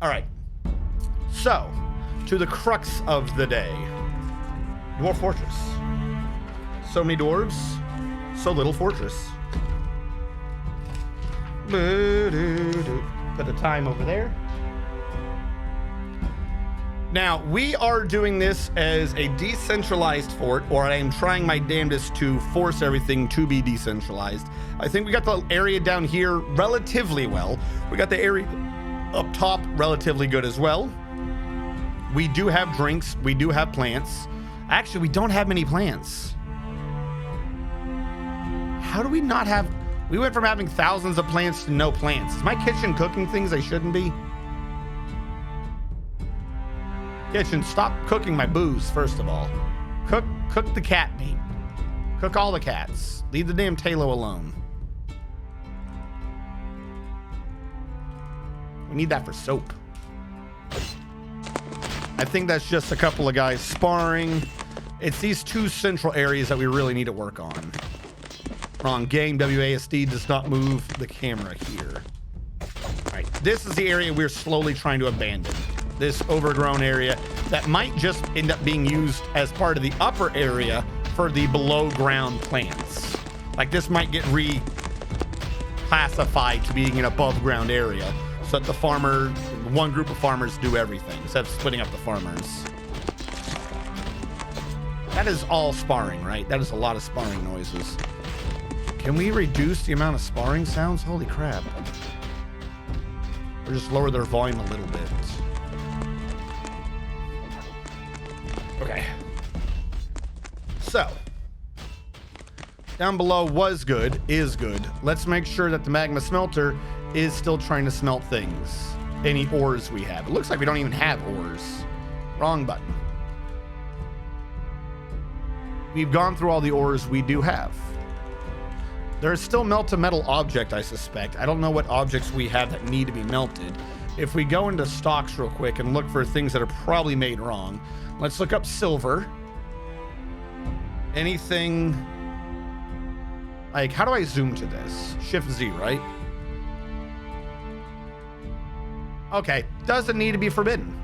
All right. So, to the crux of the day. Dwarf Fortress. So many dwarves, so little fortress. Put the time over there. Now, we are doing this as a decentralized fort, or I am trying my damnedest to force everything to be decentralized. I think we got the area down here relatively well. We got the area up top relatively good as well. We do have drinks. We do have plants. Actually, we don't have many plants. How do we not have... We went from having thousands of plants to no plants. Is my kitchen cooking things I shouldn't be? Kitchen, stop cooking my booze, first of all. Cook the cat meat. Cook all the cats. Leave the damn Talo alone. We need that for soap. I think that's just a couple of guys sparring. It's these two central areas that we really need to work on. Wrong game. WASD does not move the camera here. All right, this is the area we're slowly trying to abandon. This overgrown area that might just end up being used as part of the upper area for the below ground plants. Like this might get reclassified to being an above ground area so that the farmer, one group of farmers do everything instead of splitting up the farmers. That is all sparring, right? That is a lot of sparring noises. Can we reduce the amount of sparring sounds? Holy crap. Or just lower their volume a little bit. Okay. So, down below was good, is good. Let's make sure that the magma smelter is still trying to smelt things. Any ores we have. It looks like we don't even have ores. Wrong button. We've gone through all the ores we do have. There's still melt a metal object, I suspect. I don't know what objects we have that need to be melted. If we go into stocks real quick and look for things that are probably made wrong, let's look up silver. Anything like, how do I zoom to this? Shift Z, right? Okay, doesn't need to be forbidden.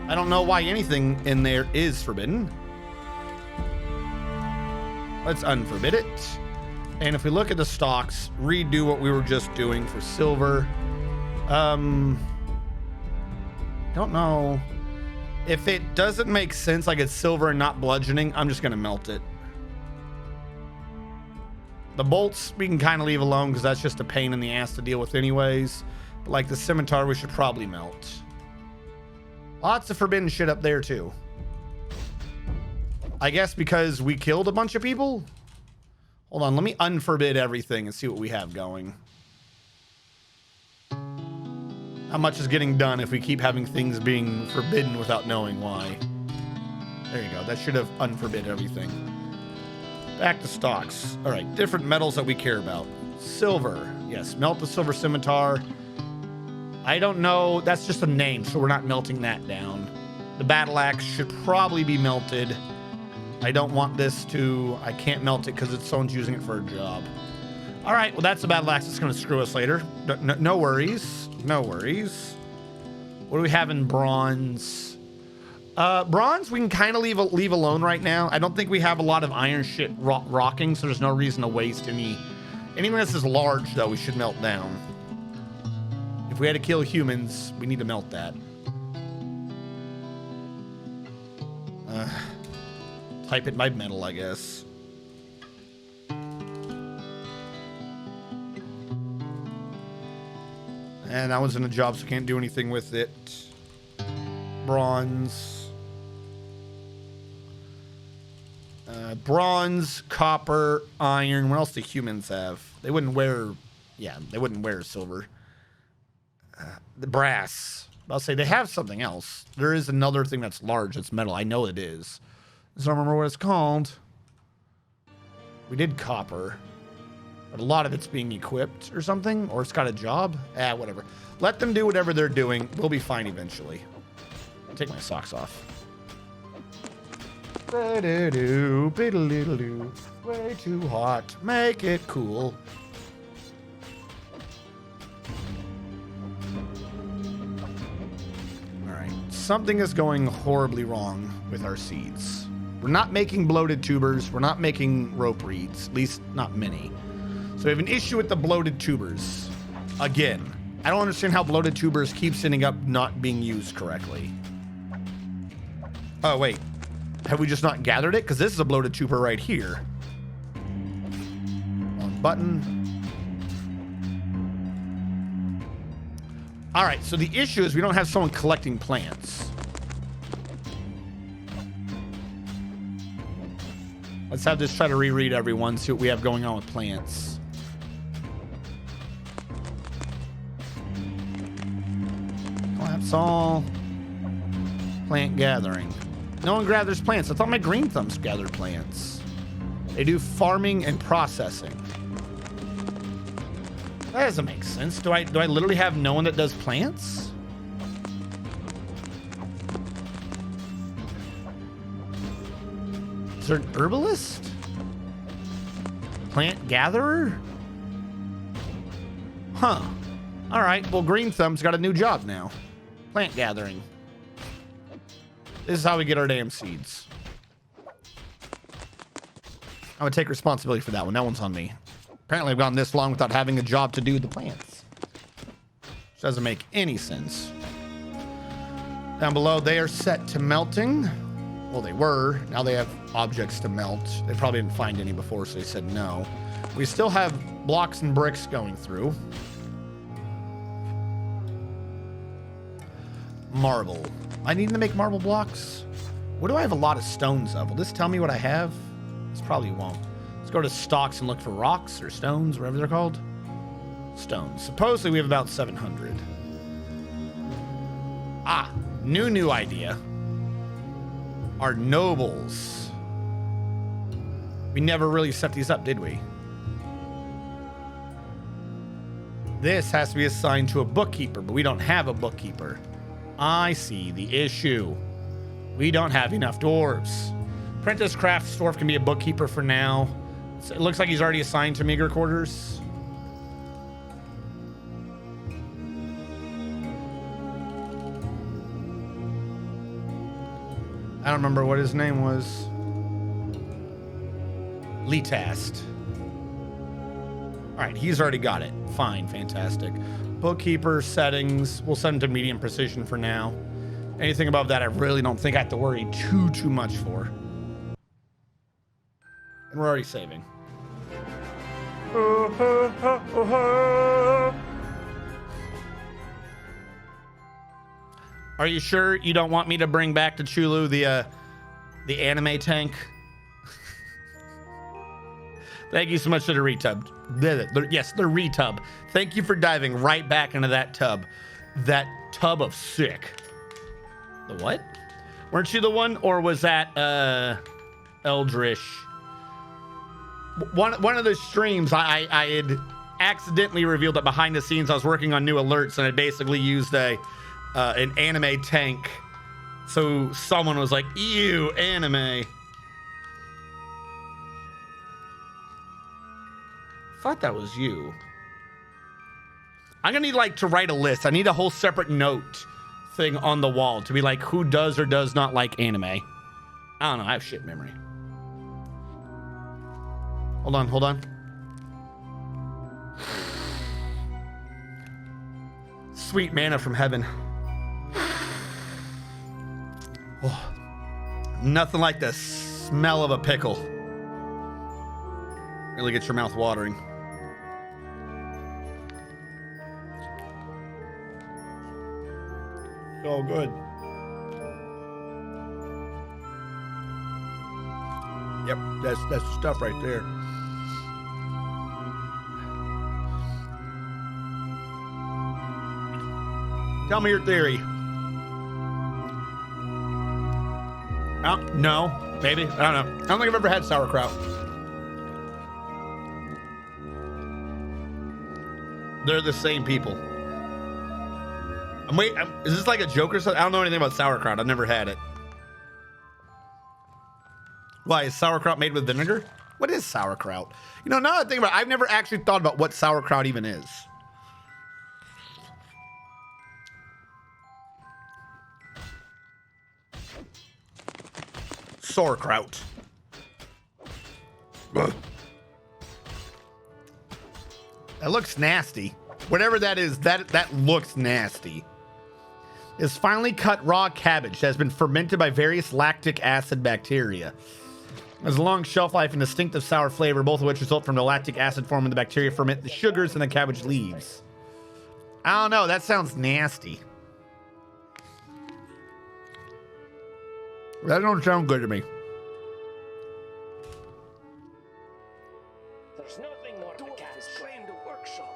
I don't know why anything in there is forbidden. Let's unforbid it. And if we look at the stocks, redo what we were just doing for silver. Don't know. If it doesn't make sense, like it's silver and not bludgeoning, I'm just gonna melt it. The bolts, we can kind of leave alone because that's just a pain in the ass to deal with anyways. But like the scimitar, we should probably melt. Lots of forbidden shit up there too. I guess because we killed a bunch of people? Hold on, let me unforbid everything and see what we have going. How much is getting done if we keep having things being forbidden without knowing why? There you go. That should have unforbid everything. Back to stocks. All right, different metals that we care about. Silver. Yes, melt the silver scimitar. I don't know. That's just a name, so we're not melting that down. The battle axe should probably be melted. I don't want this to... I can't melt it because someone's using it for a job. All right, well, that's the battle axe that's going to screw us later. No worries. No worries. What do we have in bronze? Bronze, we can kind of leave alone right now. I don't think we have a lot of iron shit rocking, so there's no reason to waste any. Anything that's as large, though, we should melt down. If we had to kill humans, we need to melt that. Type it by metal, I guess. And that one's in a job, so can't do anything with it. Bronze. Bronze, copper, iron. What else do humans have? They wouldn't wear... Yeah, they wouldn't wear silver. The brass. I'll say they have something else. There is another thing that's large. That's metal. I know it is. I don't remember what it's called. We did copper. But a lot of it's being equipped or something. Or it's got a job. Whatever. Let them do whatever they're doing. We'll be fine eventually. I'll take my socks off. Way too hot. Make it cool. something is going horribly wrong with our seeds. We're not making bloated tubers. We're not making rope reeds, at least not many. So we have an issue with the bloated tubers. Again, I don't understand how bloated tubers keeps ending up not being used correctly. Oh, wait. Have we just not gathered it? Because this is a bloated tuber right here. Wrong button. All right, so the issue is we don't have someone collecting plants. Let's have this try to reread everyone, see what we have going on with plants. Collapse all. Plant gathering. No one gathers plants. I thought my green thumbs gathered plants. They do farming and processing. That doesn't make sense. Do I literally have no one that does plants? Is there an herbalist? Plant gatherer? Huh. All right. Well, Green Thumb's got a new job now. Plant gathering. This is how we get our damn seeds. I'm gonna take responsibility for that one. That one's on me. Apparently I've gone this long without having a job to do the plants. Which doesn't make any sense. Down below, they are set to melting. Well, they were. Now they have objects to melt. They probably didn't find any before, so they said no. We still have blocks and bricks going through. Marble. I need to make marble blocks. What do I have a lot of stones of? Will this tell me what I have? This probably won't. Let's go to stocks and look for rocks or stones, whatever they're called. Stones. Supposedly we have about 700. Ah, new idea. Our nobles. We never really set these up, did we? This has to be assigned to a bookkeeper, but we don't have a bookkeeper. I see the issue. We don't have enough dwarves. Apprentice Crafts dwarf can be a bookkeeper for now. So it looks like he's already assigned to meager quarters. I don't remember what his name was. Letast. All right, he's already got it. Fine, fantastic. Bookkeeper settings. We'll set him to medium precision for now. Anything above that, I really don't think I have to worry too much for. And we're already saving. Are you sure you don't want me to bring back to Chulu the anime tank? Thank you so much to the retub. Yes, the retub. Thank you for diving right back into that tub. That tub of sick. The what? Weren't you the one, or was that Eldritch? One of the streams, I had accidentally revealed that behind the scenes I was working on new alerts, and I basically used an anime tank. So someone was like, "Ew, anime." Thought that was you. I'm gonna need to write a list. I need a whole separate note thing on the wall to be like, who does or does not like anime. I don't know. I have shit memory. Hold on. Sweet manna from heaven. Oh, nothing like the smell of a pickle. Really gets your mouth watering. So good. Yep, that's the stuff right there. Tell me your theory. No, maybe. I don't know. I don't think I've ever had sauerkraut. They're the same people. Is this like a joke or something? I don't know anything about sauerkraut. I've never had it. Why, is sauerkraut made with vinegar? What is sauerkraut? You know, now that I think about it, I've never actually thought about what sauerkraut even is. sauerkraut. Ugh. That looks nasty. Whatever that is, that looks nasty. Is finely cut raw cabbage that has been fermented by various lactic acid bacteria. It has a long shelf life and distinctive sour flavor, both of which result from the lactic acid form when the bacteria ferment the sugars in the cabbage leaves. I don't know, that sounds nasty. That don't sound good to me. There's nothing more Dwarf is trained to workshop.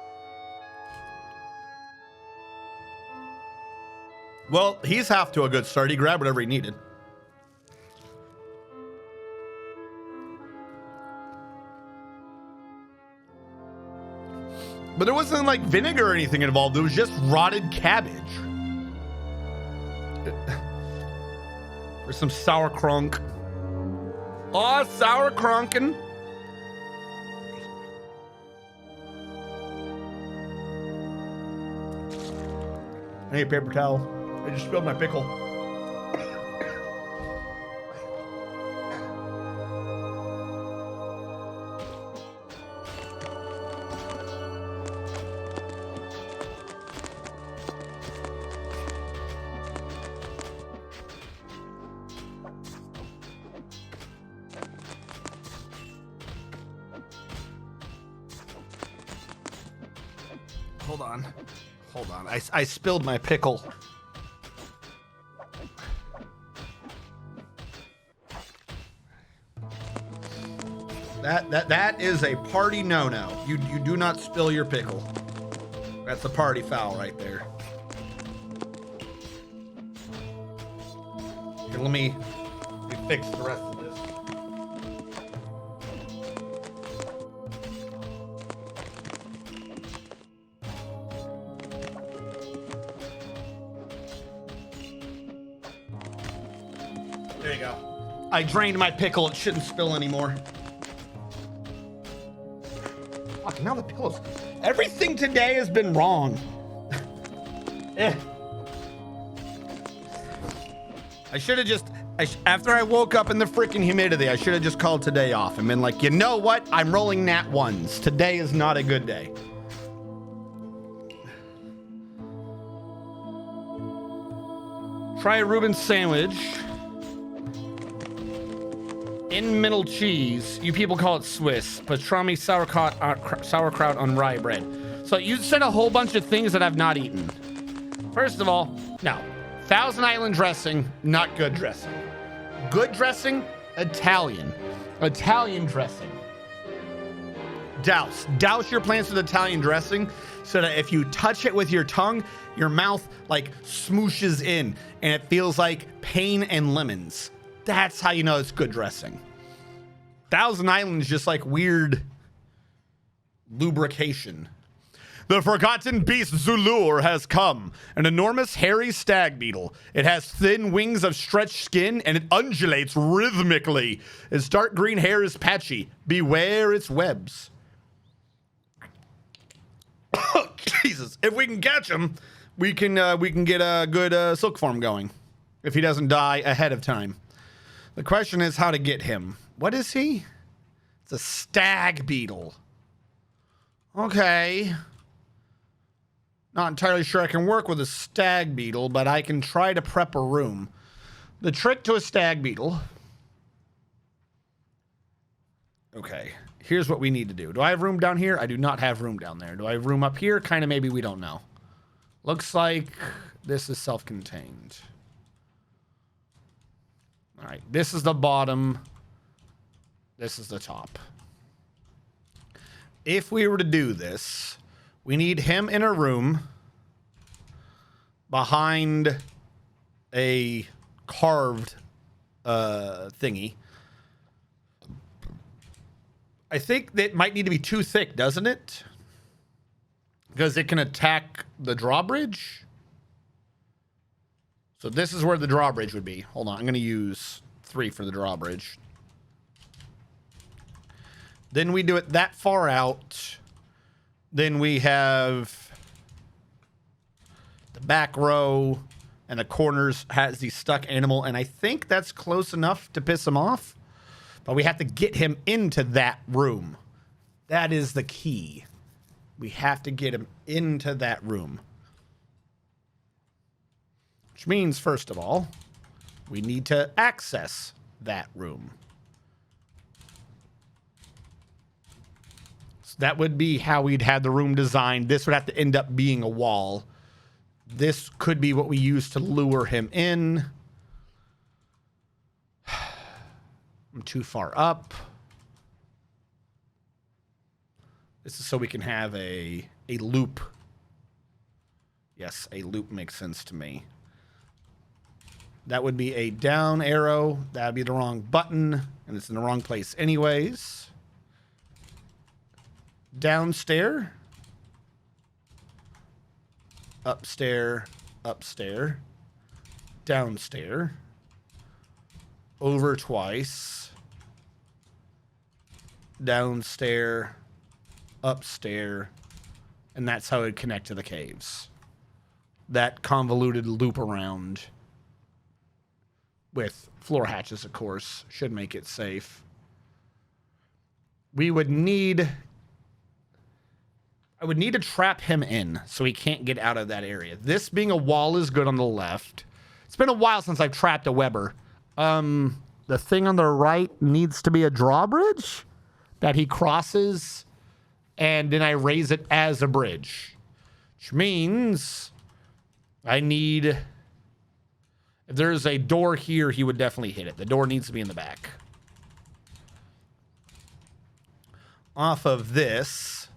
Well, he's half to a good start. He grabbed whatever he needed. But there wasn't like vinegar or anything involved. It was just rotted cabbage. For some sauerkraut. Oh, sauerkrauten. I need a paper towel. I just spilled my pickle. Hold on. I spilled my pickle. That is a party no-no. You do not spill your pickle. That's a party foul right there. Here, let me fix the rest of this. There you go. I drained my pickle. It shouldn't spill anymore. Fuck, now the pillows. Everything today has been wrong. I should have just, after I woke up in the freaking humidity, I should have just called today off and been like, you know what? I'm rolling nat ones. Today is not a good day. Try a Reuben sandwich. In middle cheese. You people call it Swiss. Pastrami sauerkraut on rye bread. So you said a whole bunch of things that I've not eaten. First of all, no. Thousand Island dressing, not good dressing. Good dressing, Italian. Italian dressing. Douse your plants with Italian dressing so that if you touch it with your tongue, your mouth like smooshes in and it feels like pain and lemons. That's how you know it's good dressing. Thousand Island is just like weird lubrication. The forgotten beast Zulur has come, an enormous hairy stag beetle. It has thin wings of stretched skin and it undulates rhythmically. Its dark green hair is patchy. Beware its webs. Jesus, if we can catch him, we can get a good silk farm going. If he doesn't die ahead of time. The question is how to get him. What is he? It's a stag beetle. Okay. Not entirely sure I can work with a stag beetle, but I can try to prep a room. The trick to a stag beetle. Okay. Here's what we need to do. Do I have room down here? I do not have room down there. Do I have room up here? Kind of maybe, we don't know. Looks like this is self-contained. All right, this is the bottom. This is the top. If we were to do this, we need him in a room behind a carved thingy. I think that might need to be too thick, doesn't it? Because it can attack the drawbridge. So this is where the drawbridge would be. Hold on, I'm going to use 3 for the drawbridge. Then we do it that far out. Then we have the back row. and the corners has the stuck animal, and I think that's close enough to piss him off. But we have to get him into that room. That is the key. We have to get him into that room. Which means, first of all, we need to access that room. So that would be how we'd have the room designed. This would have to end up being a wall. This could be what we use to lure him in. I'm too far up. This is so we can have a loop. Yes, a loop makes sense to me. That would be a down arrow. That would be the wrong button, and it's in the wrong place anyways. Downstair. Upstair. Upstair. Downstair. Over twice. Downstair. Upstair. And that's how it would connect to the caves. That convoluted loop around with floor hatches, of course, should make it safe. We would need... I would need to trap him in so he can't get out of that area. This being a wall is good on the left. It's been a while since I've trapped a Weber. The thing on the right needs to be a drawbridge that he crosses, and then I raise it as a bridge. Which means I need... If there's a door here, he would definitely hit it. The door needs to be in the back. Off of this,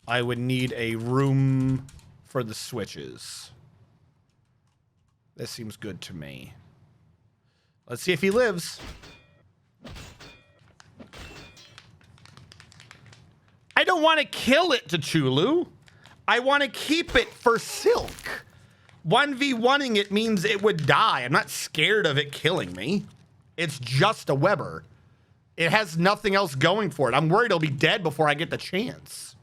I would need a room for the switches. This seems good to me. Let's see if he lives. I don't want to kill it, T'Chulu. I want to keep it for Silk. 1v1ing it means it would die. I'm not scared of it killing me. It's just a Weber. It has nothing else going for it. I'm worried it'll be dead before I get the chance.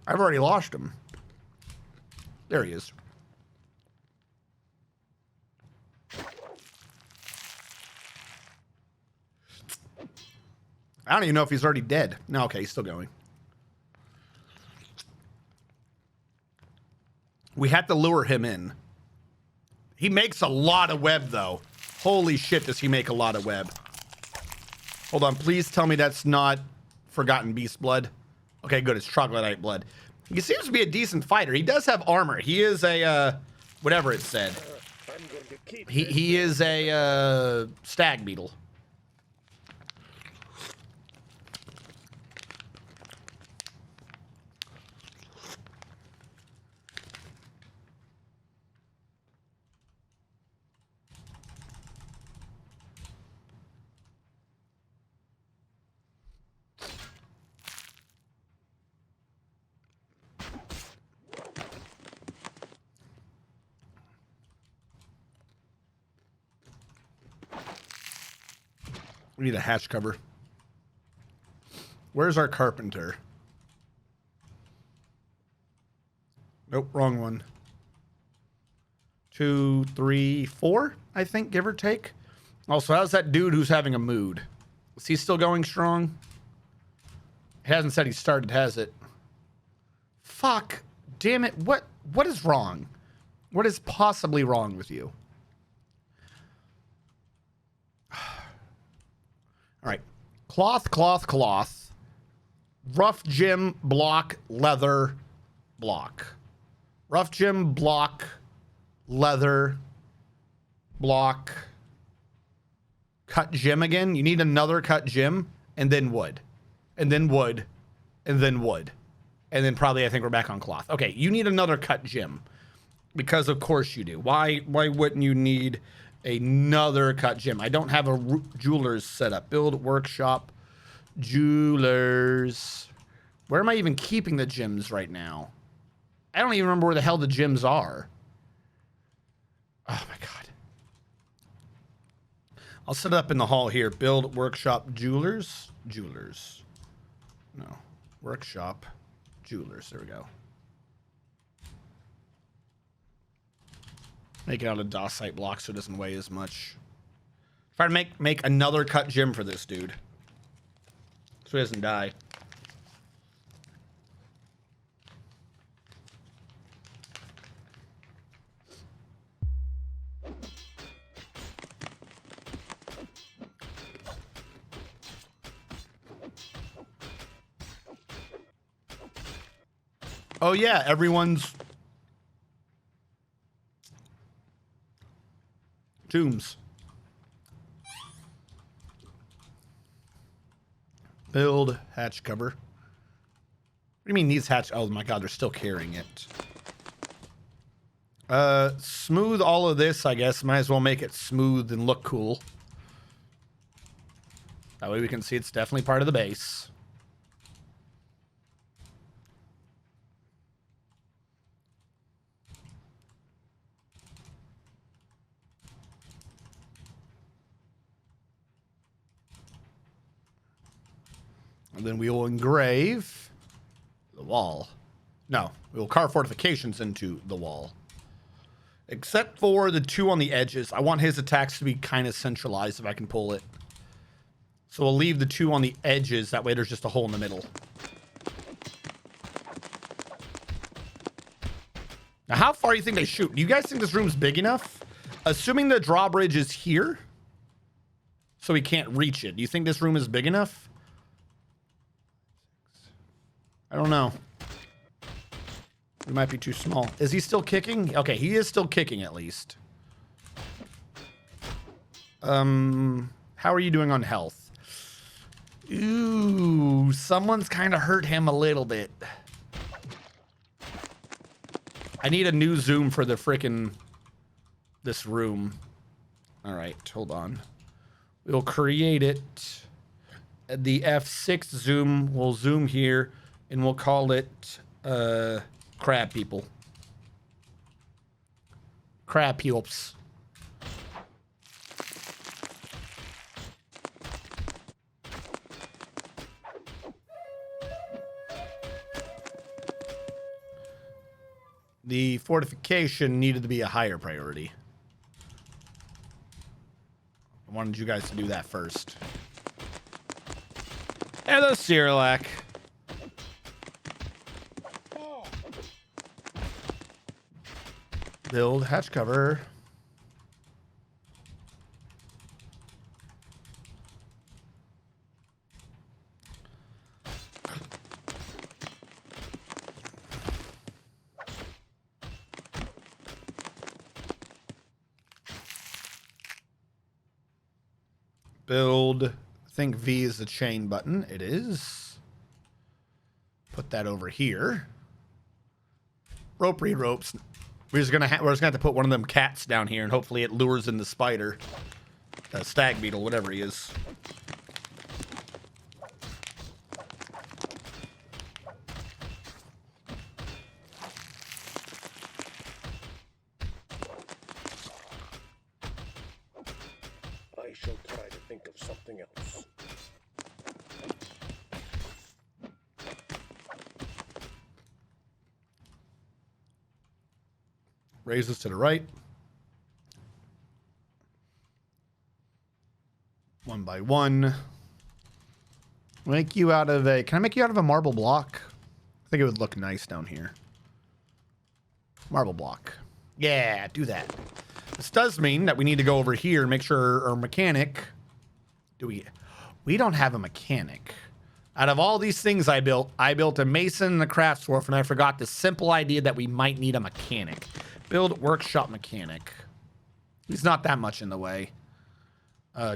I've already lost him. There he is. I don't even know if he's already dead. No, okay, he's still going. We have to lure him in. He makes a lot of web, though. Holy shit, does he make a lot of web. Hold on, please tell me that's not Forgotten Beast blood. Okay, good, it's Troglodyte blood. He seems to be a decent fighter. He does have armor. He is a, whatever it said. He is a, stag beetle. We need a hatch cover. Where's our carpenter? Nope, wrong one. 2, 3, 4, I think, give or take. Also, how's that dude who's having a mood? Is he still going strong? It hasn't said he started, has it? Fuck. Damn it. What is wrong? What is possibly wrong with you? All right. Cloth, cloth, cloth. Rough gym, block, leather, block. Rough gym, block, leather, block. Cut gym again. You need another cut gym, and then wood. And then wood. And then wood. And then probably I think we're back on cloth. Okay, you need another cut gym. Because of course you do. Why wouldn't you need another cut gym? I don't have a jeweler's setup. Build workshop jewelers. Where am I even keeping the gyms right now? I don't even remember where the hell the gyms are. Oh my god. I'll set it up in the hall here. Build workshop jewelers. Jewelers. No. Workshop jewelers. There we go. Make it out of dacite blocks so it doesn't weigh as much. Try to make another cut gym for this dude. So he doesn't die. Oh yeah, everyone's tombs. Build hatch cover. What do you mean these hatch? Oh my god, they're still carrying it. Smooth all of this, I guess. Might as well make it smooth and look cool. That way we can see it's definitely part of the base. And then we will engrave the wall. No, we will carve fortifications into the wall. Except for the two on the edges. I want his attacks to be kind of centralized if I can pull it. So we'll leave the two on the edges. That way there's just a hole in the middle. Now, how far do you think they shoot? Do you guys think this room's big enough? Assuming the drawbridge is here, so we can't reach it. Do you think this room is big enough? I don't know. It might be too small. Is he still kicking? Okay, he is still kicking at least. How are you doing on health? Ooh, someone's kind of hurt him a little bit. I need a new zoom for the frickin' this room. All right, hold on. We'll create it. The F6 zoom, we'll zoom here. And we'll call it, crab people. Crab peeps. The fortification needed to be a higher priority. I wanted you guys to do that first. And the Cerelac. Build hatch cover. Build. I think V is the chain button. It is. Put that over here. Rope re-ropes. We're just gonna have to put one of them cats down here, and hopefully it lures in the spider, stag beetle, whatever he is. I shall try to think of something else. Raises to the right. One by one. Make you out of a... Can I make you out of a marble block? I think it would look nice down here. Marble block. Yeah, do that. This does mean that we need to go over here and make sure our mechanic... We don't have a mechanic. Out of all these things I built a mason and a crafts dwarf, and I forgot the simple idea that we might need a mechanic. Build workshop mechanic. He's not that much in the way.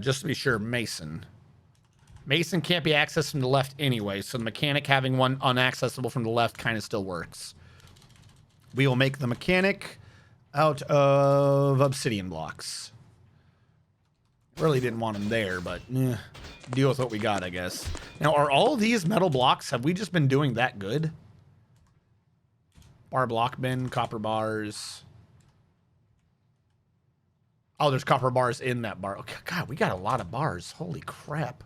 Just to be sure, mason. Mason can't be accessed from the left anyway, so the mechanic having one unaccessible from the left kind of still works. We will make the mechanic out of obsidian blocks. Really didn't want him there, but deal with what we got, I guess. Now, are all these metal blocks, have we just been doing that good? Bar block bin, copper bars. Oh, there's copper bars in that bar. Okay, God, we got a lot of bars. Holy crap.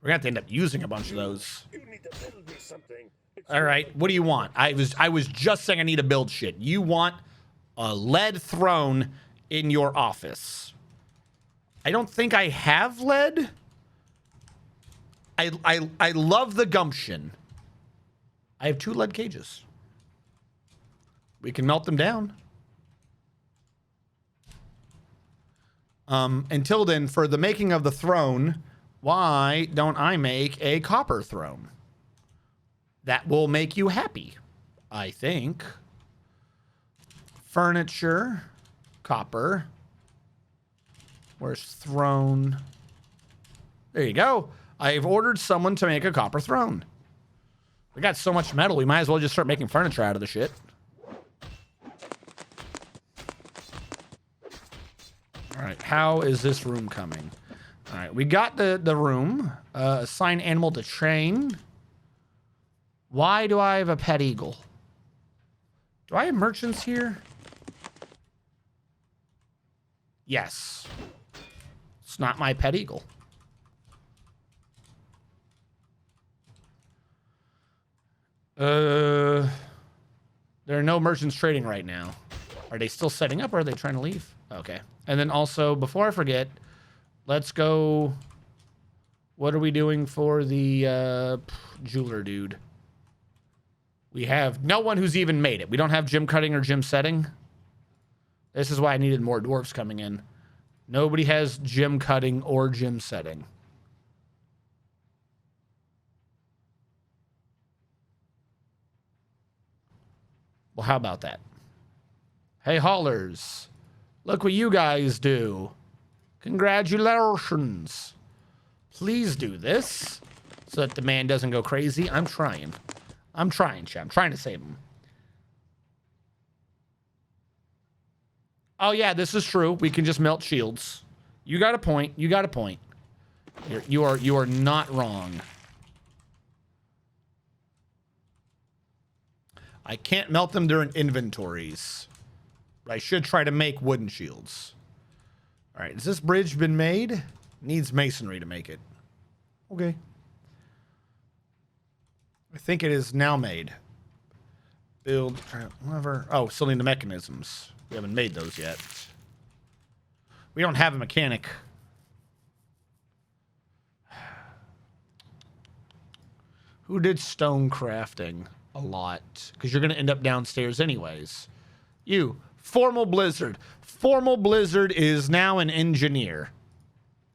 We're gonna have to end up using a bunch of those. You need to build me something. All right, what do you want? I was just saying I need to build shit. You want a lead throne in your office. I don't think I have lead. I love the gumption. I have 2 lead cages. We can melt them down. Until then, for the making of the throne, why don't I make a copper throne? That will make you happy, I think. Furniture, copper. Where's throne? There you go. I've ordered someone to make a copper throne. We got so much metal, we might as well just start making furniture out of the shit. All right, how is this room coming? All right, we got the room. Assign animal to train. Why do I have a pet eagle? Do I have merchants here? Yes. It's not my pet eagle. There are no merchants trading right now. Are they still setting up or are they trying to leave? Okay. And then also, before I forget, let's go. What are we doing for the jeweler dude? We have no one who's even made it. We don't have gym cutting or gym setting. This is why I needed more dwarfs coming in. Nobody has gym cutting or gym setting. Well, how about that? Hey, haulers. Look what you guys do. Congratulations. Please do this so that the man doesn't go crazy. I'm trying. I'm trying, chat. I'm trying to save him. Oh, yeah, this is true. We can just melt shields. You got a point. You got a point. You are not wrong. I can't melt them during inventories. But I should try to make wooden shields. All right, has this bridge been made? Needs masonry to make it. Okay. I think it is now made. Build, whatever. Oh, still need the mechanisms. We haven't made those yet. We don't have a mechanic. Who did stone crafting? A lot. Because you're going to end up downstairs anyways. You. Formal Blizzard. Formal Blizzard is now an engineer.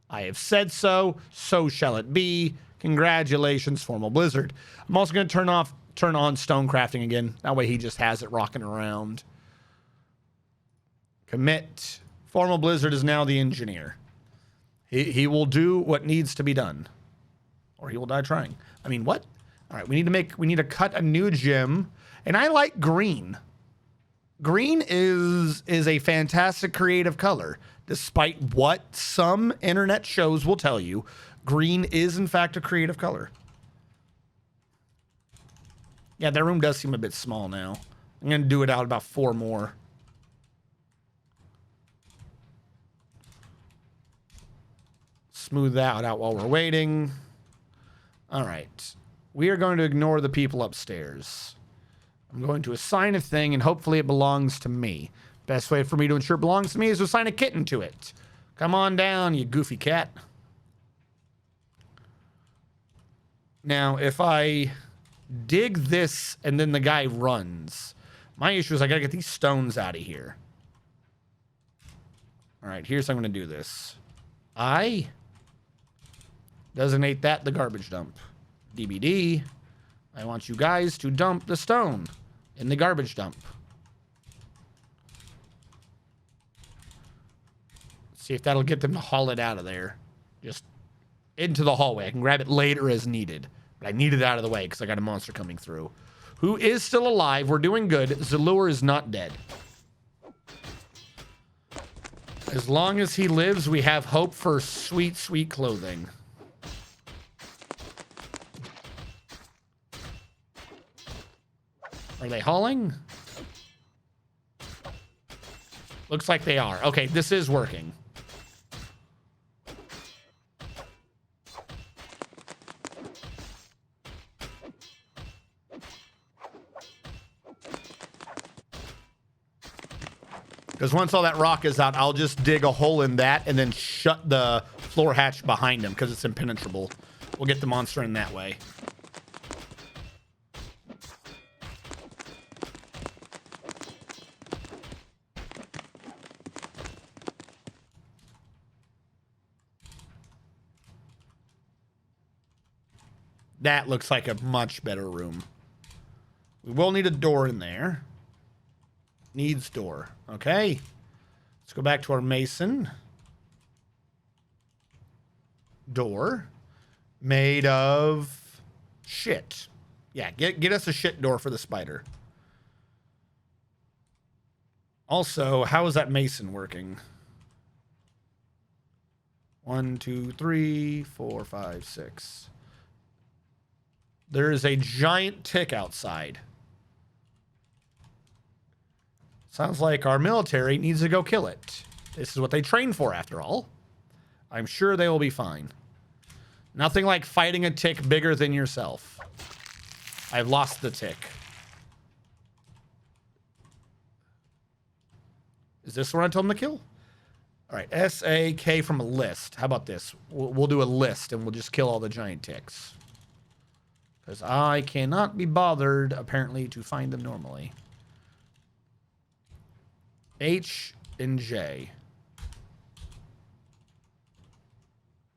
I have said so. So shall it be. Congratulations, Formal Blizzard. I'm also going to turn on stone crafting again. That way he just has it rocking around. Commit. Formal Blizzard is now the engineer. He will do what needs to be done. Or he will die trying. I mean, what? All right, we need to cut a new gym. And I like green. Green is a fantastic creative color. Despite what some internet shows will tell you, green is in fact a creative color. Yeah, that room does seem a bit small now. I'm going to do it out about 4 more. Smooth that out while we're waiting. All right. We are going to ignore the people upstairs. I'm going to assign a thing, and hopefully it belongs to me. Best way for me to ensure it belongs to me is to assign a kitten to it. Come on down, you goofy cat. Now, if I dig this and then the guy runs, my issue is I gotta get these stones out of here. All right, here's how I'm gonna do this. I designate that the garbage dump. DBD, I want you guys to dump the stone in the garbage dump. See if that'll get them to haul it out of there. Just into the hallway. I can grab it later as needed. But I need it out of the way because I got a monster coming through. Who is still alive. We're doing good. Zalur is not dead. As long as he lives, we have hope for sweet, sweet clothing. Are they hauling? Looks like they are. Okay, this is working. Because once all that rock is out, I'll just dig a hole in that and then shut the floor hatch behind him because it's impenetrable. We'll get the monster in that way. That looks like a much better room. We will need a door in there. Needs door. Okay. Let's go back to our mason. Door. Made of shit. Yeah, get us a shit door for the spider. Also, how is that mason working? 1, 2, 3, 4, 5, 6. There is a giant tick outside. Sounds like our military needs to go kill it. This is what they train for, after all. I'm sure they will be fine. Nothing like fighting a tick bigger than yourself. I've lost the tick. Is this what I told him to kill? All right, S-A-K from a list. How about this? We'll do a list and we'll just kill all the giant ticks. Because I cannot be bothered, apparently, to find them normally. H and J.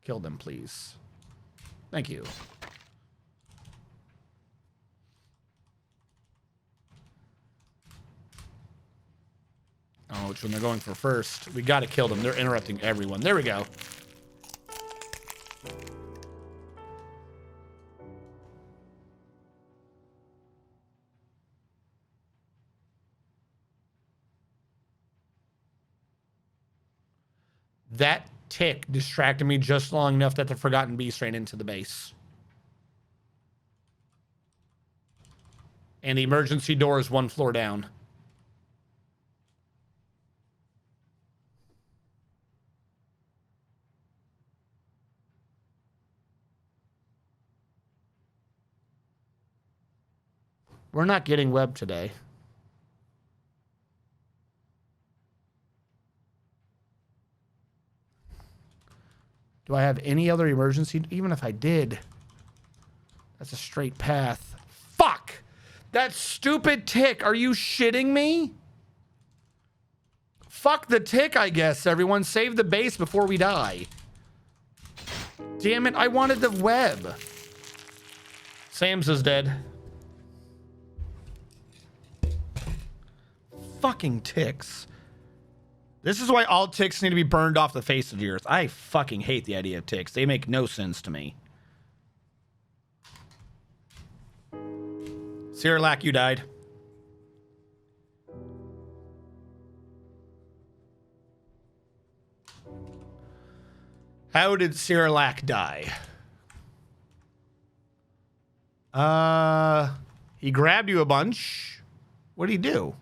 Kill them, please. Thank you. Oh, which one they're going for first? We got to kill them. They're interrupting everyone. There we go. That tick distracted me just long enough that the Forgotten Beast ran into the base. And the emergency door is 1 floor down. We're not getting web today. Do I have any other emergency? Even if I did, that's a straight path. Fuck! That stupid tick. Are you shitting me? Fuck the tick, I guess. Everyone save the base before we die. Damn it, I wanted the web. Sam's is dead. Fucking ticks. This is why all ticks need to be burned off the face of the earth. I fucking hate the idea of ticks. They make no sense to me. Sirlac, you died. How did Sirlac die? He grabbed you a bunch. What did he do?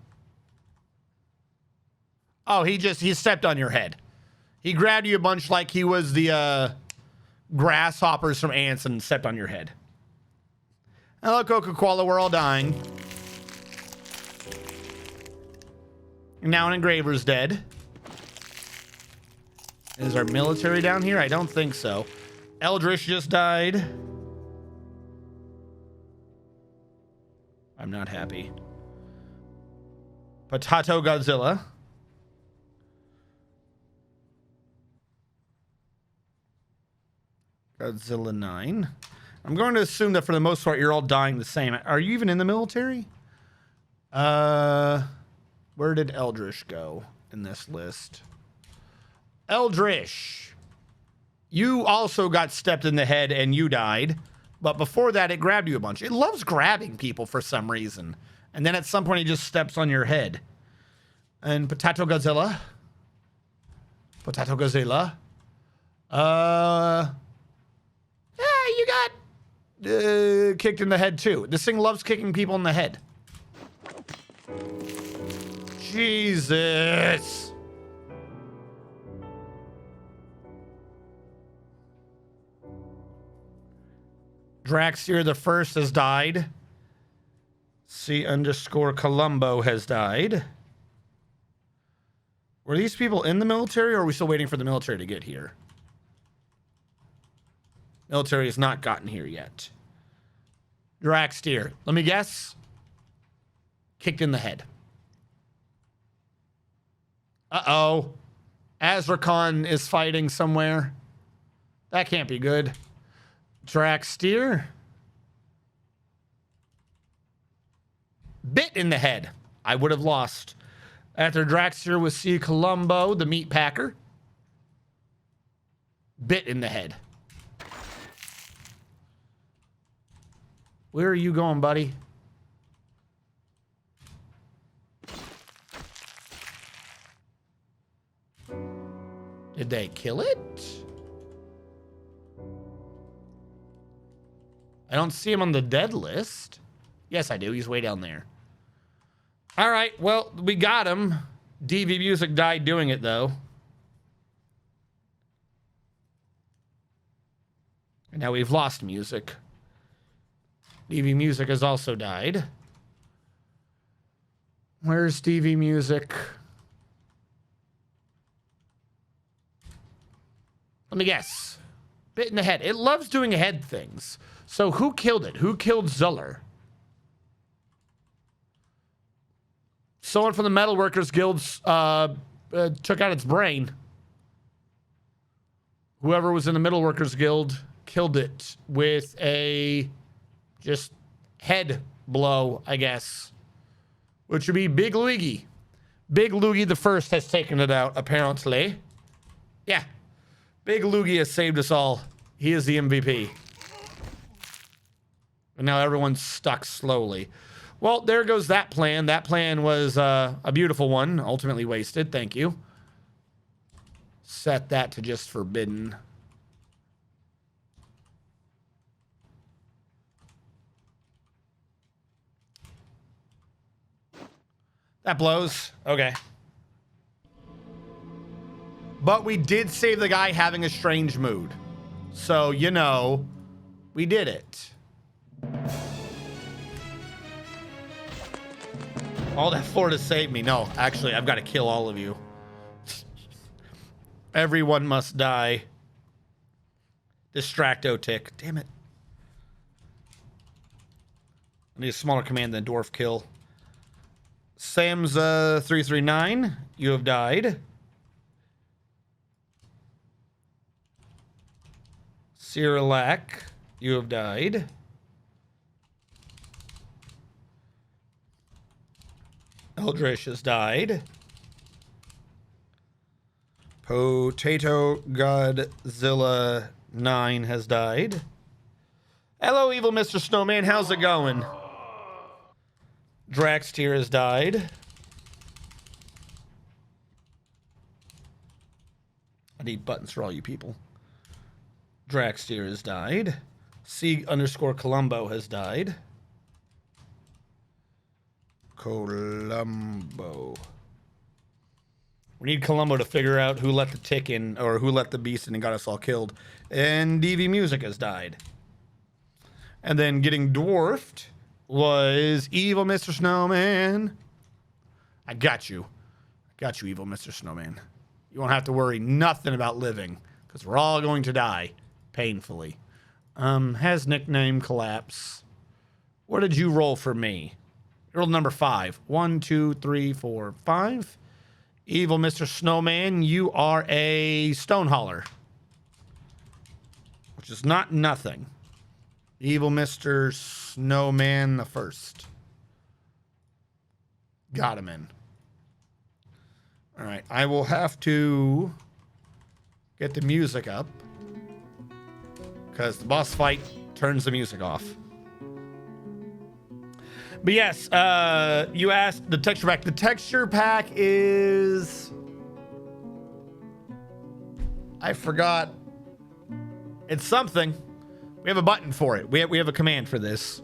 Oh, he stepped on your head. He grabbed you a bunch like he was the grasshoppers from ants and stepped on your head. Hello, Coca-Cola, we're all dying. Now an engraver's dead. Is our military down here? I don't think so. Eldritch just died. I'm not happy. Potato Godzilla. Godzilla 9. I'm going to assume that for the most part, you're all dying the same. Are you even in the military? Where did Eldritch go in this list? Eldritch. You also got stepped in the head and you died. But before that, it grabbed you a bunch. It loves grabbing people for some reason. And then at some point, it just steps on your head. And Potato Godzilla. Potato Godzilla. Yeah, you got kicked in the head too. This thing loves kicking people in the head. Jesus. Draxier the First has died. C_Columbo has died. Were these people in the military, or are we still waiting for the military to get here? Military has not gotten here yet. Draxteer, let me guess. Kicked in the head. Uh-oh. Azrakon is fighting somewhere. That can't be good. Draxteer. Bit in the head. I would have lost. After Draxteer was C. Columbo, the meat packer. Bit in the head. Where are you going, buddy? Did they kill it? I don't see him on the dead list. Yes, I do. He's way down there. All right. Well, we got him. DV Music died doing it, though. And now we've lost Music. DV Music has also died. Where's DV Music? Let me guess. Bit in the head. It loves doing head things. So who killed it? Who killed Zuller? Someone from the Metalworkers Guild took out its brain. Whoever was in the Metalworkers Guild killed it with a just head blow, I guess. Which would be Big Loogie. Big Loogie the First has taken it out, apparently. Yeah. Big Loogie has saved us all. He is the MVP. And now everyone's stuck slowly. Well, there goes that plan. That plan was a beautiful one. Ultimately wasted. Thank you. Set that to just forbidden. That blows. Okay. But we did save the guy having a strange mood. So, you know, we did it. All that for to save me. No, actually, I've got to kill all of you. Everyone must die. Distracto tick. Damn it. I need a smaller command than Dwarf kill. Sam's 339. You have died. Cyrilak, you have died. Eldritch has died. Potato Godzilla 9 has died. Hello, evil Mr. Snowman. How's it going? Draxteer has died. I need buttons for all you people. Draxteer has died. C_Columbo has died. Columbo. We need Columbo to figure out who let the tick in, or who let the beast in and got us all killed. And DV Music has died. And then getting dwarfed was evil Mr. Snowman. I got you. I got you, evil Mr. Snowman. You won't have to worry nothing about living, because we're all going to die painfully. Has nickname collapse. What did you roll for me? You rolled number 5. 1, 2, 3, 4, 5. Evil Mr. Snowman, you are a stone hauler, which is not nothing. Evil Mr. Snowman the First. Got him in. All right, I will have to get the music up because the boss fight turns the music off. But yes, you asked the texture pack. The texture pack is... I forgot. It's something. We have a button for it. We have a command for this.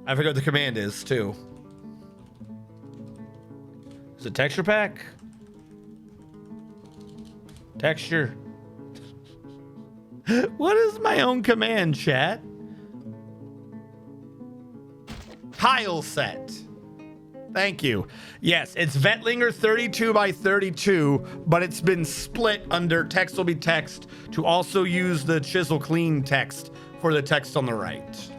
I forgot what the command is, too. Is it texture pack? Texture. What is my own command, chat? Tile set. Thank you. Yes, it's Vetlinger 32 by 32, but it's been split under text will be text to also use the chisel clean text for the text on the right.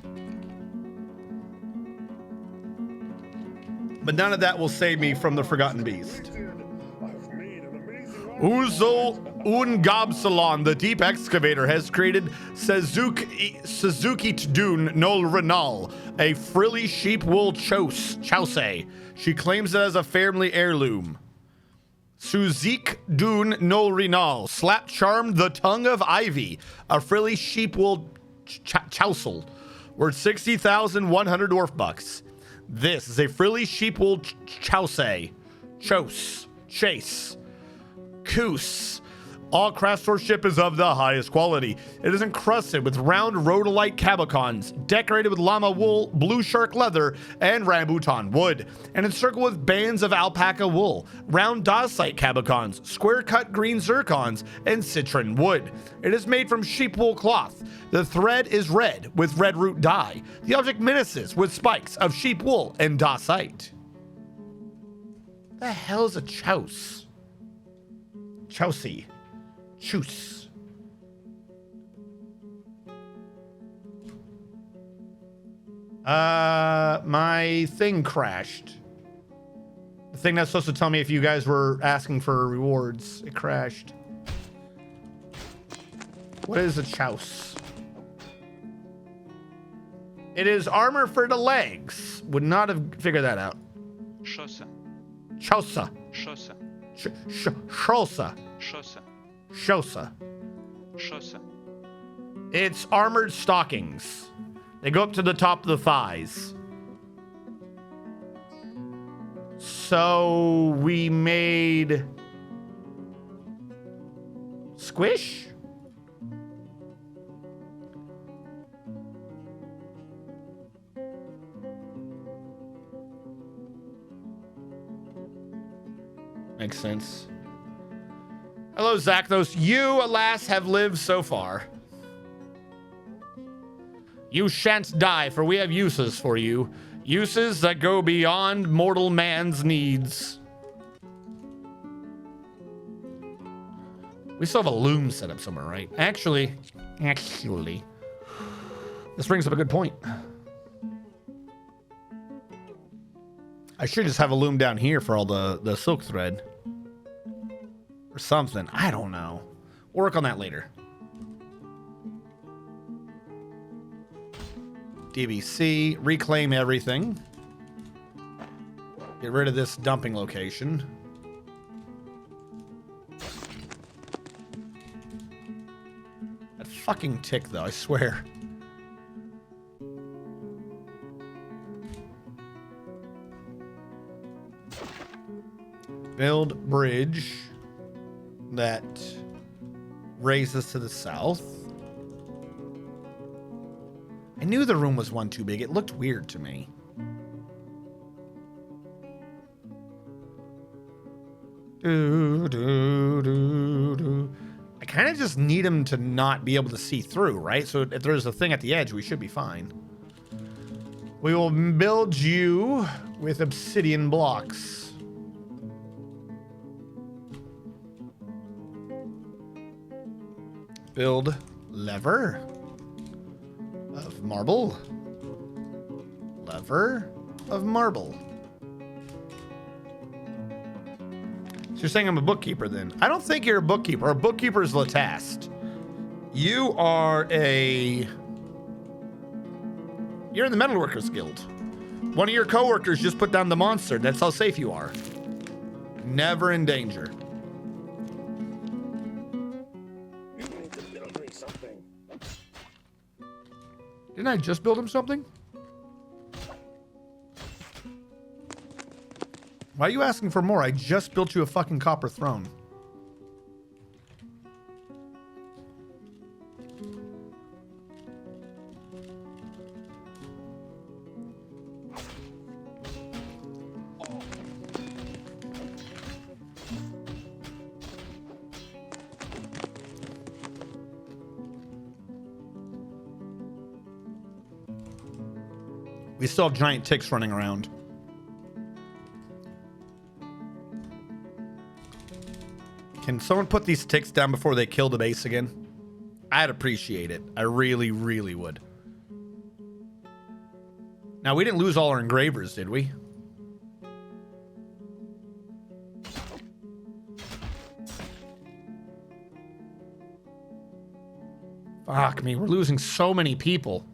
But none of that will save me from the Forgotten Beast. Uzo Ungabsalon, the deep excavator, has created Suzuki Tdun Nol Renal, a frilly sheep wool chouse. She claims it as a family heirloom. Suzik Dun Nol Renal, slap charmed the tongue of ivy, a frilly sheep wool chousel, worth 60,100 dwarf bucks. This is a frilly sheep wool chase. Coos. All craftsmanship is of the highest quality. It is encrusted with round rhodolite cabocons, decorated with llama wool, blue shark leather, and rambutan wood, and encircled with bands of alpaca wool, round dacite cabocons, square-cut green zircons, and citron wood. It is made from sheep wool cloth. The thread is red with red root dye. The object menaces with spikes of sheep wool and dacite. The hell is a chouse? Chousey. Choose. My thing crashed. The thing that's supposed to tell me if you guys were asking for rewards, it crashed. What is a chouse? It is armor for the legs. Would not have figured that out. Chaussa. Chaussa. Chaussa. Chaussa. Chaussa. Chaussa. Chaussa. It's armored stockings. They go up to the top of the thighs. So we made squish? Makes sense. Hello, Zakthos. You, alas, have lived so far. You shan't die, for we have uses for you. Uses that go beyond mortal man's needs. We still have a loom set up somewhere, right? Actually, this brings up a good point. I should just have a loom down here for all the silk thread. Or something. I don't know. We'll work on that later. DBC, reclaim everything. Get rid of this dumping location. That fucking tick, though, I swear. Build bridge that raises to the south. I knew the room was one too big. It looked weird to me. I kind of just need him to not be able to see through, right? So if there's a thing at the edge, we should be fine. We will build you with obsidian blocks. Build lever of marble. Lever of marble. So you're saying I'm a bookkeeper then? I don't think you're a bookkeeper. A bookkeeper is Latast. You are a... You're in the Metalworkers Guild. One of your coworkers just put down the monster. That's how safe you are. Never in danger. Didn't I just build him something? Why are you asking for more? I just built you a fucking copper throne. We still have giant ticks running around. Can someone put these ticks down before they kill the base again? I'd appreciate it. I really, really would. Now, we didn't lose all our engravers, did we? Fuck me, we're losing so many people.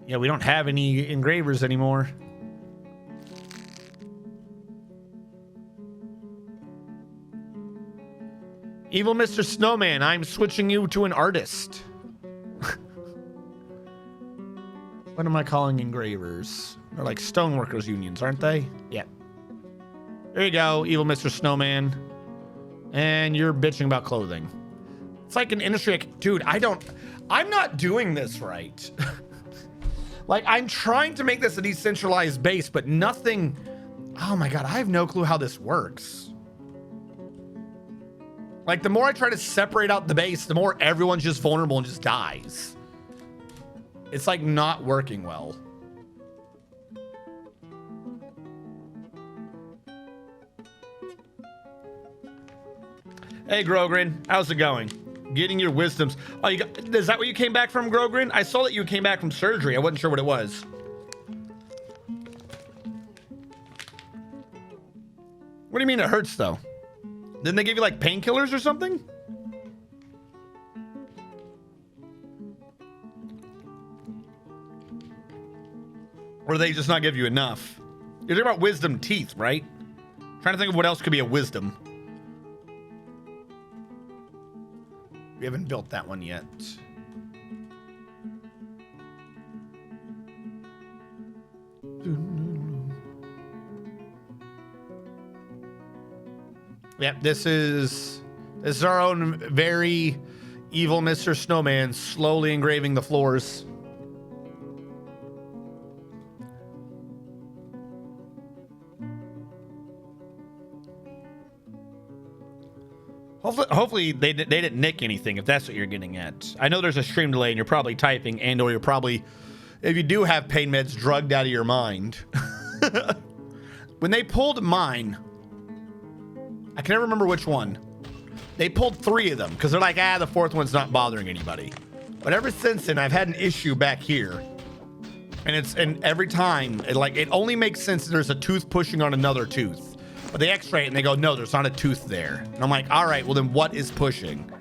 Yeah, we don't have any engravers anymore. Evil Mr. Snowman, I'm switching you to an artist. What am I calling engravers? They're like stoneworkers unions, aren't they? Yeah. There you go, Evil Mr. Snowman. And you're bitching about clothing. It's like an industry, dude, I'm not doing this right. Like, I'm trying to make this a decentralized base, but nothing, oh my God, I have no clue how this works. Like, the more I try to separate out the base, the more everyone's just vulnerable and just dies. It's like not working well. Hey, Grogrin, how's it going? Getting your wisdoms. Oh, is that what you came back from, Grogrin? I saw that you came back from surgery. I wasn't sure what it was. What do you mean it hurts, though? Didn't they give you, like, painkillers or something? Or do they just not give you enough? You're talking about wisdom teeth, right? Trying to think of what else could be a wisdom. We haven't built that one yet. Yep, this is our own very evil Mr. Snowman slowly engraving the floors. Hopefully they didn't nick anything, if that's what you're getting at. I know there's a stream delay and you're probably typing, and or you're probably, if you do have pain meds, drugged out of your mind. When they pulled mine, I can never remember which one. They pulled 3 of them because they're like, the 4th one's not bothering anybody. But ever since then, I've had an issue back here. And every time, it only makes sense if there's a tooth pushing on another tooth. But they x-ray it and they go, no, there's not a tooth there. And I'm like, all right, well then what is pushing?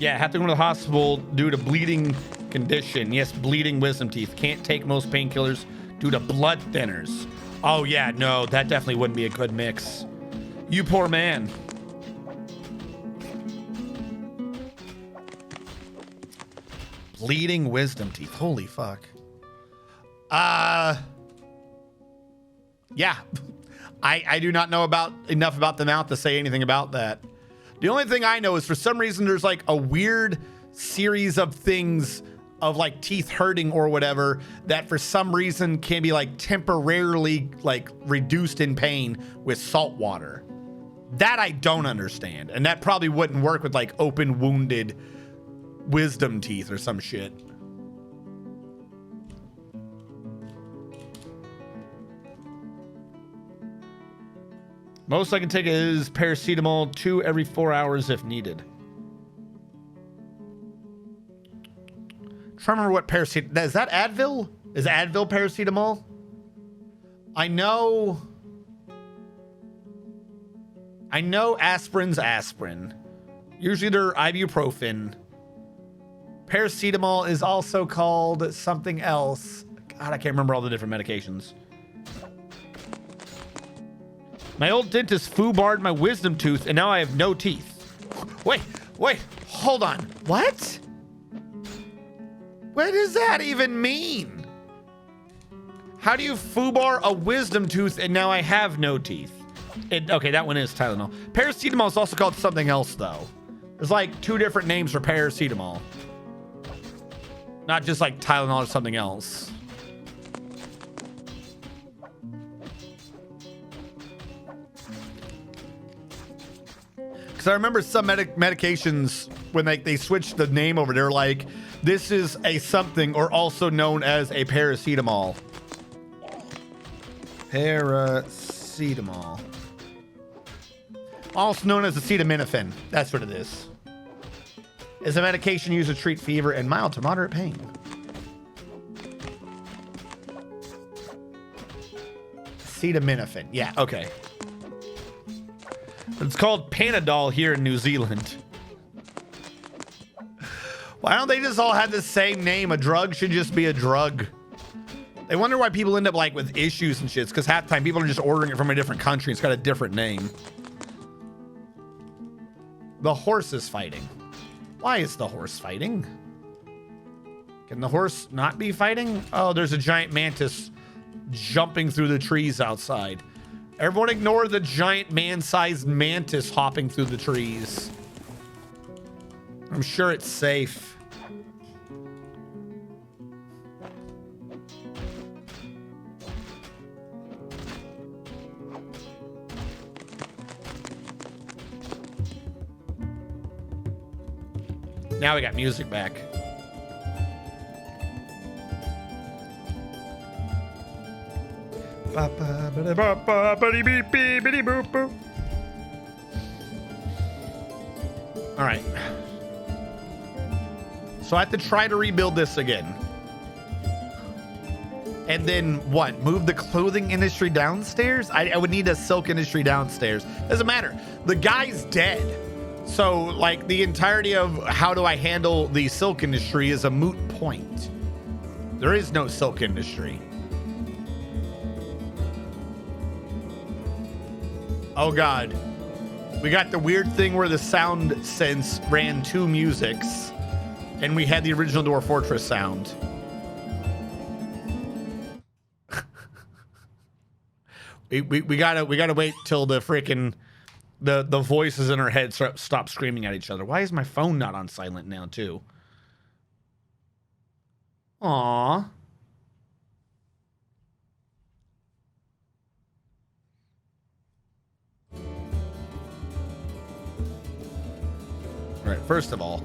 Yeah, have to go to the hospital due to bleeding condition. Yes, bleeding wisdom teeth. Can't take most painkillers due to blood thinners. Oh yeah, no, that definitely wouldn't be a good mix. You poor man. Bleeding wisdom teeth. Holy fuck. Yeah, I do not know enough about the mouth to say anything about that. The only thing I know is for some reason there's like a weird series of things of like teeth hurting or whatever that for some reason can be like temporarily like reduced in pain with salt water. That I don't understand. And that probably wouldn't work with like open wounded wisdom teeth or some shit. Most I can take is paracetamol 2 every 4 hours if needed. Trying to remember what paracetamol is. That Advil? Is Advil paracetamol? I know aspirin's aspirin. Usually they're ibuprofen. Paracetamol is also called something else. God, I can't remember all the different medications. My old dentist foobarred my wisdom tooth, and now I have no teeth. Wait, hold on. What? What does that even mean? How do you foobar a wisdom tooth, and now I have no teeth? Okay, that one is Tylenol. Paracetamol is also called something else, though. There's like 2 different names for paracetamol. Not just like Tylenol or something else. Because I remember some medications, when they switched the name over, they're like, this is a something, or also known as a paracetamol. Paracetamol. Also known as acetaminophen. That's what it is. It's a medication used to treat fever and mild to moderate pain. Acetaminophen. Yeah, okay. It's called Panadol here in New Zealand. Why don't they just all have the same name? A drug should just be a drug. They wonder why people end up like with issues and shit. It's because half the time people are just ordering it from a different country. It's got a different name. The horse is fighting. Why is the horse fighting? Can the horse not be fighting? Oh, there's a giant mantis jumping through the trees outside. Everyone ignore the giant man-sized mantis hopping through the trees. I'm sure it's safe. Now we got music back. All right. So I have to try to rebuild this again. And then what? Move the clothing industry downstairs? I would need a silk industry downstairs. Doesn't matter. The guy's dead. So like the entirety of how do I handle the silk industry is a moot point. There is no silk industry. Oh God. We got the weird thing where the sound sense ran two musics and we had the original Dwarf Fortress sound. we gotta wait till the freaking the voices in our head stop screaming at each other. Why is my phone not on silent now too? Aww. All right, first of all,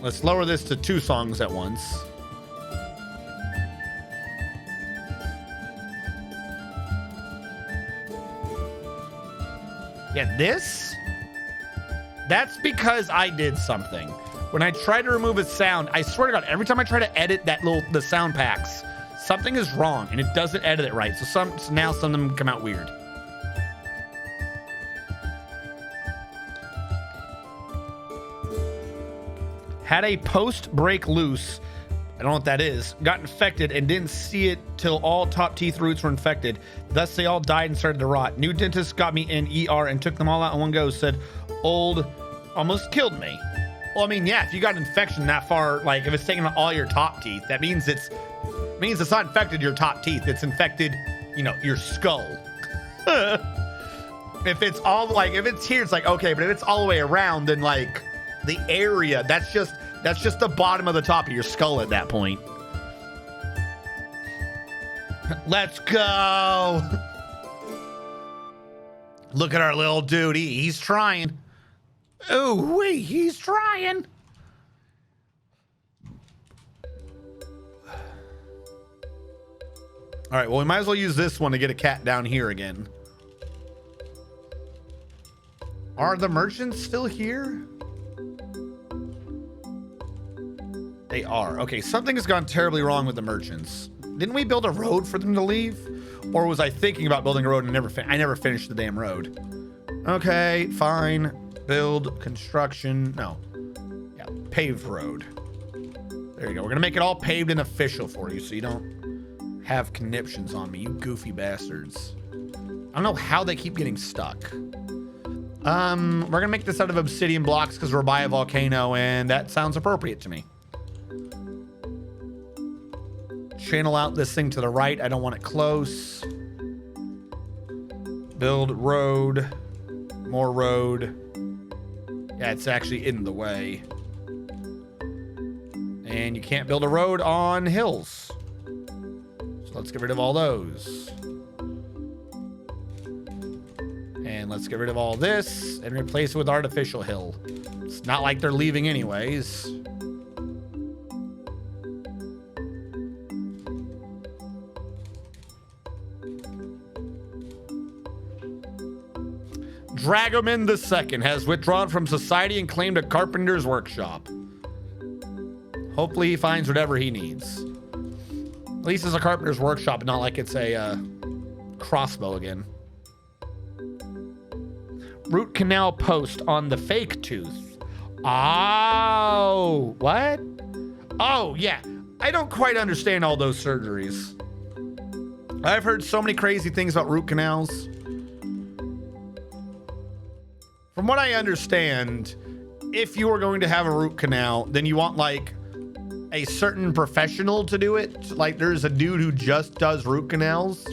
let's lower this to 2 songs at once. Yeah, this? That's because I did something. When I try to remove a sound, I swear to God, every time I try to edit the sound packs, something is wrong and it doesn't edit it right. So now some of them come out weird. Had a post break loose. I don't know what that is. Got infected and didn't see it till all top teeth roots were infected. Thus, they all died and started to rot. New dentist got me in ER and took them all out in one go. Said, old, almost killed me. Well, I mean, yeah, if you got an infection that far, like if it's taking out all your top teeth, that means it's not infected your top teeth. It's infected, you know, your skull. If it's all like, if it's here, it's like, okay, but if it's all the way around, then like the area, that's just the bottom of the top of your skull at that point. Let's go. Look at our little dude. He's trying. Ooh, he's trying. All right, well, we might as well use this one to get a cat down here again. Are the merchants still here? They are. Okay, something has gone terribly wrong with the merchants. Didn't we build a road for them to leave? Or was I thinking about building a road and I never finished the damn road? Okay, fine. Build, construction. No. Yeah, paved road. There you go. We're going to make it all paved and official for you so you don't have conniptions on me, you goofy bastards. I don't know how they keep getting stuck. We're going to make this out of obsidian blocks because we're by a volcano and that sounds appropriate to me. Channel out this thing to the right. I don't want it close. Build road. More road. Yeah, it's actually in the way. And you can't build a road on hills. So let's get rid of all those. And let's get rid of all this and replace it with artificial hill. It's not like they're leaving anyways. Dragoman II has withdrawn from society and claimed a carpenter's workshop. Hopefully he finds whatever he needs. At least it's a carpenter's workshop, not like it's a crossbow again. Root canal post on the fake tooth. Oh, what? Oh, yeah. I don't quite understand all those surgeries. I've heard so many crazy things about root canals. From what I understand, if you are going to have a root canal, then you want like a certain professional to do it. Like there's a dude who just does root canals,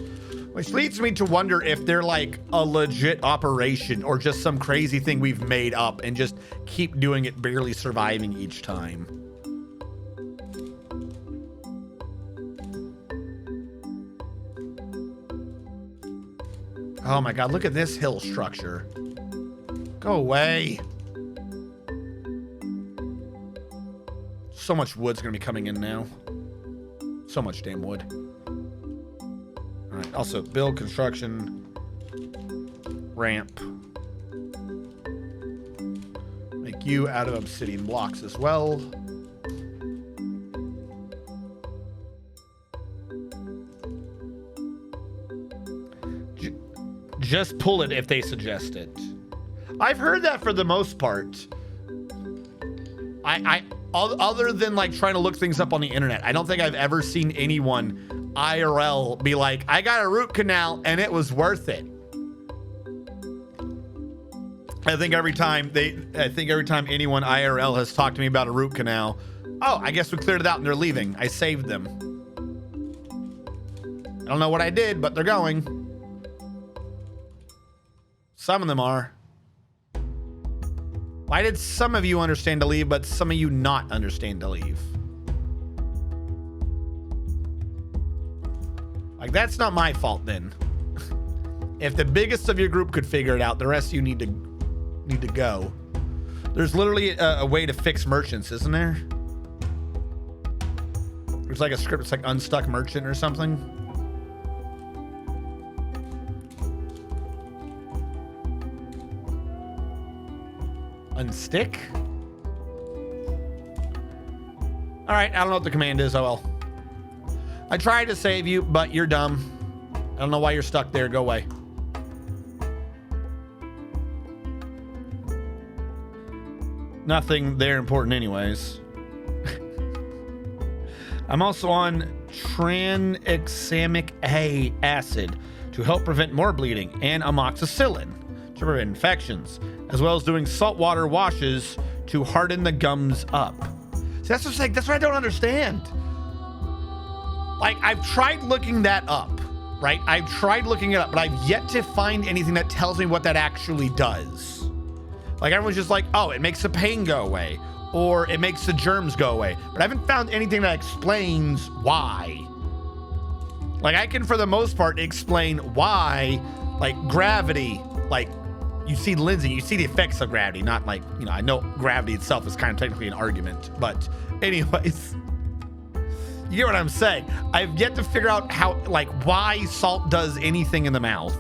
which leads me to wonder if they're like a legit operation or just some crazy thing we've made up and just keep doing it, barely surviving each time. Oh my God, look at this hill structure. Go away. So much wood's gonna be coming in now. So much damn wood. All right, also build construction ramp. Make you out of obsidian blocks as well. Just pull it if they suggest it. I've heard that for the most part. Other than like trying to look things up on the internet, I don't think I've ever seen anyone IRL be like, I got a root canal and it was worth it. I think every time anyone IRL has talked to me about a root canal, oh, I guess we cleared it out and they're leaving. I saved them. I don't know what I did, but they're going. Some of them are. Why did some of you understand to leave, but some of you not understand to leave? Like, that's not my fault then. If the biggest of your group could figure it out, the rest of you need to go. There's literally a way to fix merchants, isn't there? There's like a script, it's like unstuck merchant or something. Unstick? All right, I don't know what the command is. Oh well. I tried to save you, but you're dumb. I don't know why you're stuck there. Go away. Nothing there important anyways. I'm also on tranexamic acid to help prevent more bleeding and amoxicillin to prevent infections, as well as doing saltwater washes to harden the gums up. See, that's what I'm saying. That's what I don't understand. Like, I've tried looking that up, right? I've tried looking it up, but I've yet to find anything that tells me what that actually does. Like, everyone's just like, oh, it makes the pain go away, or it makes the germs go away. But I haven't found anything that explains why. Like, I can, for the most part, explain why, like, gravity, like, you see Lindsay, you see the effects of gravity, not like, you know, I know gravity itself is kind of technically an argument, but anyways, you get what I'm saying. I've yet to figure out how, like, why salt does anything in the mouth.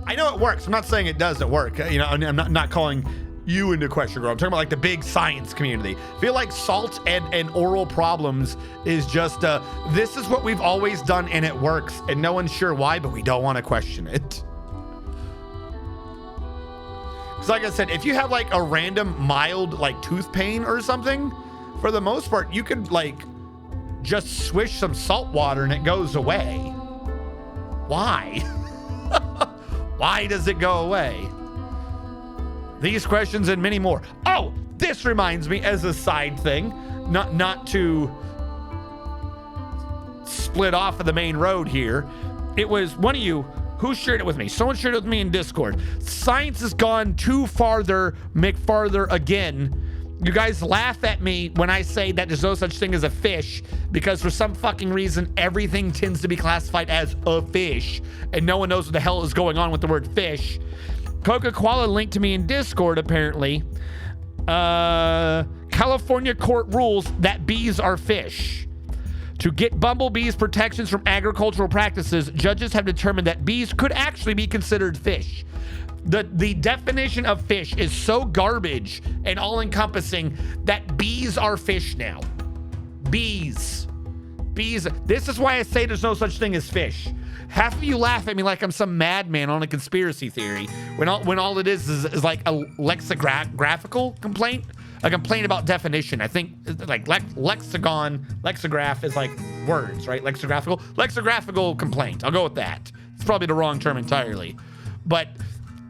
I know it works. I'm not saying it doesn't work. You know, I'm not calling you into question, girl. I'm talking about like the big science community. I feel like salt and oral problems is just, this is what we've always done and it works and no one's sure why, but we don't want to question it. Because like I said, if you have like a random mild like tooth pain or something, for the most part, you could like just swish some salt water and it goes away. Why? Why does it go away? These questions and many more. Oh, this reminds me as a side thing, not to split off of the main road here. It was one of you who shared it with me. Someone shared it with me in Discord. Science has gone too farther, McFarther again. You guys laugh at me when I say that there's no such thing as a fish because for some fucking reason, everything tends to be classified as a fish and no one knows what the hell is going on with the word fish. Coca-Cola linked to me in Discord, apparently. California court rules that bees are fish. To get bumblebees protections from agricultural practices, judges have determined that bees could actually be considered fish. The definition of fish is so garbage and all-encompassing that bees are fish now. Bees. This is why I say there's no such thing as fish. Half of you laugh at me like I'm some madman on a conspiracy theory when all it is like a lexicographical complaint. A complaint about definition. I think like lexicograph is like words, right? Lexicographical complaint. I'll go with that. It's probably the wrong term entirely. But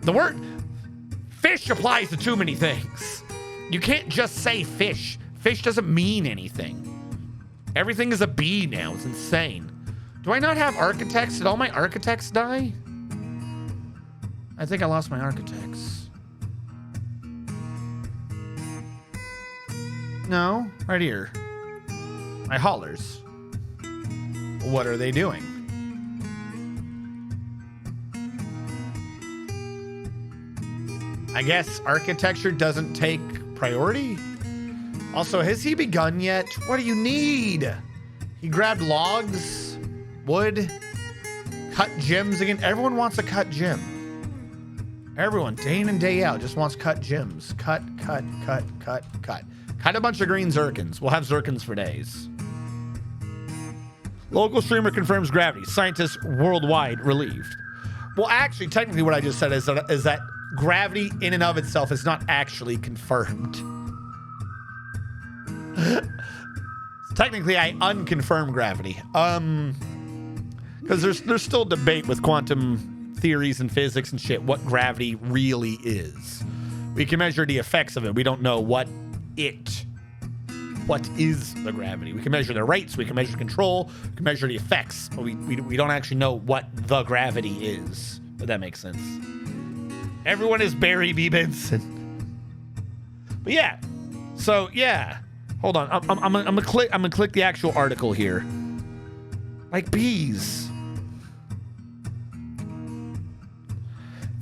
the word fish applies to too many things. You can't just say fish. Fish doesn't mean anything. Everything is a bee now. It's insane. Do I not have architects? Did all my architects die? I think I lost my architects. No, right here. My haulers. What are they doing? I guess architecture doesn't take priority? Also, has he begun yet? What do you need? He grabbed logs, wood, cut gems again. Everyone wants a cut gem. Everyone, day in and day out, just wants cut gems. Cut. Cut a bunch of green zircons. We'll have zircons for days. Local streamer confirms gravity. Scientists worldwide relieved. Well, actually, technically what I just said is that gravity in and of itself is not actually confirmed. Technically, I unconfirm gravity. Because there's still debate with quantum theories and physics and shit what gravity really is. We can measure the effects of it. We don't know what is the gravity. We can measure the rates, we can measure control, we can measure the effects, but we don't actually know what the gravity is. If that makes sense. Everyone is Barry B. Benson. But yeah. So yeah. Hold on. I'm gonna click the actual article here. Like bees.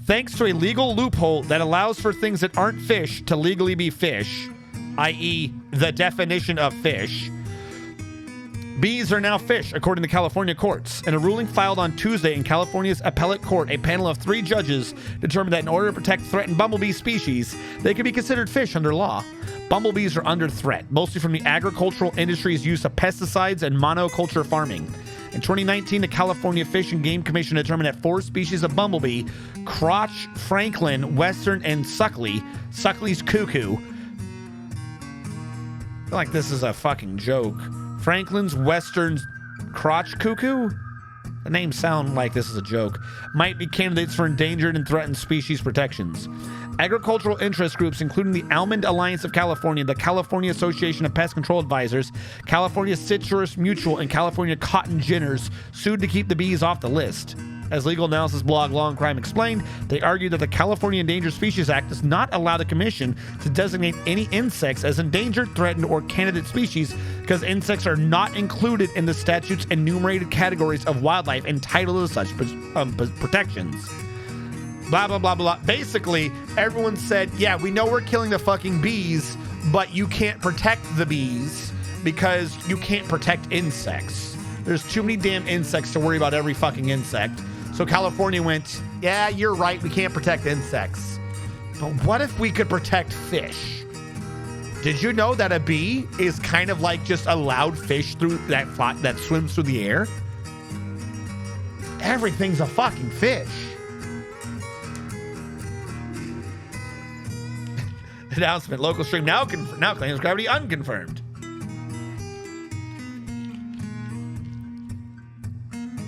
Thanks to a legal loophole that allows for things that aren't fish to legally be fish, i.e. the definition of fish, bees are now fish, according to California courts. In a ruling filed on Tuesday in California's appellate court, a panel of 3 judges determined that in order to protect threatened bumblebee species, they can be considered fish under law. Bumblebees are under threat, mostly from the agricultural industry's use of pesticides and monoculture farming. In 2019, the California Fish and Game Commission determined that 4 species of bumblebee, crotch, Franklin, western, and Suckley's cuckoo. I feel like this is a fucking joke. Franklin's western crotch cuckoo? The names sound like this is a joke. Might be candidates for endangered and threatened species protections. Agricultural interest groups, including the Almond Alliance of California, the California Association of Pest Control Advisors, California Citrus Mutual, and California Cotton Ginners, sued to keep the bees off the list. As legal analysis blog Law and Crime explained, they argued that the California Endangered Species Act does not allow the commission to designate any insects as endangered, threatened, or candidate species because insects are not included in the statute's enumerated categories of wildlife entitled to such protections. Blah, blah, blah, blah. Basically, everyone said, yeah, we know we're killing the fucking bees, but you can't protect the bees because you can't protect insects. There's too many damn insects to worry about every fucking insect. So California went, yeah, you're right, we can't protect insects. But what if we could protect fish? Did you know that a bee is kind of like just a loud fish through that swims through the air? Everything's a fucking fish. Announcement: local stream now claims gravity unconfirmed.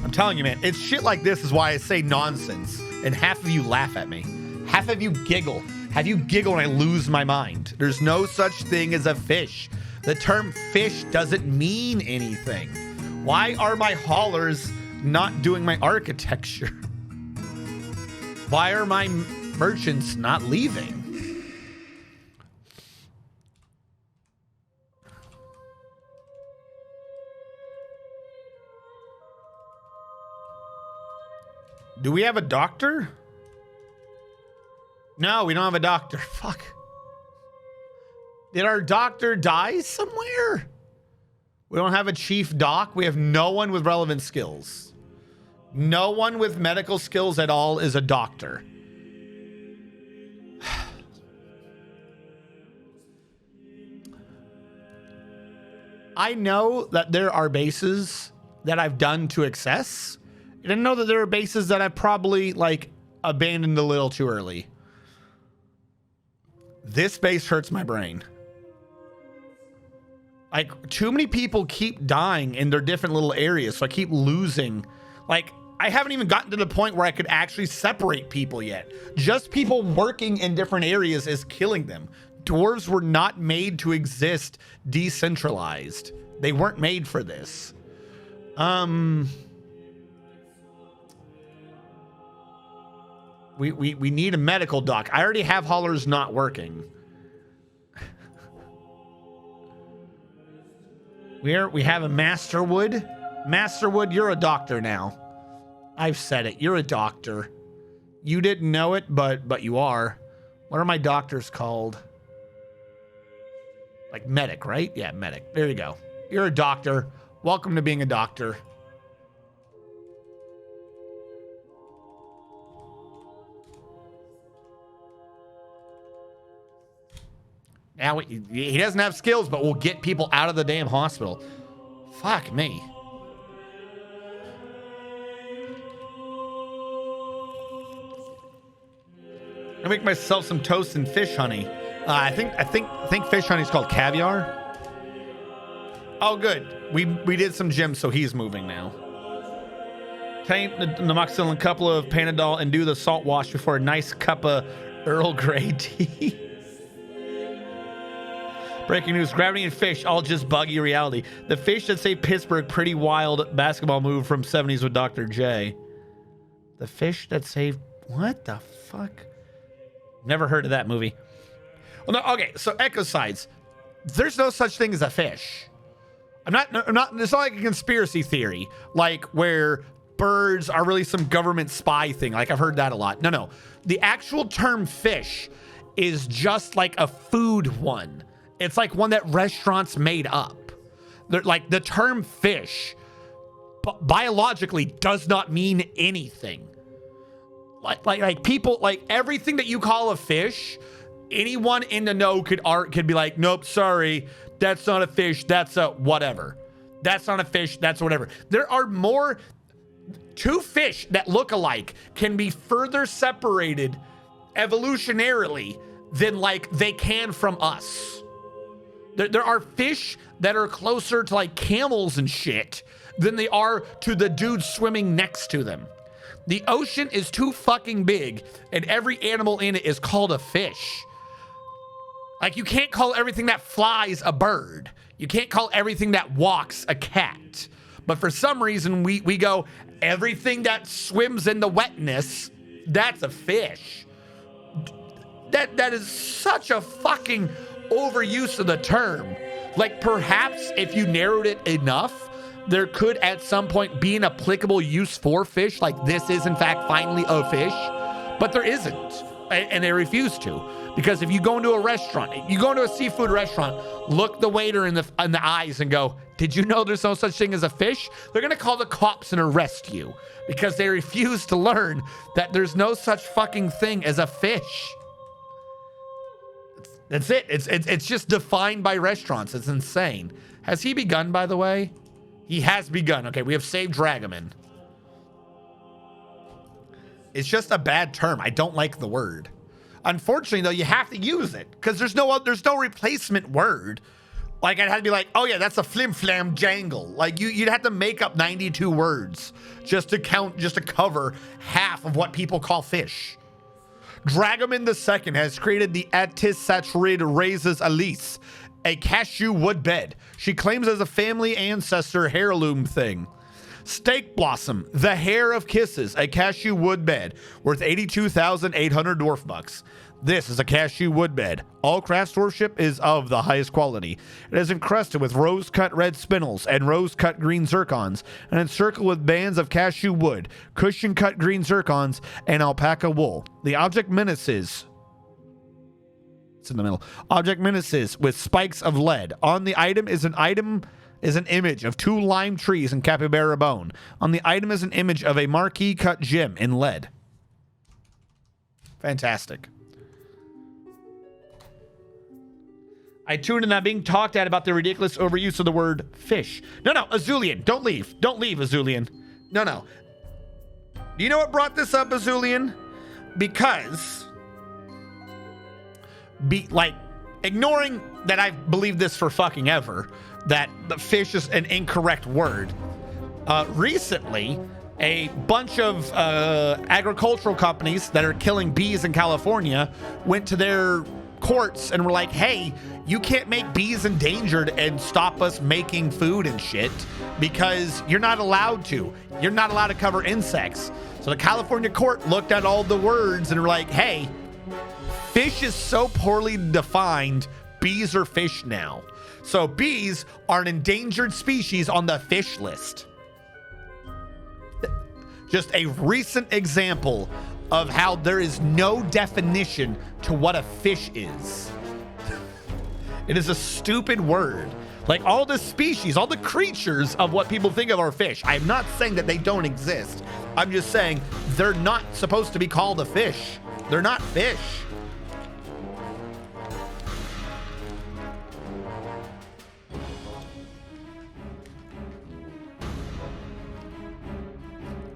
I'm telling you, man, it's shit like this is why I say nonsense, and half of you laugh at me. Half of you giggle. Have you giggle when I lose my mind? There's no such thing as a fish. The term fish doesn't mean anything. Why are my haulers not doing my architecture? Why are my merchants not leaving? Do we have a doctor? No, we don't have a doctor. Fuck. Did our doctor die somewhere? We don't have a chief doc. We have no one with relevant skills. No one with medical skills at all is a doctor. I know that there are bases that I've done to excess. I didn't know that there are bases that I probably like abandoned a little too early. This base hurts my brain. Like, too many people keep dying in their different little areas, so I keep losing. Like, I haven't even gotten to the point where I could actually separate people yet. Just people working in different areas is killing them. Dwarves were not made to exist decentralized. They weren't made for this. We need a medical doc. I already have haulers not working. We have a Masterwood. Masterwood, you're a doctor now. I've said it. You're a doctor. You didn't know it, but you are. What are my doctors called? Like medic, right? Yeah, medic. There you go. You're a doctor. Welcome to being a doctor. Now he doesn't have skills, but we'll get people out of the damn hospital. Fuck me. I make myself some toast and fish honey. I think fish honey is called caviar. Oh, good. We did some gym, so he's moving now. Take the Namoxil and a couple of Panadol and do the salt wash before a nice cup of Earl Grey tea. Breaking news, gravity and fish, all just buggy reality. The fish that saved Pittsburgh, pretty wild basketball move from 70s with Dr. J. The fish that saved, what the fuck? Never heard of that movie. Well, no, okay, so ecocides. There's no such thing as a fish. I'm not, it's not like a conspiracy theory, like where birds are really some government spy thing. Like I've heard that a lot. No. The actual term fish is just like a food one. It's like one that restaurants made up. They're like the term fish biologically does not mean anything. Like people, like everything that you call a fish, anyone in the know could be like, nope, sorry, that's not a fish, that's a whatever. That's not a fish, that's whatever. There are more, two fish that look alike can be further separated evolutionarily than like they can from us. There are fish that are closer to like camels and shit than they are to the dudes swimming next to them. The ocean is too fucking big, and every animal in it is called a fish. Like, you can't call everything that flies a bird. You can't call everything that walks a cat. But for some reason, we go, everything that swims in the wetness, that's a fish. That is such a fucking overuse of the term. Like, perhaps if you narrowed it enough, there could at some point be an applicable use for fish, like this is in fact finally a fish, but there isn't, and they refuse to. Because if you go into a restaurant, you go into a seafood restaurant, look the waiter in the eyes and go, did you know there's no such thing as a fish? They're gonna call the cops and arrest you because they refuse to learn that there's no such fucking thing as a fish. That's it. It's just defined by restaurants. It's insane. Has he begun, by the way? He has begun. Okay, we have saved Dragoman. It's just a bad term. I don't like the word. Unfortunately, though, you have to use it because there's no replacement word. Like, I'd have to be like, oh yeah, that's a flim flam jangle. Like you'd have to make up 92 words just to cover half of what people call fish. Dragoman II has created the Atisatrid Raises Alice, a cashew wood bed. She claims as a family ancestor heirloom thing. Steak Blossom, the Hair of Kisses, a cashew wood bed worth 82,800 dwarf bucks. This is a cashew wood bed. All craft dwarfship is of the highest quality. It is encrusted with rose-cut red spinels and rose-cut green zircons, and encircled with bands of cashew wood, cushion-cut green zircons, and alpaca wool. The object menaces... It's in the middle. Object menaces with spikes of lead. On the item is an item is an image of 2 lime trees and capybara bone. On the item is an image of a marquee cut gem in lead. Fantastic. I tuned in on being talked at about the ridiculous overuse of the word fish. No, Azulian, don't leave. Don't leave, Azulian. No. Do you know what brought this up, Azulian? Because, ignoring that I've believed this for fucking ever, that the fish is an incorrect word. Recently, a bunch of agricultural companies that are killing bees in California went to their courts and were like, hey, you can't make bees endangered and stop us making food and shit because you're not allowed to. You're not allowed to cover insects. So the California court looked at all the words and were like, hey, fish is so poorly defined, bees are fish now. So bees are an endangered species on the fish list. Just a recent example of how there is no definition to what a fish is. It is a stupid word. Like all the species, all the creatures of what people think of are fish. I'm not saying that they don't exist. I'm just saying they're not supposed to be called a fish. They're not fish.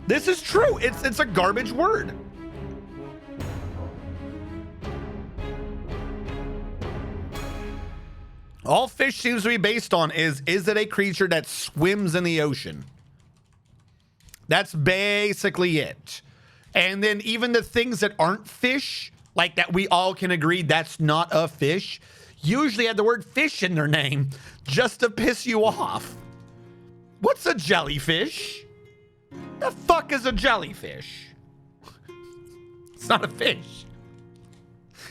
This is true. It's a garbage word. All fish seems to be based on is it a creature that swims in the ocean? That's basically it. And then even the things that aren't fish, like that we all can agree that's not a fish, usually have the word fish in their name just to piss you off. What's a jellyfish? The fuck is a jellyfish? It's not a fish.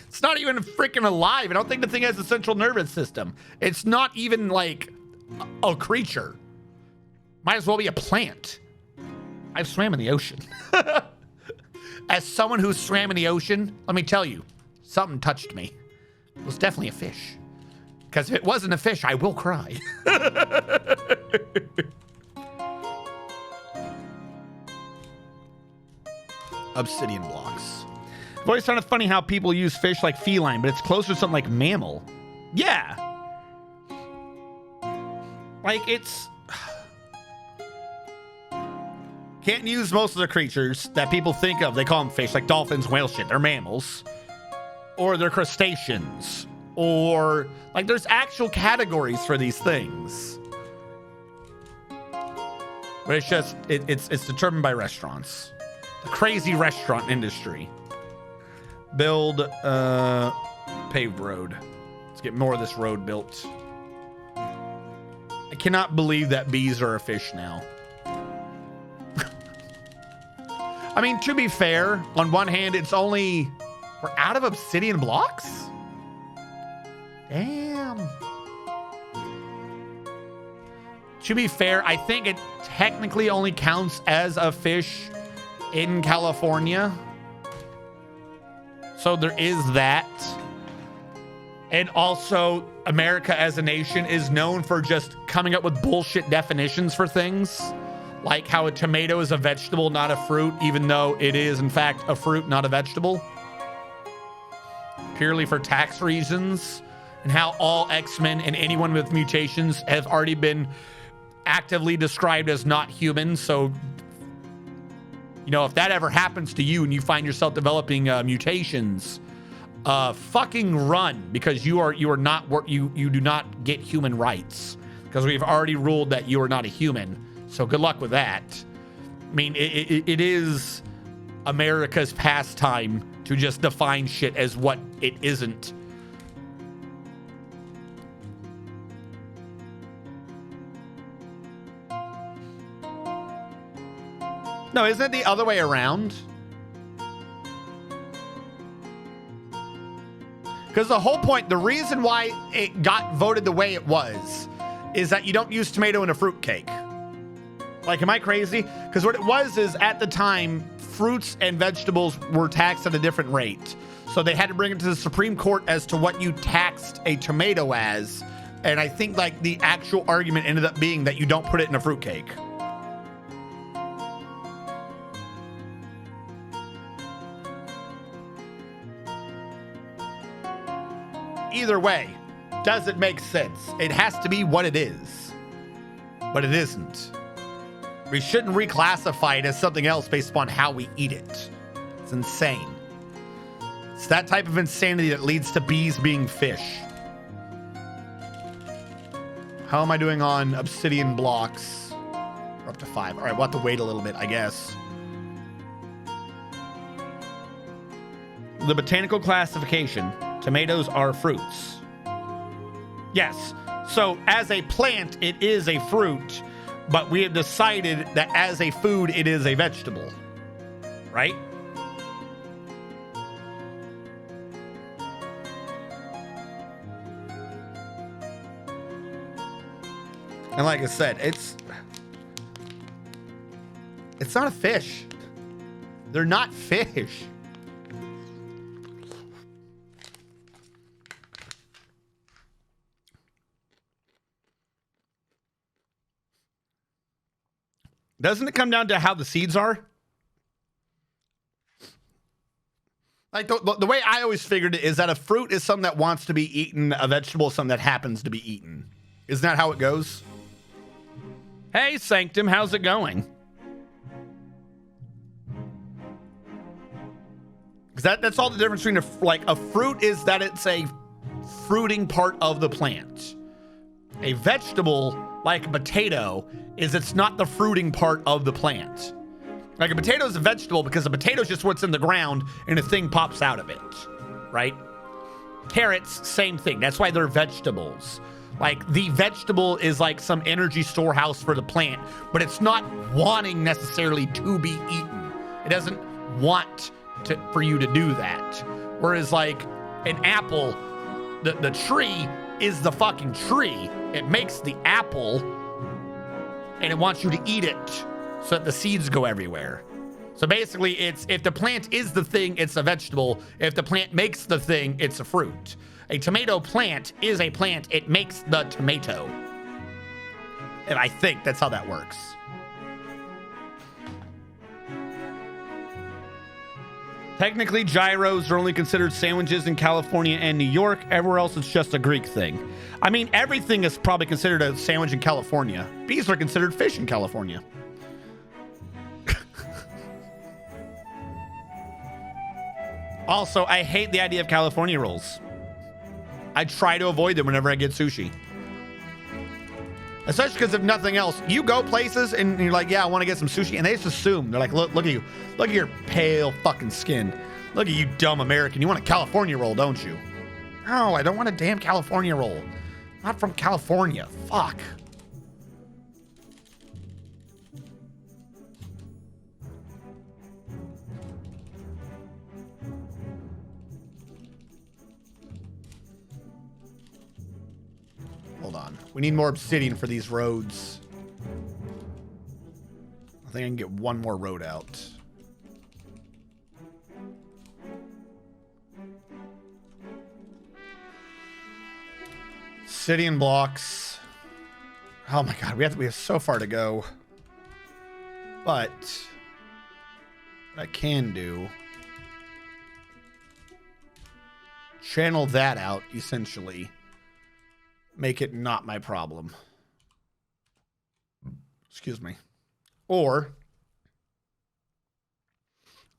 It's not even freaking alive. I don't think the thing has a central nervous system. It's not even like a creature. Might as well be a plant. I've swam in the ocean. As someone who swam in the ocean, let me tell you, something touched me. It was definitely a fish. Because if it wasn't a fish, I will cry. Obsidian blocks. I've always found it funny how people use fish like feline, but it's closer to something like mammal. Yeah. Like it's... Can't use most of the creatures that people think of. They call them fish, like dolphins, whale shit. They're mammals. Or they're crustaceans. Or, like, there's actual categories for these things. But it's just, it's determined by restaurants. The crazy restaurant industry. Build paved road. Let's get more of this road built. I cannot believe that bees are a fish now. I mean, to be fair, on one hand, it's only... We're out of obsidian blocks? Damn. To be fair, I think it technically only counts as a fish in California. So there is that. And also, America as a nation is known for just coming up with bullshit definitions for things. Like how a tomato is a vegetable, not a fruit, even though it is, in fact, a fruit, not a vegetable. Purely for tax reasons. And how all X-Men and anyone with mutations have already been actively described as not human. So, you know, if that ever happens to you and you find yourself developing mutations, fucking run, because you do not get human rights, because we've already ruled that you are not a human. So good luck with that. I mean, it is America's pastime to just define shit as what it isn't. No, isn't it the other way around? Because the whole point, the reason why it got voted the way it was, is that you don't use tomato in a fruitcake. Like, am I crazy? Because what it was is, at the time, fruits and vegetables were taxed at a different rate. So they had to bring it to the Supreme Court as to what you taxed a tomato as And I think like the actual argument ended up being that you don't put it in a fruitcake. Either way, does it make sense? It has to be what it is, but it isn't. We shouldn't reclassify it as something else based upon how we eat it. It's insane. It's that type of insanity that leads to bees being fish. How am I doing on obsidian blocks? We're up to 5. All right, we'll have to wait a little bit, I guess. The botanical classification, tomatoes are fruits. Yes. So as a plant, it is a fruit, but we have decided that as a food, it is a vegetable. Right? And like I said, it's not a fish. They're not fish. Doesn't it come down to how the seeds are? Like the way I always figured it is that a fruit is something that wants to be eaten, a vegetable is something that happens to be eaten. Isn't that how it goes? Hey, Sanctum, how's it going? Because that's all the difference between a fruit is that it's a fruiting part of the plant. A vegetable, like a potato, is it's not the fruiting part of the plant. Like a potato is a vegetable because a potato is just what's in the ground and a thing pops out of it, right? Carrots, same thing. That's why they're vegetables. Like the vegetable is like some energy storehouse for the plant, but it's not wanting necessarily to be eaten. It doesn't want for you to do that. Whereas like an apple, the tree is the fucking tree. It makes the apple and it wants you to eat it so that the seeds go everywhere. So basically it's, if the plant is the thing, it's a vegetable. If the plant makes the thing, it's a fruit. A tomato plant is a plant. It makes the tomato. And I think that's how that works. Technically, gyros are only considered sandwiches in California and New York. Everywhere else, it's just a Greek thing. I mean, everything is probably considered a sandwich in California. Bees are considered fish in California. Also, I hate the idea of California rolls. I try to avoid them whenever I get sushi. Especially because if nothing else, you go places and you're like, yeah, I want to get some sushi. And they just assume, they're like, look at you. Look at your pale fucking skin. Look at you, dumb American. You want a California roll, don't you? No, I don't want a damn California roll. Not from California. Fuck. Hold on. We need more obsidian for these roads. I think I can get one more road out. Obsidian blocks. Oh my god, we have so far to go. But what I can do, channel that out essentially. Make it not my problem. Excuse me. Or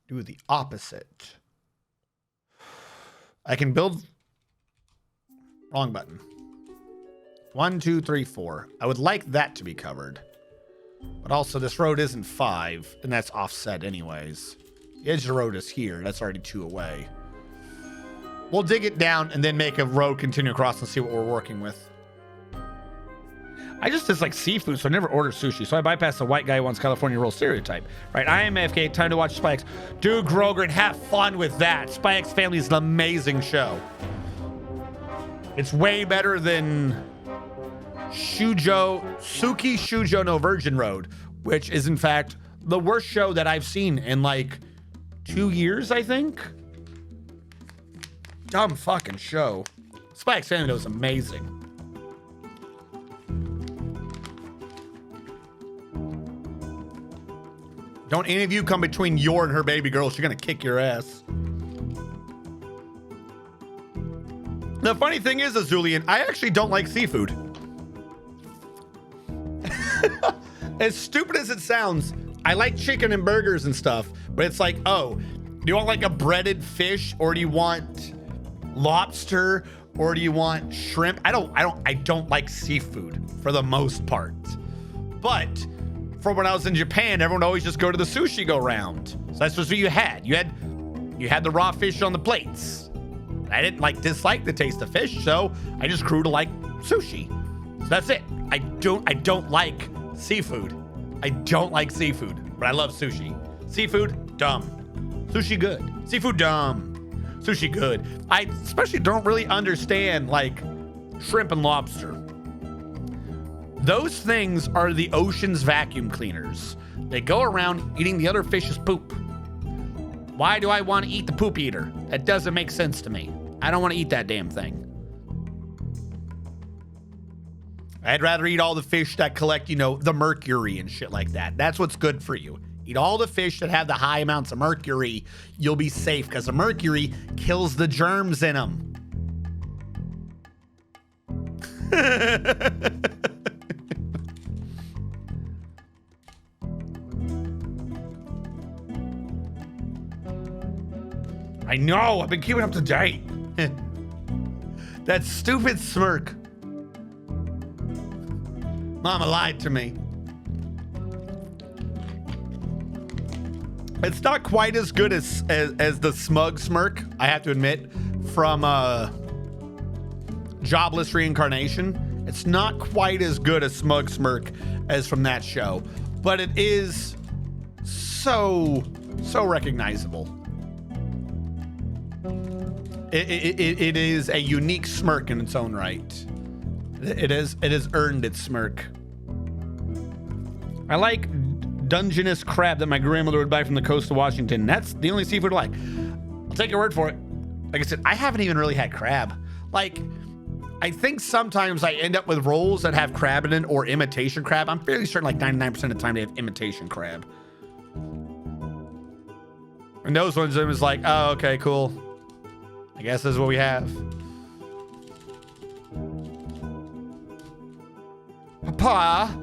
do the opposite. I can build. Wrong button. 1, 2, 3, 4. I would like that to be covered. But also this road isn't 5, and that's offset anyways. The edge of the road is here. That's already 2 away. We'll dig it down and then make a road continue across and see what we're working with. I just dislike seafood, so I never order sushi. So I bypass the white guy who wants California roll stereotype. Right, I am AFK. Time to watch Spy X. Dude, Grogan, have fun with that. Spy X Family is an amazing show. It's way better than Suki Shujo no Virgin Road, which is in fact the worst show that I've seen in like 2 years, I think. Dumb fucking show. Spy X Family is amazing. Don't any of you come between your and her baby girl. She's gonna kick your ass. The funny thing is, Azulian, I actually don't like seafood. As stupid as it sounds, I like chicken and burgers and stuff, but it's like, oh, do you want like a breaded fish, or do you want lobster, or do you want shrimp? I don't like seafood for the most part. But from when I was in Japan, everyone would always just go to the sushi go round. So that's just what you had. You had the raw fish on the plates. I didn't dislike the taste of fish, so I just grew to like sushi. So that's it. I don't like seafood. I don't like seafood, but I love sushi. Seafood, dumb. Sushi, good. Seafood, dumb. Sushi, good. I especially don't really understand like shrimp and lobster. Those things are the ocean's vacuum cleaners. They go around eating the other fish's poop. Why do I want to eat the poop eater? That doesn't make sense to me. I don't want to eat that damn thing. I'd rather eat all the fish that collect, the mercury and shit like that. That's what's good for you. Eat all the fish that have the high amounts of mercury. You'll be safe because the mercury kills the germs in them. I know, I've been keeping up to date. That stupid smirk. Mama lied to me. It's not quite as good as the smug smirk, I have to admit, from Jobless Reincarnation. It's not quite as good a smug smirk as from that show, but it is so recognizable. It is a unique smirk in its own right. It has earned its smirk. I like Dungeness crab that my grandmother would buy from the coast of Washington. That's the only seafood I like. I'll take your word for it. Like I said, I haven't even really had crab. Like, I think sometimes I end up with rolls that have crab in it or imitation crab. I'm fairly certain like 99% of the time they have imitation crab. And those ones, it was like, oh, okay, cool. I guess this is what we have. Papa,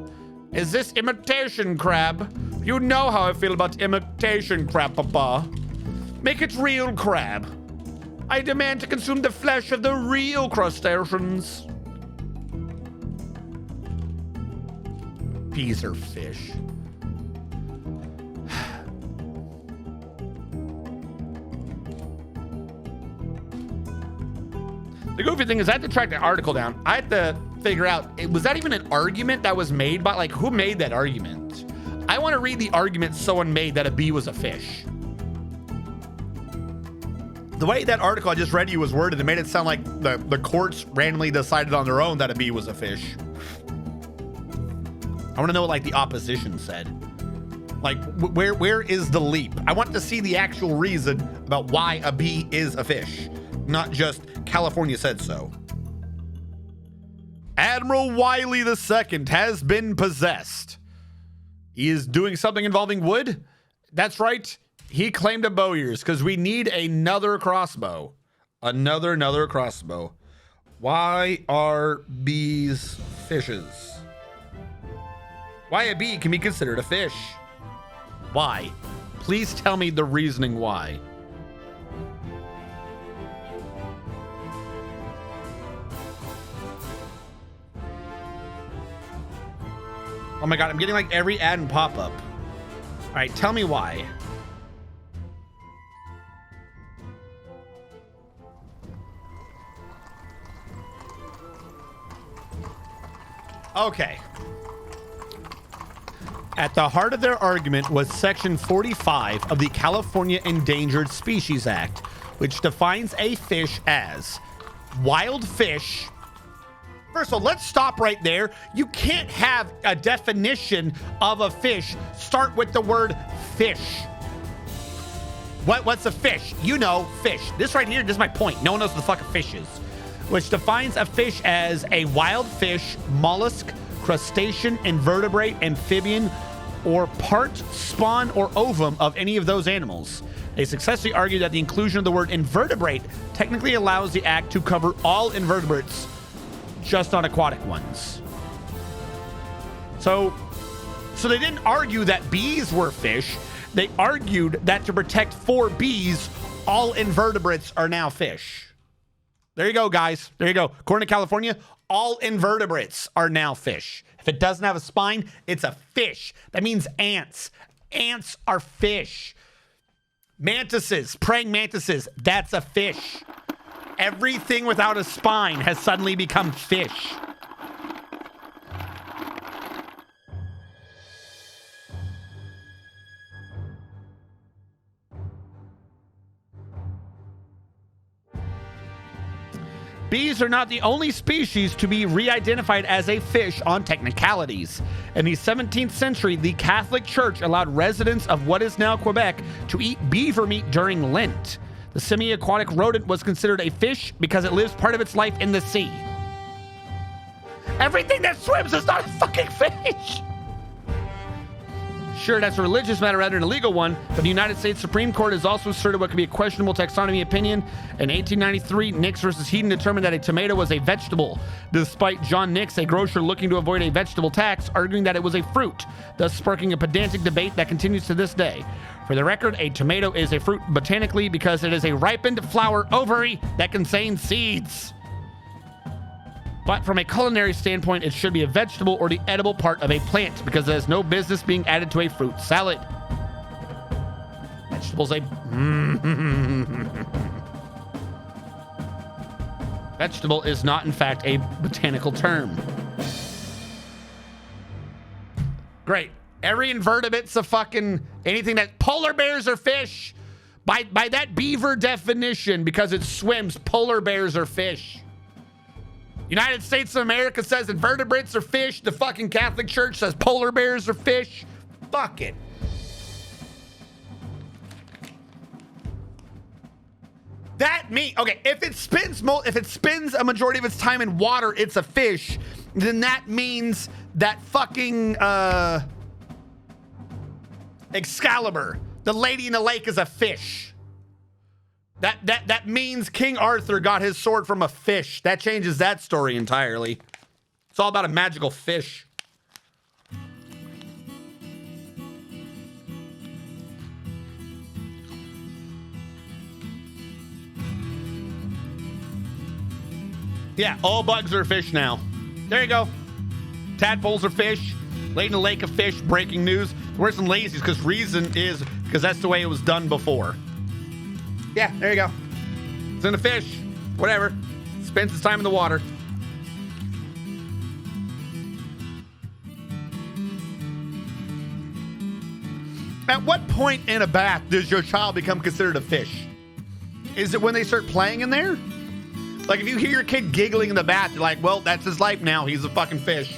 is this imitation crab? You know how I feel about imitation crab, Papa. Make it real crab. I demand to consume the flesh of the real crustaceans. Peas are fish. The goofy thing is I had to track the article down. I had to figure out, was that even an argument that was made by, like, who made that argument? I want to read the argument someone made that a bee was a fish. The way that article I just read you was worded, it made it sound like the courts randomly decided on their own that a bee was a fish. I want to know what, like, the opposition said. Like, where is the leap? I want to see the actual reason about why a bee is a fish, not just California said so. Admiral Wiley II has been possessed. He is doing something involving wood. That's right. He claimed a bow ears because we need another crossbow. Another crossbow. Why are bees fishes? Why a bee can be considered a fish? Why? Please tell me the reasoning why. Oh my God, I'm getting like every ad and pop-up. All right, tell me why. Okay. At the heart of their argument was Section 45 of the California Endangered Species Act, which defines a fish as wild fish. First of all, let's stop right there. You can't have a definition of a fish start with the word fish. What's a fish? You know, fish. This right here, this is my point. No one knows what the fuck a fish is. Which defines a fish as a wild fish, mollusk, crustacean, invertebrate, amphibian, or part spawn or ovum of any of those animals. They successfully argued that the inclusion of the word invertebrate technically allows the act to cover all invertebrates, just not aquatic ones. So they didn't argue that bees were fish. They argued that to protect for bees, all invertebrates are now fish. There you go, guys. There you go. According to California, all invertebrates are now fish. If it doesn't have a spine, it's a fish. That means ants. Ants are fish. Mantises, praying mantises, that's a fish. Everything without a spine has suddenly become fish. Bees are not the only species to be re-identified as a fish on technicalities. In the 17th century, the Catholic Church allowed residents of what is now Quebec to eat beaver meat during Lent. The semi-aquatic rodent was considered a fish because it lives part of its life in the sea. Everything that swims is not a fucking fish! Sure, that's a religious matter rather than a legal one, but the United States Supreme Court has also asserted what could be a questionable taxonomy opinion. In 1893, Nix versus Heaton determined that a tomato was a vegetable, despite John Nix, a grocer looking to avoid a vegetable tax, arguing that it was a fruit, thus sparking a pedantic debate that continues to this day. For the record, a tomato is a fruit botanically because it is a ripened flower ovary that contains seeds. But from a culinary standpoint, it should be a vegetable or the edible part of a plant because it has no business being added to a fruit salad. Vegetables Vegetable is not, in fact, a botanical term. Great. Every invertebrate's a fucking anything that polar bears are fish. By that beaver definition, because it swims, polar bears are fish. United States of America says invertebrates are fish. The fucking Catholic Church says polar bears are fish. Fuck it. That means, okay, if it spends a majority of its time in water, it's a fish, then that means that fucking Excalibur, the lady in the lake, is a fish. That means King Arthur got his sword from a fish. That changes that story entirely. It's all about a magical fish. Yeah, all bugs are fish now. There you go. Tadpoles are fish. Lady in the lake of fish. Breaking news. We're some lazies because that's the way it was done before. Yeah, there you go. It's in a fish. Whatever. Spends its time in the water. At what point in a bath does your child become considered a fish? Is it when they start playing in there? Like if you hear your kid giggling in the bath, you're like, well, that's his life now. He's a fucking fish.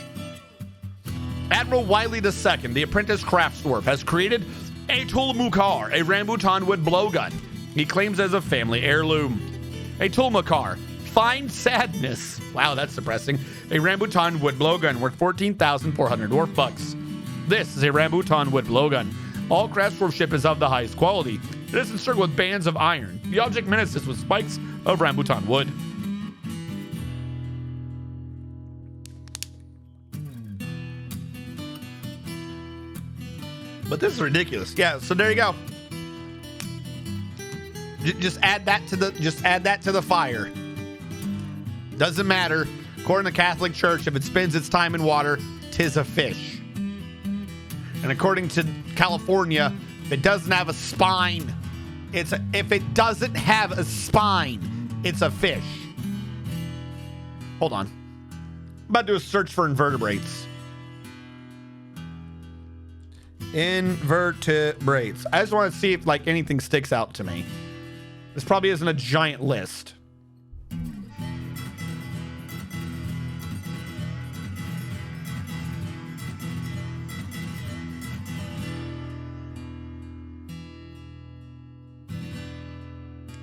Admiral Wiley II, the apprentice crafts dwarf, has created a Tulmukar, a rambutan wood blowgun. He claims as a family heirloom. A Tulmukar, fine sadness. Wow, that's depressing. A rambutan wood blowgun worth 14,400 dwarf bucks. This is a rambutan wood blowgun. All craftsmanship is of the highest quality. It is encircled with bands of iron. The object menaces with spikes of rambutan wood. But this is ridiculous. Yeah, so there you go. Just add that to the fire. Doesn't matter. According to the Catholic Church, if it spends its time in water, 'tis a fish. And according to California, if it doesn't have a spine, it's a fish. Hold on. I'm about to do a search for invertebrates. Invertebrates. I just want to see if like anything sticks out to me. This probably isn't a giant list.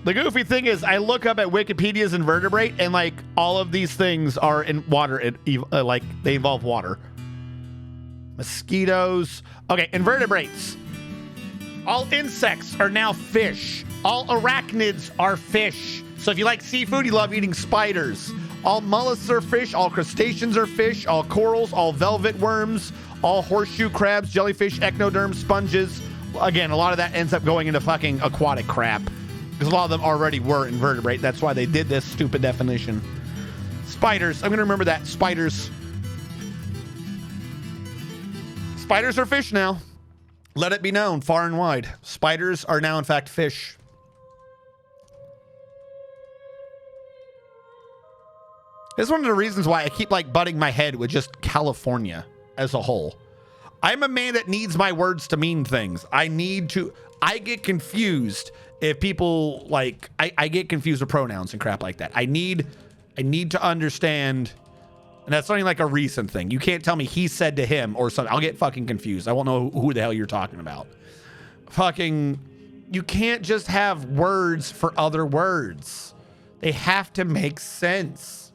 The goofy thing is I look up at Wikipedia's invertebrate and like all of these things are in water. Like they involve water. Mosquitoes. Okay, invertebrates. All insects are now fish. All arachnids are fish. So if you like seafood, you love eating spiders. All mollusks are fish. All crustaceans are fish. All corals, all velvet worms, all horseshoe crabs, jellyfish, echinoderms, sponges. Again, a lot of that ends up going into fucking aquatic crap because a lot of them already were invertebrate. That's why they did this stupid definition. Spiders. I'm going to remember that. Spiders. Spiders are fish now. Let it be known far and wide. Spiders are now, in fact, fish. This is one of the reasons why I keep like butting my head with just California as a whole. I'm a man that needs my words to mean things. I get confused if people like, I get confused with pronouns and crap like that. I need to understand, and that's not even like a recent thing. You can't tell me he said to him or something. I'll get fucking confused. I won't know who the hell you're talking about. Fucking, you can't just have words for other words. They have to make sense.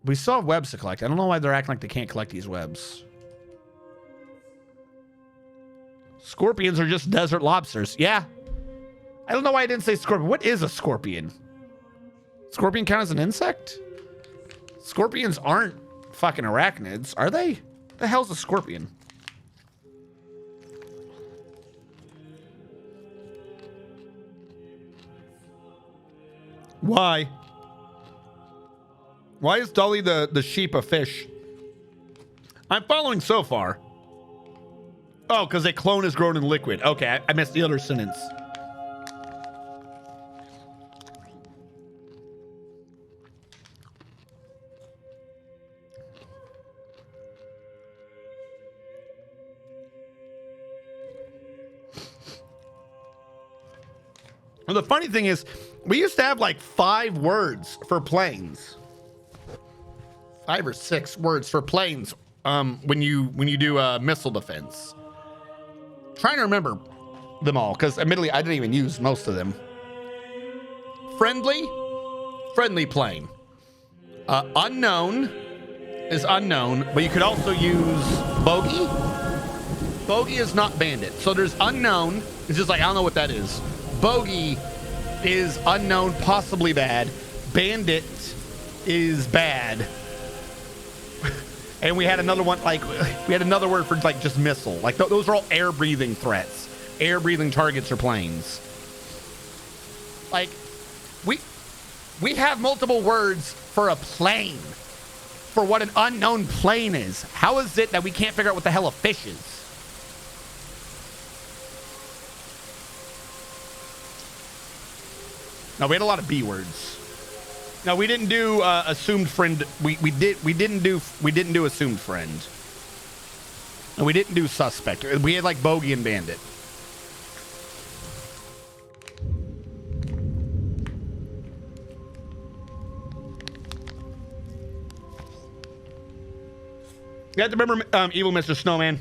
We still have webs to collect. I don't know why they're acting like they can't collect these webs. Scorpions are just desert lobsters. Yeah. I don't know why I didn't say scorpion. What is a scorpion? Scorpion count as an insect? Scorpions aren't fucking arachnids, are they? The hell's a scorpion? Why? Why is Dolly the sheep a fish? I'm following so far. Oh, because a clone is grown in liquid. Okay, I missed the other sentence. Well, the funny thing is, we used to have like 5 words for planes. 5 or 6 words for planes when you do missile defense. Trying to remember them all because admittedly I didn't even use most of them. Friendly plane. Unknown is unknown, but you could also use bogey. Bogey is not bandit. So there's unknown. It's just like, I don't know what that is. Bogey is unknown, possibly bad. Bandit is bad. And we had another one, like, we had another word for, like, just missile. Like, those are all air-breathing threats. Air-breathing targets or planes. Like, we have multiple words for a plane. For what an unknown plane is. How is it that we can't figure out what the hell a fish is? No, we had a lot of B words. No, we didn't do assumed friend. We didn't do assumed friend. And we didn't do suspect. We had like bogey and bandit. You have to remember, evil Mr. Snowman,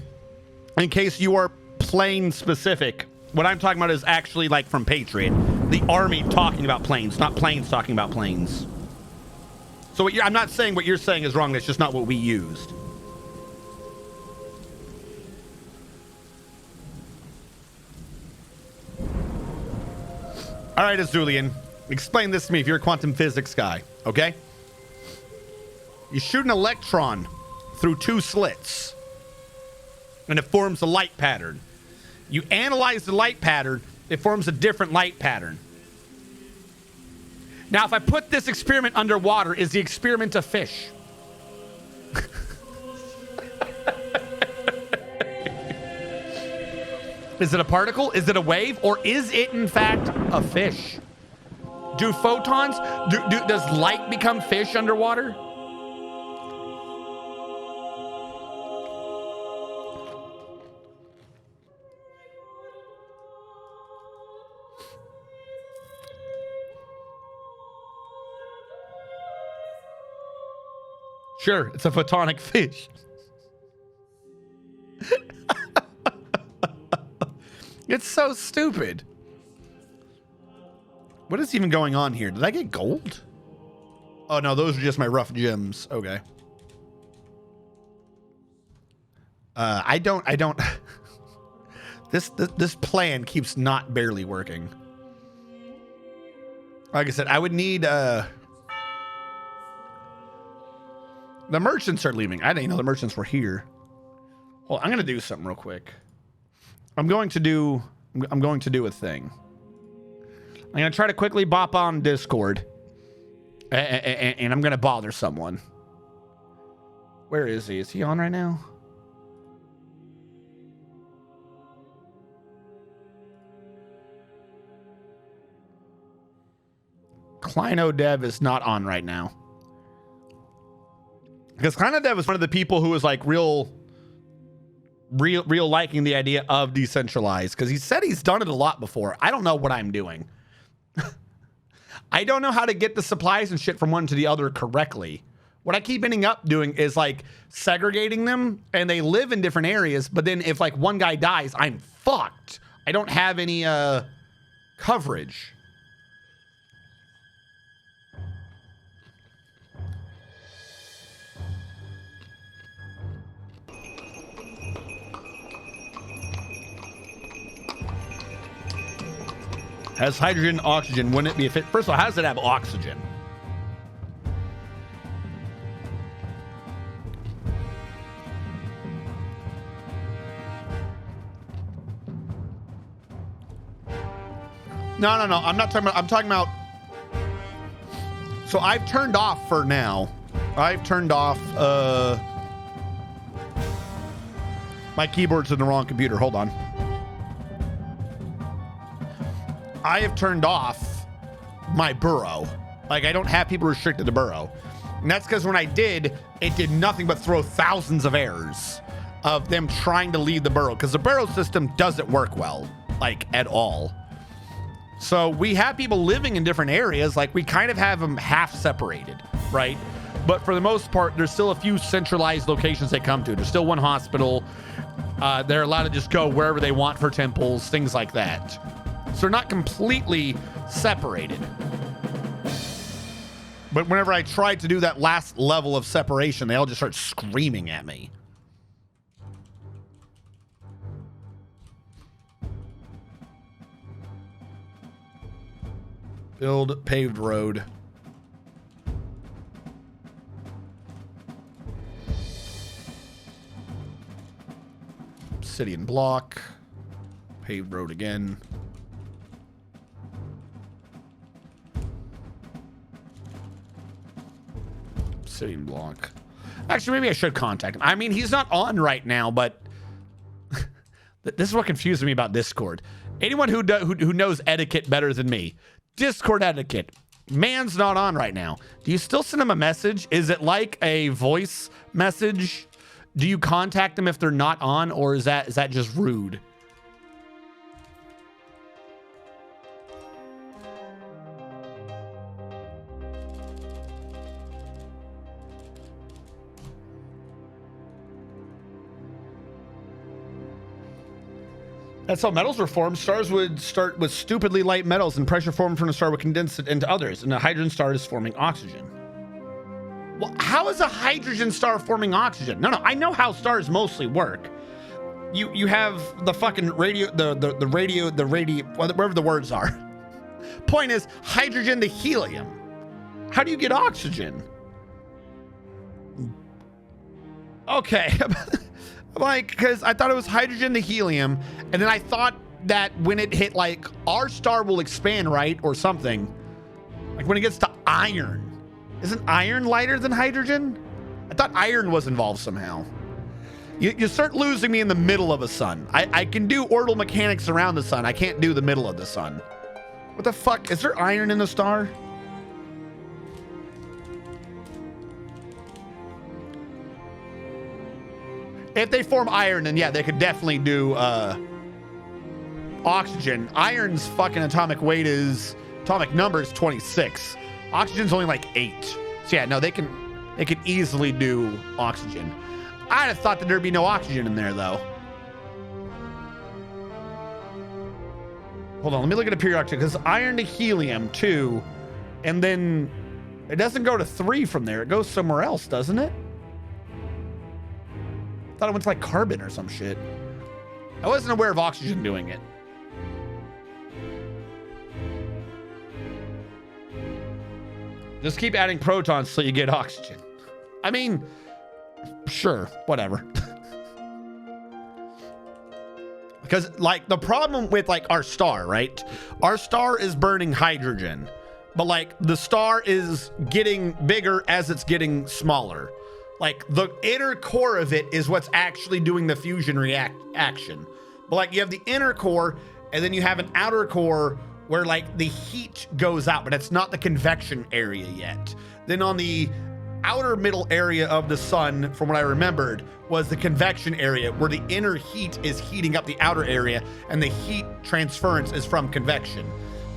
in case you are plane specific. What I'm talking about is actually like from Patriot. The army talking about planes, not planes talking about planes. So I'm not saying what you're saying is wrong. That's just not what we used. All right, Azulian, explain this to me if you're a quantum physics guy, okay? You shoot an electron through 2 slits, and it forms a light pattern. You analyze the light pattern, it forms a different light pattern. Now, if I put this experiment underwater, is the experiment a fish? Is it a particle? Is it a wave? Or is it, in fact, a fish? Do photons, does light become fish underwater? Sure, it's a photonic fish. It's so stupid. What is even going on here? Did I get gold? Oh no, those are just my rough gems. Okay. I don't. This plan keeps not barely working. Like I said, I would need the merchants are leaving. I didn't know the merchants were here. Well, I'm gonna do something real quick. I'm going to do a thing. I'm gonna try to quickly bop on Discord, and I'm gonna bother someone. Where is he? Is he on right now? Kleino Dev is not on right now. Because Kleino Dev is one of the people who was like real liking the idea of decentralized. Because he said he's done it a lot before. I don't know what I'm doing. I don't know how to get the supplies and shit from one to the other correctly. What I keep ending up doing is like segregating them, and they live in different areas. But then if like one guy dies, I'm fucked. I don't have any coverage. Has hydrogen, oxygen, wouldn't it be a fit? First of all, how does it have oxygen? No. I'm not talking about, I'm talking about. So I've turned off for now. I've turned off, my keyboard's in the wrong computer. Hold on. I have turned off my burrow. Like, I don't have people restricted to burrow. And that's because when I did, it did nothing but throw thousands of errors of them trying to leave the burrow, because the burrow system doesn't work well, like, at all. So we have people living in different areas. Like, we kind of have them half separated, right? But for the most part, there's still a few centralized locations they come to. There's still one hospital. They're allowed to just go wherever they want for temples, things like that. So they're not completely separated. But whenever I tried to do that last level of separation, they all just start screaming at me. Build paved road. Obsidian block. Paved road again. Obsidian block. Actually, maybe I should contact him. I mean, he's not on right now, but this is what confuses me about Discord. Anyone who knows etiquette better than me. Discord etiquette. Man's not on right now. Do you still send him a message? Is it like a voice message? Do you contact them if they're not on, or is that just rude? That's how metals were formed. Stars would start with stupidly light metals, and pressure formed from the star would condense it into others. And a hydrogen star is forming oxygen. Well, how is a hydrogen star forming oxygen? No, I know how stars mostly work. You have the fucking radio, the radio, whatever the words are. Point is, hydrogen to helium. How do you get oxygen? Okay. Like, because I thought it was hydrogen to helium, and then I thought that when it hit, like, our star will expand, right? Or something. Like, when it gets to iron. Isn't iron lighter than hydrogen? I thought iron was involved somehow. You start losing me in the middle of a sun. I can do orbital mechanics around the sun. I can't do the middle of the sun. What the fuck? Is there iron in the star? If they form iron, then yeah, they could definitely do oxygen. Iron's fucking atomic number is 26. Oxygen's only like 8. So yeah, no, they can easily do oxygen. I'd have thought that there'd be no oxygen in there though. Hold on, let me look at a periodic table, because iron to helium 2, and then It doesn't go to 3 from there. It goes somewhere else, doesn't it? I thought it went to like carbon or some shit. I wasn't aware of oxygen doing it. Just keep adding protons so you get oxygen. I mean, sure, whatever. Because like the problem with like our star, right? Our star is burning hydrogen, but like the star is getting bigger as it's getting smaller. Like the inner core of it is what's actually doing the fusion action. But like you have the inner core and then you have an outer core where like the heat goes out, but it's not the convection area yet. Then on the outer middle area of the sun, from what I remembered, was the convection area where the inner heat is heating up the outer area and the heat transference is from convection.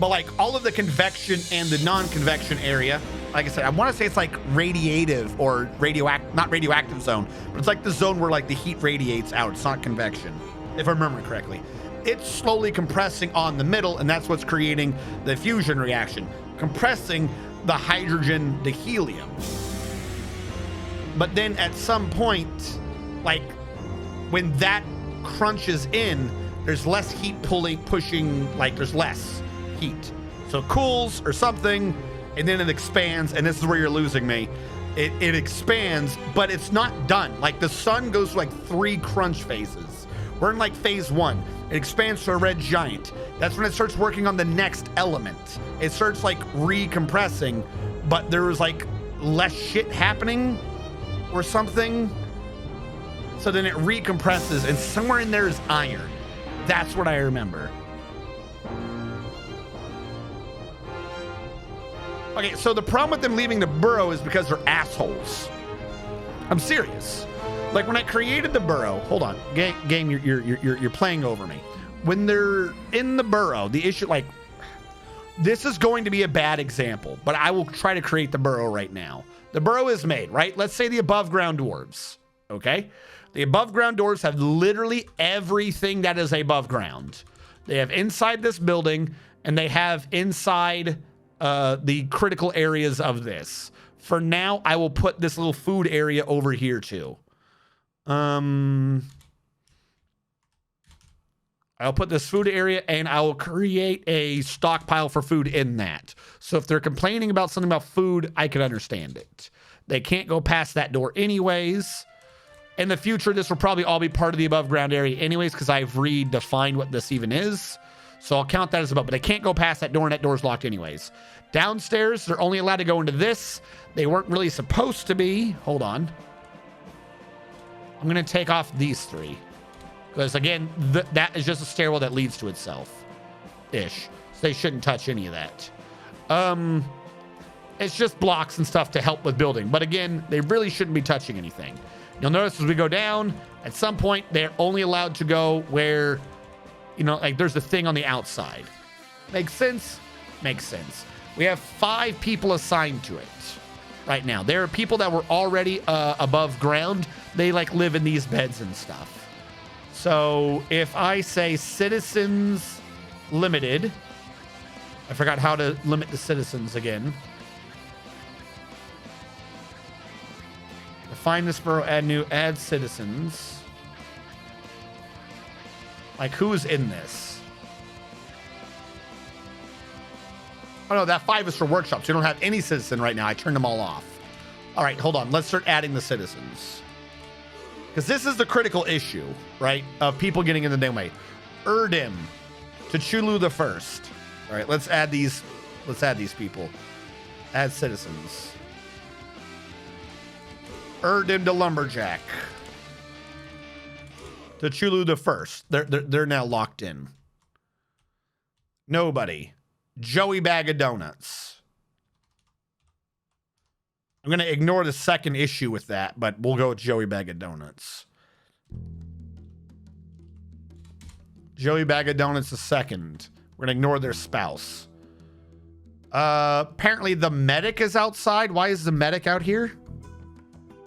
But like all of the convection and the non-convection area, like I said, I want to say it's like radiative or not radioactive zone, but it's like the zone where like the heat radiates out. It's not convection, if I remember correctly. It's slowly compressing on the middle, and that's what's creating the fusion reaction, compressing the hydrogen to helium. But then at some point, like when that crunches in, there's less heat pushing, like there's less heat. So it cools or something, and then it expands, and this is where you're losing me. It expands, but it's not done. Like the sun goes through like 3 crunch phases. We're in like phase 1. It expands to a red giant. That's when it starts working on the next element. It starts like recompressing, but there was like less shit happening or something. So then it recompresses, and somewhere in there is iron. That's what I remember. Okay, so the problem with them leaving the burrow is because they're assholes. I'm serious. Like when I created the burrow, hold on, game, you're playing over me. When they're in the burrow, the issue, like, this is going to be a bad example, but I will try to create the burrow right now. The burrow is made, right? Let's say the above ground dwarves, okay? The above ground dwarves have literally everything that is above ground. They have inside this building, and they have inside the critical areas of this. For now, I will put this little food area over here too. I'll put this food area, and I will create a stockpile for food in that. So if they're complaining about something about food, I can understand it. They can't go past that door anyways. In the future, this will probably all be part of the above ground area anyways, because I've redefined what this even is. So I'll count that as above, but they can't go past that door, and that door's locked anyways. Downstairs, they're only allowed to go into this. They weren't really supposed to be. Hold on. I'm going to take off these 3. Because, again, that is just a stairwell that leads to itself-ish. So they shouldn't touch any of that. It's just blocks and stuff to help with building. But, again, they really shouldn't be touching anything. You'll notice as we go down, at some point, they're only allowed to go where, you know, like there's a thing on the outside. Makes sense? Makes sense. We have 5 people assigned to it right now. There are people that were already above ground. They, like, live in these beds and stuff. So if I say citizens limited, I forgot how to limit the citizens again. Define this borough, add new, add citizens. Like, who's in this? Oh no, that 5 is for workshops. You don't have any citizen right now. I turned them all off. All right, hold on. Let's start adding the citizens. Because this is the critical issue, right? Of people getting in the damn way. Erdim to Chulu the First. All right, let's add these. Let's add these people. Add citizens. Erdim to Lumberjack. To Chulu the First. They're now locked in. Nobody. Joey Bag of Donuts. I'm going to ignore the second issue with that, but we'll go with Joey Bag of Donuts. Joey Bag of Donuts the second. We're going to ignore their spouse. Apparently the medic is outside. Why is the medic out here?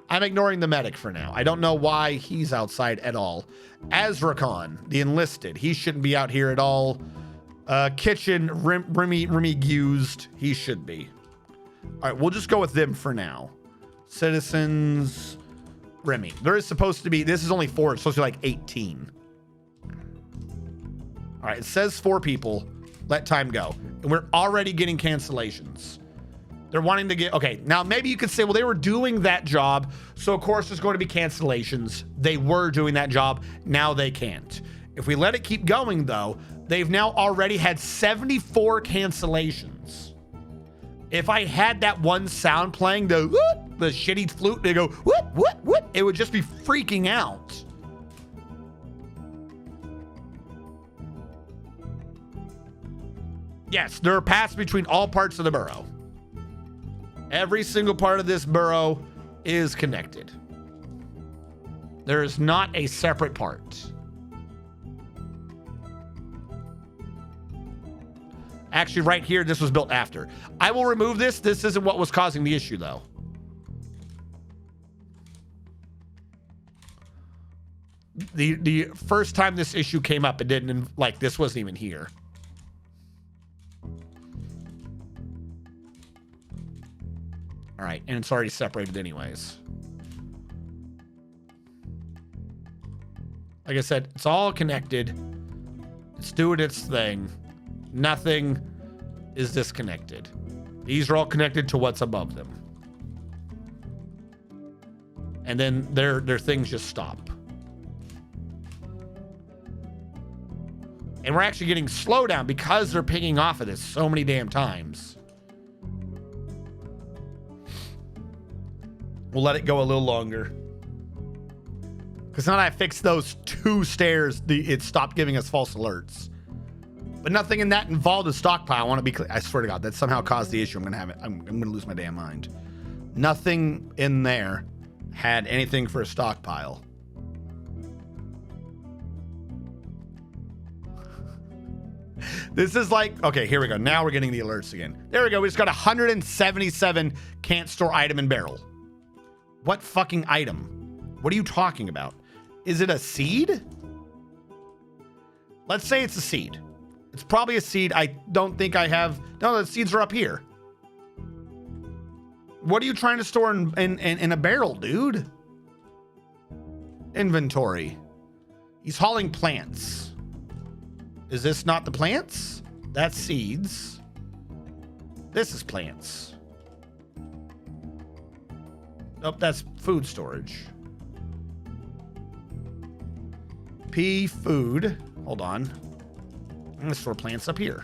I'm ignoring the medic for now. I don't know why he's outside at all. Azrakhan, the enlisted. He shouldn't be out here at all. Kitchen, Remy used. He should be. All right, we'll just go with them for now. Citizens, Remy. There is supposed to be, this is only 4. It's supposed to be like 18. All right, it says 4 people. Let time go. And we're already getting cancellations. They're wanting to get, okay, now maybe you could say, well, they were doing that job, so of course there's going to be cancellations. They were doing that job, now they can't. If we let it keep going though, they've now already had 74 cancellations. If I had that one sound playing, the whoop, the shitty flute, they go whoop, whoop, whoop, it would just be freaking out. Yes, there are paths between all parts of the borough. Every single part of this borough is connected. There is not a separate part. Actually, right here, this was built after. I will remove this. This isn't what was causing the issue, though. The first time this issue came up, it didn't, like, this wasn't even here. All right, and it's already separated anyways. Like I said, it's all connected. It's doing its thing. Nothing is disconnected. These are all connected to what's above them. And then their things just stop. And we're actually getting slowdown because they're picking off of this so many damn times. We'll let it go a little longer. Because now that I fixed those 2 stairs, it stopped giving us false alerts. But nothing in that involved a stockpile. I want to be clear. I swear to God, that somehow caused the issue. I'm going to lose my damn mind. Nothing in there had anything for a stockpile. This is like, okay, here we go. Now we're getting the alerts again. There we go. We just got 177 can't store item in barrel. What fucking item? What are you talking about? Is it a seed? Let's say it's a seed. It's probably a seed. I don't think I have. No, the seeds are up here. What are you trying to store in a barrel, dude? Inventory. He's hauling plants. Is this not the plants? That's seeds. This is plants. Nope, that's food storage. P food. Hold on. I'm gonna store plants up here.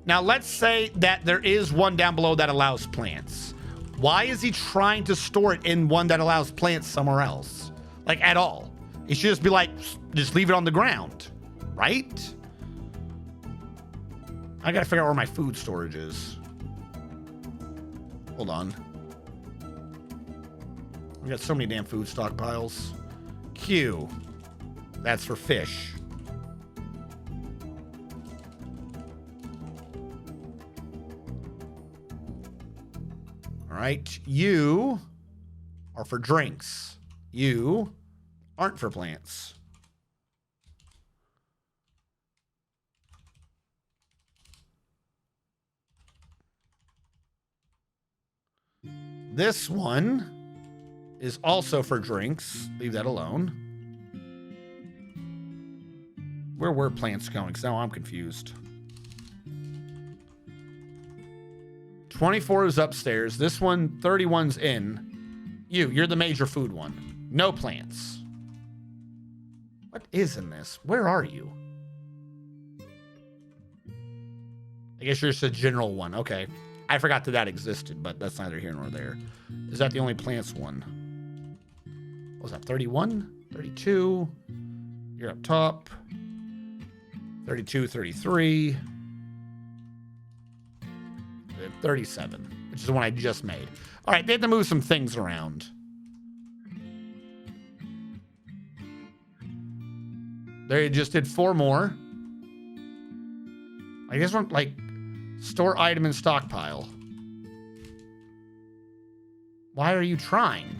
Now let's say that there is one down below that allows plants. Why is he trying to store it in one that allows plants somewhere else? Like at all? He should just be like, just leave it on the ground, right? I gotta figure out where my food storage is. Hold on. We got so many damn food stockpiles. Q. That's for fish. All right. You are for drinks. You aren't for plants. This one is also for drinks. Leave that alone. Where were plants going? Because now I'm confused. 24 is upstairs. This one, 31's in. You're the major food one. No plants. What is in this? Where are you? I guess you're just a general one. Okay. I forgot that existed, but that's neither here nor there. Is that the only plants one? What was that? 31? 32. You're up top. 32, 33. 37, which is the one I just made. All right, they have to move some things around. They just did 4 more. I guess one like store item in stockpile. Why are you trying?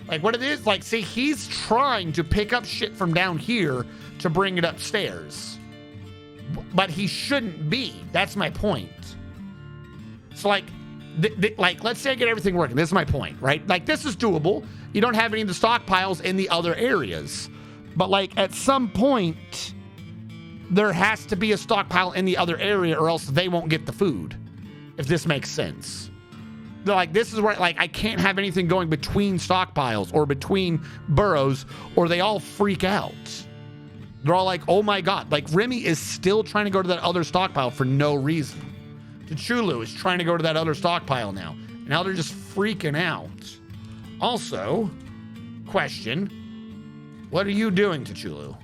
Like what it is, like, see, he's trying to pick up shit from down here to bring it upstairs. But he shouldn't be. That's my point. So like, like, let's say I get everything working. This is my point, right? Like, this is doable. You don't have any of the stockpiles in the other areas. But, like, at some point, there has to be a stockpile in the other area or else they won't get the food, if this makes sense. They're like, this is where, like, I can't have anything going between stockpiles or between burrows or they all freak out. They're all like, oh my God. Like, Remy is still trying to go to that other stockpile for no reason. Chulu is trying to go to that other stockpile now. Now they're just freaking out. Also, question, what are you doing to Chulu?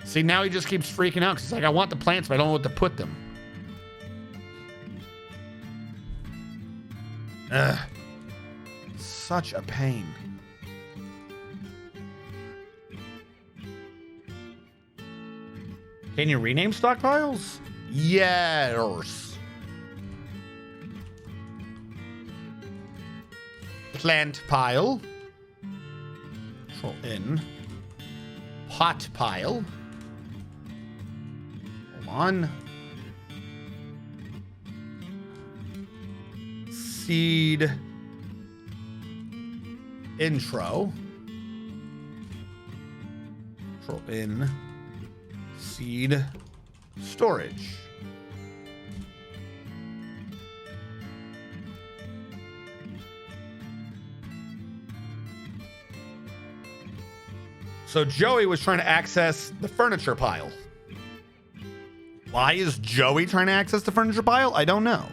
See, now he just keeps freaking out because he's like, I want the plants, but I don't know what to put them. Ugh. Such a pain. Can you rename stockpiles? Yes. Plant pile. Control N. Pot pile. Hold on. Seed. Intro. Control N. Seed. Storage. So Joey was trying to access the furniture pile. Why is Joey trying to access the furniture pile? I don't know.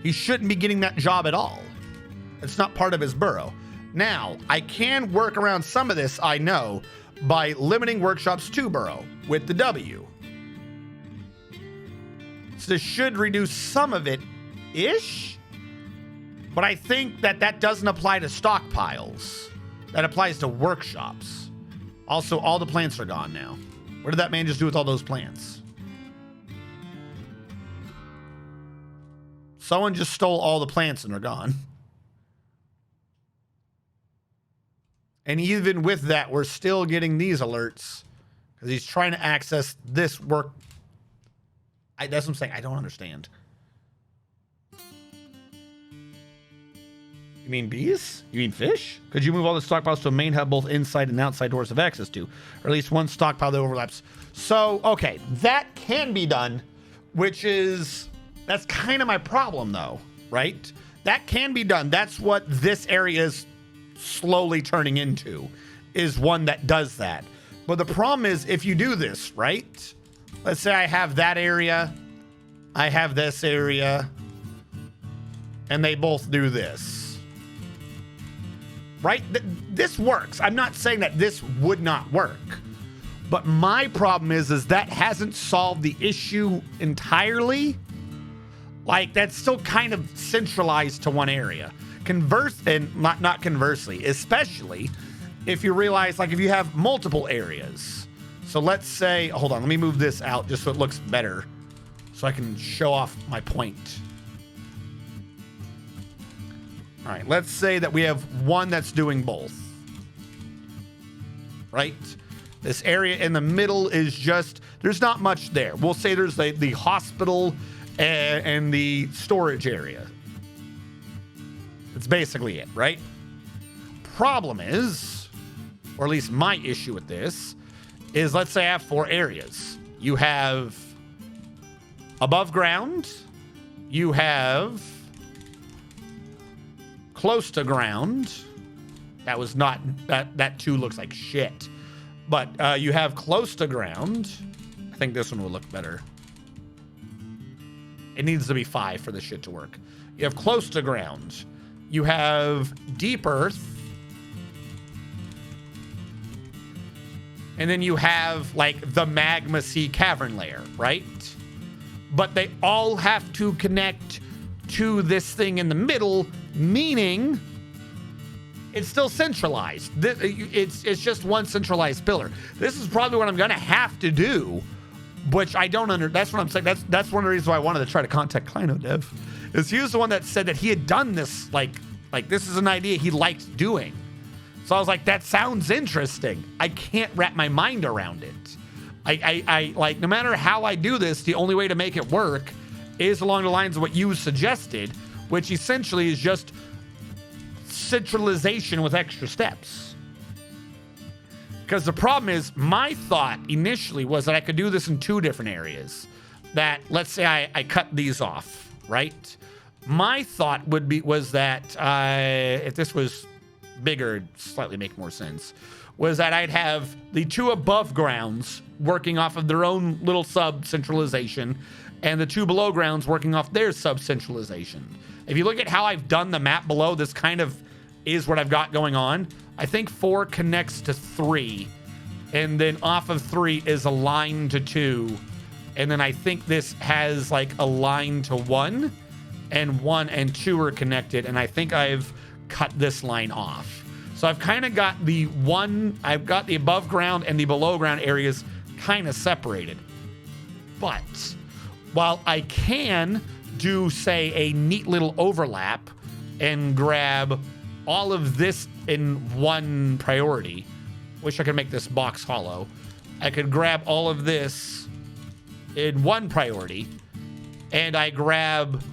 He shouldn't be getting that job at all. It's not part of his burrow. Now, I can work around some of this, I know, by limiting workshops to burrow with the W. So this should reduce some of it-ish, but I think that doesn't apply to stockpiles. That applies to workshops. Also, all the plants are gone now. What did that man just do with all those plants? Someone just stole all the plants and they're gone. And even with that, we're still getting these alerts because he's trying to access this work. That's what I'm saying. I don't understand. You mean bees? You mean fish? Could you move all the stockpiles to a main hub both inside and outside doors have access to? Or at least one stockpile that overlaps. So, okay, that can be done, which is, that's kind of my problem though, right? That can be done. That's what this area is slowly turning into, is one that does that. But the problem is if you do this, right? Let's say I have that area, I have this area, and they both do this. Right? This works. I'm not saying that this would not work. But my problem is that hasn't solved the issue entirely. Like, that's still kind of centralized to one area. Not conversely, especially if you realize, like, if you have multiple areas. So let's say, hold on, let me move this out just so it looks better so I can show off my point. All right, let's say that we have one that's doing both. Right? This area in the middle is just, there's not much there. We'll say there's the hospital and the storage area. That's basically it, right? Problem is, or at least my issue with this, is let's say I have 4 areas. You have above ground, you have close to ground. That was not, that 2 looks like shit. But you have close to ground. I think this one will look better. It needs to be 5 for this shit to work. You have close to ground. You have deep earth. And then you have like the magma sea cavern layer, right? But they all have to connect to this thing in the middle, meaning it's still centralized. It's just one centralized pillar. This is probably what I'm gonna have to do, which I don't that's what I'm saying. That's one of the reasons why I wanted to try to contact ClinoDev. Is he was the one that said that he had done this, like this is an idea he liked doing. So I was like, that sounds interesting. I can't wrap my mind around it. I like, no matter how I do this, the only way to make it work is along the lines of what you suggested, which essentially is just centralization with extra steps. Because the problem is, my thought initially was that I could do this in 2 different areas. That, let's say I cut these off, right? My thought was that if this was bigger, it'd slightly make more sense, was that I'd have the 2 above grounds working off of their own little sub-centralization, and the 2 below grounds working off their sub-centralization. If you look at how I've done the map below, this kind of is what I've got going on. I think 4 connects to 3, and then off of 3 is a line to 2, and then I think this has like a line to 1, and 1 and 2 are connected, and I think I've cut this line off. So I've kind of got I've got the above ground and the below ground areas kind of separated. But while I can do, say, a neat little overlap and grab all of this in 1 priority, wish I could make this box hollow. I could grab all of this in 1 priority, and I grab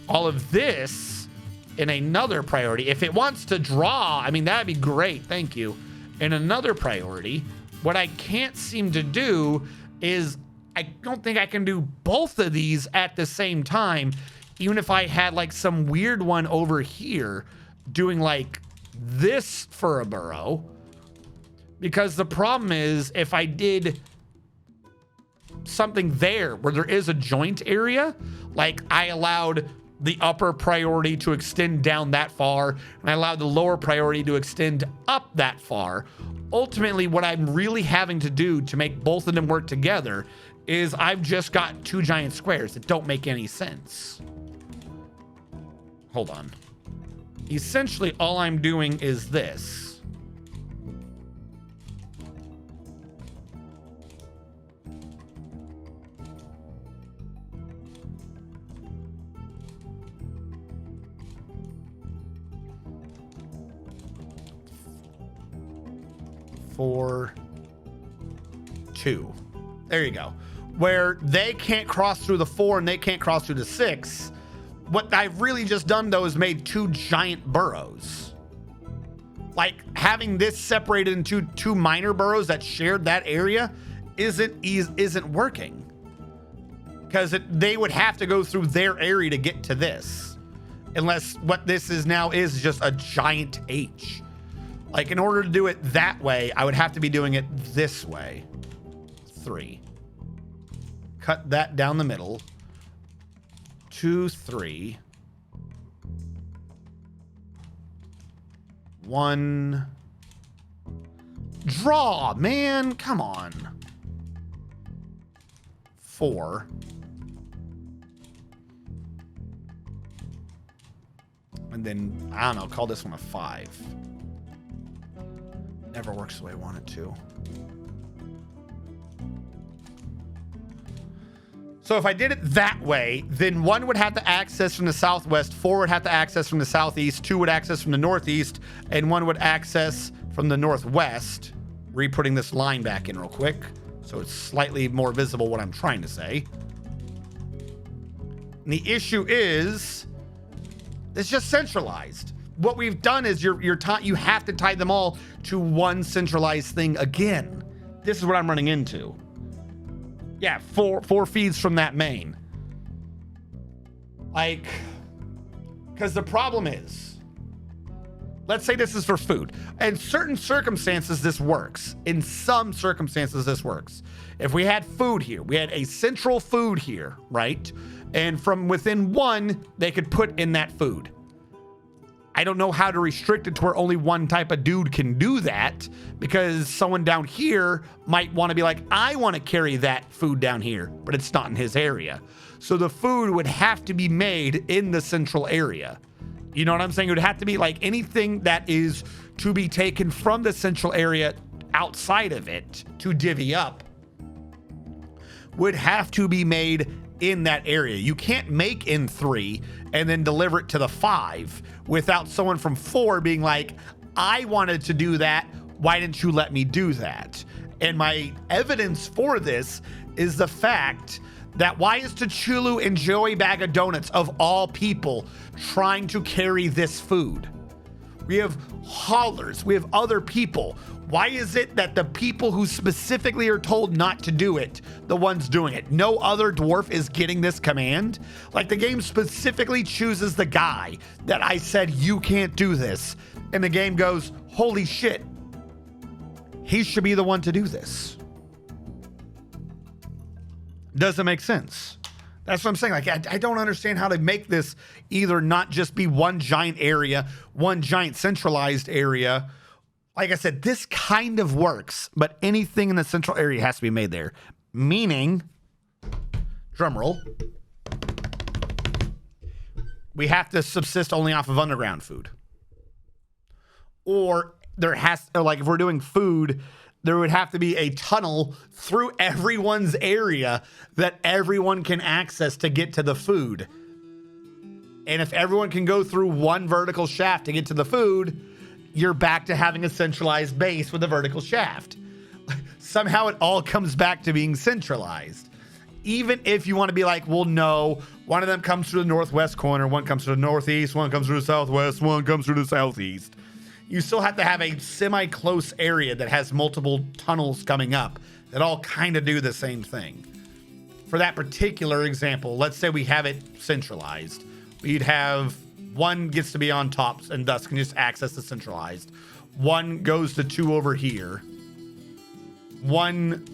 all of this in another priority. If it wants to draw, I mean, that'd be great. Thank you. In another priority, what I can't seem to do is I don't think I can do both of these at the same time, even if I had like some weird one over here doing like this for a burrow. Because the problem is, if I did something there where there is a joint area, like I allowed the upper priority to extend down that far, and I allowed the lower priority to extend up that far, ultimately what I'm really having to do to make both of them work together is I've just got 2 giant squares that don't make any sense. Hold on. Essentially, all I'm doing is this. Four, 2. There you go. Where they can't cross through the 4 and they can't cross through the 6. What I've really just done, though, is made 2 giant burrows. Like, having this separated into 2 minor burrows that shared that area isn't working. Because they would have to go through their area to get to this. Unless what this is now is just a giant H. Like, in order to do it that way, I would have to be doing it this way. 3. Cut that down the middle. 2, 3. 1. Draw, man. Come on. 4. And then, I don't know, call this one a 5. Never works the way I want it to. So if I did it that way, then 1 would have to access from the southwest, 4 would have to access from the southeast, 2 would access from the northeast, and 1 would access from the northwest. Re-putting this line back in real quick so it's slightly more visible what I'm trying to say. And the issue is, it's just centralized. What we've done is you have to tie them all to 1 centralized thing again. This is what I'm running into. Yeah, 4 feeds from that main. Like, because the problem is, let's say this is for food. In certain circumstances, this works. In some circumstances, this works. If we had food here, we had a central food here, right? And from within 1, they could put in that food. I don't know how to restrict it to where only 1 type of dude can do that, because someone down here might want to be like, I want to carry that food down here, but it's not in his area. So the food would have to be made in the central area. You know what I'm saying? It would have to be like anything that is to be taken from the central area outside of it to divvy up would have to be made in that area. You can't make in 3 and then deliver it to the 5 without someone from 4 being like, I wanted to do that. Why didn't you let me do that? And my evidence for this is the fact that why is T'Chulu and Joey Bag of Donuts, of all people, trying to carry this food? We have haulers, we have other people. Why is it that the people who specifically are told not to do it, the ones doing it? No other dwarf is getting this command. Like, the game specifically chooses the guy that I said, you can't do this. And the game goes, holy shit, he should be the one to do this. Doesn't make sense. That's what I'm saying. Like, I don't understand how to make this either not just be one giant area, one giant centralized area. Like I said, this kind of works, but anything in the central area has to be made there. Meaning, drum roll, we have to subsist only off of underground food. Or like if we're doing food, there would have to be a tunnel through everyone's area that everyone can access to get to the food. And if everyone can go through one vertical shaft to get to the food, you're back to having a centralized base with a vertical shaft. Somehow it all comes back to being centralized. Even if you want to be like, well, no, one of them comes through the northwest corner, one comes through the northeast, one comes through the southwest, one comes through the southeast. You still have to have a semi-close area that has multiple tunnels coming up that all kind of do the same thing. For that particular example, let's say we have it centralized. We'd have one gets to be on top and thus can just access the centralized. One goes to 2 over here. One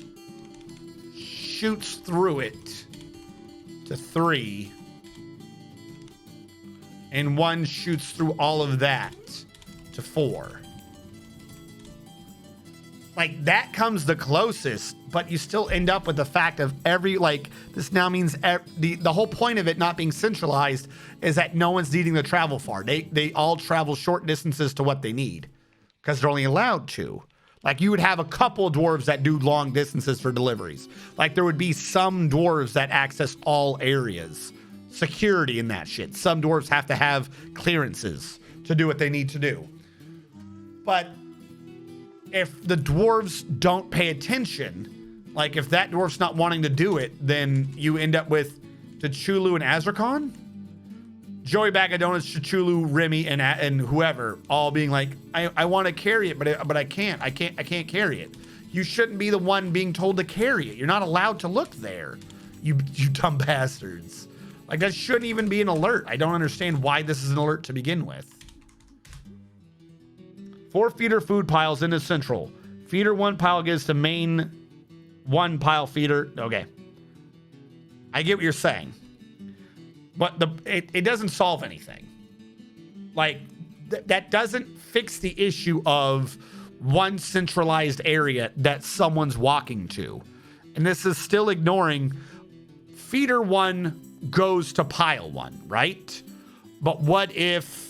shoots through it to 3. And one shoots through all of that to 4. Like, that comes the closest, but you still end up with the fact of this now means the whole point of it not being centralized is that no one's needing to travel far. They all travel short distances to what they need because they're only allowed to. Like, you would have a couple dwarves that do long distances for deliveries. Like, there would be some dwarves that access all areas. Security in that shit. Some dwarves have to have clearances to do what they need to do. But if the dwarves don't pay attention, like if that dwarf's not wanting to do it, then you end up with T'Chulu and Azrakon, Joey Bag of Donuts, T'Chulu, Remy, and whoever all being like, I want to carry it, but I can't carry it. You shouldn't be the one being told to carry it. You're not allowed to look there. You dumb bastards. Like, that shouldn't even be an alert. I don't understand why this is an alert to begin with. 4 feeder food piles into central. Feeder 1 pile gives to main 1 pile feeder. Okay. I get what you're saying. But it doesn't solve anything. Like, that doesn't fix the issue of one centralized area that someone's walking to. And this is still ignoring feeder 1 goes to pile 1, right? But what if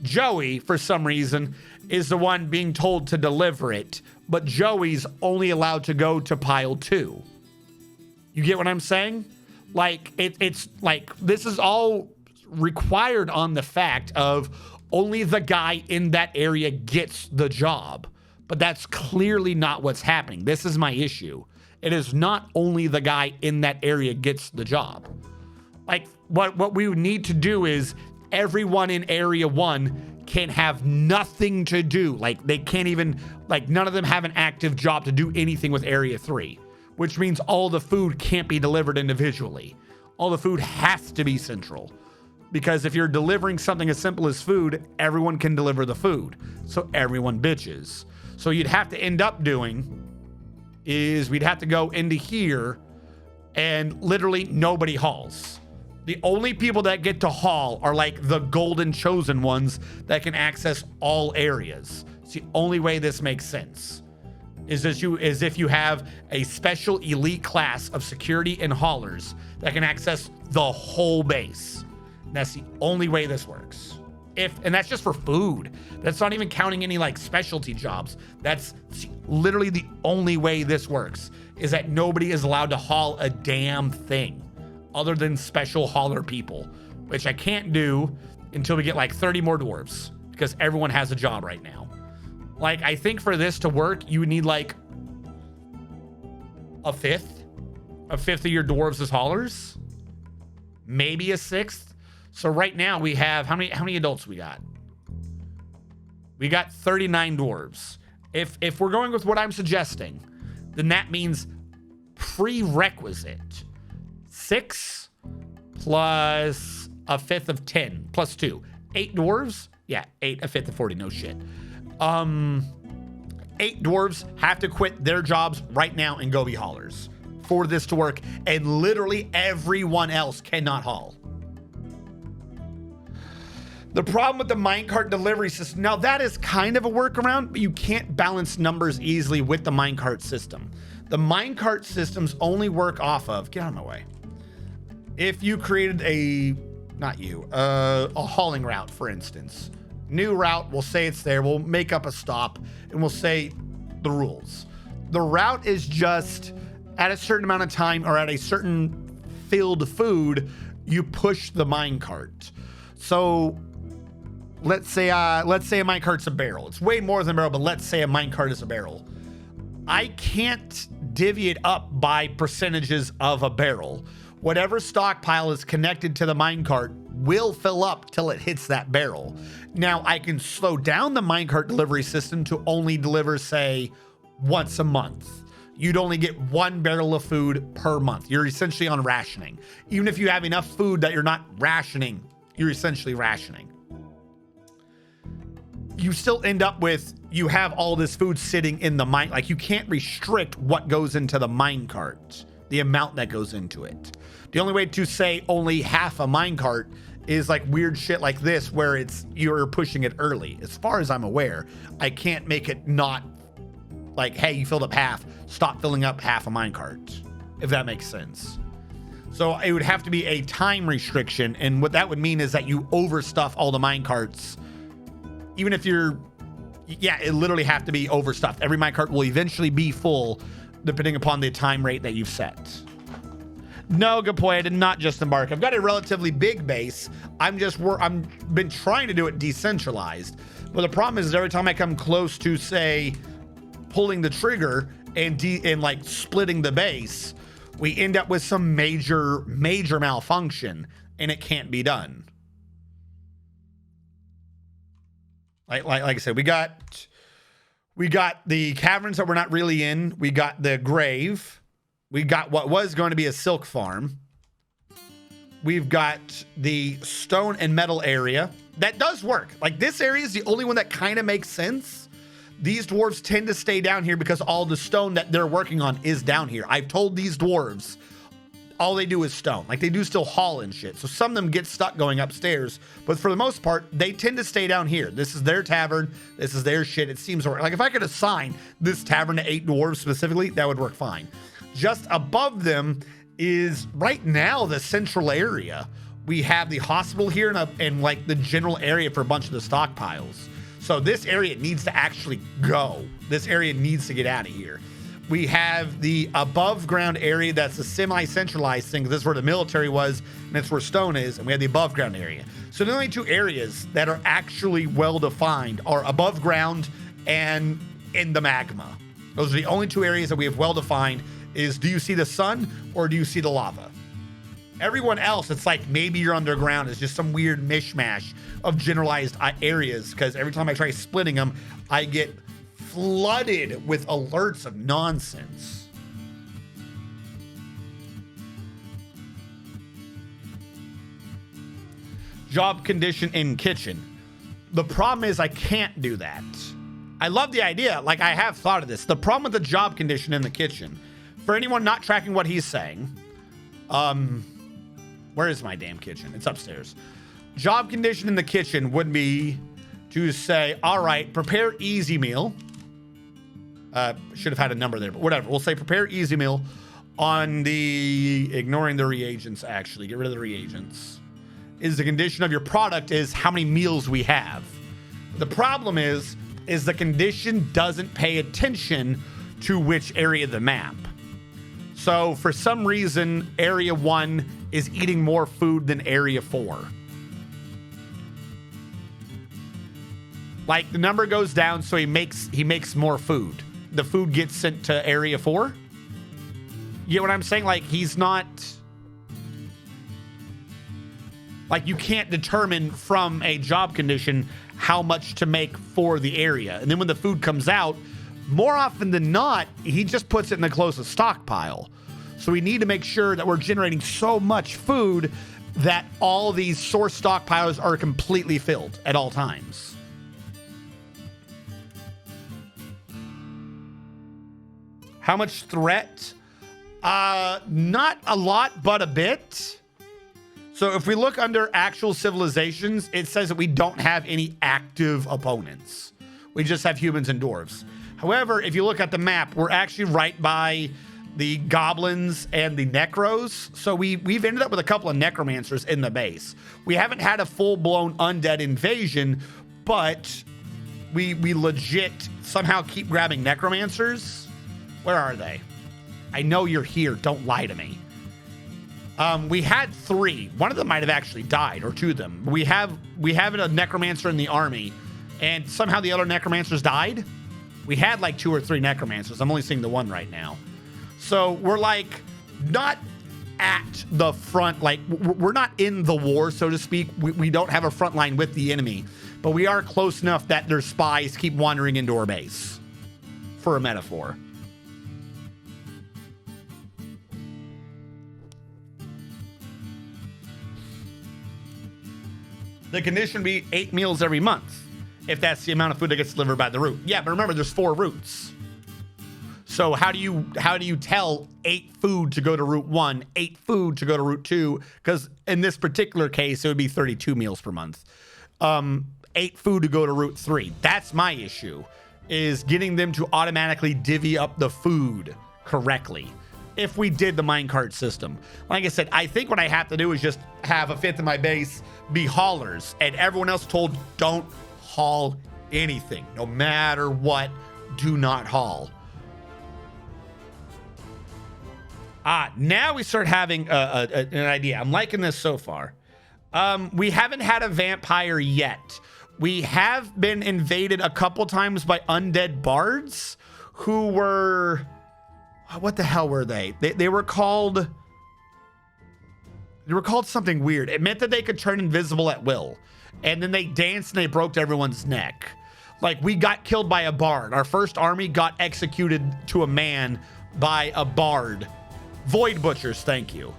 Joey, for some reason, is the one being told to deliver it, but Joey's only allowed to go to pile 2? You get what I'm saying? Like, it's like, this is all required on the fact of only the guy in that area gets the job. But that's clearly not what's happening. This is my issue. It is not only the guy in that area gets the job. Like, what we would need to do is everyone in area 1 can have nothing to do. Like, they can't even, like, none of them have an active job to do anything with area 3, which means all the food can't be delivered individually. All the food has to be central. Because if you're delivering something as simple as food, everyone can deliver the food. So everyone bitches. So you'd have to end up doing is we'd have to go into here and literally nobody hauls. The only people that get to haul are like the golden chosen ones that can access all areas. It's the only way this makes sense. Is if you have a special elite class of security and haulers that can access the whole base. And that's the only way this works. And that's just for food. That's not even counting any like specialty jobs. That's literally the only way this works, is that nobody is allowed to haul a damn thing other than special hauler people, which I can't do until we get like 30 more dwarves because everyone has a job right now. Like, I think for this to work, you would need like a fifth of your dwarves as haulers, maybe a sixth. So right now we have, how many adults we got? We got 39 dwarves. If we're going with what I'm suggesting, then that means prerequisite 6 plus a fifth of 10 plus 2. 8 dwarves? Yeah, 8, a fifth of 40, no shit. 8 dwarves have to quit their jobs right now and go be haulers for this to work, and literally everyone else cannot haul. The problem with the minecart delivery system, now that is kind of a workaround, but you can't balance numbers easily with the minecart system. The minecart systems only work off of, get out of my way. If you created a hauling route, for instance, new route, we'll say it's there, we'll make up a stop, and we'll say the rules. The route is just at a certain amount of time or at a certain filled food, you push the minecart. So let's say a minecart's a barrel. It's way more than a barrel, but let's say a minecart is a barrel. I can't divvy it up by percentages of a barrel. Whatever stockpile is connected to the minecart will fill up till it hits that barrel. Now I can slow down the minecart delivery system to only deliver, say, once a month. You'd only get 1 barrel of food per month. You're essentially on rationing. Even if you have enough food that you're not rationing, you're essentially rationing. You still end up with, you have all this food sitting in the mine. Like, you can't restrict what goes into the minecart, the amount that goes into it. The only way to say only half a minecart is like weird shit like this, where you're pushing it early. As far as I'm aware, I can't make it not like, hey, you filled up half, stop filling up half a minecart, if that makes sense. So it would have to be a time restriction, and what that would mean is that you overstuff all the minecarts. Even if it literally have to be overstuffed. Every minecart will eventually be full, depending upon the time rate that you've set. No, good point. I did not just embark. I've got a relatively big base. I'm been trying to do it decentralized, but the problem is every time I come close to, say, pulling the trigger and like splitting the base, we end up with some major malfunction, and it can't be done. Like I said, we got the caverns that we're not really in. We got the grave. We got what was going to be a silk farm. We've got the stone and metal area. That does work. Like, this area is the only one that kind of makes sense. These dwarves tend to stay down here because all the stone that they're working on is down here. I've told these dwarves all they do is stone. Like, they do still haul and shit. So some of them get stuck going upstairs, but for the most part, they tend to stay down here. This is their tavern. This is their shit. It seems to work. Like, if I could assign this tavern to 8 dwarves specifically, that would work fine. Just above them is right now the central area. We have the hospital here and like the general area for a bunch of the stockpiles. So this area needs to actually go. This area needs to get out of here. We have the above ground area that's a semi-centralized thing. This is where the military was, and that's where stone is. And we have the above ground area. So the only 2 areas that are actually well defined are above ground and in the magma. Those are the only 2 areas that we have well defined. Is, do you see the sun or do you see the lava? Everyone else, it's like maybe you're underground. It's just some weird mishmash of generalized areas, because every time I try splitting them, I get flooded with alerts of nonsense. Job condition in kitchen. The problem is I can't do that. I love the idea. Like, I have thought of this. The problem with the job condition in the kitchen, for anyone not tracking what he's saying, where is my damn kitchen? It's upstairs. Job condition in the kitchen would be to say, all right, prepare easy meal. Should have had a number there, but whatever. We'll say prepare easy meal on the, ignoring the reagents, actually. Get rid of the reagents. Is the condition of your product is how many meals we have. The problem is the condition doesn't pay attention to which area of the map. So for some reason, area 1 is eating more food than area 4. Like the number goes down, so he makes more food. The food gets sent to area 4. You get what I'm saying? Like he's not, like you can't determine from a job condition how much to make for the area. And then when the food comes out, more often than not, he just puts it in the closest stockpile. So we need to make sure that we're generating so much food that all these source stockpiles are completely filled at all times. How much threat? Not a lot, but a bit. So if we look under actual civilizations, it says that we don't have any active opponents. We just have humans and dwarves. However, if you look at the map, we're actually right by the goblins and the necros. So we've ended up with a couple of necromancers in the base. We haven't had a full-blown undead invasion, but we legit somehow keep grabbing necromancers. Where are they? I know you're here. Don't lie to me. We had 3. One of them might have actually died, or 2 of them. We have a necromancer in the army, and somehow the other necromancers died. We had like 2 or 3 necromancers. I'm only seeing the one right now. So we're like not at the front, like we're not in the war, so to speak. We don't have a front line with the enemy, but we are close enough that their spies keep wandering into our base, for a metaphor. The condition would be 8 meals every month, if that's the amount of food that gets delivered by the route. Yeah, but remember, there's 4 routes. So how do you tell 8 food to go to route 1, 8 food to go to route 2? Because in this particular case, it would be 32 meals per month. 8 food to go to route 3. That's my issue, is getting them to automatically divvy up the food correctly. If we did the minecart system. Like I said, I think what I have to do is just have a 5th of my base be haulers, and everyone else told, don't haul anything. No matter what, do not haul. Now we start having an idea. I'm liking this so far. We haven't had a vampire yet. We have been invaded a couple times by undead bards who were... What the hell were they? They were called... They were called something weird. It meant that they could turn invisible at will. And then they danced and they broke everyone's neck. Like, we got killed by a bard. Our first army got executed to a man by a bard. Void butchers, thank you.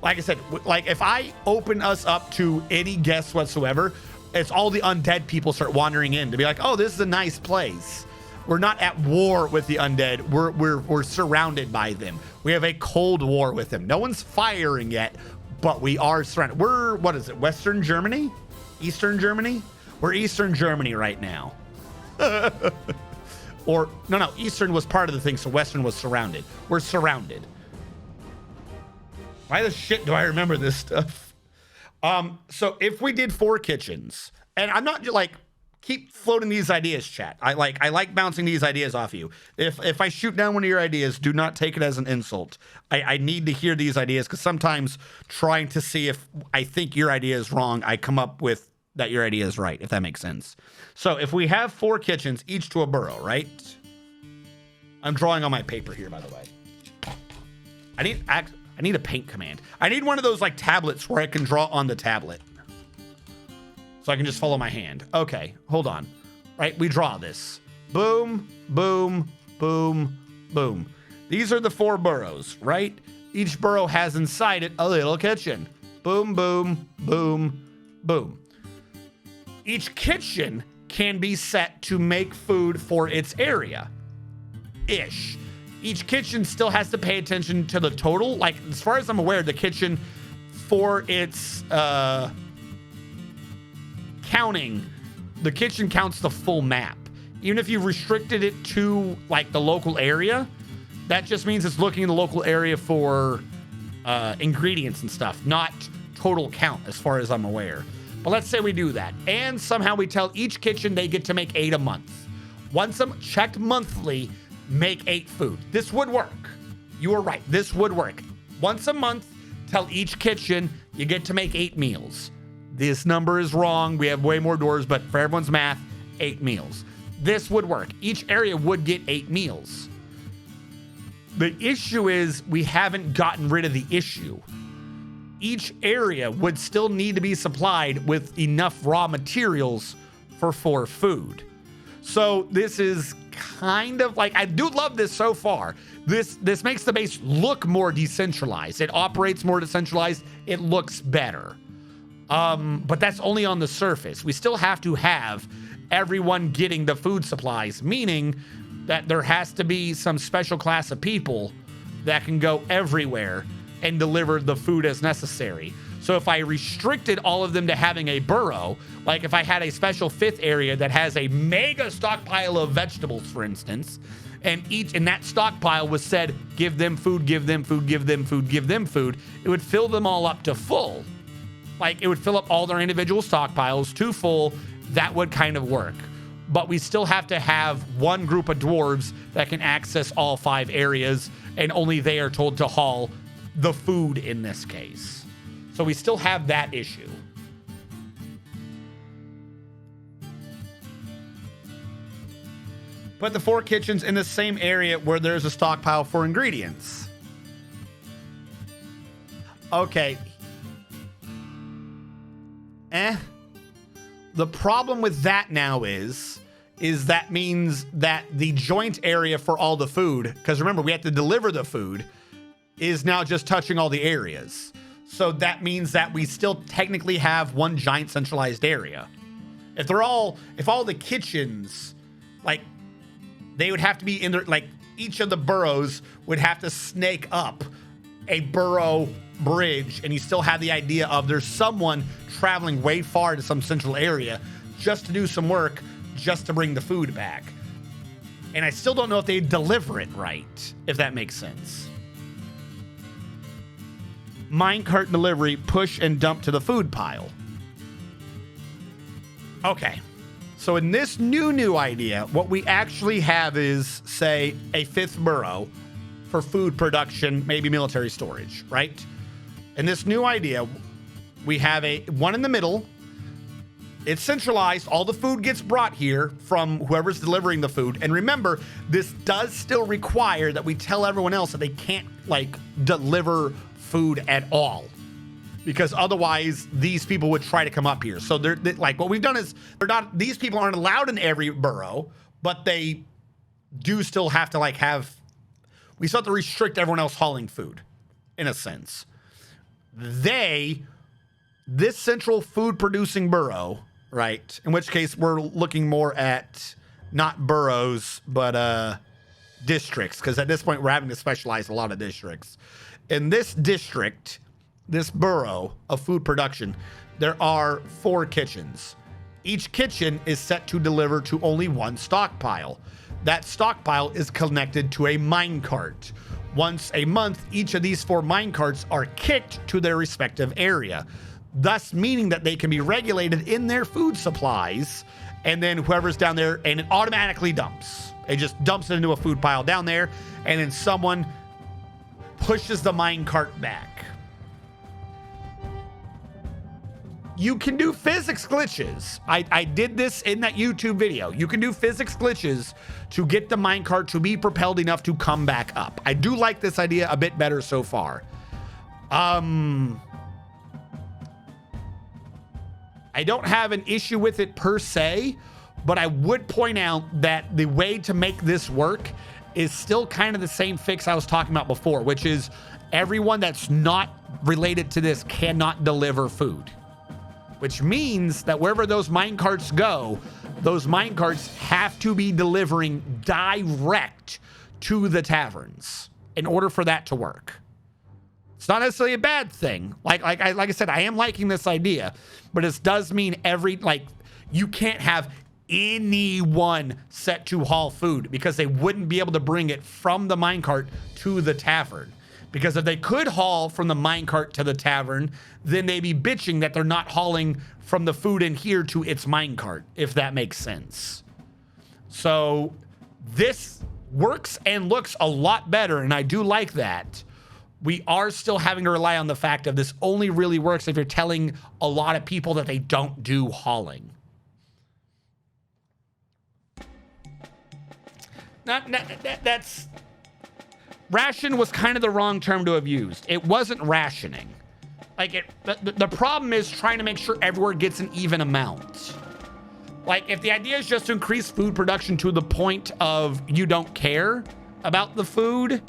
Like I said, like if I open us up to any guests whatsoever, it's all the undead people start wandering in to be like, oh, this is a nice place. We're not at war with the undead. We're surrounded by them. We have a cold war with them. No one's firing yet, but we are surrounded. We're, what is it, Western Germany? Eastern Germany? We're Eastern Germany right now. Or, no, Eastern was part of the thing, so Western was surrounded. We're surrounded. Why the shit do I remember this stuff? So if we did 4 kitchens, and I'm not like, keep floating these ideas, chat. I like bouncing these ideas off you. If I shoot down one of your ideas, do not take it as an insult. I need to hear these ideas, because sometimes trying to see if I think your idea is wrong, I come up with that your idea is right, if that makes sense. So if we have 4 kitchens, each to a burrow, right? I'm drawing on my paper here, by the way. I need a paint command. I need one of those like tablets where I can draw on the tablet, so I can just follow my hand. Okay, hold on. Right, we draw this. Boom, boom, boom, boom. These are the 4 burrows, right? Each burrow has inside it a little kitchen. Boom, boom, boom, boom. Each kitchen can be set to make food for its area-ish. Each kitchen still has to pay attention to the total. Like, as far as I'm aware, the kitchen for its counting, the kitchen counts the full map. Even if you've restricted it to like the local area, that just means it's looking in the local area for ingredients and stuff, not total count as far as I'm aware. But let's say we do that, and somehow we tell each kitchen they get to make 8 a month. Once I'm checked monthly, make 8 food. This would work. You were right. This would work. Once a month, tell each kitchen you get to make 8 meals. This number is wrong. We have way more doors, but for everyone's math, 8 meals. This would work. Each area would get 8 meals. The issue is we haven't gotten rid of the issue. Each area would still need to be supplied with enough raw materials for 4 food. So this is kind of like, I do love this so far. This makes the base look more decentralized. It operates more decentralized. It looks better. But that's only on the surface. We still have to have everyone getting the food supplies, meaning that there has to be some special class of people that can go everywhere and deliver the food as necessary. So if I restricted all of them to having a burrow, like if I had a special 5th area that has a mega stockpile of vegetables, for instance, and that stockpile was said, give them food, give them food, give them food, give them food, it would fill them all up to full. Like it would fill up all their individual stockpiles to full. That would kind of work. But we still have to have one group of dwarves that can access all 5 areas, and only they are told to haul the food in this case. So we still have that issue. Put the 4 kitchens in the same area where there's a stockpile for ingredients. Okay. The problem with that now is that means that the joint area for all the food, because remember, we have to deliver the food, is now just touching all the areas. So that means that we still technically have one giant centralized area. If all the kitchens, like, they would have to be in there, like, each of the burrows would have to snake up a burrow bridge, and you still have the idea of there's someone traveling way far to some central area just to do some work, just to bring the food back. And I still don't know if they deliver it right, if that makes sense. Minecart delivery, push and dump to the food pile. Okay. So in this new idea, what we actually have is, say, a 5th burrow for food production, maybe military storage, right? In this new idea, we have one in the middle. It's centralized. All the food gets brought here from whoever's delivering the food. And remember, this does still require that we tell everyone else that they can't, like, deliver food at all, because otherwise these people would try to come up here. So they're like, what we've done is these people aren't allowed in every burrow, but they do still have to, like, we still have to restrict everyone else hauling food in a sense. This central food producing burrow, right? In which case we're looking more at not burrows, but districts, because at this point we're having to specialize a lot of districts. In this district, this burrow of food production, there are 4 kitchens. Each kitchen is set to deliver to only one stockpile. That stockpile is connected to a minecart. Once a month, each of these 4 minecarts are kicked to their respective area, thus meaning that they can be regulated in their food supplies, and then whoever's down there, and it automatically dumps. It just dumps it into a food pile down there, and then someone pushes the minecart back. You can do physics glitches. I did this in that YouTube video. You can do physics glitches to get the minecart to be propelled enough to come back up. I do like this idea a bit better so far. I don't have an issue with it per se, but I would point out that the way to make this work is still kind of the same fix I was talking about before, which is everyone that's not related to this cannot deliver food. Which means that wherever those minecarts go, those minecarts have to be delivering direct to the taverns in order for that to work. It's not necessarily a bad thing. Like I said, I am liking this idea, but it does mean you can't have anyone set to haul food, because they wouldn't be able to bring it from the minecart to the tavern. Because if they could haul from the minecart to the tavern, then they'd be bitching that they're not hauling from the food in here to its minecart, if that makes sense. So this works and looks a lot better, and I do like that. We are still having to rely on the fact of this only really works if you're telling a lot of people that they don't do hauling. that's ration was kind of the wrong term to have used. It wasn't rationing. Like the problem is trying to make sure everyone gets an even amount. Like if the idea is just to increase food production to the point of you don't care about the food,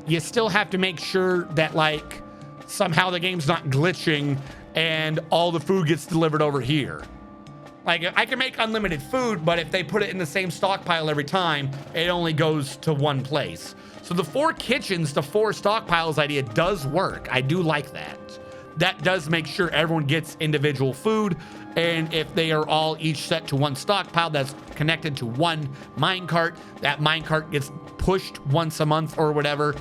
you still have to make sure that like somehow the game's not glitching and all the food gets delivered over here. Like I can make unlimited food, but if they put it in the same stockpile every time, it only goes to one place. So the 4 kitchens to 4 stockpiles idea does work. I do like that. That does make sure everyone gets individual food. And if they are all each set to one stockpile that's connected to one minecart, that minecart gets pushed once a month or whatever.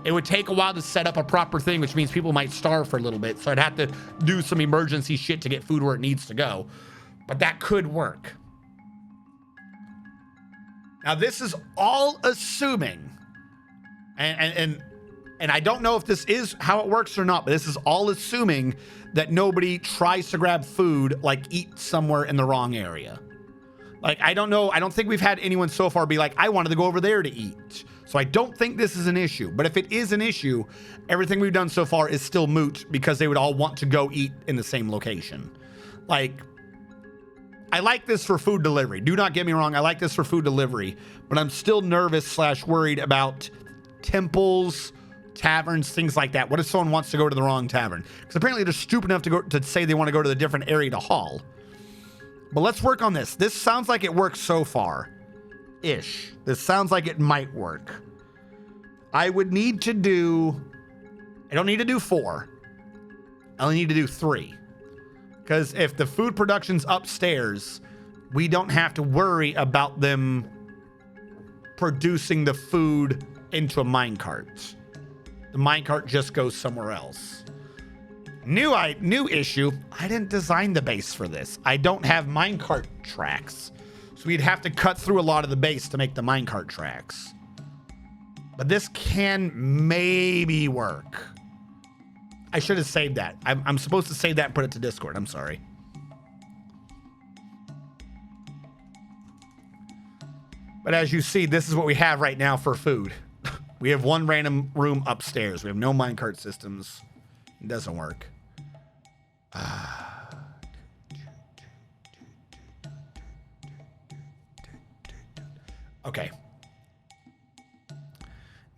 It would take a while to set up a proper thing, which means people might starve for a little bit. So I'd have to do some emergency shit to get food where it needs to go. But that could work. Now this is all assuming, and I don't know if this is how it works or not, but this is all assuming that nobody tries to grab food, like eat somewhere in the wrong area. Like, I don't know. I don't think we've had anyone so far be like, I wanted to go over there to eat. So I don't think this is an issue. But if it is an issue, everything we've done so far is still moot because they would all want to go eat in the same location. Like, I like this for food delivery. Do not get me wrong. I like this for food delivery, but I'm still nervous / worried about temples, taverns, things like that. What if someone wants to go to the wrong tavern? Because apparently they're stupid enough to go to say they want to go to the different area to haul. But let's work on this. This sounds like it works so far. Ish. This sounds like it might work. I would need to do... I don't need to do 4. I only need to do 3. Because if the food production's upstairs, we don't have to worry about them producing the food into a minecart. The minecart just goes somewhere else. New issue, I didn't design the base for this. I don't have minecart tracks. So we'd have to cut through a lot of the base to make the minecart tracks. But this can maybe work. I should have saved that. I'm supposed to save that and put it to Discord. I'm sorry. But as you see, this is what we have right now for food. We have one random room upstairs. We have no minecart systems. It doesn't work. Okay.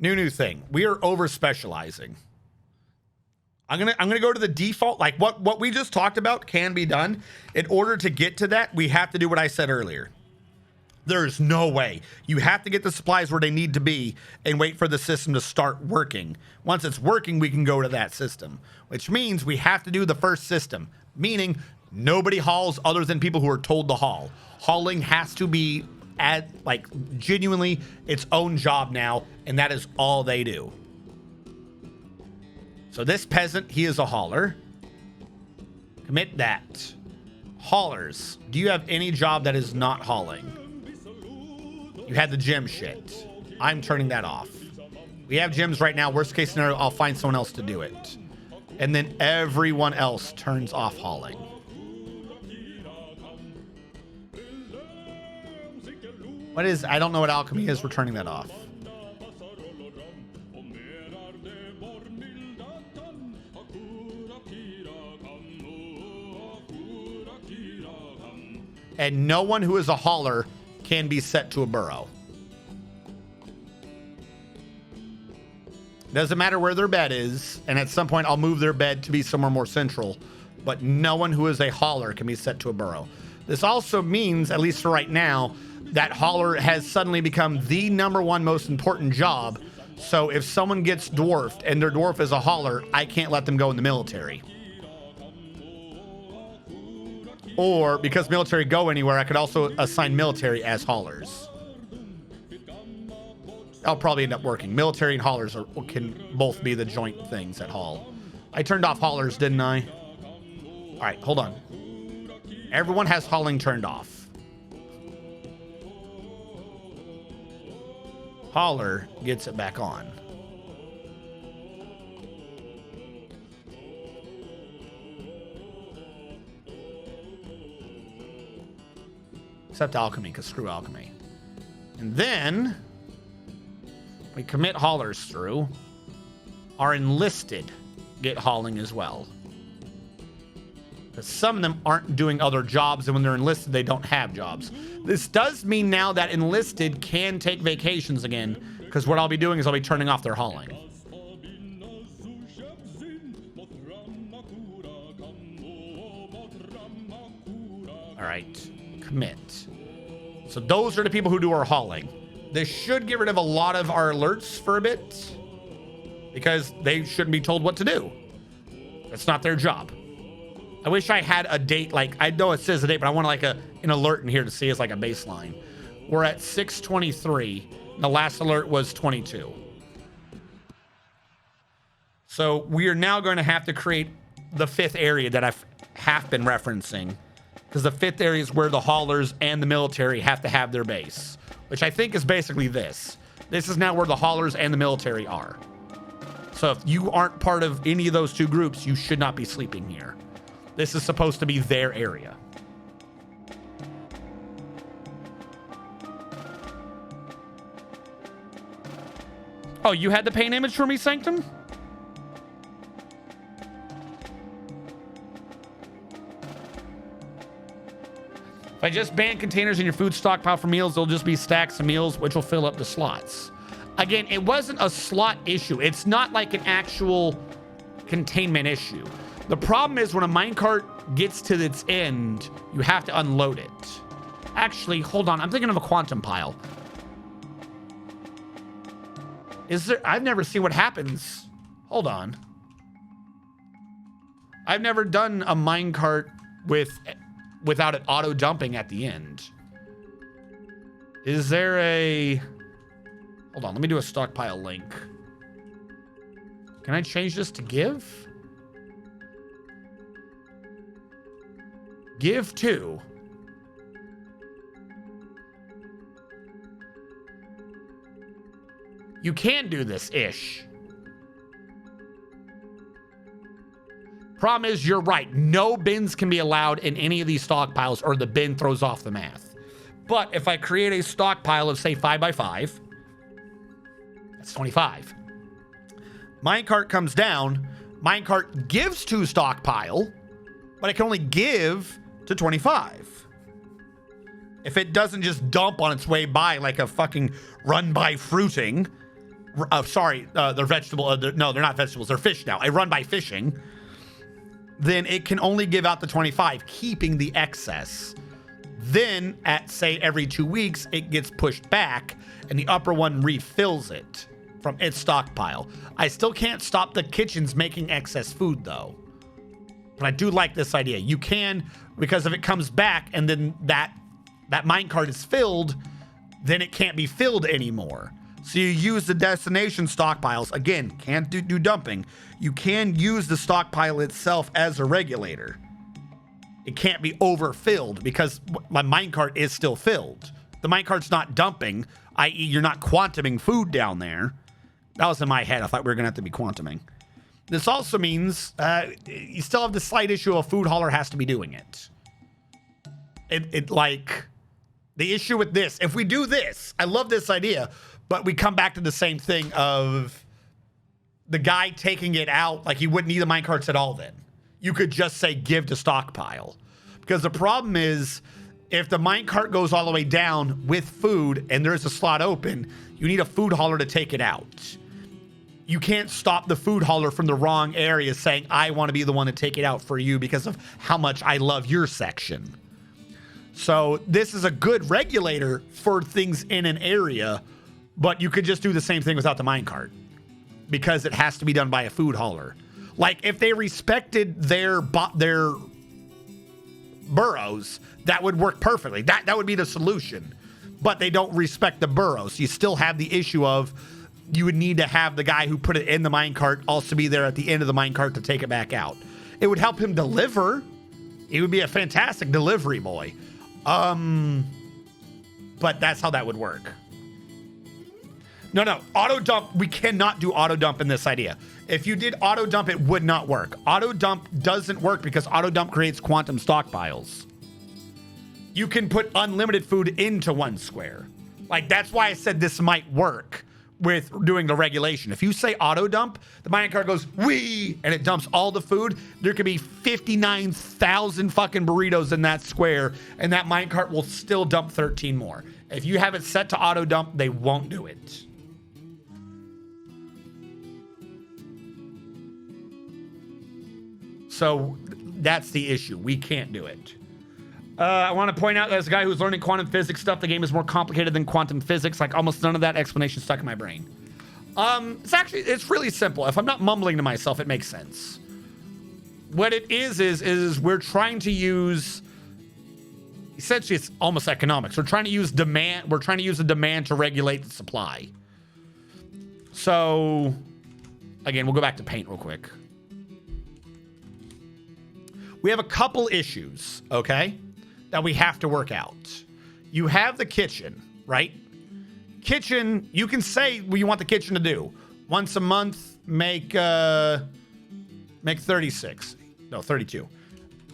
New thing. We are over specializing. I'm gonna go to the default, like what we just talked about can be done. In order to get to that, we have to do what I said earlier. There's no way. You have to get the supplies where they need to be and wait for the system to start working. Once it's working, we can go to that system, which means we have to do the first system, meaning nobody hauls other than people who are told to haul. Hauling has to be genuinely its own job now, and that is all they do. So this peasant, he is a hauler. Commit that. Haulers, do you have any job that is not hauling? You had the gym shit. I'm turning that off. We have gyms right now. Worst case scenario, I'll find someone else to do it. And then everyone else turns off hauling. What is, I don't know what alchemy is. We're turning that off. And no one who is a hauler can be set to a burrow. Doesn't matter where their bed is, and at some point I'll move their bed to be somewhere more central, but no one who is a hauler can be set to a burrow. This also means, at least for right now, that hauler has suddenly become the #1 most important job. So if someone gets dwarfed and their dwarf is a hauler, I can't let them go in the military. Or because military go anywhere, I could also assign military as haulers. I'll probably end up working. Military and haulers can both be the joint things that haul. I turned off haulers, didn't I? All right, hold on. Everyone has hauling turned off. Hauler gets it back on. Except alchemy, because screw alchemy. And then we commit haulers through. Our enlisted get hauling as well. Because some of them aren't doing other jobs, and when they're enlisted, they don't have jobs. This does mean now that enlisted can take vacations again, because what I'll be doing is I'll be turning off their hauling. All right, commit. So those are the people who do our hauling. This should get rid of a lot of our alerts for a bit, because they shouldn't be told what to do. That's not their job. I wish I had a date, like, I know it says a date, but I want like an alert in here to see as like a baseline. We're at 6:23. The last alert was 22. So we are now going to have to create the 5th area that I've half been referencing, because the 5th area is where the haulers and the military have to have their base, which I think is basically this. This is now where the haulers and the military are. So if you aren't part of any of those two groups, you should not be sleeping here. This is supposed to be their area. Oh, you had the paint image for me, Sanctum? If I just ban containers in your food stockpile for meals, they'll just be stacks of meals, which will fill up the slots. Again, it wasn't a slot issue. It's not like an actual containment issue. The problem is when a minecart gets to its end, you have to unload it. Actually, hold on. I'm thinking of a quantum pile. Is there... I've never seen what happens. Hold on. I've never done a minecart without it auto dumping at the end. Is there a... Hold on. Let me do a stockpile link. Can I change this to give? Give to. You can do this-ish. Problem is, you're right. No bins can be allowed in any of these stockpiles or the bin throws off the math. But if I create a stockpile of, say, 5x5, that's 25. Minecart comes down. Minecart gives to stockpile, but it can only give to 25. If it doesn't just dump on its way by like a fucking run by fruiting, they're vegetable. No, they're not vegetables. They're fish now. I run by fishing. Then it can only give out the 25, keeping the excess. Then at, say, every 2 weeks, it gets pushed back and the upper one refills it from its stockpile. I still can't stop the kitchens making excess food though. But I do like this idea. You can, because if it comes back and then that minecart is filled, then it can't be filled anymore. So you use the destination stockpiles. Again, can't do dumping. You can use the stockpile itself as a regulator. It can't be overfilled because my minecart is still filled. The minecart's not dumping, i.e. you're not quantuming food down there. That was in my head. I thought we were going to have to be quantuming. This also means you still have the slight issue of food hauler has to be doing it. The issue with this, if we do this, I love this idea, but we come back to the same thing of the guy taking it out, like he wouldn't need the minecarts at all then. You could just say give to stockpile. Because the problem is, if the minecart goes all the way down with food and there's a slot open, you need a food hauler to take it out. You can't stop the food hauler from the wrong area saying, I want to be the one to take it out for you because of how much I love your section. So this is a good regulator for things in an area, but you could just do the same thing without the minecart because it has to be done by a food hauler. Like if they respected their burrows, that would work perfectly. That would be the solution. But they don't respect the burrows. You still have the issue of you would need to have the guy who put it in the minecart also be there at the end of the minecart to take it back out. It would help him deliver. He would be a fantastic delivery boy. But that's how that would work. No, auto dump, we cannot do auto dump in this idea. If you did auto dump, it would not work. Auto dump doesn't work because auto dump creates quantum stockpiles. You can put unlimited food into one square. Like, that's why I said this might work with doing the regulation. If you say auto dump, the minecart goes, wee, and it dumps all the food. There could be 59,000 fucking burritos in that square, and that minecart will still dump 13 more. If you have it set to auto dump, they won't do it. So that's the issue. We can't do it. I want to point out that as a guy who's learning quantum physics stuff, the game is more complicated than quantum physics. Like, almost none of that explanation stuck in my brain. It's really simple. If I'm not mumbling to myself, it makes sense. What it is we're trying to use, essentially it's almost economics. We're trying to use demand. We're trying to use the demand to regulate the supply. So again, we'll go back to paint real quick. We have a couple issues, okay, that we have to work out. You have the kitchen, right? Kitchen, you can say what you want the kitchen to do. Once a month, make 36. No, 32.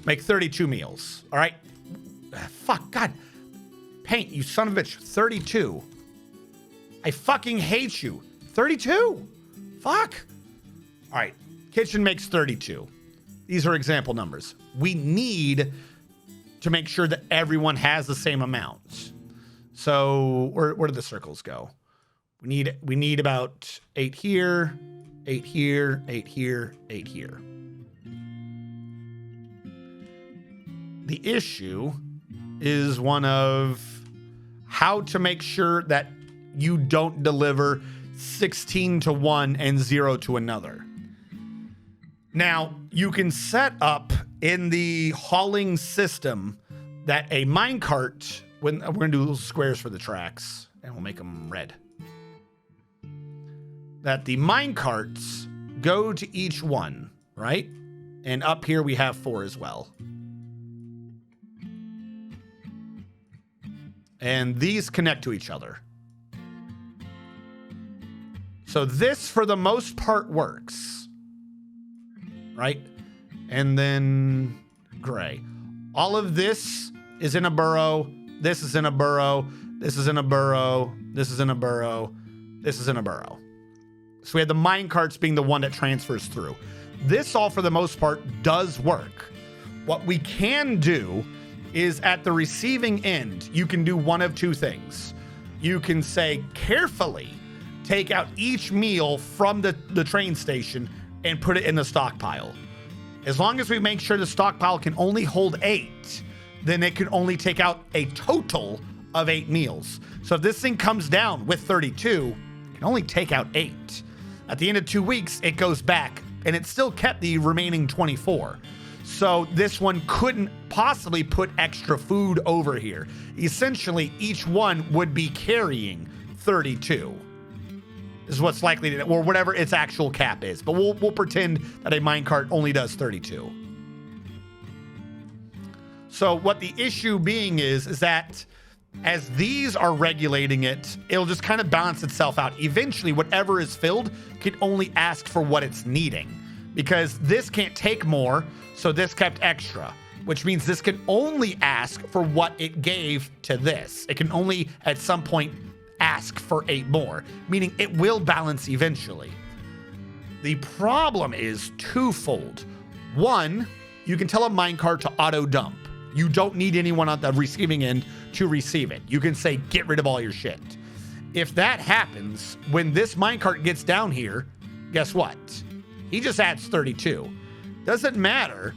Make 32 meals, all right? Fuck, God. Paint, you son of a bitch. 32. I fucking hate you. 32. Fuck. All right, kitchen makes 32. These are example numbers. We need to make sure that everyone has the same amount. So where do the circles go? We need about 8 here, 8 here, 8 here, 8 here. The issue is one of how to make sure that you don't deliver 16 to one and 0 to another. Now, you can set up in the hauling system that a minecart, when we're going to do little squares for the tracks, and we'll make them red, that the minecarts go to each one, right? And up here we have 4 as well. And these connect to each other. So this, for the most part, works. Right? And then gray. All of this is in a burrow. This is in a burrow. This is in a burrow. This is in a burrow. This is in a burrow. So we have the mine carts being the one that transfers through. This all, for the most part, does work. What we can do is at the receiving end, you can do one of two things. You can say, carefully take out each meal from the train station and put it in the stockpile. As long as we make sure the stockpile can only hold 8, then it can only take out a total of 8 meals. So if this thing comes down with 32, it can only take out 8. At the end of 2 weeks, it goes back, and it still kept the remaining 24. So this one couldn't possibly put extra food over here. Essentially, each one would be carrying 32. Is what's likely to, or whatever its actual cap is. But we'll pretend that a minecart only does 32. So what the issue being is that as these are regulating it, it'll just kind of balance itself out. Eventually, whatever is filled can only ask for what it's needing, because this can't take more, so this kept extra, which means this can only ask for what it gave to this. It can only, at some point, ask for 8 more, meaning it will balance eventually. The problem is twofold. One, you can tell a minecart to auto dump. You don't need anyone on the receiving end to receive it. You can say, get rid of all your shit. If that happens, when this minecart gets down here, guess what? He just adds 32. Doesn't matter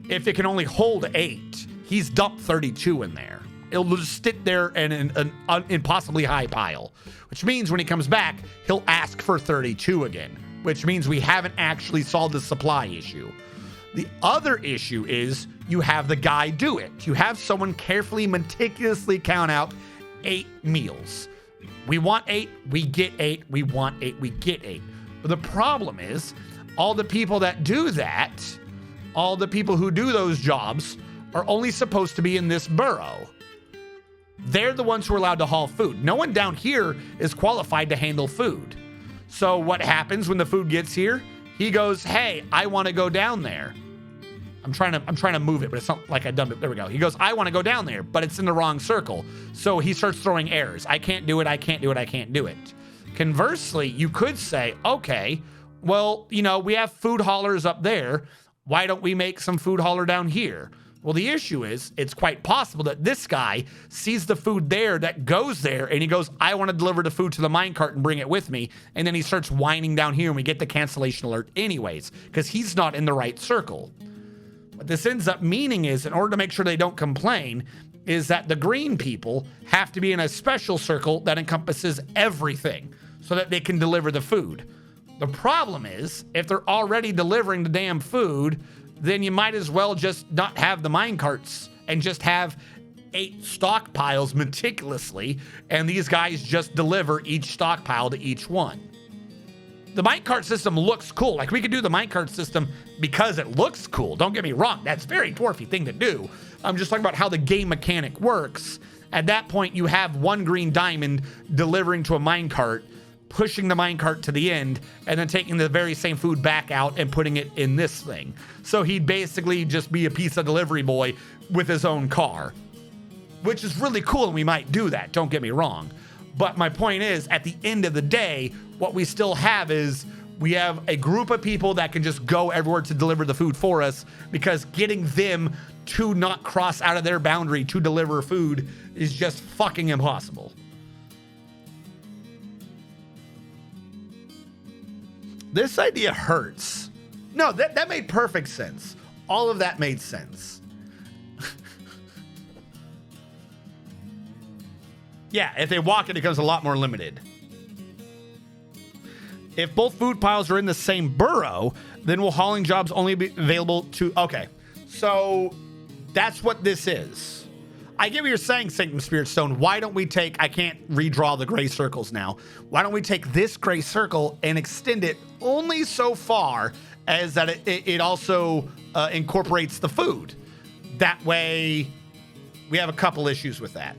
if it can only hold 8. He's dumped 32 in there. It'll just sit there in an impossibly high pile, which means when he comes back, he'll ask for 32 again, which means we haven't actually solved the supply issue. The other issue is you have the guy do it. You have someone carefully, meticulously count out 8 meals. We want 8, we get 8. We want 8, we get 8. But the problem is all the people that do that, all the people who do those jobs are only supposed to be in this burrow. They're the ones who are allowed to haul food. No one down here is qualified to handle food. So what happens when the food gets here? He goes, hey, I want to go down there. I'm trying to move it, but it's not like I dumped it. There we go. He goes, I want to go down there, but it's in the wrong circle. So he starts throwing errors. I can't do it. I can't do it. I can't do it. Conversely, you could say, okay, well, you know, we have food haulers up there. Why don't we make some food hauler down here? Well, the issue is it's quite possible that this guy sees the food there that goes there and he goes, I want to deliver the food to the minecart and bring it with me. And then he starts whining down here and we get the cancellation alert anyways, because he's not in the right circle. What this ends up meaning is, in order to make sure they don't complain, is that the green people have to be in a special circle that encompasses everything so that they can deliver the food. The problem is, if they're already delivering the damn food, then you might as well just not have the minecarts and just have 8 stockpiles meticulously, and these guys just deliver each stockpile to each one. The minecart system looks cool. Like, we could do the minecart system because it looks cool. Don't get me wrong. That's a very dwarfy thing to do. I'm just talking about how the game mechanic works. At that point, you have one green diamond delivering to a minecart, pushing the minecart to the end, and then taking the very same food back out and putting it in this thing. So he'd basically just be a pizza delivery boy with his own car, which is really cool, and we might do that, don't get me wrong. But my point is, at the end of the day, what we still have is we have a group of people that can just go everywhere to deliver the food for us, because getting them to not cross out of their boundary to deliver food is just fucking impossible. This idea hurts. No, that made perfect sense. All of that made sense. Yeah, if they walk, it becomes a lot more limited. If both food piles are in the same burrow, then will hauling jobs only be available to... Okay, so that's what this is. I get what you're saying, Sanctum Spirit Stone. Why don't we take... I can't redraw the gray circles now. Why don't we take this gray circle and extend it only so far as that it also incorporates the food? That way, we have a couple issues with that.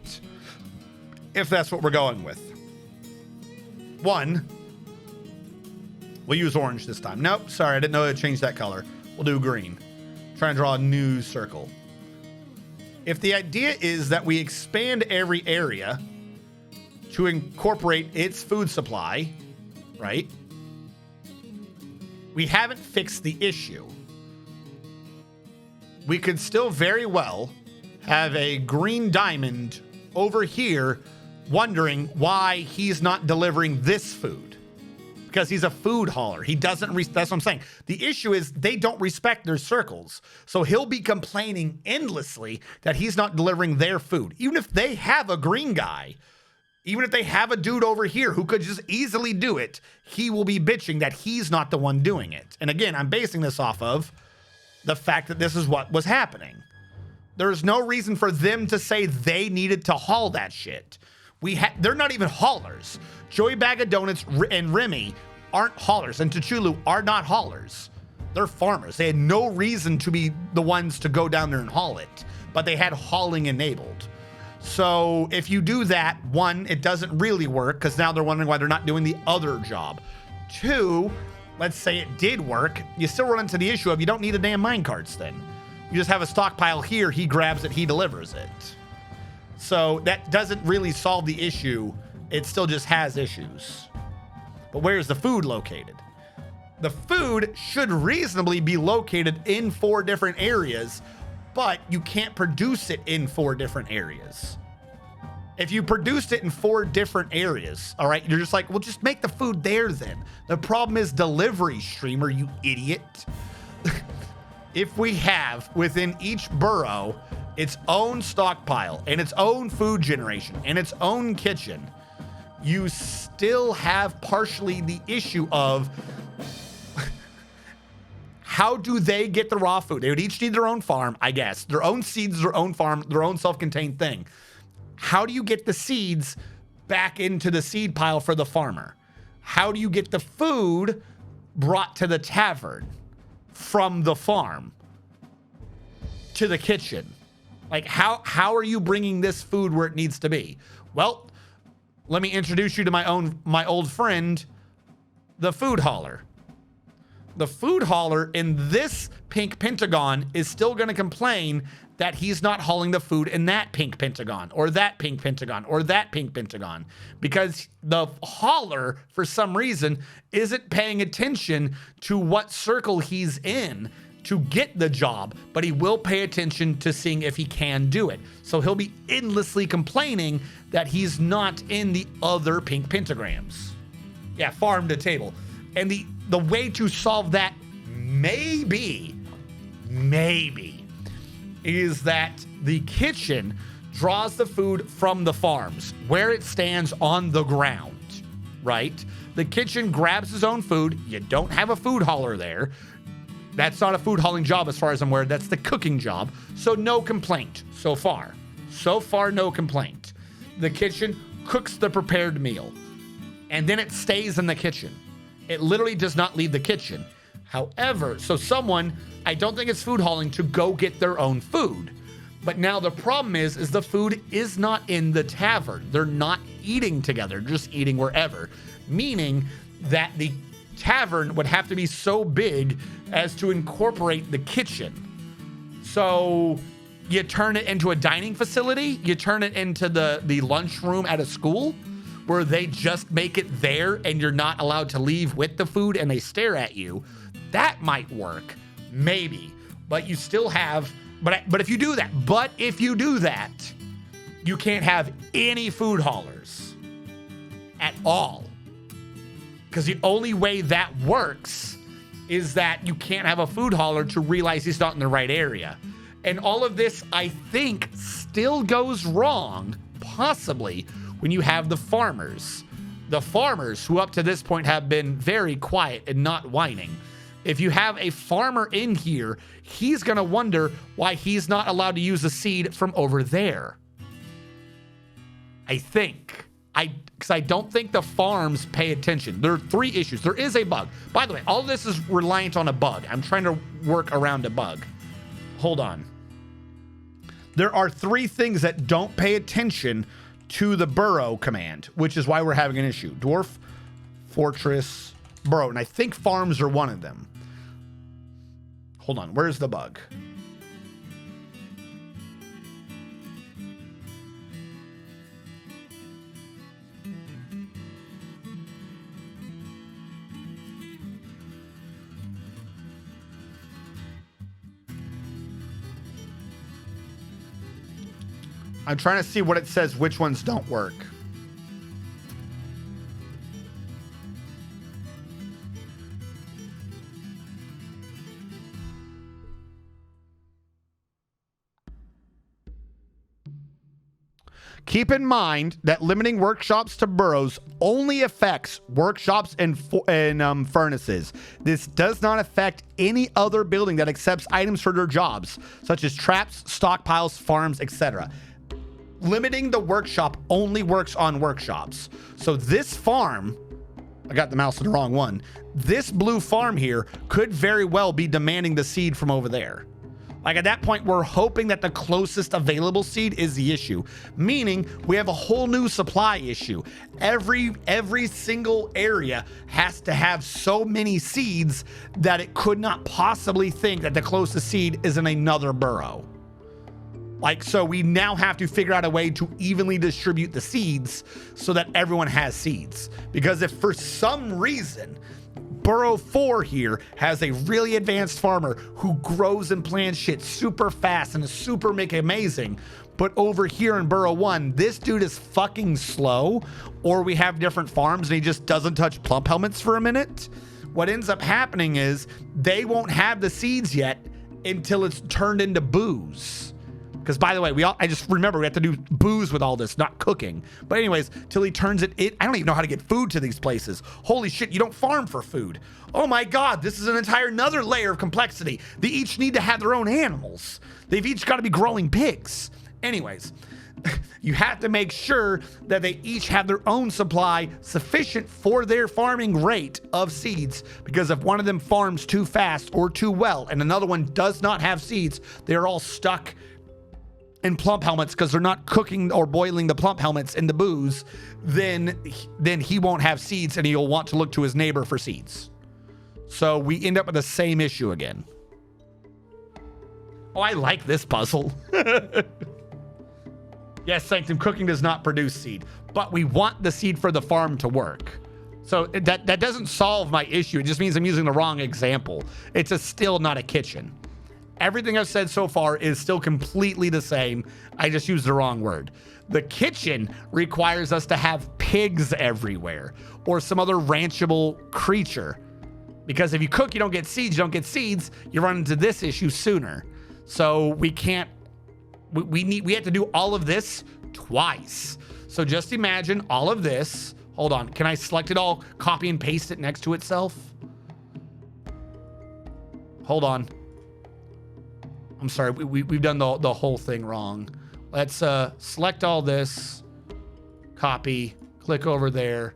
If that's what we're going with. One, we'll use orange this time. Nope, sorry, I didn't know it changed that color. We'll do green. Try and draw a new circle. If the idea is that we expand every area to incorporate its food supply, right? We haven't fixed the issue. We could still very well have a green diamond over here wondering why he's not delivering this food. Because he's a food hauler. He doesn't, that's what I'm saying. The issue is they don't respect their circles. So he'll be complaining endlessly that he's not delivering their food. Even if they have a green guy, even if they have a dude over here who could just easily do it, he will be bitching that he's not the one doing it. And again, I'm basing this off of the fact that this is what was happening. There's no reason for them to say they needed to haul that shit. They're not even haulers. Joey Bag of Donuts and Remy aren't haulers, and Tuchulu are not haulers. They're farmers. They had no reason to be the ones to go down there and haul it, but they had hauling enabled. So if you do that, one, it doesn't really work because now they're wondering why they're not doing the other job. Two, let's say it did work, you still run into the issue of you don't need a damn minecarts then. You just have a stockpile here, he grabs it, he delivers it. So that doesn't really solve the issue. It still just has issues. But where's the food located? The food should reasonably be located in 4 different areas, but you can't produce it in 4 different areas. If you produced it in 4 different areas, all right, you're just like, well, just make the food there then. The problem is delivery, streamer, you idiot. If we have within each burrow its own stockpile and its own food generation and its own kitchen, you still have partially the issue of how do they get the raw food? They would each need their own farm, I guess, their own seeds, their own farm, their own self-contained thing. How do you get the seeds back into the seed pile for the farmer? How do you get the food brought to the tavern from the farm to the kitchen? Like, how are you bringing this food where it needs to be? Well, let me introduce you to my old friend, the food hauler. the food hauler in this pink pentagon is still going to complain that he's not hauling the food in that pink pentagon or that pink pentagon or that pink pentagon, because the hauler, for some reason, isn't paying attention to what circle he's in to get the job, but he will pay attention to seeing if he can do it. So he'll be endlessly complaining that he's not in the other pink pentagrams. Yeah, farm to table. And the way to solve that maybe is that the kitchen draws the food from the farms where it stands on the ground, right? The kitchen grabs his own food. You don't have a food hauler there. That's not a food hauling job as far as I'm aware. That's the cooking job. So no complaint so far. So far, no complaint. The kitchen cooks the prepared meal and then it stays in the kitchen. It literally does not leave the kitchen. However, so someone, I don't think it's food hauling, to go get their own food. But now the problem is the food is not in the tavern. They're not eating together, just eating wherever. Meaning that the tavern would have to be so big as to incorporate the kitchen. So you turn it into a dining facility, you turn it into the lunchroom at a school where they just make it there and you're not allowed to leave with the food and they stare at you. That might work, maybe, but you still have, but if you do that, you can't have any food haulers at all. Because the only way that works is that you can't have a food hauler to realize he's not in the right area. And all of this, I think, still goes wrong, possibly, when you have the farmers. The farmers, who up to this point have been very quiet and not whining. If you have a farmer in here, he's going to wonder why he's not allowed to use a seed from over there. I think. Because I don't think the farms pay attention. There are 3 issues. There is a bug. By the way, all of this is reliant on a bug. I'm trying to work around a bug. Hold on. There are 3 things that don't pay attention to the burrow command, which is why we're having an issue. Dwarf, fortress, burrow. And I think farms are one of them. Hold on. Where's the bug? I'm trying to see what it says, which ones don't work. Keep in mind that limiting workshops to burrows only affects workshops and furnaces. This does not affect any other building that accepts items for their jobs, such as traps, stockpiles, farms, etc. Limiting the workshop only works on workshops. So this farm, I got the mouse to the wrong one. This blue farm here could very well be demanding the seed from over there. Like at that point, we're hoping that the closest available seed is the issue, meaning we have a whole new supply issue. Every single area has to have so many seeds that it could not possibly think that the closest seed is in another burrow. Like, so we now have to figure out a way to evenly distribute the seeds so that everyone has seeds. Because if for some reason Burrow 4 here has a really advanced farmer who grows and plants shit super fast and is super amazing, but over here in Burrow 1, this dude is fucking slow, or we have different farms and he just doesn't touch plump helmets for a minute. What ends up happening is they won't have the seeds yet until it's turned into booze. Because, by the way, I just remember we have to do booze with all this, not cooking. But anyways, till he turns it, I don't even know how to get food to these places. Holy shit, you don't farm for food. Oh my God, this is an entire another layer of complexity. They each need to have their own animals. They've each got to be growing pigs. Anyways, you have to make sure that they each have their own supply sufficient for their farming rate of seeds. Because if one of them farms too fast or too well, and another one does not have seeds, they're all stuck in plump helmets because they're not cooking or boiling the plump helmets in the booze, then he won't have seeds and he'll want to look to his neighbor for seeds. So we end up with the same issue again. Oh, I like this puzzle. Yes, Sanctum, cooking does not produce seed, but we want the seed for the farm to work. So that doesn't solve my issue. It just means I'm using the wrong example. It's still not a kitchen. Everything I've said so far is still completely the same. I just used the wrong word. The kitchen requires us to have pigs everywhere or some other ranchable creature. Because if you cook, you don't get seeds. You don't get seeds, you run into this issue sooner. So we can't, we have to do all of this twice. So just imagine all of this. Hold on. Can I select it all, copy and paste it next to itself? Hold on. I'm sorry. We've done the whole thing wrong. Let's select all this, copy, click over there,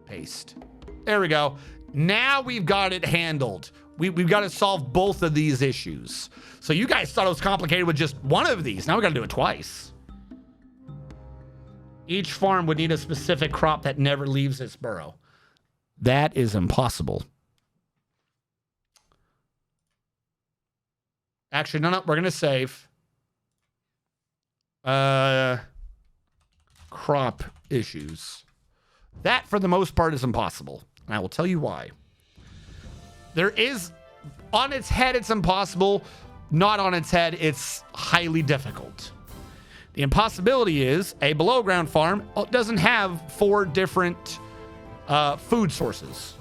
paste. There we go. Now we've got it handled. We've got to solve both of these issues. So you guys thought it was complicated with just one of these. Now we got to do it twice. Each farm would need a specific crop that never leaves its burrow. That is impossible. Actually, no, we're going to save. Crop issues. That, for the most part, is impossible. And I will tell you why. There is, on its head, it's impossible. Not on its head, it's highly difficult. The impossibility is a below ground farm doesn't have 4 different food sources.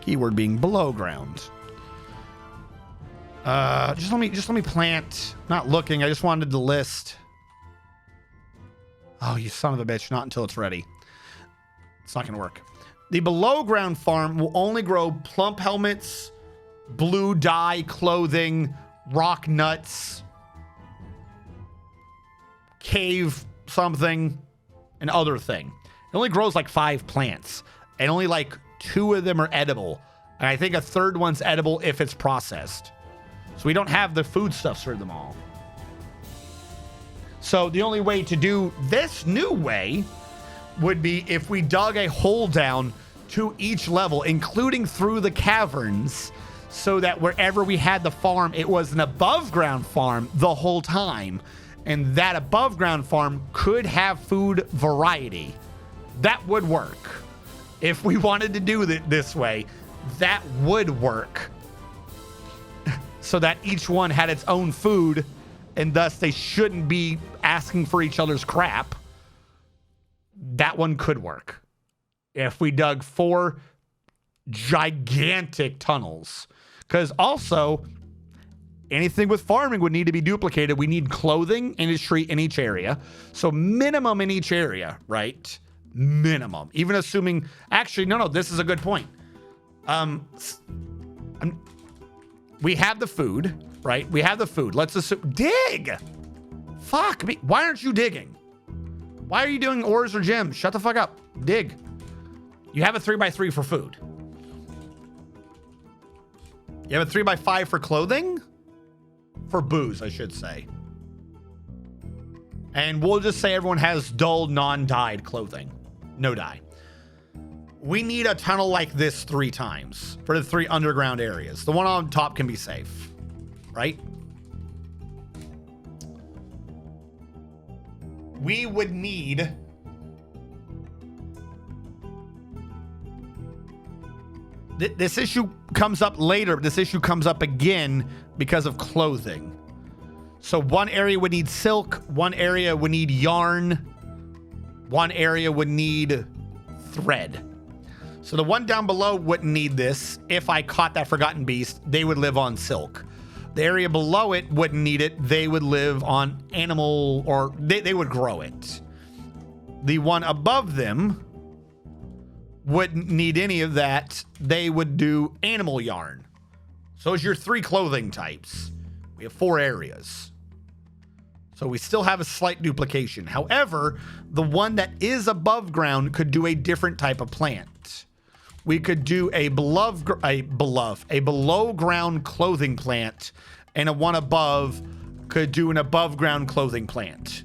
Keyword being below ground. Just let me plant. Not looking. I just wanted the list. Oh, you son of a bitch! Not until it's ready. It's not gonna work. The below ground farm will only grow plump helmets, blue dye clothing, rock nuts, cave something, and other thing. It only grows like 5 plants, and only like 2 of them are edible. And I think a third one's edible if it's processed. So we don't have the foodstuffs for them all. So the only way to do this new way would be if we dug a hole down to each level, including through the caverns, so that wherever we had the farm, it was an above ground farm the whole time. And that above ground farm could have food variety. That would work. If we wanted to do it this way, that would work. So that each one had its own food, and thus they shouldn't be asking for each other's crap. That one could work. If we dug 4 gigantic tunnels. Because also, anything with farming would need to be duplicated. We need clothing, industry in each area. So minimum in each area, right? Minimum. Even assuming, actually, no, this is a good point. We have the food, right? We have the food. Let's assume, dig! Fuck me. Why aren't you digging? Why are you doing ores or gems? Shut the fuck up. Dig. You have a 3x3 for food. You have a 3x5 for clothing? For booze, I should say. And we'll just say everyone has dull, non-dyed clothing. No dye. We need a tunnel like this 3 times for the 3 underground areas. The one on top can be safe, right? We would need this issue comes up later. This issue comes up again because of clothing. So one area would need silk, one area would need yarn, one area would need thread. So the one down below wouldn't need this. If I caught that forgotten beast, they would live on silk. The area below it wouldn't need it. They would live on animal, or they would grow it. The one above them wouldn't need any of that. They would do animal yarn. So it's your 3 clothing types. We have 4 areas. So we still have a slight duplication. However, the one that is above ground could do a different type of plant. We could do a below ground clothing plant, and a one above could do an above ground clothing plant.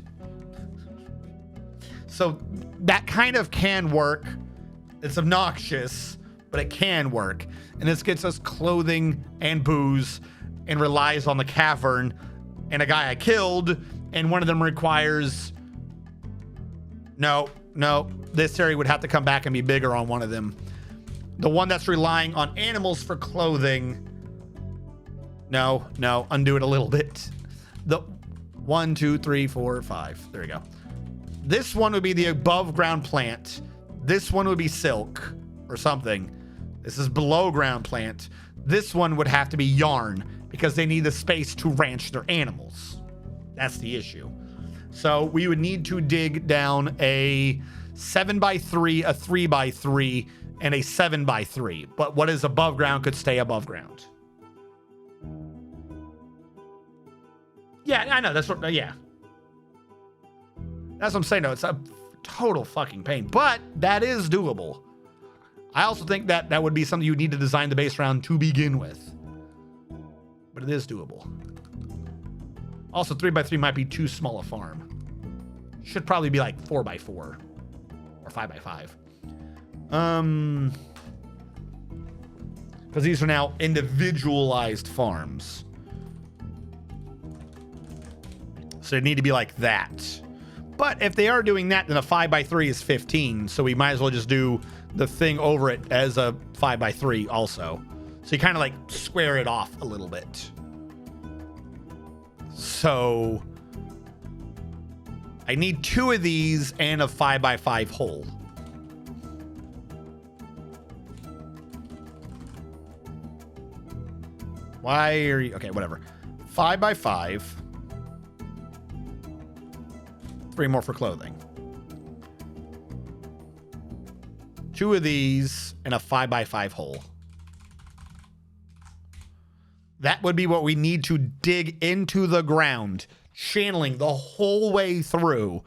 So that kind of can work. It's obnoxious, but but it can work. And this gets us clothing and booze and relies on the cavern and a guy I killed. And one of them requires... No. This area would have to come back and be bigger on one of them. The one that's relying on animals for clothing... No, undo it a little bit. The 1, 2, 3, 4, 5. There we go. This one would be the above ground plant. This one would be silk or something. This is below ground plant. This one would have to be yarn because they need the space to ranch their animals. That's the issue. So we would need to dig down a 7x3, a 3x3, and a 7x3. But what is above ground could stay above ground. Yeah, I know. That's what, yeah. That's what I'm saying. No, it's a total fucking pain, but that is doable. I also think that that would be something you would need to design the base around to begin with, but it is doable. Also, 3x3 might be too small a farm. Should probably be like 4x4 or 5x5. Because these are now individualized farms. So they need to be like that. But if they are doing that, then a 5x3 is 15. So we might as well just do the thing over it as a 5x3 also. So you kind of like square it off a little bit. So I need 2 of these and a 5x5 hole. Why are you... Okay, whatever. 5x5. 3 more for clothing. 2 of these and a 5x5 hole. That would be what we need to dig into the ground, channeling the whole way through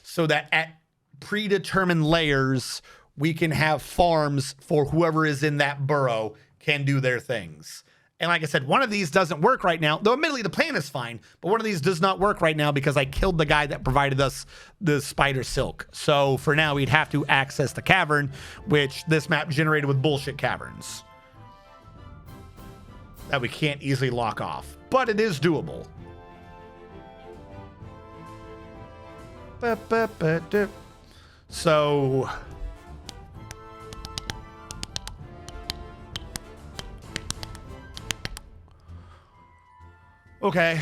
so that at predetermined layers, we can have farms for whoever is in that burrow can do their things. And like I said, one of these doesn't work right now, though admittedly the plan is fine, but one of these does not work right now because I killed the guy that provided us the spider silk. So for now, we'd have to access the cavern, which this map generated with bullshit caverns that we can't easily lock off, but it is doable. So... Okay.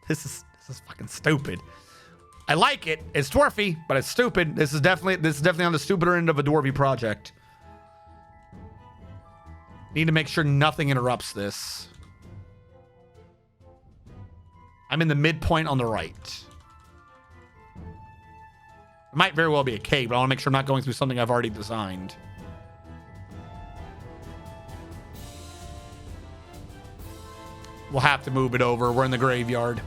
This is fucking stupid. I like it. It's dwarfy, but it's stupid. This is definitely on the stupider end of a dwarfy project. Need to make sure nothing interrupts this. I'm in the midpoint on the right. It might very well be a cave, but I want to make sure I'm not going through something I've already designed. We'll have to move it over. We're in the graveyard.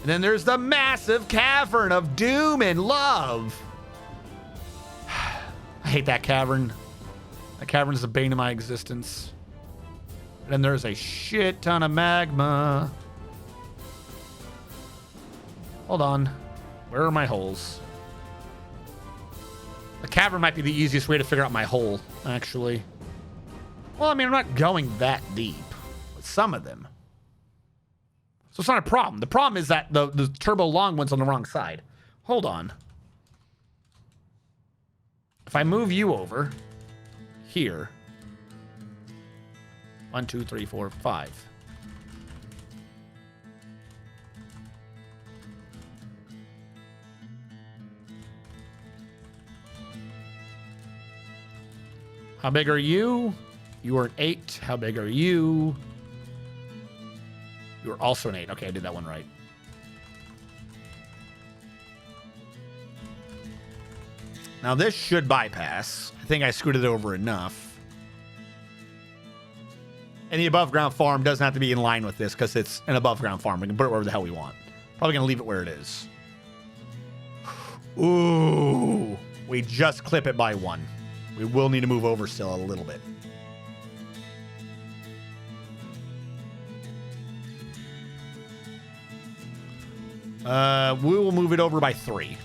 And then there's the massive cavern of doom and love. I hate that cavern. That cavern is the bane of my existence. And then there's a shit ton of magma. Hold on. Where are my holes? The cavern might be the easiest way to figure out my hole, actually. Well, I mean, I'm not going that deep. Some of them. So it's not a problem. The problem is that the turbo long one's on the wrong side. Hold on. If I move you over here. 1, 2, 3, 4, 5. How big are you? You are an 8. How big are you? You are also an 8. Okay, I did that one right. Now this should bypass. I think I screwed it over enough. And the above ground farm doesn't have to be in line with this because it's an above ground farm. We can put it wherever the hell we want. Probably going to leave it where it is. Ooh. We just clip it by 1. We will need to move over still a little bit. We will move it over by 3.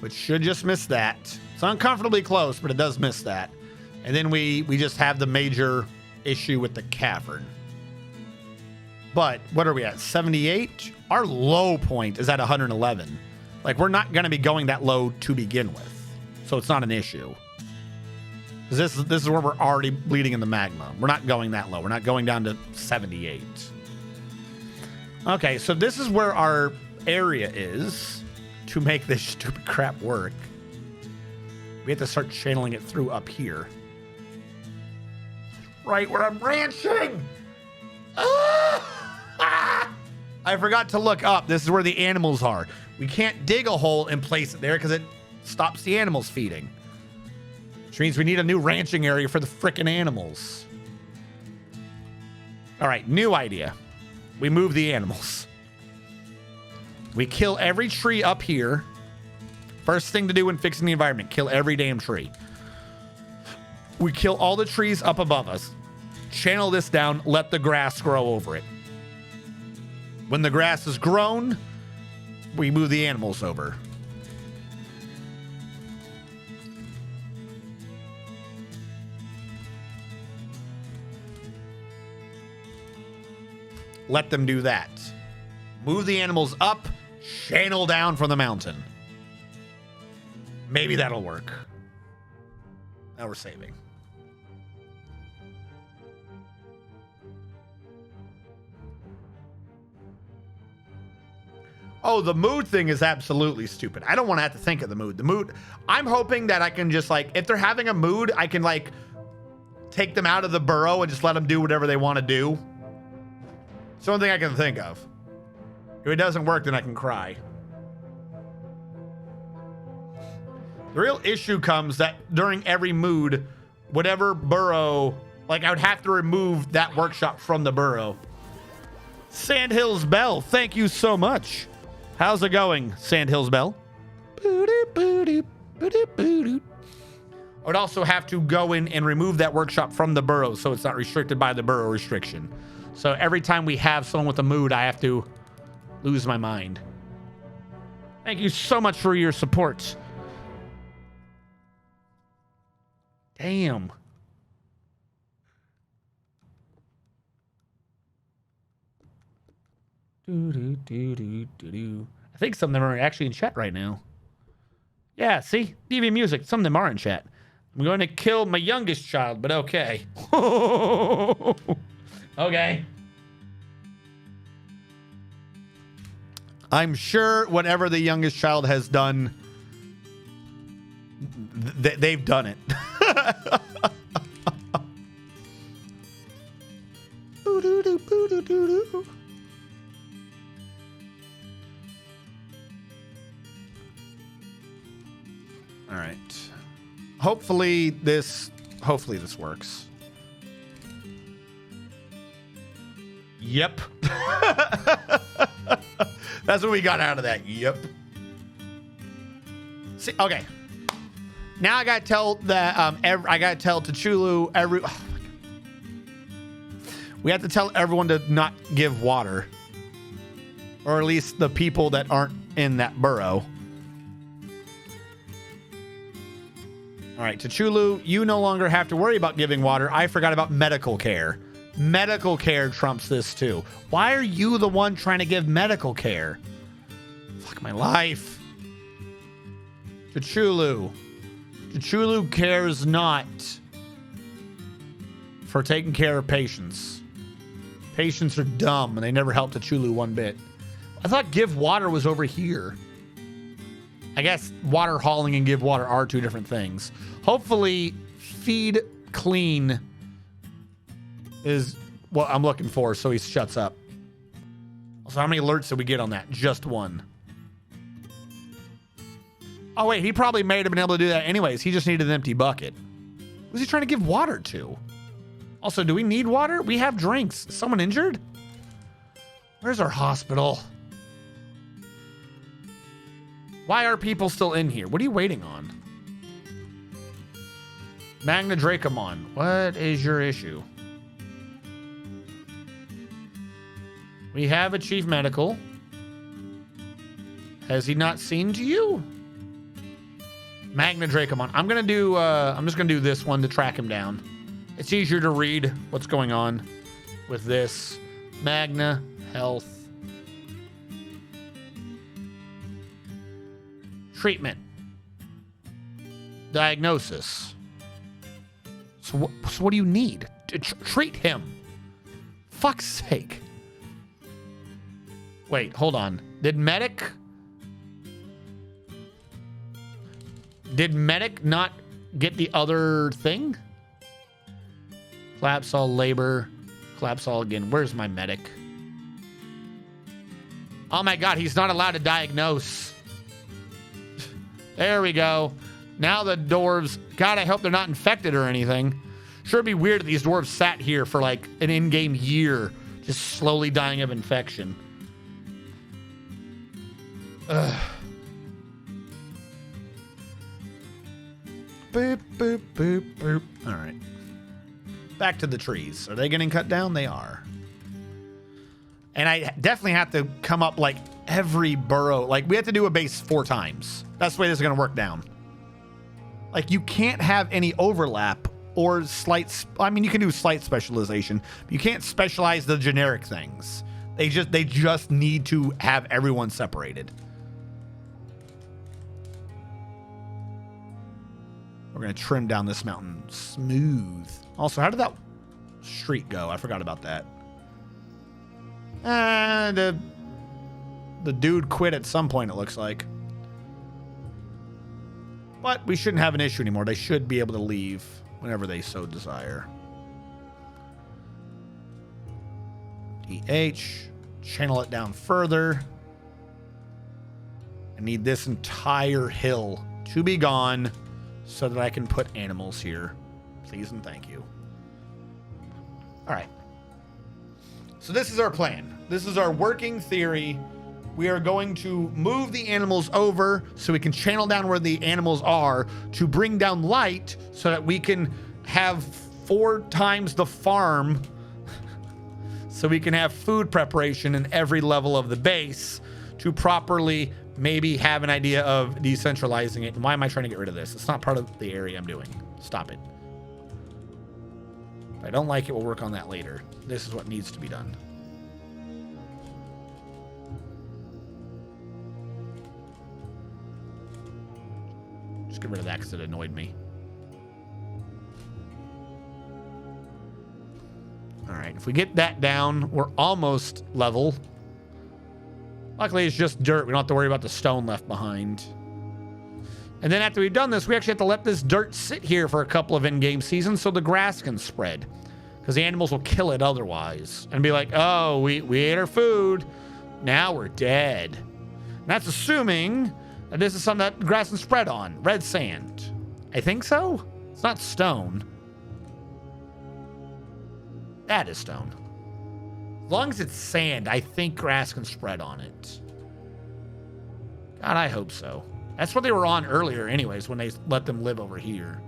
which should just miss that. It's uncomfortably close, but it does miss that. And then we just have the major issue with the cavern. But what are we at? 78? Our low point is at 111. Like, we're not going to be going that low to begin with. So it's not an issue. Because this is where we're already bleeding in the magma. We're not going that low. We're not going down to 78. Okay, so this is where our area is to make this stupid crap work. We have to start channeling it through up here. Right where I'm ranching! I forgot to look up. This is where the animals are. We can't dig a hole and place it there because it stops the animals feeding. Which means we need a new ranching area for the frickin' animals. All right, new idea. We move the animals. We kill every tree up here. First thing to do when fixing the environment, kill every damn tree. We kill all the trees up above us. Channel this down, let the grass grow over it. When the grass is grown, we move the animals over. Let them do that. Move the animals up, channel down from the mountain. Maybe that'll work. Now we're saving. Oh, the mood thing is absolutely stupid. I don't want to have to think of the mood. The mood, I'm hoping that I can just like, if they're having a mood, I can like take them out of the burrow and just let them do whatever they want to do. It's the only thing I can think of. If it doesn't work, then I can cry. The real issue comes that during every mood, whatever burrow, like I would have to remove that workshop from the burrow. Sandhills Bell, thank you so much. How's it going, Sandhills Bell? I would also have to go in and remove that workshop from the burrow so it's not restricted by the burrow restriction. So every time we have someone with a mood, I have to lose my mind. Thank you so much for your support. Damn. I think some of them are actually in chat right now. Yeah, see? DV Music, some of them are in chat. I'm going to kill my youngest child, but okay. Okay. I'm sure whatever the youngest child has done, they've done it. All right. Hopefully this works. Yep. That's what we got out of that. Yep. See, okay. Now I gotta tell that I gotta tell T'Chulu we have to tell everyone to not give water, or at least the people that aren't in that burrow. All right, T'Chulu, you no longer have to worry about giving water. I forgot about medical care. Medical care trumps this too. Why are you the one trying to give medical care? Fuck my life. T'Chulu. T'Chulu cares not for taking care of patients. Patients are dumb and they never help T'Chulu one bit. I thought give water was over here. I guess water hauling and give water are two different things. Hopefully feed clean is what I'm looking for, so he shuts up. So how many alerts did we get on that? Just one. Oh wait, he probably may have been able to do that anyways. He just needed an empty bucket. Who's he trying to give water to? Also, do we need water? We have drinks. Is someone injured? Where's our hospital? Why are people still in here? What are you waiting on? Magna Dracomon, what is your issue? We have a chief medical. Has he not seen to you? Magna Dracomon. I'm gonna do. I'm just gonna do this one to track him down. It's easier to read what's going on with this. Magna Health. Treatment. Diagnosis. So what do you need? Treat him. Fuck's sake. Wait, hold on. Did medic not get the other thing? Collapse all labor. Collapse all again. Where's my medic? Oh my god, he's not allowed to diagnose. There we go. Now the dwarves... God, I hope they're not infected or anything. Sure, it'd be weird if these dwarves sat here for like an in-game year, just slowly dying of infection. Ugh. Boop, boop, boop, boop. All right. Back to the trees. Are they getting cut down? They are. And I definitely have to come up like every burrow. Like we have to do a base 4 times. That's the way this is going to work down. Like you can't have any overlap or slight. I mean, you can do slight specialization. But you can't specialize the generic things. They just need to have everyone separated. We're going to trim down this mountain smooth. Also, how did that street go? I forgot about that. The dude quit at some point, it looks like. But we shouldn't have an issue anymore. They should be able to leave whenever they so desire. DH. Channel it down further. I need this entire hill to be gone so that I can put animals here. Please and thank you. All right. So this is our plan. This is our working theory. We are going to move the animals over so we can channel down where the animals are to bring down light so that we can have 4 times the farm so we can have food preparation in every level of the base to properly maybe have an idea of decentralizing it. Why am I trying to get rid of this? It's not part of the area I'm doing. Stop it. If I don't like it, we'll work on that later. This is what needs to be done. Just get rid of that because it annoyed me. All right, if we get that down, we're almost level. Luckily, it's just dirt. We don't have to worry about the stone left behind. And then after we've done this, we actually have to let this dirt sit here for a couple of in-game seasons so the grass can spread. Because the animals will kill it otherwise. And be like, oh, we ate our food. Now we're dead. And that's assuming that this is something that grass can spread on. Red sand. I think so. It's not stone. That is stone. As long as it's sand, I think grass can spread on it. God, I hope so. That's what they were on earlier anyways, when they let them live over here.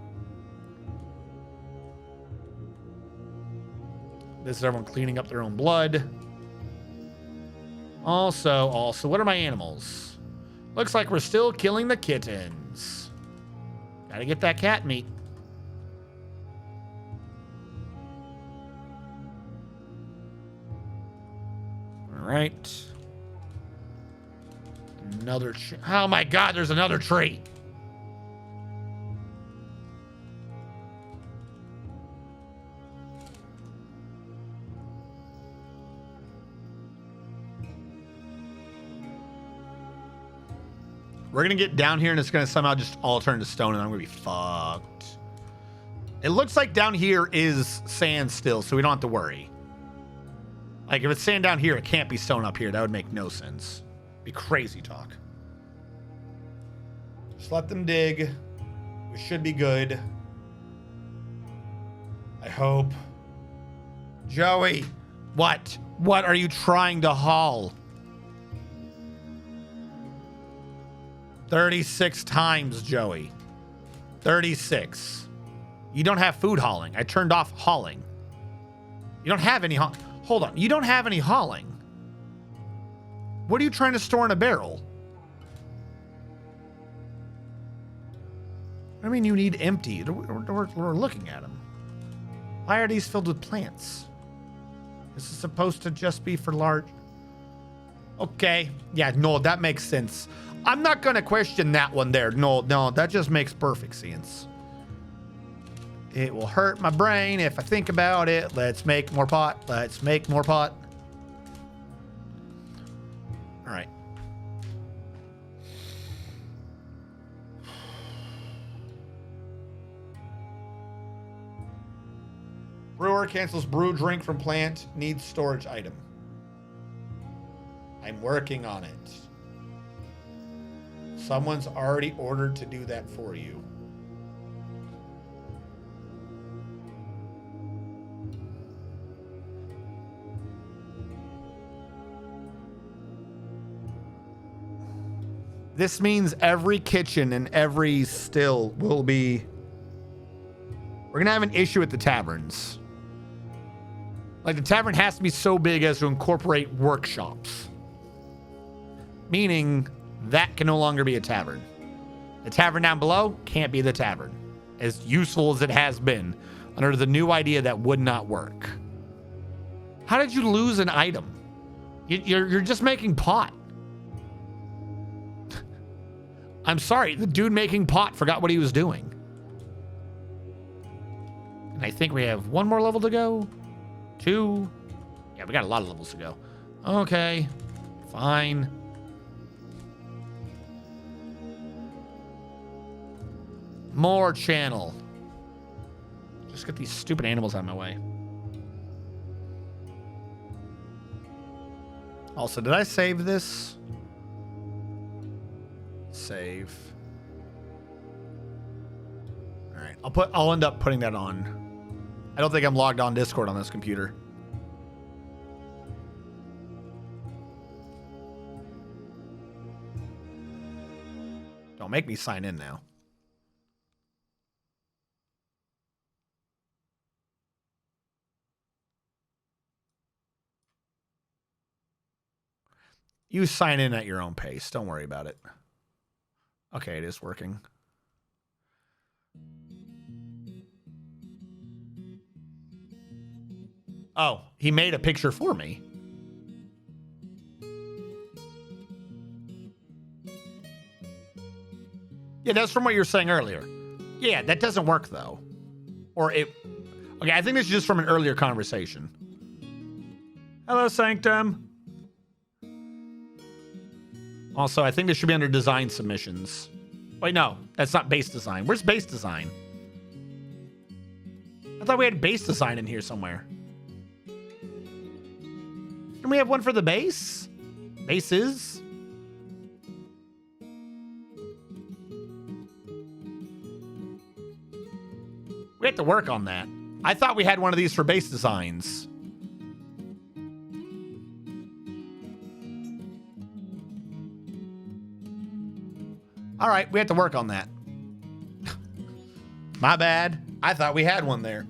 This is everyone cleaning up their own blood. Also, what are my animals? Looks like we're still killing the kittens. Gotta get that cat meat. All right. Another tree. Oh my God, there's another tree. We're going to get down here and it's going to somehow just all turn to stone and I'm going to be fucked. It looks like down here is sand still, so we don't have to worry. Like if it's sand down here, it can't be stone up here. That would make no sense. Be crazy talk. Just let them dig. We should be good. I hope. Joey, what? What are you trying to haul? 36 times, Joey. 36. You don't have food hauling. I turned off hauling. You don't have any Hold on. You don't have any hauling. What are you trying to store in a barrel? I mean, you need empty. We're looking at them. Why are these filled with plants? This is supposed to just be for large. Okay. Yeah, no, that makes sense. I'm not going to question that one there. No, that just makes perfect sense. It will hurt my brain if I think about it. Let's make more pot. Let's make more pot. All right. Brewer cancels brew drink from plant. Needs storage item. I'm working on it. Someone's already ordered to do that for you. This means every kitchen and every still will be... We're going to have an issue at the taverns. Like, the tavern has to be so big as to incorporate workshops. Meaning, that can no longer be a tavern. The tavern down below can't be the tavern. As useful as it has been, under the new idea that would not work. How did you lose an item? You're just making pot. I'm sorry, the dude making pot forgot what he was doing. And I think we have one more level to go. 2. Yeah, we got a lot of levels to go. Okay, fine. More channel. Just get these stupid animals out of my way. Also, did I save this? Save. All right, I'll end up putting that on. I don't think I'm logged on Discord on this computer. Don't make me sign in now. You sign in at your own pace. Don't worry about it. Okay, it is working. Oh, he made a picture for me. Yeah, that's from what you were saying earlier. Yeah, that doesn't work, though. Or it... Okay, I think this is just from an earlier conversation. Hello, Sanctum. Also, I think this should be under design submissions. Wait, no, that's not base design. Where's base design? I thought we had base design in here somewhere. Can we have one for the base? Bases? We have to work on that. I thought we had one of these for base designs. All right, we have to work on that. My bad. I thought we had one there.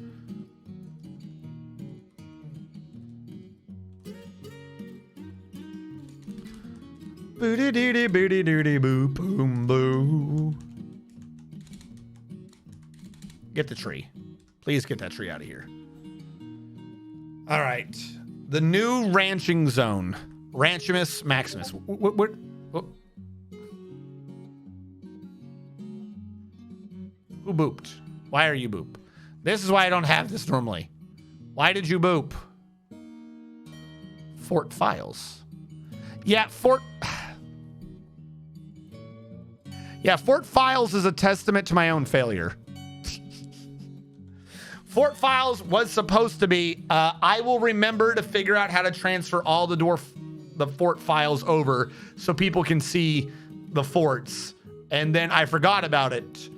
Booty doody booty doody boo boom boo. Get the tree. Please get that tree out of here. All right. The new ranching zone. Ranchimus Maximus. What? Who booped? Why are you boop? This is why I don't have this normally. Why did you boop? Fort Files. Yeah, Fort Files is a testament to my own failure. Fort Files was supposed to be, I will remember to figure out how to transfer all the Fort Files over so people can see the forts. And then I forgot about it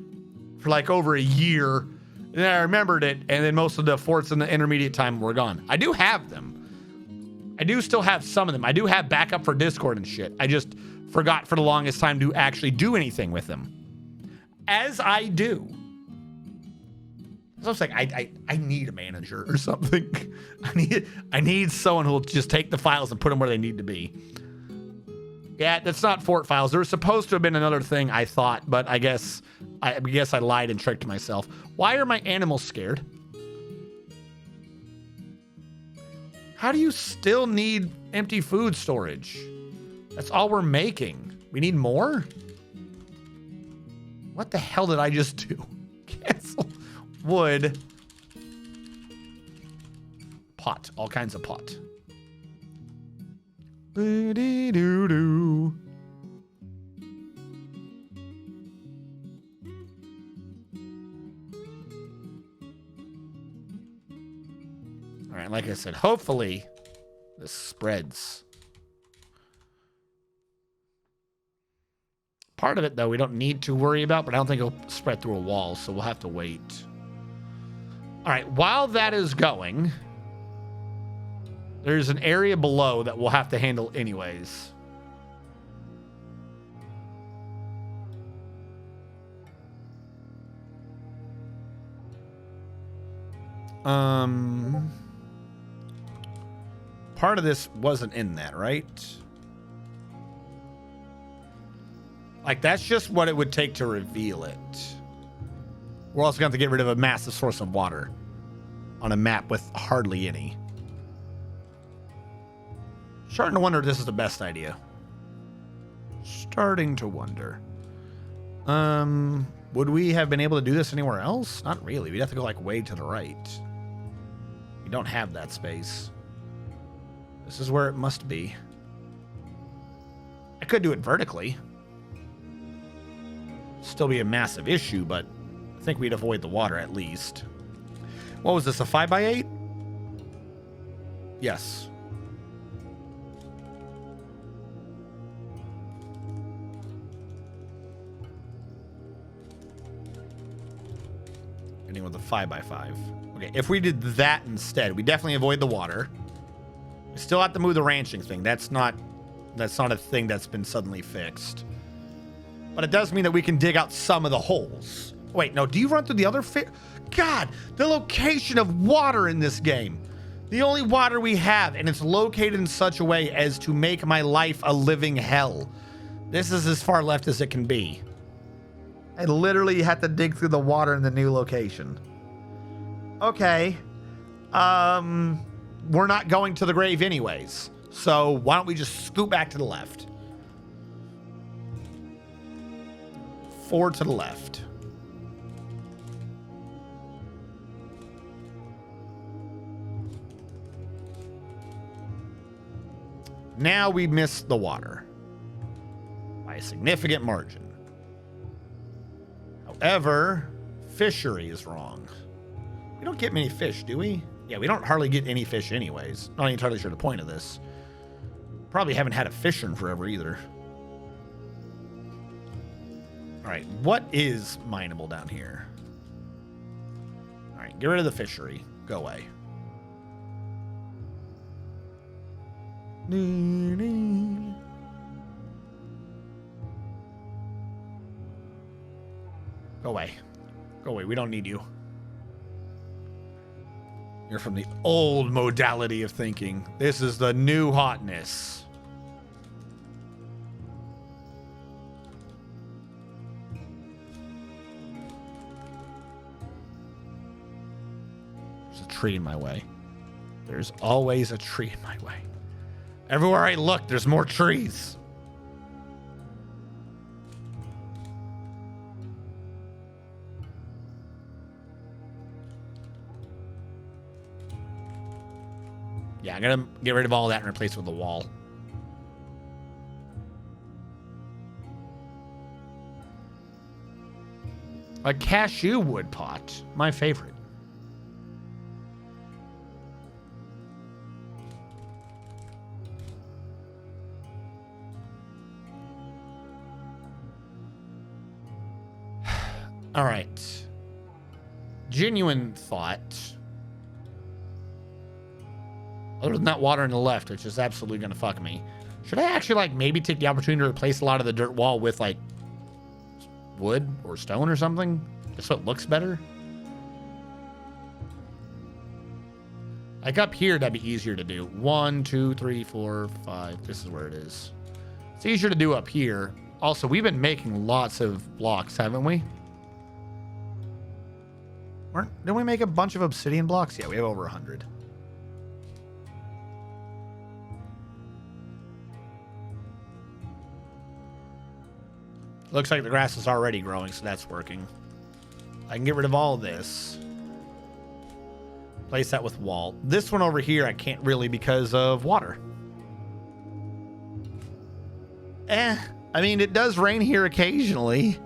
for like over a year. And then I remembered it, and then most of the forts in the intermediate time were gone. I do have them. I do still have some of them. I do have backup for Discord and shit. I just forgot for the longest time to actually do anything with them. As I do. So I was like, I need a manager or something. I need someone who will just take the files and put them where they need to be. Yeah, that's not fort files. There was supposed to have been another thing, I thought, but I guess I lied and tricked myself. Why are my animals scared? How do you still need empty food storage? That's all we're making. We need more? What the hell did I just do? Cancel. Wood. Pot. All kinds of pot. Doo-doo-doo. All right, like I said, hopefully this spreads. Part of it, though, we don't need to worry about, but I don't think it'll spread through a wall, so we'll have to wait. All right, while that is going, there's an area below that we'll have to handle anyways. Part of this wasn't in that, right? Like, that's just what it would take to reveal it. We're also going to have to get rid of a massive source of water on a map with hardly any. Starting to wonder if this is the best idea. Starting to wonder. Would we have been able to do this anywhere else? Not really. We'd have to go, like, way to the right. We don't have that space. This is where it must be. I could do it vertically. Still be a massive issue, but I think we'd avoid the water at least. What was this, a 5x8? Yes. Ending with a 5x5. Okay, if we did that instead, we definitely avoid the water. We still have to move the ranching thing. That's not a thing that's been suddenly fixed. But it does mean that we can dig out some of the holes. Wait, no, do you run through the other God, the location of water in this game. The only water we have, and it's located in such a way as to make my life a living hell. This is as far left as it can be. I literally had to dig through the water in the new location. Okay. We're not going to the grave anyways. So why don't we just scoot back to the left? 4 to the left. Now we missed the water by a significant margin. However, fishery is wrong. We don't get many fish, do we? Yeah, we don't hardly get any fish anyways. Not entirely sure the point of this. Probably haven't had a fisher in forever either. All right, what is mineable down here? All right, get rid of the fishery. Go away. Go away. Go away. We don't need you. You're from the old modality of thinking. This is the new hotness. There's a tree in my way. There's always a tree in my way. Everywhere I look, there's more trees. Yeah, I'm gonna get rid of all that and replace it with a wall. A cashew wood pot, my favorite. All right. Genuine thought. Other than that water on the left, which is absolutely going to fuck me. Should I actually, like, maybe take the opportunity to replace a lot of the dirt wall with, like, wood or stone or something? Just so it looks better? Like, up here, that'd be easier to do. 1, 2, 3, 4, 5. This is where it is. It's easier to do up here. Also, we've been making lots of blocks, haven't we? Didn't we make a bunch of obsidian blocks? Yeah, we have over 100. Looks like the grass is already growing, so that's working. I can get rid of all this. Place that with wall. This one over here, I can't really because of water. I mean, it does rain here occasionally.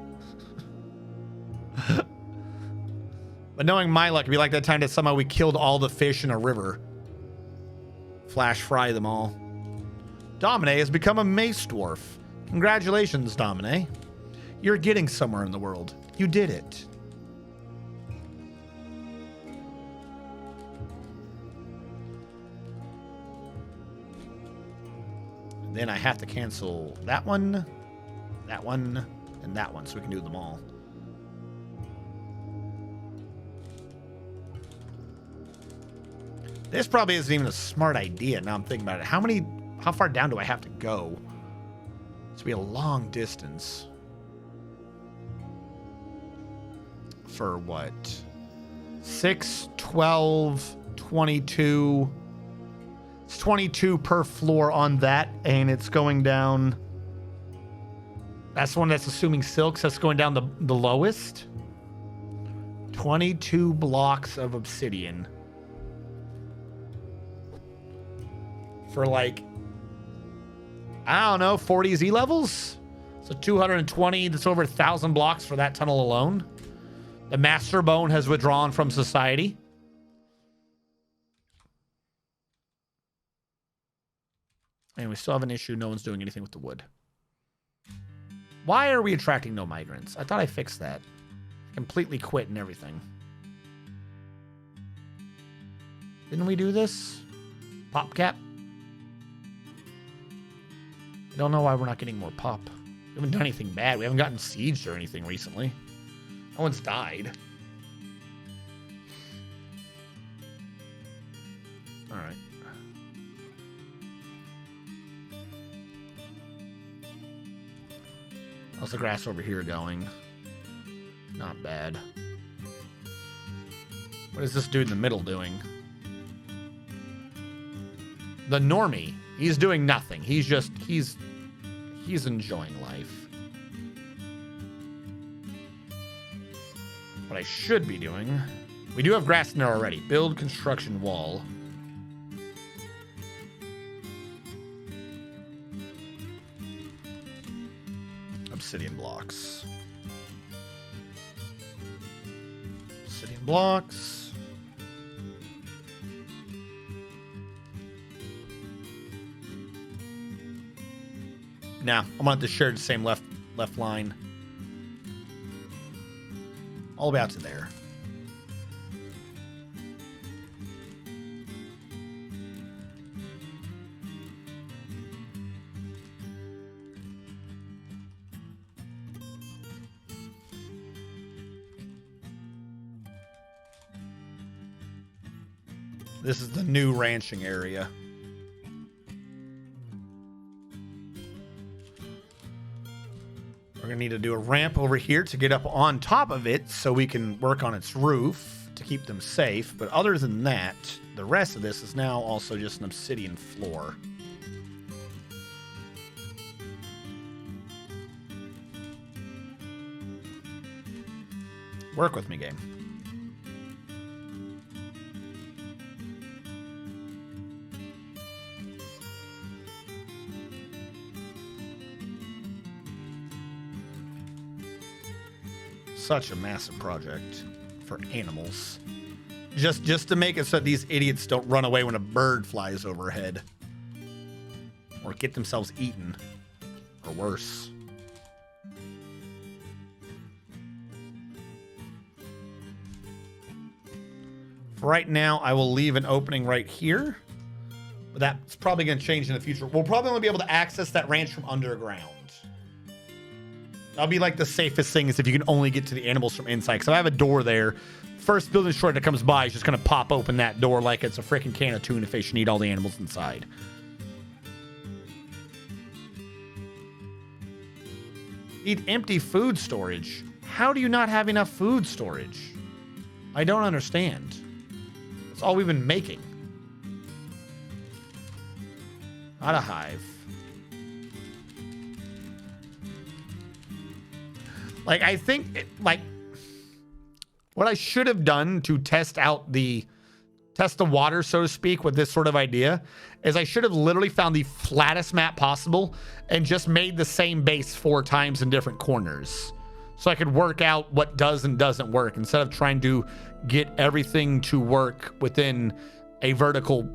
But knowing my luck, it'd be like that time that somehow we killed all the fish in a river. Flash fry them all. Domine has become a mace dwarf. Congratulations, Domine. You're getting somewhere in the world. You did it. Then I have to cancel that one, and that one, so we can do them all. This probably isn't even a smart idea now I'm thinking about it. How far down do I have to go? It's be a long distance. For what? 6, 12, 22. It's 22 per floor on that, and it's going down. That's the one that's assuming silks. That's going down the lowest. 22 blocks of obsidian. For like, I don't know, 40 Z levels? So 220, that's over 1,000 blocks for that tunnel alone. The Master Bone has withdrawn from society. And we still have an issue. No one's doing anything with the wood. Why are we attracting no migrants? I thought I fixed that. Completely quit and everything. Didn't we do this? Pop cap? I don't know why we're not getting more pop. We haven't done anything bad. We haven't gotten sieged or anything recently. No one's died. All right. How's the grass over here going? Not bad. What is this dude in the middle doing? The normie. He's doing nothing. He's just, he's enjoying life. What I should be doing, we do have grass in there already. Build construction wall. Obsidian blocks. Obsidian blocks. Nah, I'm gonna have to share the same left line. All the way out to there. This is the new ranching area. We're gonna need to do a ramp over here to get up on top of it so we can work on its roof to keep them safe. But other than that, the rest of this is now also just an obsidian floor. Work with me, game. Such a massive project for animals. Just to make it so that these idiots don't run away when a bird flies overhead. Or get themselves eaten. Or worse. For right now, I will leave an opening right here. But that's probably going to change in the future. We'll probably only be able to access that ranch from underground. That'll be like the safest thing is if you can only get to the animals from inside. Because if I have a door there, first building destroyer that comes by is just going to pop open that door like it's a freaking can of tuna fish and eat all the animals inside. Need empty food storage. How do you not have enough food storage? I don't understand. That's all we've been making. Not a hive. Like, I think, like, what I should have done to test the water, so to speak, with this sort of idea, is I should have literally found the flattest map possible and just made the same base 4 times in different corners. So I could work out what does and doesn't work instead of trying to get everything to work within a vertical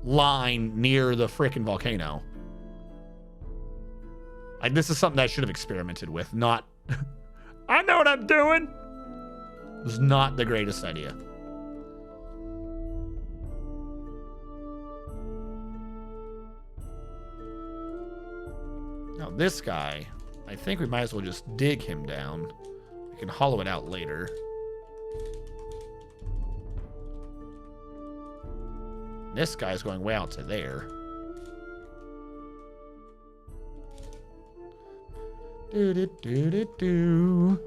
line near the freaking volcano. Like, this is something I should have experimented with, not... I know what I'm doing! It was not the greatest idea. Now, this guy, I think we might as well just dig him down. We can hollow it out later. This guy's going way out to there. Do.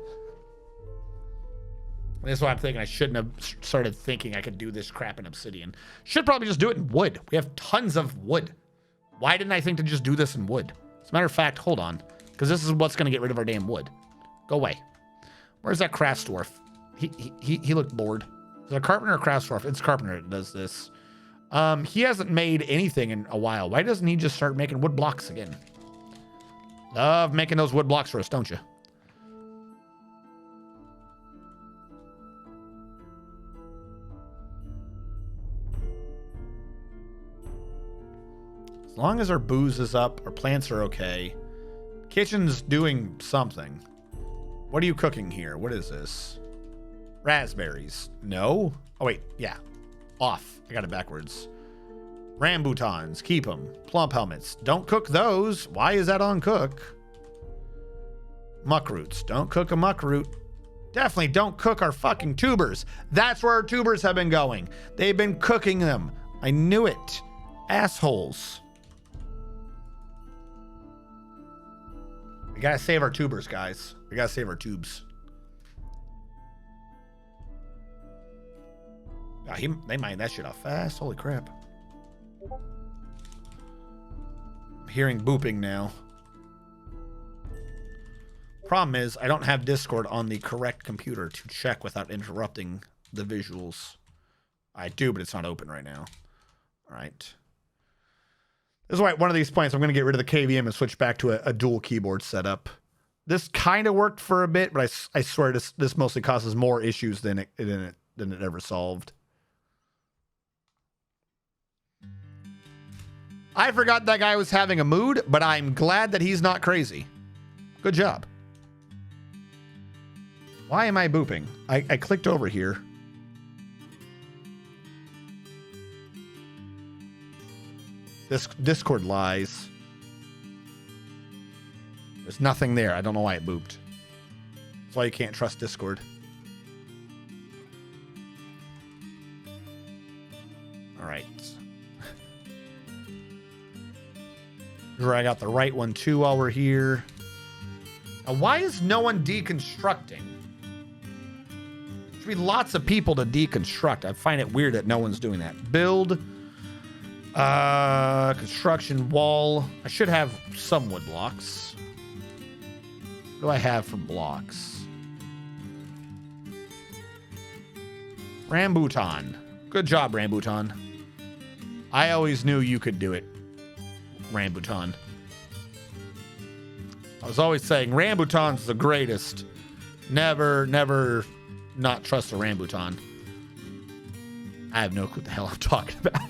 This is why I'm thinking I shouldn't have started thinking I could do this crap in obsidian. Should probably just do it in wood. We have tons of wood. Why didn't I think to just do this in wood? As a matter of fact, hold on. Because this is what's going to get rid of our damn wood. Go away. Where's that crafts dwarf? He looked bored. Is it a carpenter or crafts dwarf? It's carpenter that does this. He hasn't made anything in a while. Why doesn't he just start making wood blocks again? Love making those wood blocks for us, don't you? As long as our booze is up, our plants are okay. Kitchen's doing something. What are you cooking here? What is this? Raspberries. No. Oh, wait. Yeah. Off. I got it backwards. Rambutans. Keep them. Plump helmets. Don't cook those. Why is that on cook? Muck roots. Don't cook a muck root. Definitely don't cook our fucking tubers. That's where our tubers have been going. They've been cooking them. I knew it. Assholes. We gotta save our tubers, guys. We gotta save our tubes. Oh, they mine that shit off fast. Holy crap. I'm hearing booping now. Problem is, I don't have Discord on the correct computer to check without interrupting the visuals. I do, but it's not open right now. All right. This is why at one of these points I'm going to get rid of the KVM and switch back to a dual keyboard setup. This kind of worked for a bit, but I swear this mostly causes more issues than it ever solved. I forgot that guy was having a mood, but I'm glad that he's not crazy. Good job. Why am I booping? I clicked over here. This Discord lies. There's nothing there. I don't know why it booped. That's why you can't trust Discord. All right. Drag out the right one too while we're here. Now, why is no one deconstructing? There should be lots of people to deconstruct. I find it weird that no one's doing that. Build. Construction wall. I should have some wood blocks. What do I have for blocks? Rambutan. Good job, Rambutan. I always knew you could do it, Rambutan. I was always saying Rambutan's the greatest. Never not trust a Rambutan. I have no clue what the hell I'm talking about.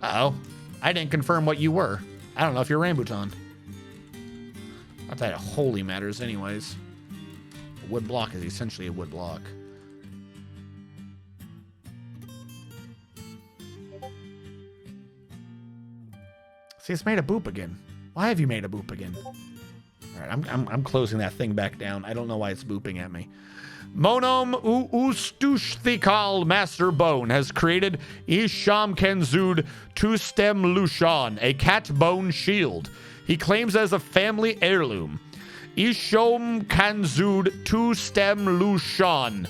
Uh-oh. I didn't confirm what you were. I don't know if you're Rambutan. Not that it wholly matters anyways. A wood block is essentially a wood block. See, it's made a boop again. Why have you made a boop again? All right, I'm closing that thing back down. I don't know why it's booping at me. Monom Ustushthikal Master Bone has created Isham Kenzud Two Stem Lushan, a cat bone shield. He claims as a family heirloom. Ishom Kanzud Two Stem Lushan,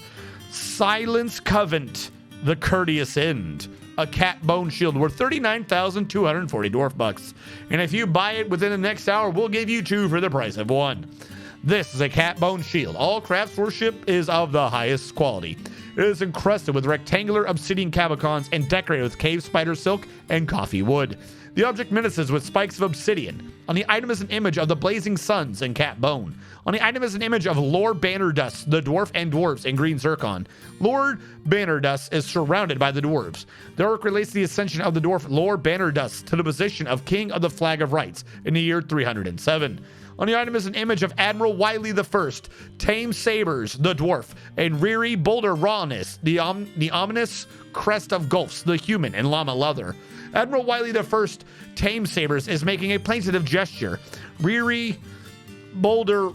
Silence Covent, the courteous end. A cat bone shield worth 39,240 dwarf bucks. And if you buy it within the next hour, we'll give you 2 for the price of 1. This is a cat bone shield. All craftsmanship is of the highest quality. It is encrusted with rectangular obsidian cabicons and decorated with cave spider silk and coffee wood. The object menaces with spikes of obsidian. On the item is an image of the blazing suns and cat bone. On the item is an image of Lord Bannerdust, the dwarf and dwarves in green zircon. Lord Bannerdust is surrounded by the dwarves. The orc relates the ascension of the dwarf Lord Bannerdust to the position of King of the Flag of Rights in the year 307. On the item is an image of Admiral Wiley I, Tame Sabers, the dwarf, and Riri Boulder Rawness, the ominous crest of Gulfs, the human, and Llama Leather. Admiral Wiley I, Tame Sabers, is making a plaintive gesture. Riri Boulder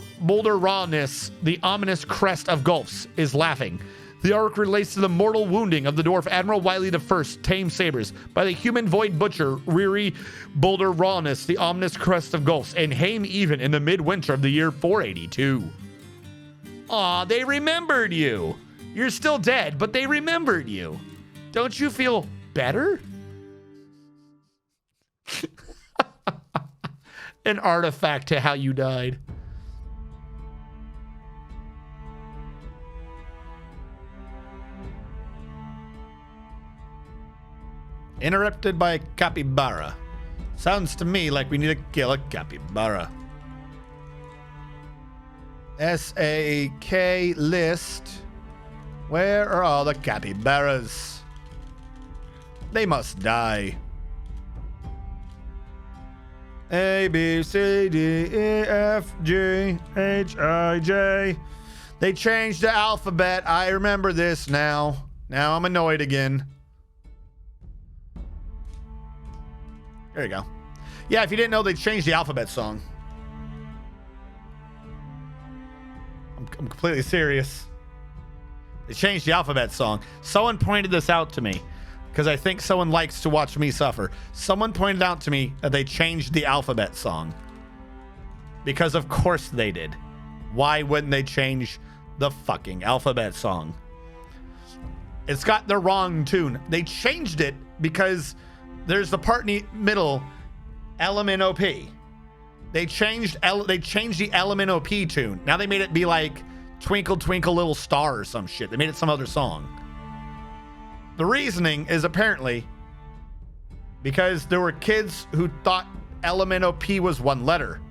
Rawness, the ominous crest of Gulfs, is laughing. The arc relates to the mortal wounding of the dwarf Admiral Wiley I, Tame Sabers, by the human void butcher Riri Boulder Rawness, the ominous crest of Gulfs, and HameEven in the midwinter of the year 482. Aw, they remembered you. You're still dead, but they remembered you. Don't you feel better? An artifact to how you died. Interrupted by a capybara. Sounds to me like we need to kill a capybara. SAK list. Where are all the capybaras? They must die. A, B, C, D, E, F, G, H, I, J. They changed the alphabet. I remember this now. Now I'm annoyed again. There you go. Yeah, if you didn't know, they changed the alphabet song. I'm completely serious. They changed the alphabet song. Someone pointed this out to me because I think someone likes to watch me suffer. Someone pointed out to me that they changed the alphabet song. Because of course they did. Why wouldn't they change the fucking alphabet song? It's got the wrong tune. They changed it because there's the part in the middle, LMNOP. They changed the LMNOP tune. Now they made it be like Twinkle Twinkle Little Star or some shit. They made it some other song. The reasoning is apparently because there were kids who thought LMNOP was one letter.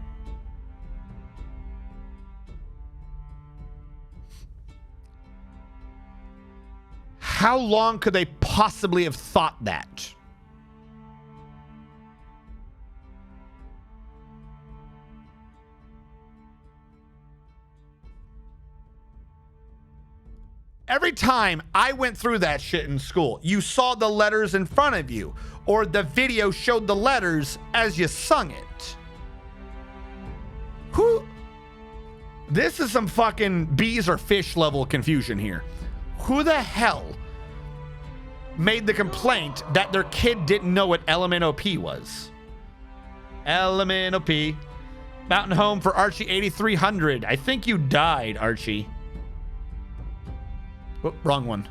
How long could they possibly have thought that? Every time I went through that shit in school, you saw the letters in front of you, or the video showed the letters as you sung it. Who? This is some fucking bees or fish level confusion here. Who the hell made the complaint that their kid didn't know what LMNOP was? LMNOP. Mountain Home for Archie 8300. I think you died, Archie. Oh, wrong one.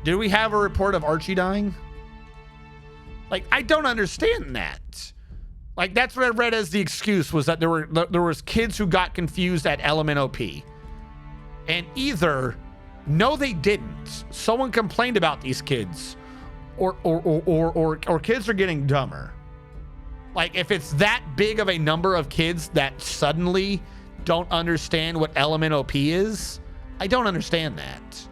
Did we have a report of Archie dying? Like, I don't understand that. Like, that's what I read as the excuse, was that there was kids who got confused at LMNOP. And either, no, they didn't. Someone complained about these kids, or kids are getting dumber. Like, if it's that big of a number of kids that suddenly don't understand what LMNOP is, I don't understand that.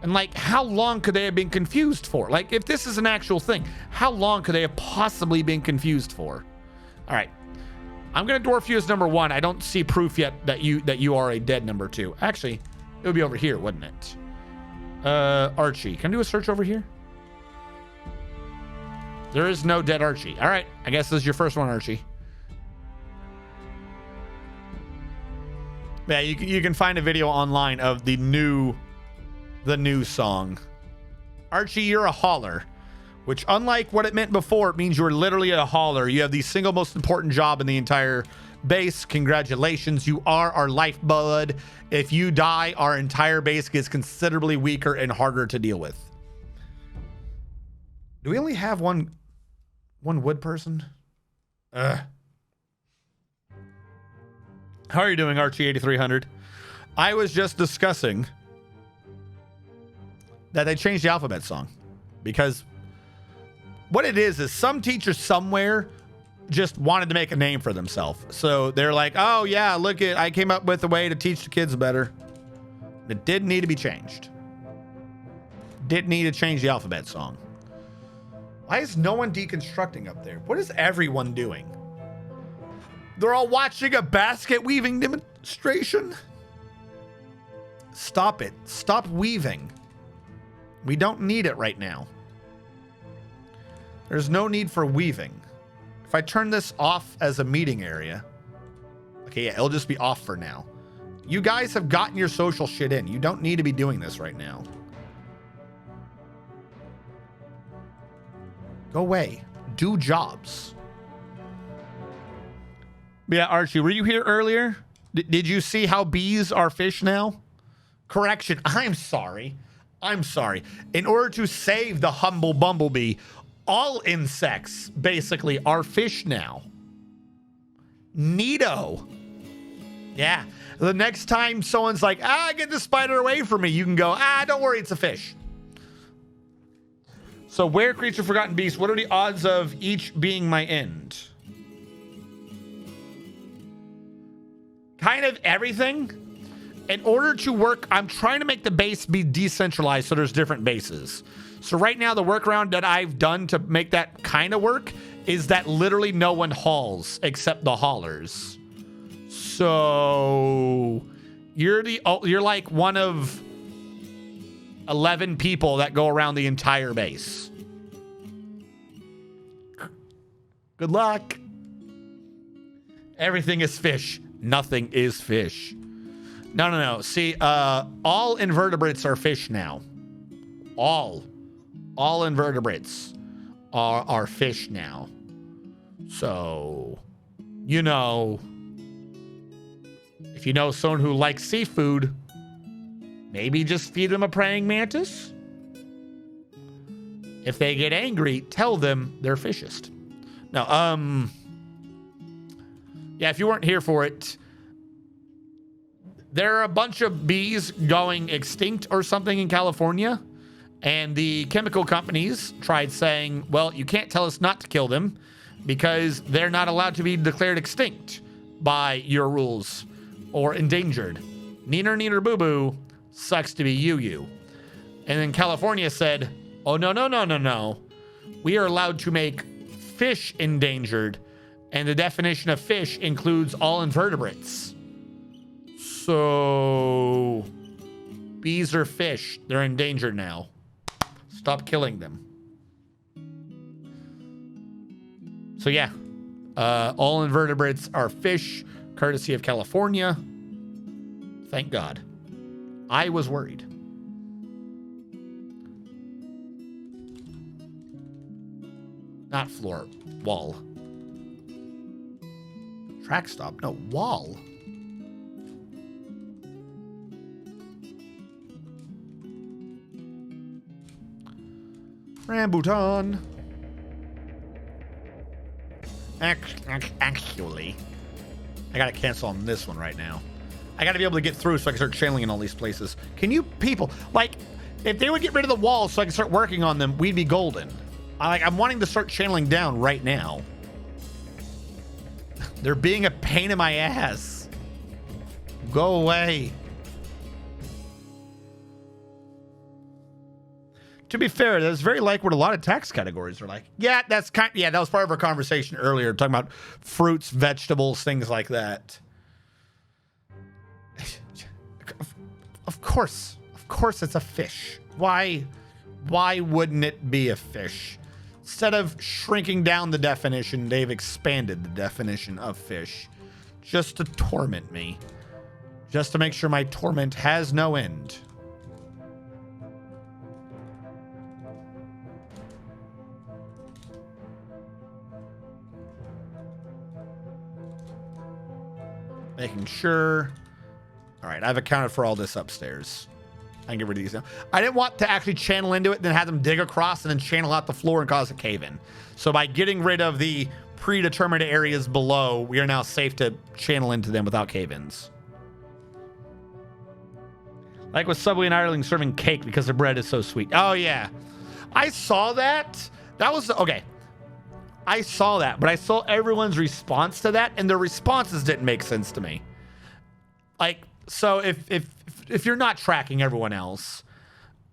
And like, how long could they have been confused for? Like, if this is an actual thing, how long could they have possibly been confused for? All right, I'm gonna dwarf you as number 1. I don't see proof yet that you are a dead number 2. Actually, it would be over here, wouldn't it? Archie, can I do a search over here? There is no dead Archie. All right. I guess this is your first one, Archie. Yeah, you can find a video online of the new song. Archie, you're a hauler, which unlike what it meant before, it means you're literally a hauler. You have the single most important job in the entire base. Congratulations. You are our lifeblood. If you die, our entire base gets considerably weaker and harder to deal with. Do we only have one wood person? How are you doing, Archie 8300? I was just discussing that they changed the alphabet song because what it is some teacher somewhere just wanted to make a name for themselves. So they're like, oh yeah, look at, I came up with a way to teach the kids better. It didn't need to be changed. Didn't need to change the alphabet song. Why is no one deconstructing up there? What is everyone doing? They're all watching a basket weaving demonstration. Stop it. Stop weaving. We don't need it right now. There's no need for weaving. If I turn this off as a meeting area, okay, yeah, it'll just be off for now. You guys have gotten your social shit in. You don't need to be doing this right now. Go away. Do jobs. Yeah, Archie, were you here earlier? Did you see how bees are fish now? Correction, I'm sorry. I'm sorry. In order to save the humble bumblebee, all insects basically are fish now. Neato. Yeah. The next time someone's like, get the spider away from me, you can go, don't worry, it's a fish. So where creature forgotten beast, what are the odds of each being my end? Kind of everything. In order to work, I'm trying to make the base be decentralized so there's different bases. So right now, the workaround that I've done to make that kind of work is that literally no one hauls except the haulers. So you're like one of 11 people that go around the entire base. Good luck. Everything is fish. Nothing is fish. No. See, all invertebrates are fish now. All invertebrates are fish now. So, you know, if you know someone who likes seafood, maybe just feed them a praying mantis. If they get angry, tell them they're fishist. Now, yeah, if you weren't here for it, there are a bunch of bees going extinct or something in California, and the chemical companies tried saying, well, you can't tell us not to kill them because they're not allowed to be declared extinct by your rules or endangered. Neener, neener, boo-boo, sucks to be you. And then California said, oh, no. We are allowed to make fish endangered, and the definition of fish includes all invertebrates. So bees are fish. They're endangered now. Stop killing them. So yeah, all invertebrates are fish, courtesy of California. Thank God. I was worried. Not floor, wall. Track stop, no, wall. Rambutan. Actually, I gotta cancel on this one right now. I gotta be able to get through so I can start channeling in all these places. Can you people, like, if they would get rid of the walls so I can start working on them, we'd be golden. I'm wanting to start channeling down right now. They're being a pain in my ass. Go away. To be fair, that's very like what a lot of tax categories are like. Yeah, that was part of our conversation earlier, talking about fruits, vegetables, things like that. Of course it's a fish. Why wouldn't it be a fish? Instead of shrinking down the definition, they've expanded the definition of fish just to torment me. Just to make sure my torment has no end. Making sure. All right, I've accounted for all this upstairs. I can get rid of these now. I didn't want to actually channel into it, then have them dig across and then channel out the floor and cause a cave-in. So by getting rid of the predetermined areas below, we are now safe to channel into them without cave-ins. Like with Subway in Ireland serving cake because the bread is so sweet. Oh, yeah. I saw that. That was... Okay. I saw that, but I saw everyone's response to that, and their responses didn't make sense to me. Like, so if you're not tracking everyone else,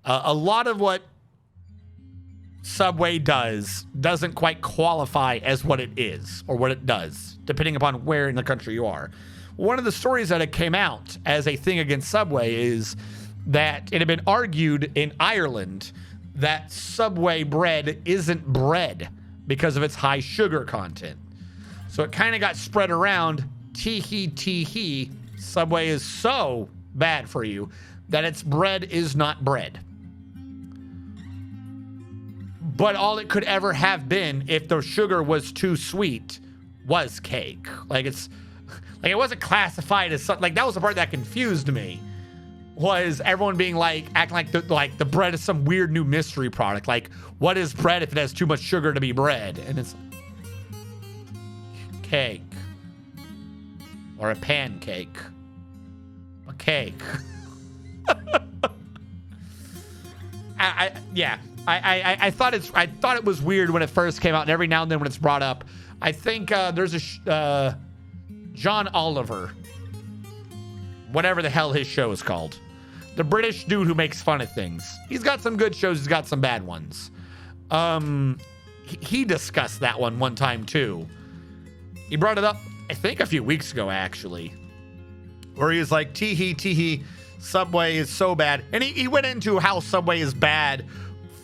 a lot of what Subway doesn't quite qualify as what it is or what it does, depending upon where in the country you are. One of the stories that it came out as a thing against Subway is that it had been argued in Ireland that Subway bread isn't bread because of its high sugar content. So it kind of got spread around, tee-hee, Subway is so bad for you that its bread is not bread. But all it could ever have been if the sugar was too sweet was cake. Like it wasn't classified as something. Like that was the part that confused me. Was everyone being like acting like the bread is some weird new mystery product? Like, what is bread if it has too much sugar to be bread? And it's cake or a pancake, a cake. I thought it was weird when it first came out, and every now and then when it's brought up, I think there's a John Oliver. Whatever the hell his show is called. The British dude who makes fun of things. He's got some good shows. He's got some bad ones. He discussed that one time too. He brought it up, I think a few weeks ago actually. Where he was like, tee-hee, Subway is so bad. And he went into how Subway is bad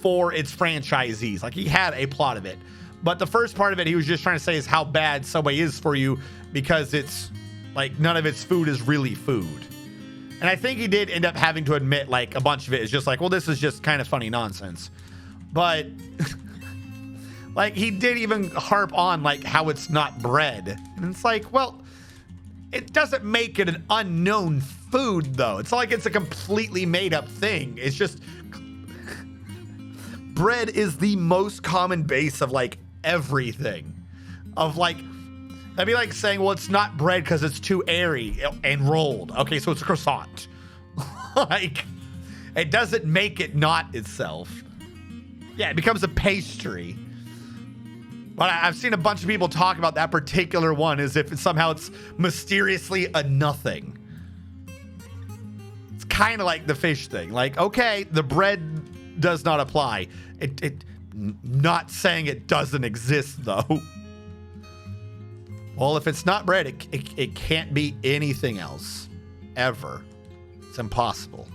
for its franchisees. Like he had a plot of it. But the first part of it he was just trying to say is how bad Subway is for you because it's like none of its food is really food. And I think he did end up having to admit like a bunch of it is just like, well, this is just kind of funny nonsense. But like he did even harp on like how it's not bread. And it's like, well, it doesn't make it an unknown food though. It's not like it's a completely made up thing. It's just bread is the most common base of like everything. Of like, that'd be like saying, well, it's not bread because it's too airy and rolled. Okay, so it's a croissant. Like, it doesn't make it not itself. Yeah, it becomes a pastry. But I've seen a bunch of people talk about that particular one as if somehow it's mysteriously a nothing. It's kind of like the fish thing. Like, okay, the bread does not apply. Not saying it doesn't exist, though. Well, if it's not bread, it can't be anything else. Ever. It's impossible.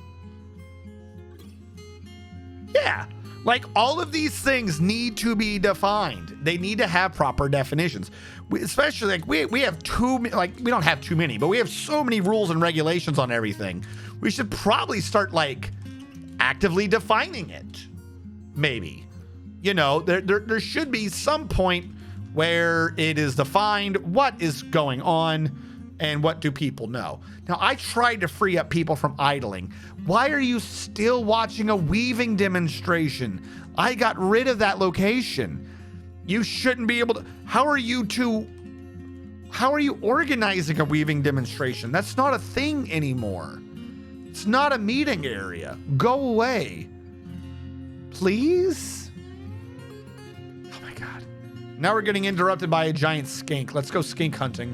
Yeah. Like, all of these things need to be defined. They need to have proper definitions. Especially, like, we have we don't have too many, but we have so many rules and regulations on everything. We should probably start, like, actively defining it. Maybe. You know, there should be some point where it is defined what is going on and what do people know. Now, I tried to free up people from idling. Why are you still watching a weaving demonstration? I got rid of that location. You shouldn't be able to. How are you organizing a weaving demonstration? That's not a thing anymore. It's not a meeting area. Go away. Please? Now we're getting interrupted by a giant skink. Let's go skink hunting.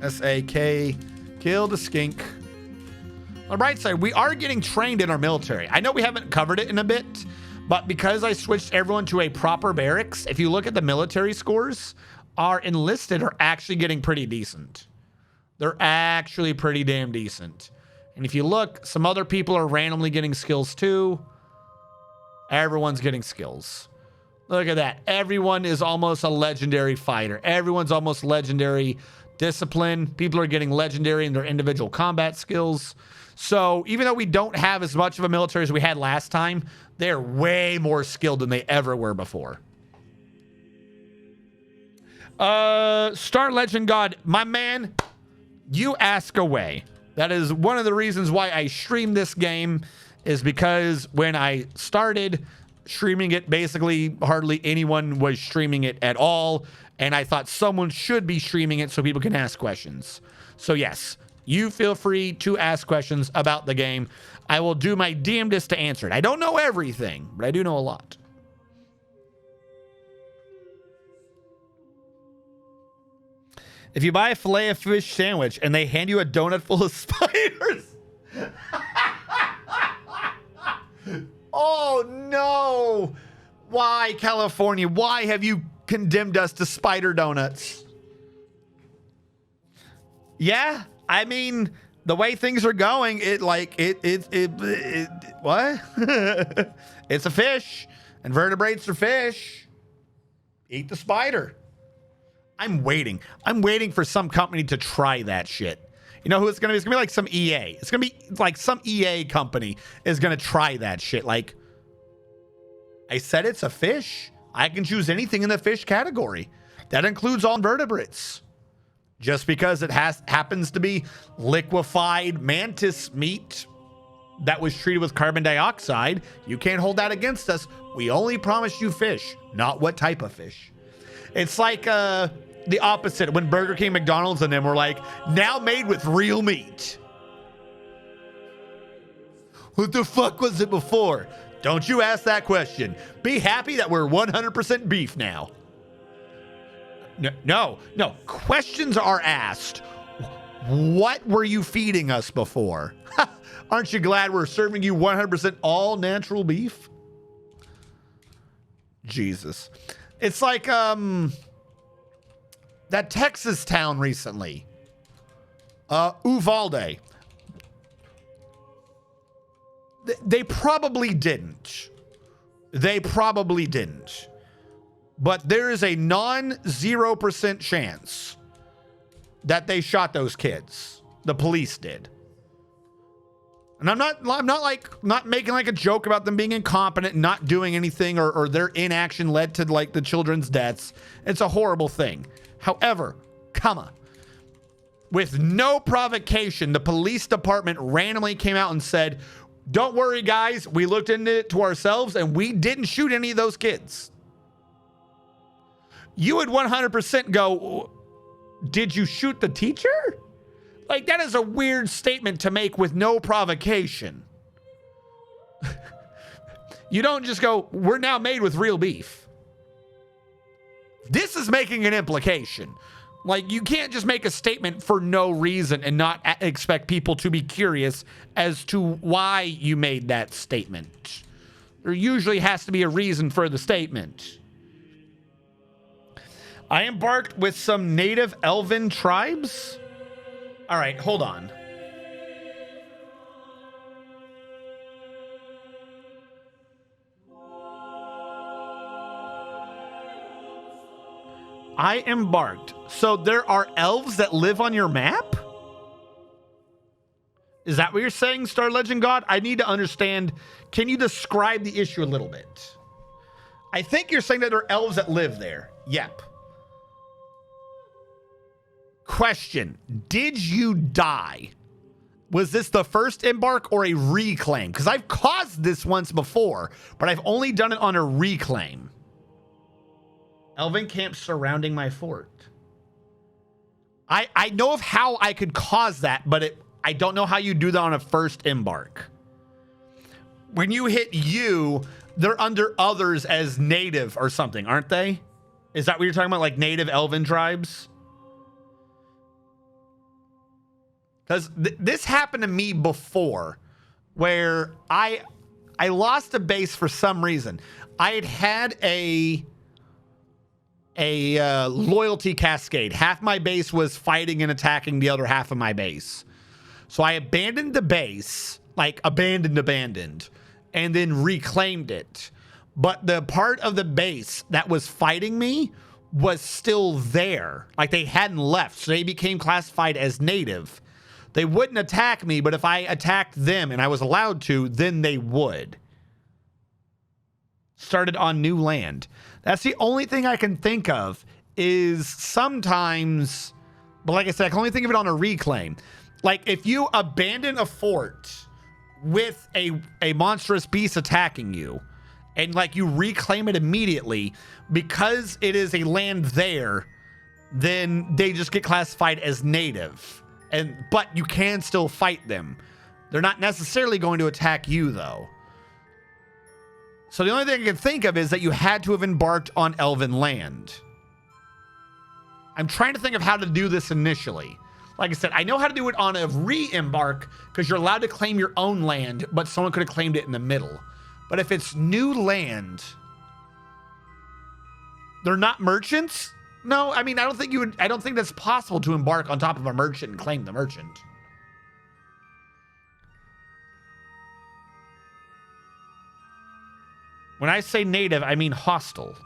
S-A-K. Kill the skink. On the bright side, we are getting trained in our military. I know we haven't covered it in a bit, but because I switched everyone to a proper barracks, if you look at the military scores, our enlisted are actually getting pretty decent. They're actually pretty damn decent. And if you look, some other people are randomly getting skills too. Everyone's getting skills. Look at that. Everyone is almost a legendary fighter. Everyone's almost legendary discipline. People are getting legendary in their individual combat skills. So even though we don't have as much of a military as we had last time, they're way more skilled than they ever were before. Star Legend God, my man, you ask away. That is one of the reasons why I stream this game, is because when I started streaming it, basically hardly anyone was streaming it at all, and I thought someone should be streaming it so people can ask questions. So yes, you feel free to ask questions about the game. I will do my damnedest to answer it. I don't know everything, but I do know a lot. If you buy a filet of fish sandwich and they hand you a donut full of spiders. Oh no. Why, California? Why have you condemned us to spider donuts? Yeah, I mean, the way things are going, what? It's a fish. Invertebrates are fish. Eat the spider. I'm waiting for some company to try that shit. You know who it's gonna be? It's gonna be like some EA. It's gonna be like some EA company is gonna try that shit. Like, I said it's a fish. I can choose anything in the fish category. That includes all invertebrates. Just because it happens to be liquefied mantis meat that was treated with carbon dioxide, you can't hold that against us. We only promised you fish, not what type of fish. It's like the opposite when Burger King, McDonald's, and them were like, now made with real meat. What the fuck was it before? Don't you ask that question. Be happy that we're 100% beef now. No. Questions are asked. What were you feeding us before? Aren't you glad we're serving you 100% all natural beef? Jesus. It's like that Texas town recently. Uvalde. They probably didn't. But there is a non-0% chance that they shot those kids. The police did. And I'm not making like a joke about them being incompetent and not doing anything, or their inaction led to like the children's deaths. It's a horrible thing. However, with no provocation, the police department randomly came out and said, don't worry, guys, we looked into it to ourselves and we didn't shoot any of those kids. You would 100% go, did you shoot the teacher? Like, that is a weird statement to make with no provocation. You don't just go, we're now made with real beef. This is making an implication. Like, you can't just make a statement for no reason and not expect people to be curious as to why you made that statement. There usually has to be a reason for the statement. I embarked with some native elven tribes. All right, hold on. I embarked. So there are elves that live on your map? Is that what you're saying, Star Legend God? I need to understand. Can you describe the issue a little bit? I think you're saying that there are elves that live there. Yep. Question. Did you die? Was this the first embark or a reclaim? Because I've caused this once before, but I've only done it on a reclaim. Elven camp surrounding my fort. I know of how I could cause that, but I don't know how you do that on a first embark. When you hit you, they're under others as native or something, aren't they? Is that what you're talking about, like native elven tribes? Because this happened to me before, where I lost a base for some reason. I had a loyalty cascade. Half my base was fighting and attacking the other half of my base. So I abandoned the base, like abandoned, and then reclaimed it. but the part of the base that was fighting me was still there. Like they hadn't left, so they became classified as native. They wouldn't attack me, but if I attacked them and I was allowed to, then they would. Started on new land. That's the only thing I can think of is sometimes, but like I said, I can only think of it on a reclaim. Like if you abandon a fort with a monstrous beast attacking you and like you reclaim it immediately because it is a land there, then they just get classified as native. But you can still fight them. They're not necessarily going to attack you though. So the only thing I can think of is that you had to have embarked on Elven land. I'm trying to think of how to do this initially. Like I said, I know how to do it on a re-embark because you're allowed to claim your own land, but someone could have claimed it in the middle. But if it's new land, they're not merchants? No, I mean, I don't think that's possible to embark on top of a merchant and claim the merchant. When I say native, I mean hostile.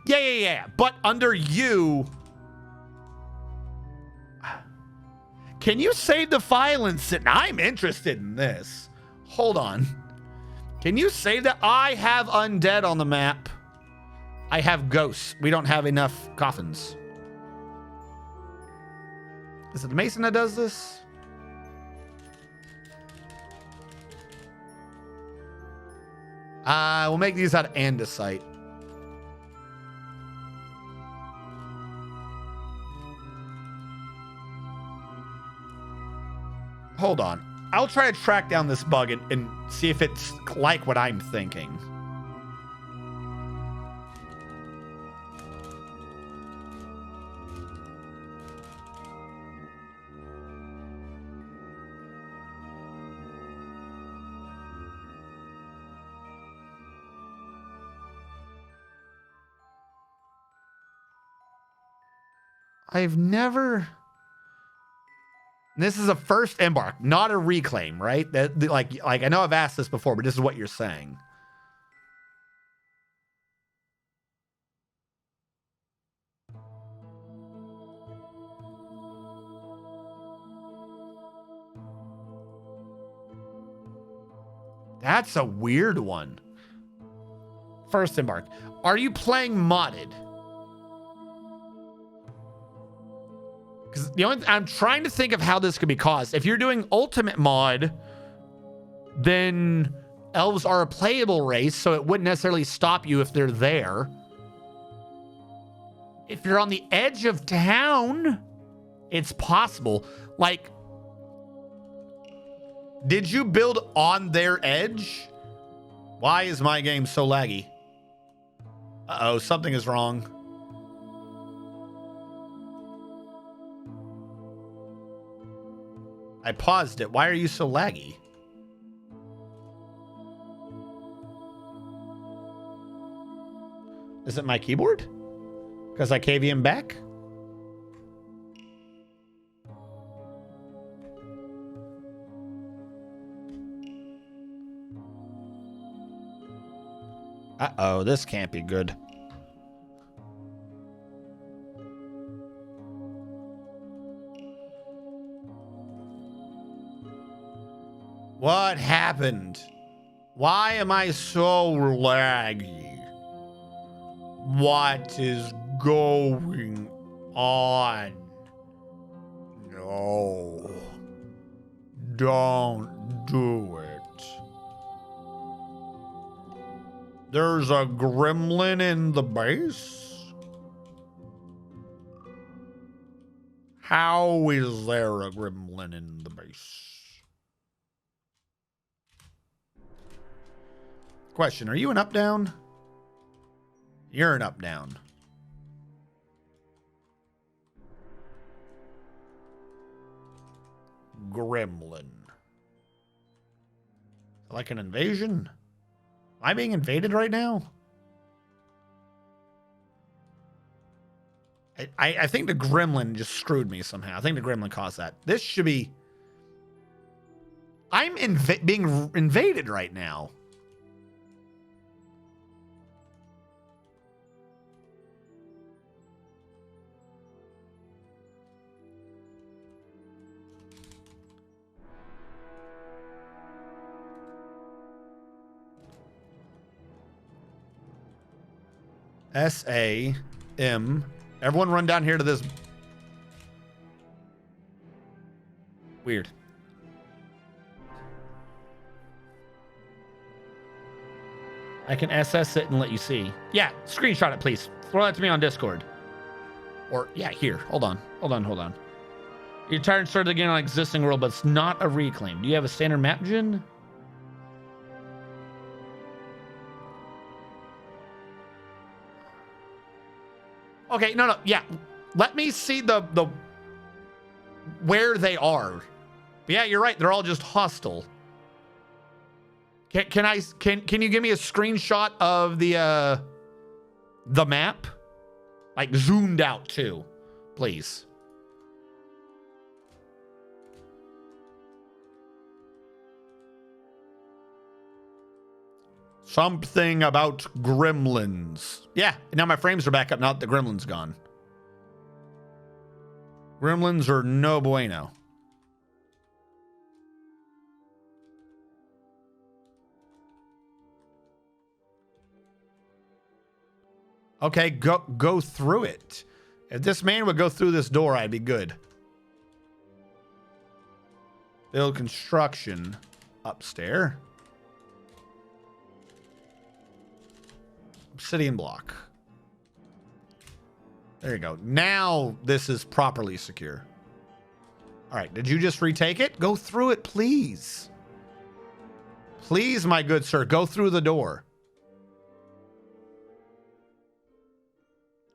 Yeah. But under you... Can you save the file and sit? I'm interested in this. Hold on. Can you save that? I have undead on the map. I have ghosts. We don't have enough coffins. Is it the Mason that does this? We'll make these out of andesite. Hold on. I'll try to track down this bug and see if it's like what I'm thinking. I've never... This is a first embark, not a reclaim, right? Like I know I've asked this before, but this is what you're saying. That's a weird one. First embark. Are you playing modded? Because I'm trying to think of how this could be caused. If you're doing ultimate mod, then elves are a playable race, so it wouldn't necessarily stop you if they're there. If you're on the edge of town, it's possible. Like, did you build on their edge? Why is my game so laggy? Uh-oh, something is wrong. I paused it. Why are you so laggy? Is it my keyboard? Because I KVM back? Uh-oh, this can't be good. What happened? Why am I so laggy? What is going on? No. Don't do it. There's a gremlin in the base? How is there a gremlin in the base? Question, are you an up-down? You're an up-down. Gremlin. Like an invasion? Am I being invaded right now? I think the gremlin just screwed me somehow. I think the gremlin caused that. This should be... I'm being invaded right now. S-A-M. Everyone run down here to this. Weird. I can SS it and let you see. Yeah, screenshot it, please. Throw that to me on Discord. Or, yeah, here. Hold on. Your turn started again on existing world, but it's not a reclaim. Do you have a standard map gen? Okay, no, yeah. Let me see the where they are. Yeah, you're right. They're all just hostile. Can you give me a screenshot of the map? Like zoomed out too, please. Something about gremlins. Yeah, now my frames are back up. Now that the gremlin's gone. Gremlins are no bueno. Okay, go through it. If this man would go through this door, I'd be good. Build construction upstairs. Obsidian block. There you go. Now this is properly secure. All right, did you just retake it? Go through it, please. Please, my good sir, go through the door.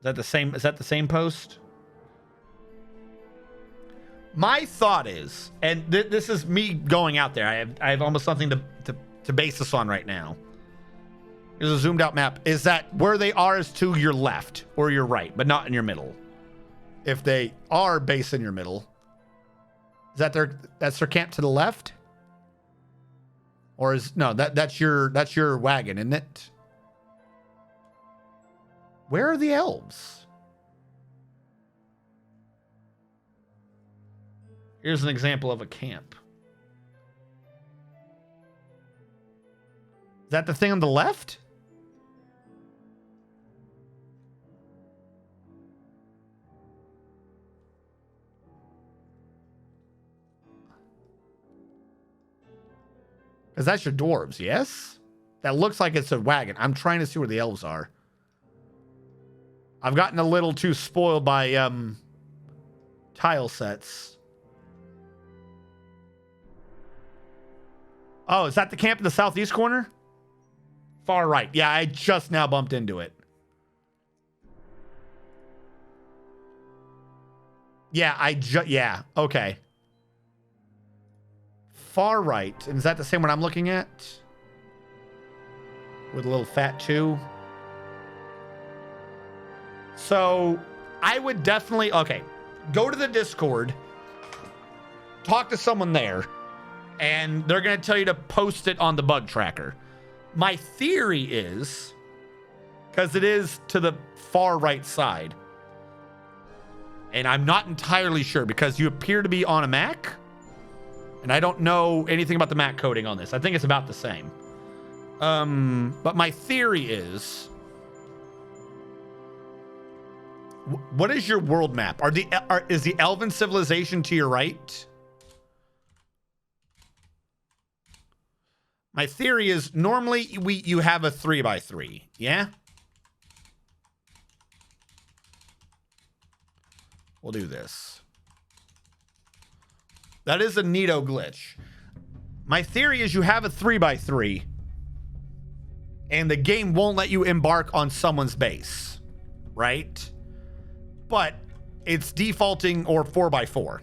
Is that the same post? My thought is, and this is me going out there. I have almost something to base this on right now. Here's a zoomed out map. Is that where they are is to your left or your right, but not in your middle. If they are based in your middle, is that that's their camp to the left? Or is no, that's your wagon, isn't it? Where are the elves? Here's an example of a camp. Is that the thing on the left? Because that's your dwarves, yes? That looks like it's a wagon. I'm trying to see where the elves are. I've gotten a little too spoiled by tile sets. Oh, is that the camp in the southeast corner? Far right. Yeah, I just now bumped into it. Yeah, yeah, okay. Far right. And is that the same one I'm looking at? With a little fat 2. So I would definitely, okay, go to the Discord, talk to someone there, and they're going to tell you to post it on the bug tracker. My theory is, because it is to the far right side, and I'm not entirely sure because you appear to be on a Mac, and I don't know anything about the Mac coding on this. I think it's about the same. But my theory is, what is your world map? Is the Elven civilization to your right? My theory is normally you have a 3x3, yeah? We'll do this. That is a neato glitch. My theory is you have a 3x3 and the game won't let you embark on someone's base, right? But it's defaulting, or 4x4,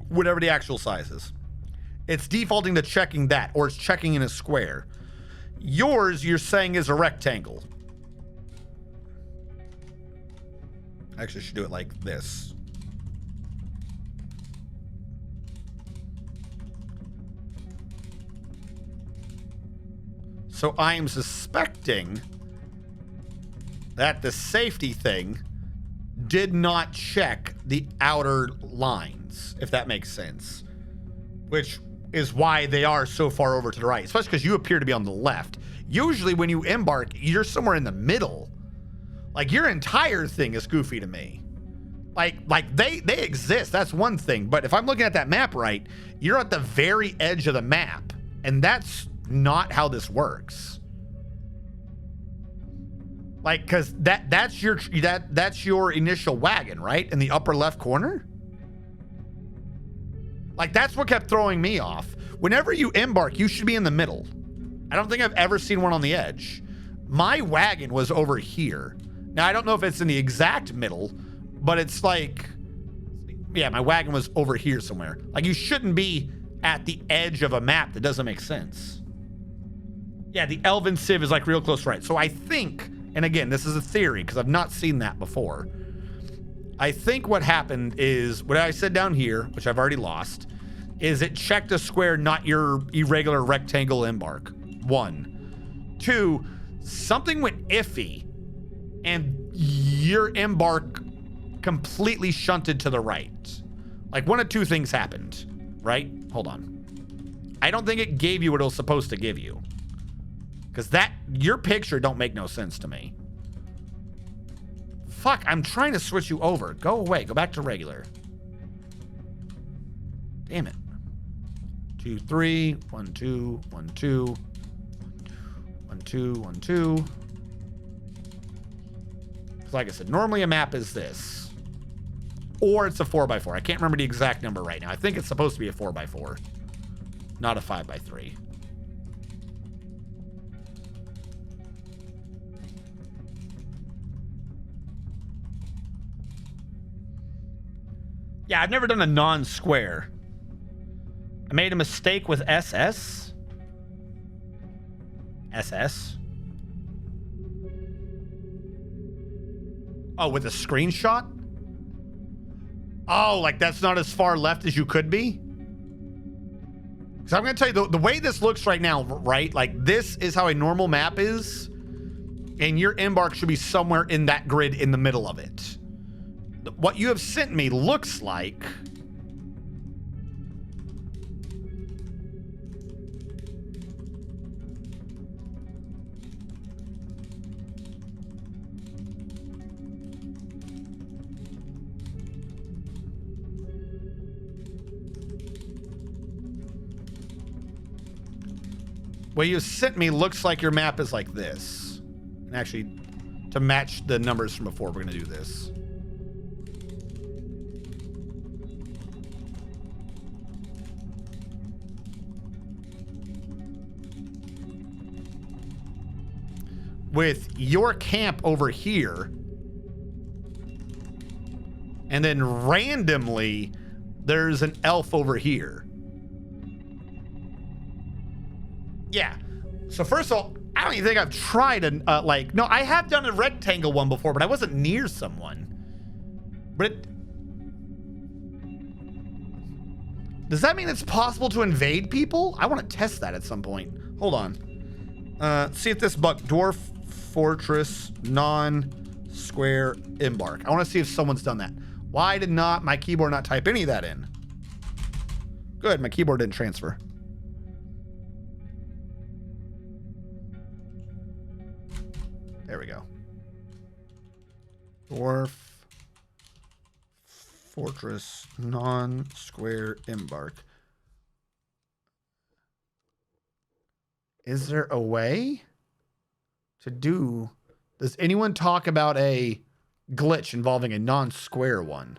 whatever the actual size is. It's defaulting to checking that, or it's checking in a square. Yours, you're saying, is a rectangle. Actually, I should do it like this. So I am suspecting that the safety thing did not check the outer lines, if that makes sense. Which is why they are so far over to the right, especially because you appear to be on the left. Usually when you embark, you're somewhere in the middle. Like, your entire thing is goofy to me. Like they exist. That's one thing. But if I'm looking at that map right, you're at the very edge of the map. And that's not how this works. Like, because that's your initial wagon, right? In the upper left corner? Like, that's what kept throwing me off. Whenever you embark, you should be in the middle. I don't think I've ever seen one on the edge. My wagon was over here. Now, I don't know if it's in the exact middle, but it's like, yeah, my wagon was over here somewhere. Like, you shouldn't be at the edge of a map. That doesn't make sense. Yeah, the Elven Civ is like real close right. So I think, and again, this is a theory because I've not seen that before. I think what happened is what I said down here, which I've already lost, is it checked a square, not your irregular rectangle embark. 1. 2, something went iffy and your embark completely shunted to the right. Like, one of two things happened, right? Hold on. I don't think it gave you what it was supposed to give you. Because your picture don't make no sense to me. Fuck, I'm trying to switch you over. Go away. Go back to regular. Damn it. 2, 3. 1, 2. 1, 2. 1, 2. 1, 2. Like I said, normally a map is this. Or it's a 4x4. I can't remember the exact number right now. I think it's supposed to be a 4x4. Not a 5x3. Yeah, I've never done a non-square. I made a mistake with SS. SS. Oh, with a screenshot? Oh, like that's not as far left as you could be? So I'm going to tell you, the way this looks right now, right? Like, this is how a normal map is. And your embark should be somewhere in that grid in the middle of it. What you have sent me looks like... What you sent me looks like your map is like this. And actually, to match the numbers from before, we're going to do this. With your camp over here. And then randomly, there's an elf over here. Yeah. So first of all, I don't even think I've tried no, I have done a rectangle one before, but I wasn't near someone. But does that mean it's possible to invade people? I want to test that at some point. Hold on. See if this bug, Dwarf Fortress non-square embark. I want to see if someone's done that. Why did not my keyboard not type any of that in? Good, my keyboard didn't transfer. There we go. Dwarf Fortress non-square embark. Is there a way to do... Does anyone talk about a glitch involving a non-square one?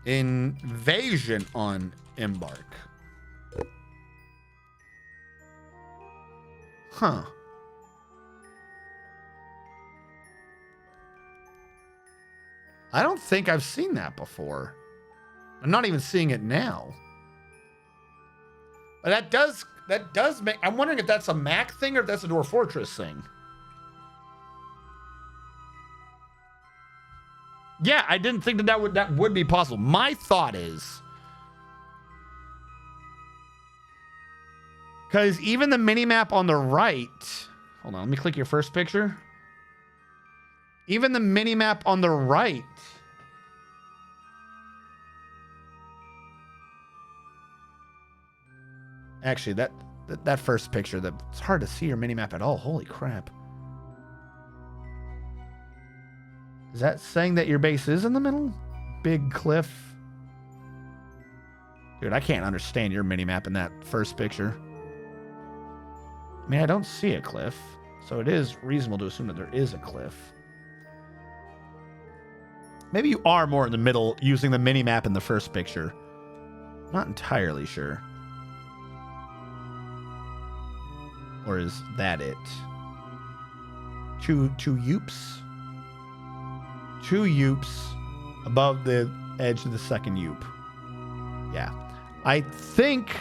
Invasion on embark. Huh. I don't think I've seen that before. I'm not even seeing it now. But that does make... I'm wondering if that's a Mac thing or if that's a Dwarf Fortress thing. Yeah, I didn't think that would be possible. My thought is... Because even the minimap on the right... Hold on, let me click your first picture. Even the minimap on the right... Actually, that first picture, it's hard to see your minimap at all. Holy crap. Is that saying that your base is in the middle? Big cliff. Dude, I can't understand your minimap in that first picture. I mean, I don't see a cliff, so it is reasonable to assume that there is a cliff. Maybe you are more in the middle using the minimap in the first picture. Not entirely sure. Or is that it? Two yoops? 2 yoops above the edge of the second yoop. Yeah. I think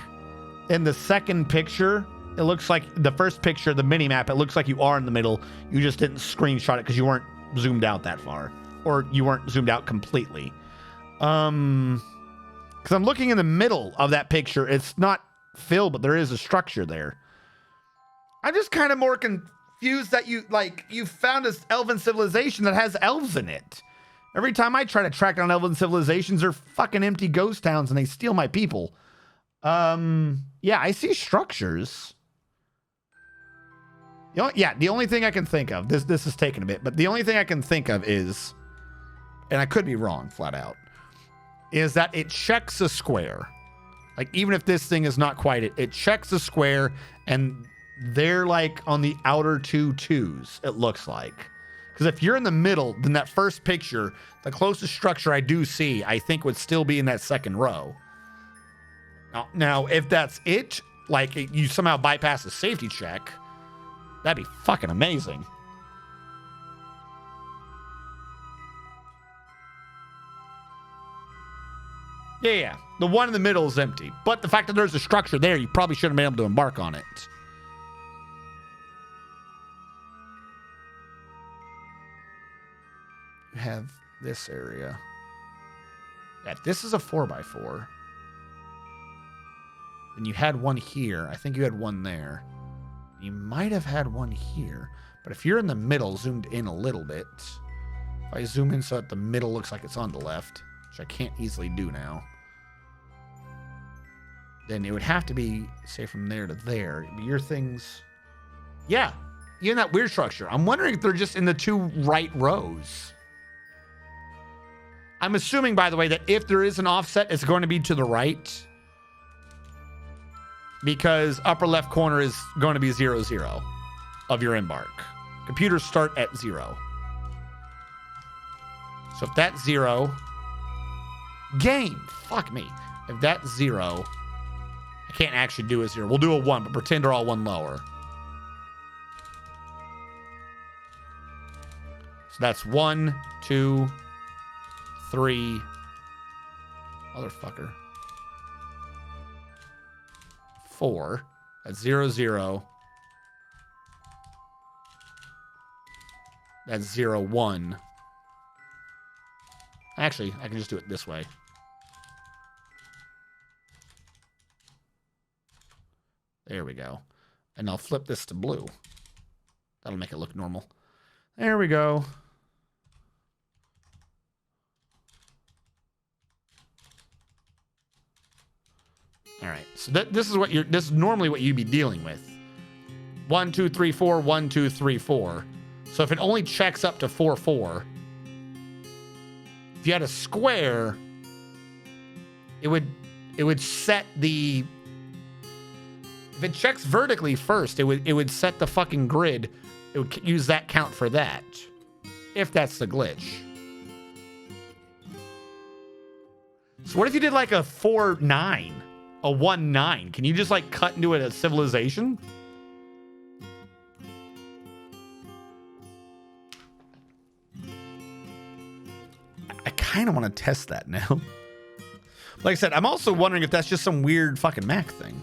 in the second picture, it looks like the first picture, the mini-map, it looks like you are in the middle. You just didn't screenshot it because you weren't zoomed out that far. Or you weren't zoomed out completely. Because I'm looking in the middle of that picture. It's not filled, but there is a structure there. I'm just kind of more confused that you found this elven civilization that has elves in it. Every time I try to track down elven civilizations, they're fucking empty ghost towns and they steal my people. Yeah, I see structures. The only thing I can think of, this is taking a bit, but the only thing I can think of is, and I could be wrong flat out, is that it checks a square. Like, even if this thing is not quite it, it checks a square and they're like on the outer 2 twos, it looks like. Because if you're in the middle, then that first picture, the closest structure I do see, I think would still be in that second row. Now, if that's it, like you somehow bypass a safety check, that'd be fucking amazing. Yeah. The one in the middle is empty. But the fact that there's a structure there, you probably shouldn't have been able to embark on it. You have this area. Yeah, this is a 4x4. And you had one here. I think you had one there. You might have had one here. But if you're in the middle, zoomed in a little bit. If I zoom in so that the middle looks like it's on the left, which I can't easily do now, then it would have to be, say, from there to there. Your things... Yeah, you're in that weird structure. I'm wondering if they're just in the 2 right rows. I'm assuming, by the way, that if there is an offset, it's going to be to the right. Because upper left corner is going to be 0, 0 of your embark. Computers start at 0. So if that's 0... Game! Fuck me. If that's 0... I can't actually do a 0. We'll do a 1, but pretend they're all 1 lower. So that's 1, 2... 3, motherfucker, 4, that's 0, 0, that's 0, 1. Actually, I can just do it this way. There we go. And I'll flip this to blue. That'll make it look normal. There we go. All right, so this is normally what you'd be dealing with. 1, 2, 3, 4, 1, 2, 3, 4. So if it only checks up to 4, 4, if you had a square, it would set the... If it checks vertically first, it would set the fucking grid. It would use that count for that, if that's the glitch. So what if you did like a 4, 9? A 1, 9. Can you just like cut into it a civilization? I kind of want to test that now. Like I said, I'm also wondering if that's just some weird fucking Mac thing.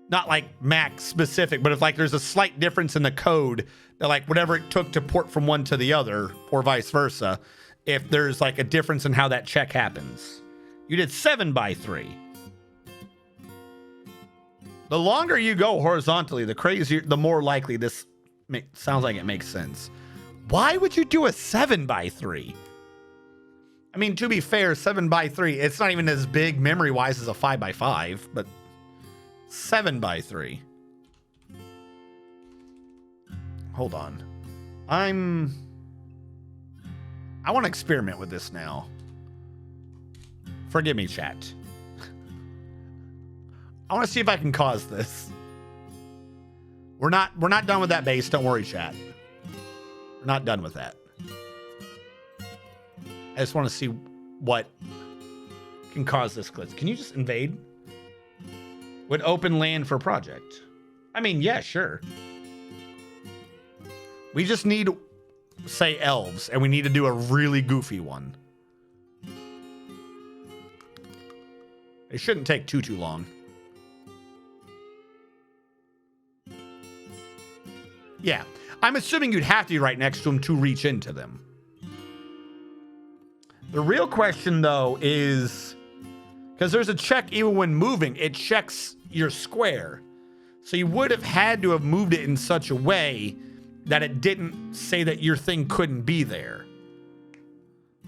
Not like Mac specific, but if like there's a slight difference in the code that like whatever it took to port from one to the other or vice versa, if there's like a difference in how that check happens. You did 7x3. The longer you go horizontally, the crazier, the more likely this sounds like it makes sense. Why would you do a 7x3? I mean, to be fair, 7x3, it's not even as big memory-wise as a 5x5, but 7x3. Hold on. I want to experiment with this now. Forgive me, chat. I want to see if I can cause this. We're not done with that base. Don't worry, chat. We're not done with that. I just want to see what can cause this glitch. Can you just invade? Would open land for project? I mean, yeah, sure. We just need, say, elves, and we need to do a really goofy one. It shouldn't take too long. Yeah, I'm assuming you'd have to be right next to them to reach into them. The real question, though, is... Because there's a check even when moving. It checks your square. So you would have had to have moved it in such a way that it didn't say that your thing couldn't be there.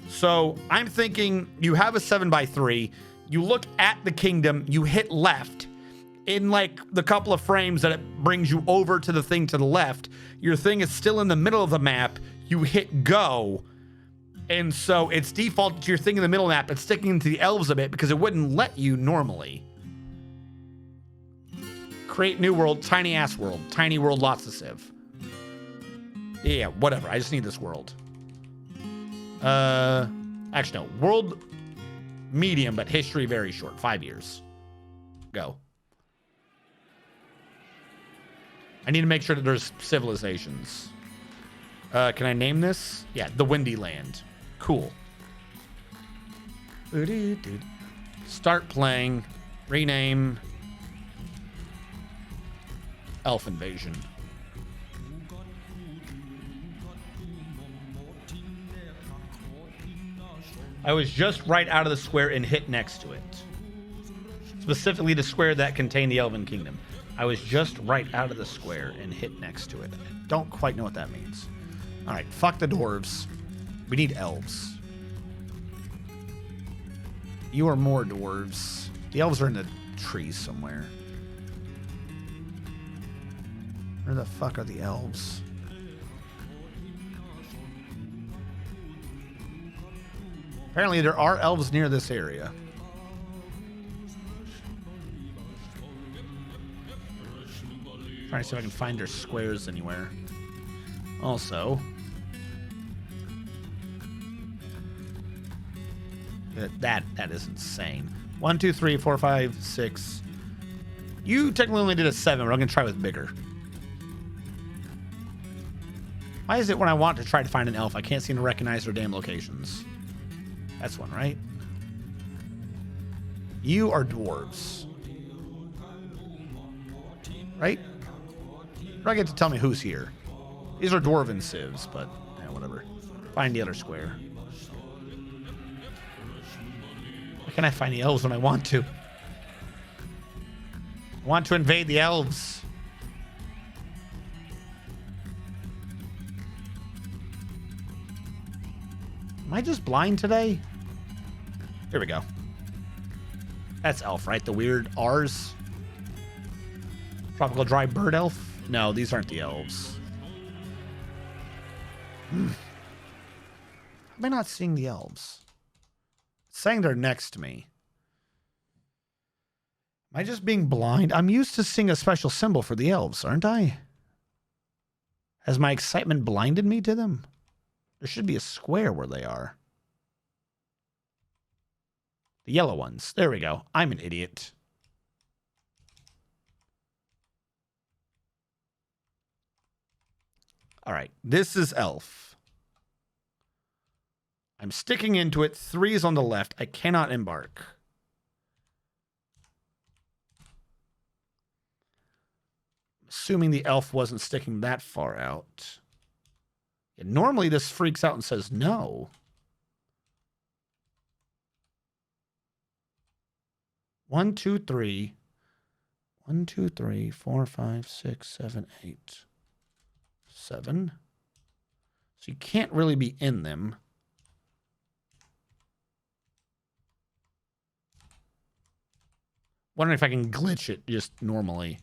So I'm thinking you have a 7x3. You look at the kingdom. You hit left. In like the couple of frames that it brings you over to the thing to the left, your thing is still in the middle of the map. You hit go. And so it's default to your thing in the middle map. It's sticking into the elves a bit because it wouldn't let you normally. Create new world, tiny ass world. Tiny world, lots of civ. Yeah, whatever. I just need this world. Actually, no. World medium, but history very short. 5 years. Go. I need to make sure that there's civilizations. Can I name this? Yeah, the Windy Land. Cool. Start playing. Rename. Elf Invasion. I was just right out of the square and hit next to it. Specifically the square that contained the Elven Kingdom. I was just right out of the square and hit next to it. I don't quite know what that means. All right, fuck the dwarves. We need elves. You are more dwarves. The elves are in the trees somewhere. Where the fuck are the elves? Apparently there are elves near this area. Trying to see if I can find their squares anywhere. Also, that is insane. 1, 2, 3, 4, 5, 6. You technically only did a 7, but I'm gonna try with bigger. Why is it when I want to try to find an elf, I can't seem to recognize their damn locations? That's one, right? You are dwarves. Right? Or I get to tell me who's here. These are dwarven civs, but yeah, whatever. Find the other square. Why can't I find the elves when I want to? I want to invade the elves. Am I just blind today? Here we go. That's elf, right? The weird R's. Tropical dry bird elf? No, these aren't the elves. Am I not seeing the elves? It's saying they're next to me. Am I just being blind? I'm used to seeing a special symbol for the elves, aren't I? Has my excitement blinded me to them? There should be a square where they are. The yellow ones. There we go. I'm an idiot. All right. This is elf. I'm sticking into it. 3 is on the left. I cannot embark. Assuming the elf wasn't sticking that far out. And normally this freaks out and says no. 1, 2, 3. 1, 2, 3, 4, 5, 6, 7, 8. 7. So you can't really be in them. Wondering if I can glitch it just normally.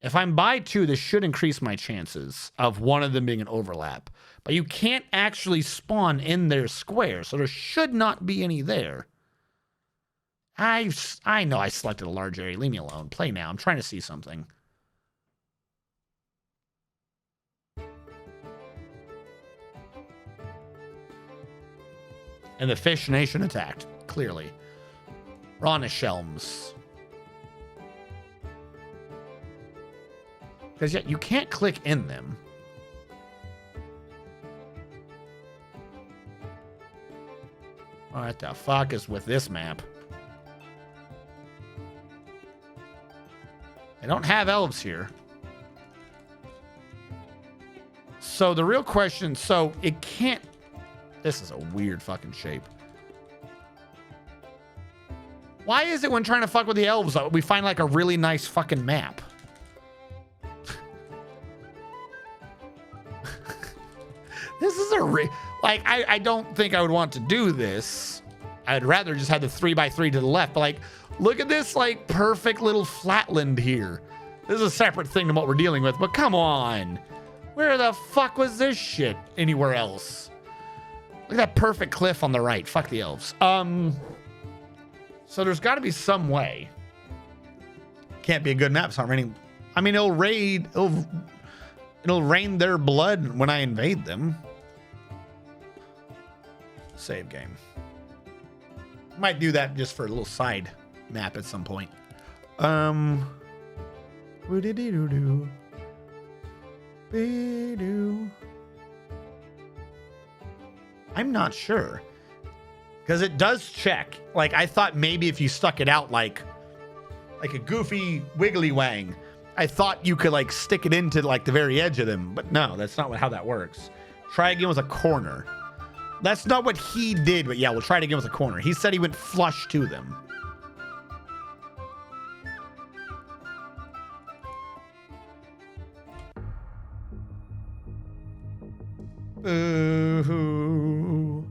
If I'm by 2, this should increase my chances of one of them being an overlap. But you can't actually spawn in their square, so there should not be any there. I know I selected a large area. Leave me alone. Play now. I'm trying to see something. And the Fish Nation attacked, clearly. Ronishelms. Because yet you can't click in them. What the fuck is with this map? I don't have elves here. So the real question, so it can't... This is a weird fucking shape. Why is it when trying to fuck with the elves, we find like a really nice fucking map? This is a like, I don't think I would want to do this. I'd rather just have the 3x3 to the left. But like, look at this like perfect little flatland here. This is a separate thing than what we're dealing with. But come on, where the fuck was this shit anywhere else? Look at that perfect cliff on the right. Fuck the elves. So there's got to be some way. Can't be a good map. It's not raining. I mean, it'll rain their blood when I invade them. Save game. Might do that just for a little side map at some point. I'm not sure. Because it does check. Like, I thought maybe if you stuck it out like a goofy wiggly wang, I thought you could like stick it into like the very edge of them. But no, that's not how that works. Try again with a corner. That's not what he did, but yeah, we'll try it again with a corner. He said he went flush to them. Boo-hoo.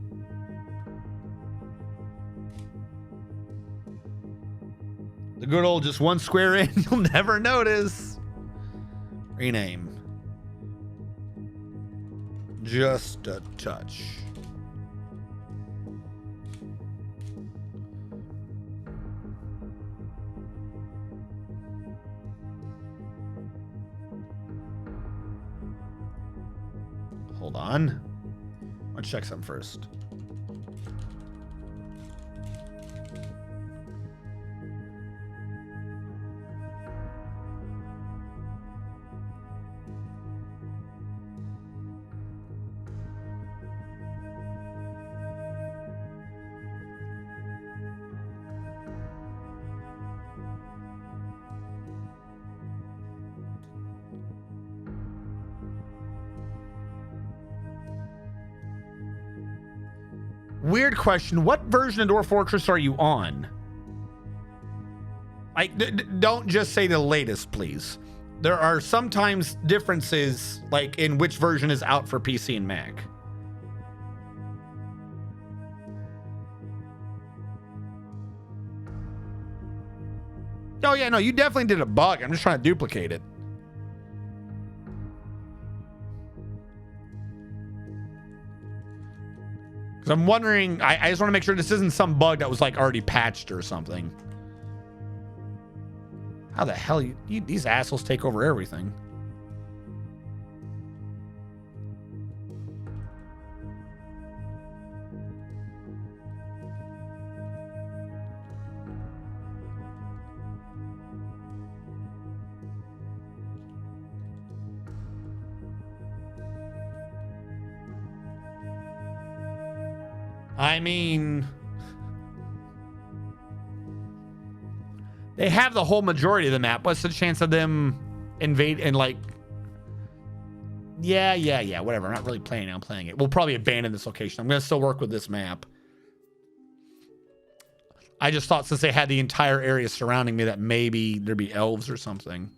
The good old just one square in, you'll never notice. Rename. Just a touch. Hold on. Let's check some first. Weird question. What version of Dwarf Fortress are you on? Like, don't just say the latest, please. There are sometimes differences, like in which version is out for PC and Mac. Oh yeah, no, you definitely did a bug. I'm just trying to duplicate it. Because I'm wondering, I just want to make sure this isn't some bug that was like already patched or something. How the hell these assholes take over everything? I mean, they have the whole majority of the map. What's the chance of them invade and like, yeah, whatever. I'm not really planning on playing it. We'll probably abandon this location. I'm going to still work with this map. I just thought since they had the entire area surrounding me that maybe there'd be elves or something.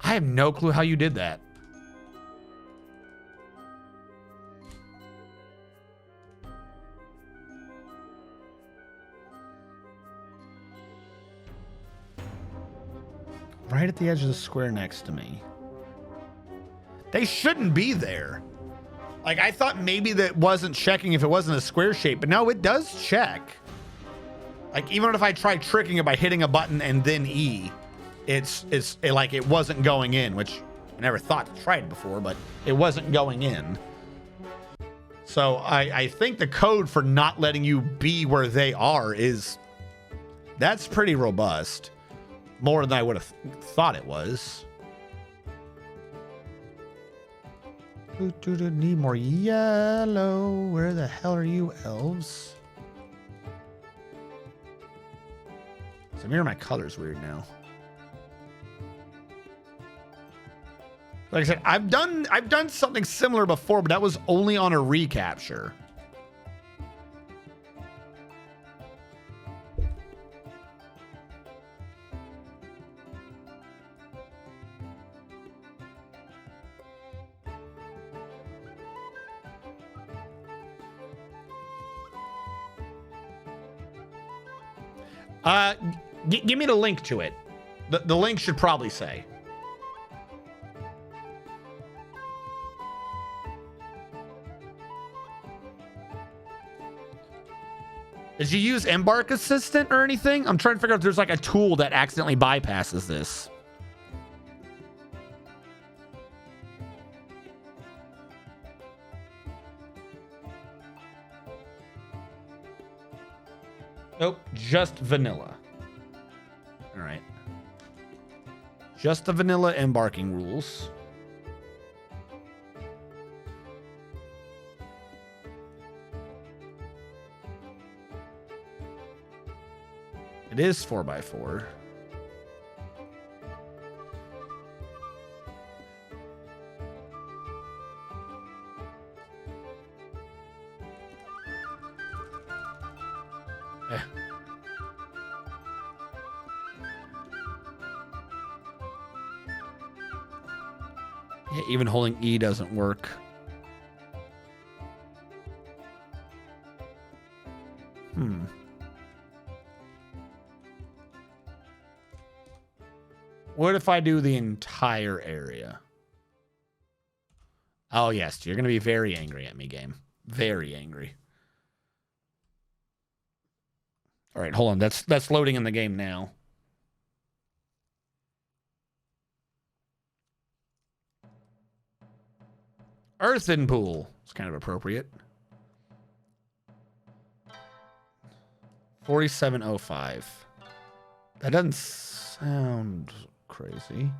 I have no clue how you did that. Right at the edge of the square next to me. They shouldn't be there. Like, I thought maybe that wasn't checking if it wasn't a square shape, but no, it does check. Like, even if I try tricking it by hitting a button and then E, it's like it wasn't going in, which I never thought to try it before, but it wasn't going in. So I think the code for not letting you be where they are that's pretty robust. More than I would have thought it was. Need more yellow. Where the hell are you, elves? So mirror my color's weird now. Like I said, I've done something similar before, but that was only on a recapture. Give me the link to it. The link should probably say. Did you use Embark Assistant or anything? I'm trying to figure out if there's like a tool that accidentally bypasses this. Nope, just vanilla. All right. Just the vanilla embarking rules. It is 4x4. Yeah, even holding E doesn't work. What if I do the entire area? Oh, yes. You're going to be very angry at me, game. Very angry. All right, hold on. That's loading in the game now. Earthen pool. It's kind of appropriate. 4705. That doesn't sound crazy.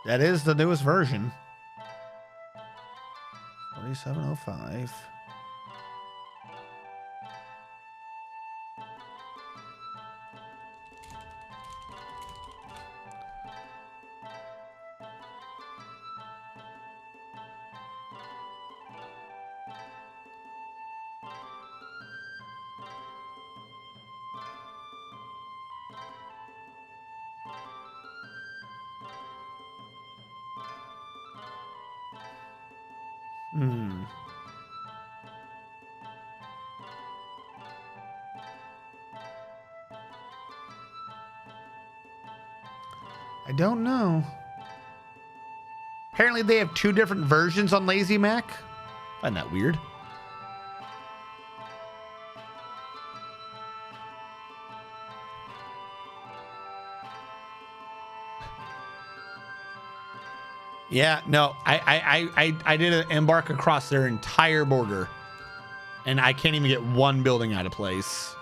That is the newest version. 4705. I don't know. Apparently they have two different versions on Lazy Mac. I find that weird. Yeah, no, I did an embark across their entire border, and I can't even get one building out of place.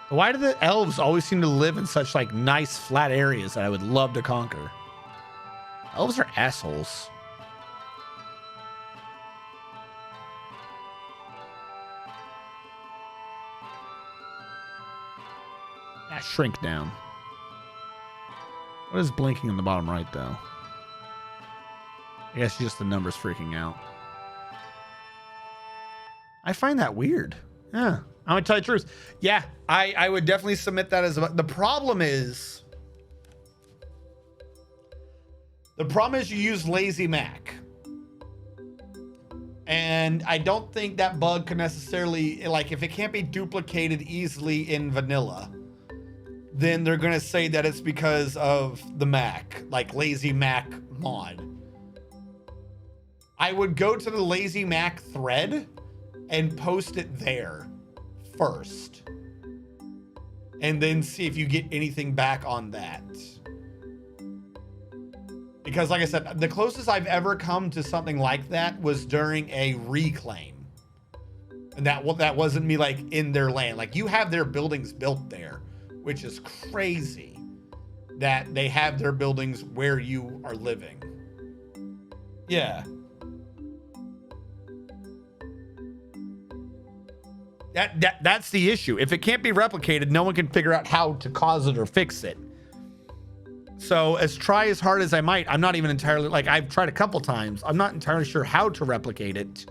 Why do the elves always seem to live in such like nice flat areas that I would love to conquer? Elves are assholes. Ah, shrink down. What is blinking in the bottom right though? I guess just the numbers freaking out. I find that weird. Yeah, I'm gonna tell you the truth. Yeah, I would definitely submit that as the problem is you use Lazy Mac, And I don't think that bug can necessarily, like, if it can't be duplicated easily in vanilla, then they're going to say that it's because of the Mac, like Lazy Mac mod. I would go to the Lazy Mac thread and post it there first. And then see if you get anything back on that. Because like I said, the closest I've ever come to something like that was during a reclaim. And that wasn't me like in their land. Like you have their buildings built there, which is crazy that they have their buildings where you are living. Yeah. That's the issue. If it can't be replicated, no one can figure out how to cause it or fix it. So try as hard as I might, I'm not even entirely, like I've tried a couple times. I'm not entirely sure how to replicate it.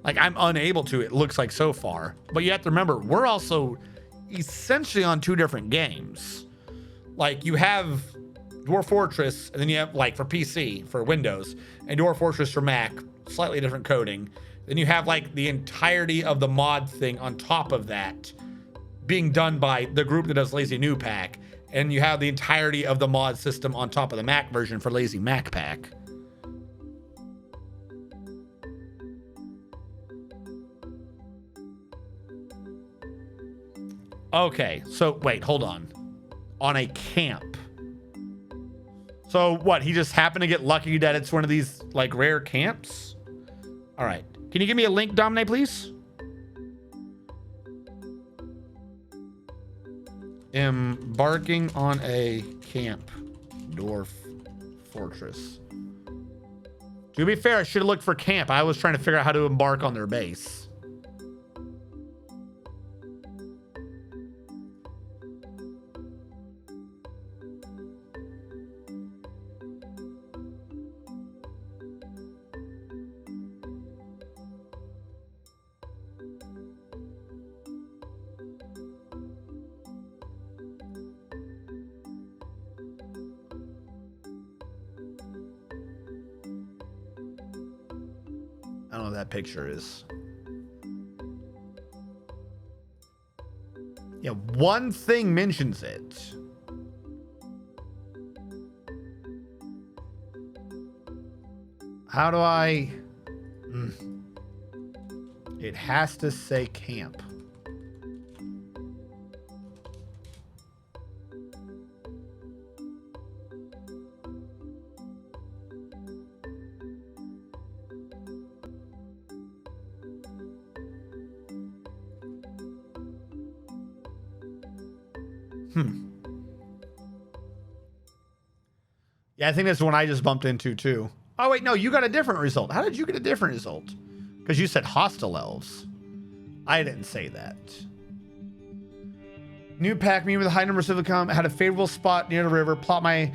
Like I'm unable to, it looks like so far. But you have to remember, we're also essentially on two different games. Like you have Dwarf Fortress, and then you have like for PC, for Windows, and Dwarf Fortress for Mac, slightly different coding. Then you have like the entirety of the mod thing on top of that being done by the group that does Lazy New Pack. And you have the entirety of the mod system on top of the Mac version for Lazy Mac Pack. Okay, so wait, hold on. On a camp. So what, he just happened to get lucky that it's one of these like rare camps? All right. Can you give me a link, Domine, please? Embarking on a camp. Dwarf Fortress. To be fair, I should have looked for camp. I was trying to figure out how to embark on their base. I don't know what that picture is. Yeah, one thing mentions it. How do I... It has to say camp. Yeah, I think that's the one I just bumped into too. Oh wait, no, you got a different result. How did you get a different result? Because you said hostile elves. I didn't say that. New pack, me with a high number of civilcom, had a favorable spot near the river. Plot my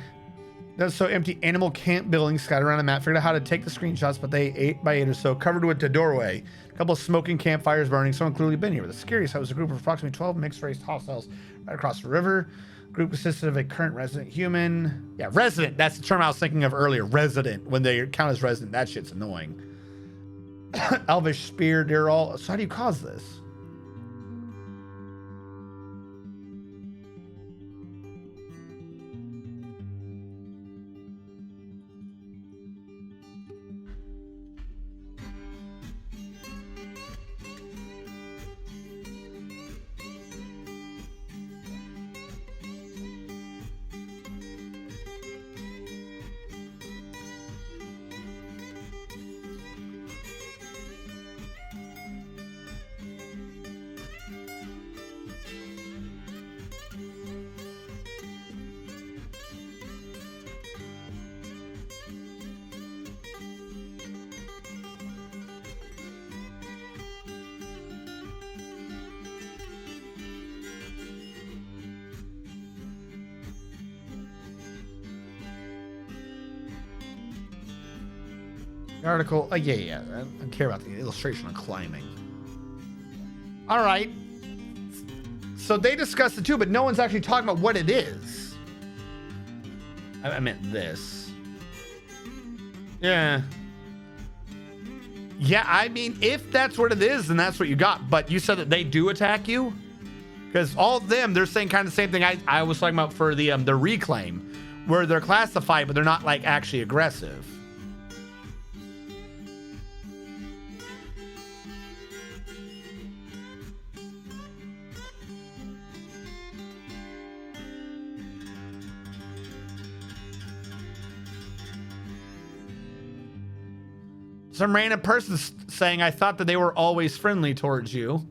that's so empty animal camp buildings scattered around the map. Figured out how to take the screenshots, but they 8 by 8 or so, covered with the doorway. A couple of smoking campfires burning. Someone clearly been here. But the scariest was a group of approximately 12 mixed race hostiles right across the river. Group consisted of a current resident human. Yeah, resident. That's the term I was thinking of earlier. Resident. When they count as resident, that shit's annoying. Elvish spear, deer all. So how do you cause this? Article. Yeah. I don't care about the illustration on climbing. All right. So they discussed it too, but no one's actually talking about what it is. I meant this. Yeah. Yeah, I mean, if that's what it is, then that's what you got. But you said that they do attack you? Because all of them, they're saying kind of the same thing I was talking about for the reclaim, where they're classified, but they're not like actually aggressive. Some random person saying, I thought that they were always friendly towards you.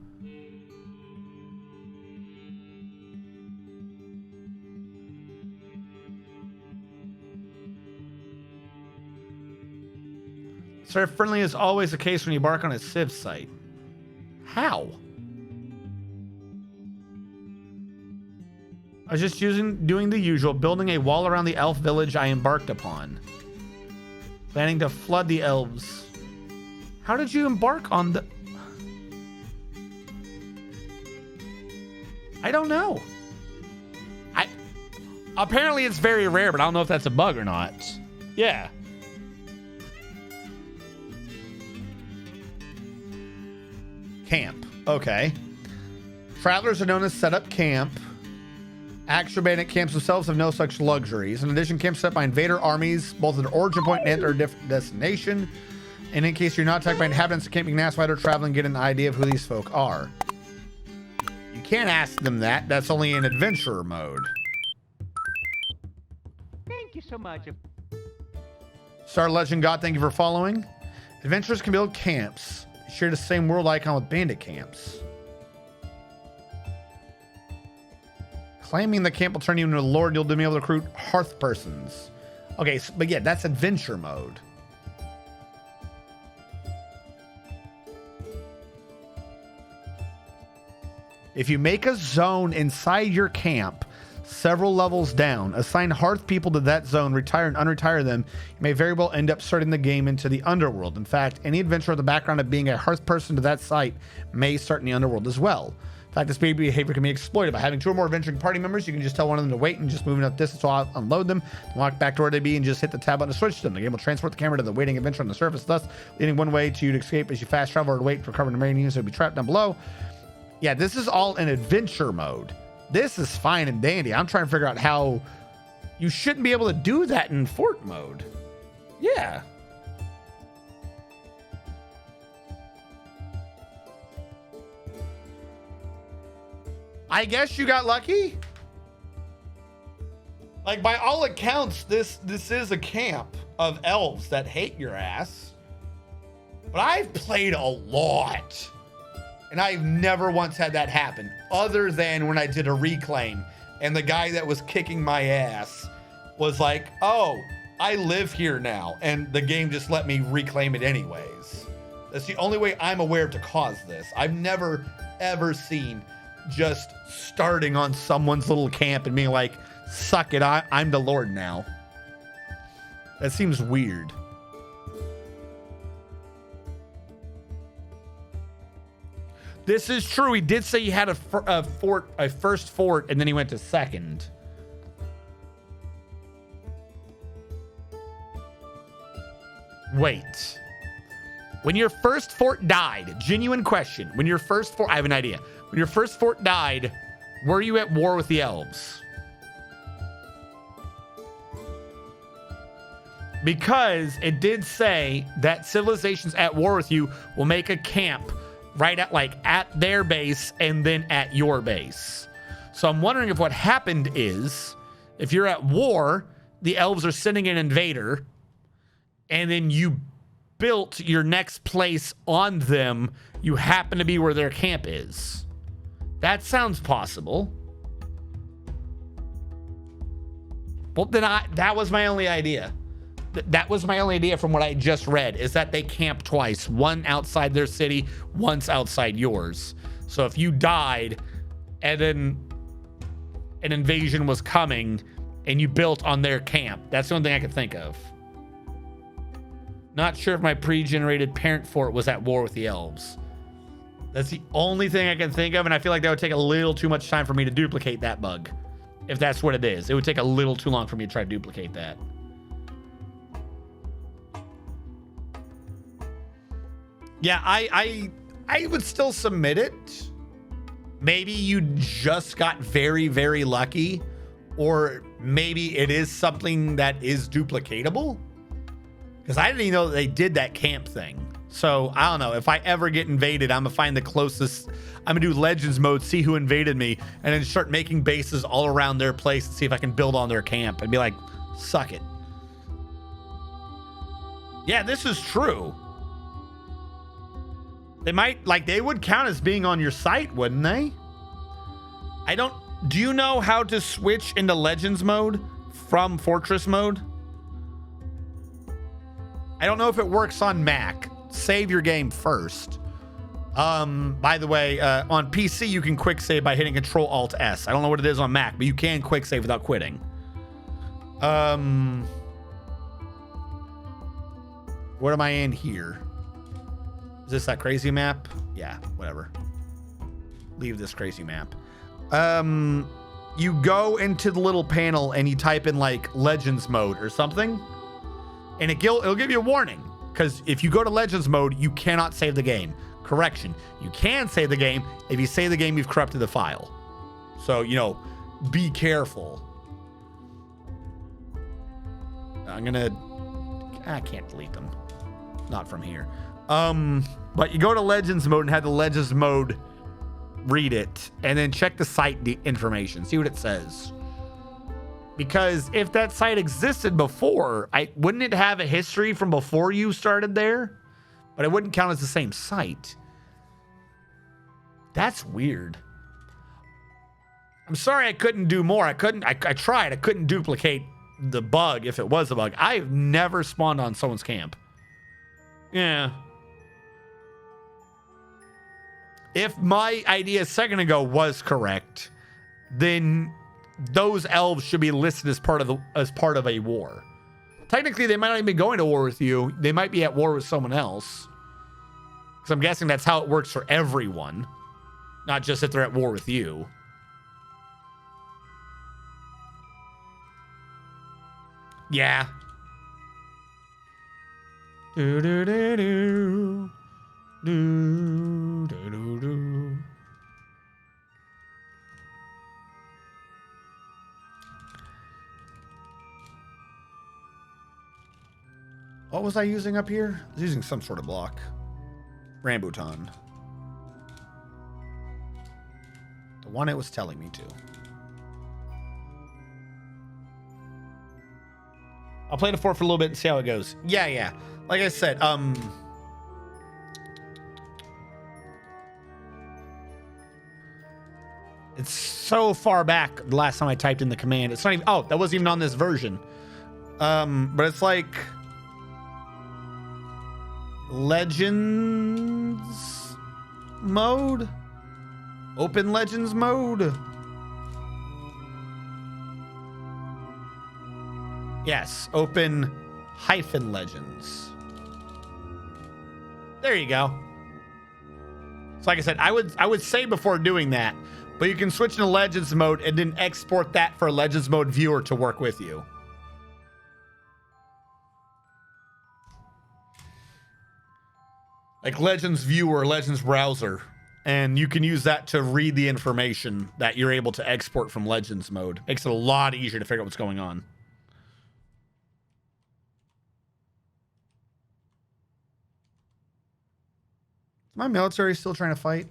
Sir, friendly is always the case when you embark on a Civ site. How? I was just doing the usual, building a wall around the elf village I embarked upon. Planning to flood the elves. How did you embark on the... I don't know. Apparently it's very rare, but I don't know if that's a bug or not. Yeah. Camp. Okay. Travelers are known as set up camp. Actual bandit camps themselves have no such luxuries. In addition, camps set by invader armies, both at their origin point and at their destination. And in case you're not attacked by inhabitants of Camp McNass while they're traveling, get an idea of who these folk are. You can't ask them that. That's only in adventurer mode. Thank you so much. Star Legend God, thank you for following. Adventurers can build camps. Share the same world icon with bandit camps. Claiming the camp will turn you into a lord, you'll be able to recruit hearth persons. Okay, so, but yeah, that's adventure mode. If you make a zone inside your camp, several levels down, assign hearth people to that zone, retire and unretire them, you may very well end up starting the game into the underworld. In fact, any adventurer with the background of being a hearth person to that site may start in the underworld as well. In fact, this behavior can be exploited. By having 2 or more adventuring party members, you can just tell one of them to wait and just move enough distance to unload them, walk back to where they be, and just hit the tab button to switch them. The game will transport the camera to the waiting adventurer on the surface, thus leading one way to you to escape as you fast travel or wait to recover the remaining units that will be trapped down below. Yeah, this is all in adventure mode. This is fine and dandy. I'm trying to figure out how you shouldn't be able to do that in fort mode. Yeah. I guess you got lucky. Like, by all accounts, this is a camp of elves that hate your ass. But I've played a lot. And I've never once had that happen, other than when I did a reclaim and the guy that was kicking my ass was like, oh, I live here now. And the game just let me reclaim it anyways. That's the only way I'm aware to cause this. I've never, ever seen just starting on someone's little camp and being like, suck it, I'm the Lord now. That seems weird. This is true. He did say he had a first fort, and then he went to second. Wait. When your first fort died, genuine question. When your first fort, I have an idea. When your first fort died, were you at war with the elves? Because it did say that civilizations at war with you will make a camp right at their base and then at your base. So I'm wondering if what happened is, if you're at war, the elves are sending an invader, and then you built your next place on them, you happen to be where their camp is. That sounds possible. Well, then that was my only idea. That was my only idea from what I just read, is that they camp twice, one outside their city, once outside yours. So if you died and then an invasion was coming and you built on their camp, that's the only thing I could think of. Not sure if my pre-generated parent fort was at war with the elves. That's the only thing I can think of, and I feel like that would take a little too much time for me to duplicate that bug. If that's what it is. It would take a little too long for me to try to duplicate that. Yeah, I would still submit it. Maybe you just got very, very lucky, or maybe it is something that is duplicatable. Because I didn't even know that they did that camp thing. So I don't know. If I ever get invaded, I'm gonna find the closest. I'm gonna do Legends mode, see who invaded me, and then start making bases all around their place and see if I can build on their camp and be like, suck it. Yeah, this is true. They might, like, they would count as being on your site, wouldn't they? Do you know how to switch into Legends mode from Fortress mode? I don't know if it works on Mac. Save your game first. By the way, on PC, you can quick save by hitting Control-Alt-S. I don't know what it is on Mac, but you can quick save without quitting. What am I in here? Is this that crazy map? Yeah, whatever. Leave this crazy map. You go into the little panel and you type in like Legends mode or something, and it'll give you a warning. Because if you go to Legends mode, you cannot save the game. Correction, you can save the game. If you save the game, you've corrupted the file. So, you know, be careful. I can't delete them. Not from here. But you go to Legends mode and have the Legends mode read it, and then check the site information. See what it says. Because if that site existed before, wouldn't it have a history from before you started there? But it wouldn't count as the same site. That's weird. I'm sorry I couldn't do more. I tried. I couldn't duplicate the bug if it was a bug. I've never spawned on someone's camp. Yeah. If my idea a second ago was correct, then those elves should be listed as part of a war. Technically, they might not even be going to war with you. They might be at war with someone else. Because I'm guessing that's how it works for everyone, not just if they're at war with you. Yeah. Do do do do do do do do. What was I using up here? I was using some sort of block. Rambutan. The one it was telling me to. I'll play the 4 for a little bit and see how it goes. Yeah. Like I said, it's so far back the last time I typed in the command. It's not even, oh, that wasn't even on this version. But it's like Legends mode? Open Legends mode? Yes, open -legends. There you go. So like I said, I would say before doing that, but you can switch into Legends mode and then export that for a Legends mode viewer to work with you. Like Legends viewer, Legends browser. And you can use that to read the information that you're able to export from Legends mode. Makes it a lot easier to figure out what's going on. Is my military still trying to fight?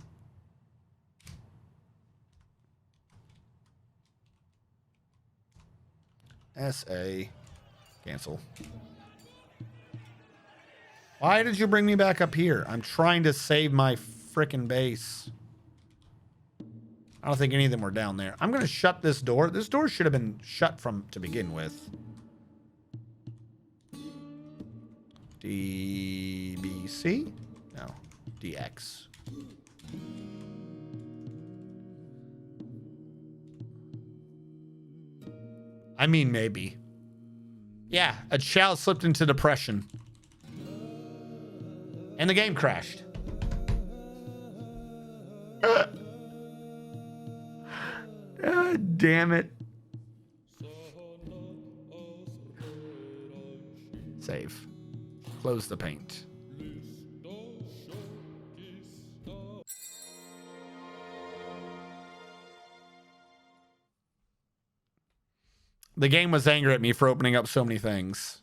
SA. Cancel. Why did you bring me back up here? I'm trying to save my frickin' base. I don't think any of them were down there. I'm going to shut this door. This door should have been shut to begin with. DBC? No. DX. I mean, maybe. Yeah, a child slipped into depression. And the game crashed. God damn it. Save. Close the paint. The game was angry at me for opening up so many things.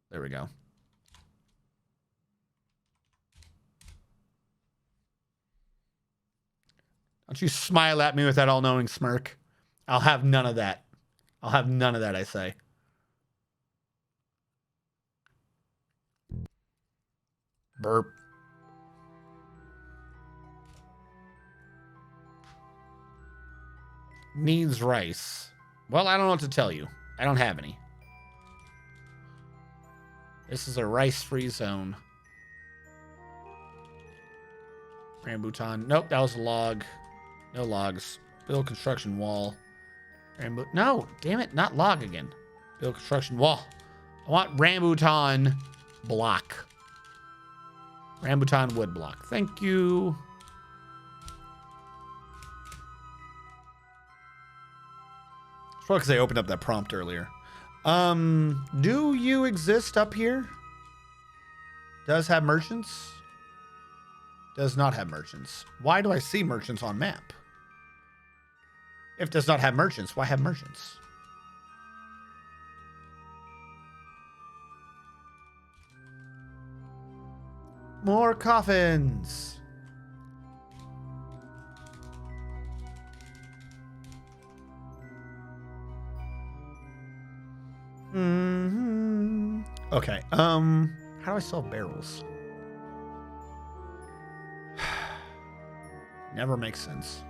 There we go. Don't you smile at me with that all-knowing smirk. I'll have none of that. I'll have none of that, I say. Burp. Needs rice. Well, I don't know what to tell you. I don't have any. This is a rice-free zone. Rambutan. Nope, that was a log. No logs. Build construction wall. No, damn it, not log again. Build construction wall. I want rambutan block. Rambutan wood block. Thank you. It's probably because I opened up that prompt earlier. Do you exist up here? Does have merchants? Does not have merchants. Why do I see merchants on map? If does not have merchants, why have merchants? More coffins. Okay. How do I sell barrels? Never makes sense.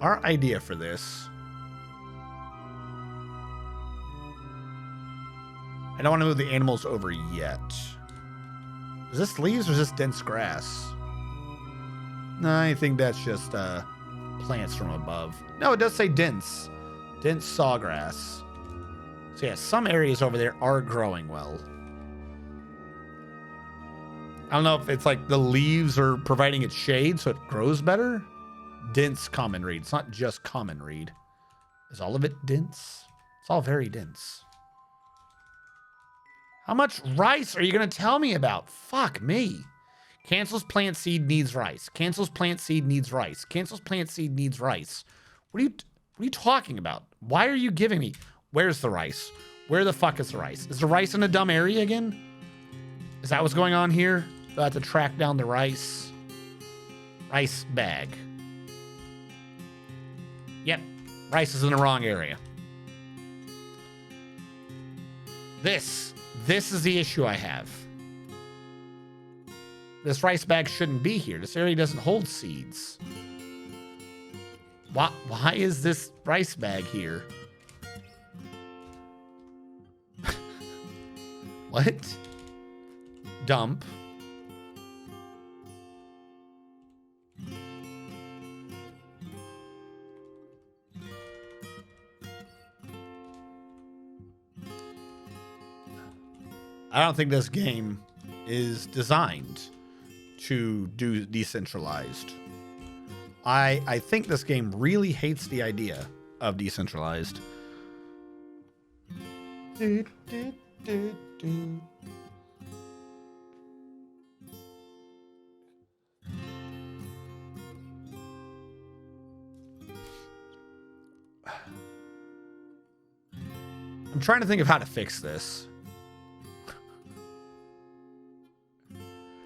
Our idea for this. I don't want to move the animals over yet. Is this leaves or is this dense grass? No, I think that's just plants from above. No, it does say dense. Dense sawgrass. So yeah, some areas over there are growing well. I don't know if it's like the leaves are providing it shade so it grows better. Dense common reed. It's not just common reed. Is all of it dense? It's all very dense. How much rice are you going to tell me about? Fuck me. Cancels plant seed needs rice. Cancels plant seed needs rice. Cancels plant seed needs rice. What are you talking about? Why are you giving me? Where's the rice? Where the fuck is the rice? Is the rice in a dumb area again? Is that what's going on here? Do I have to track down the rice? Rice bag. Yep. Rice is in the wrong area. This is the issue I have. This rice bag shouldn't be here. This area doesn't hold seeds. Why is this rice bag here? What? Dump. I don't think this game is designed to do decentralized. I think this game really hates the idea of decentralized. I'm trying to think of how to fix this.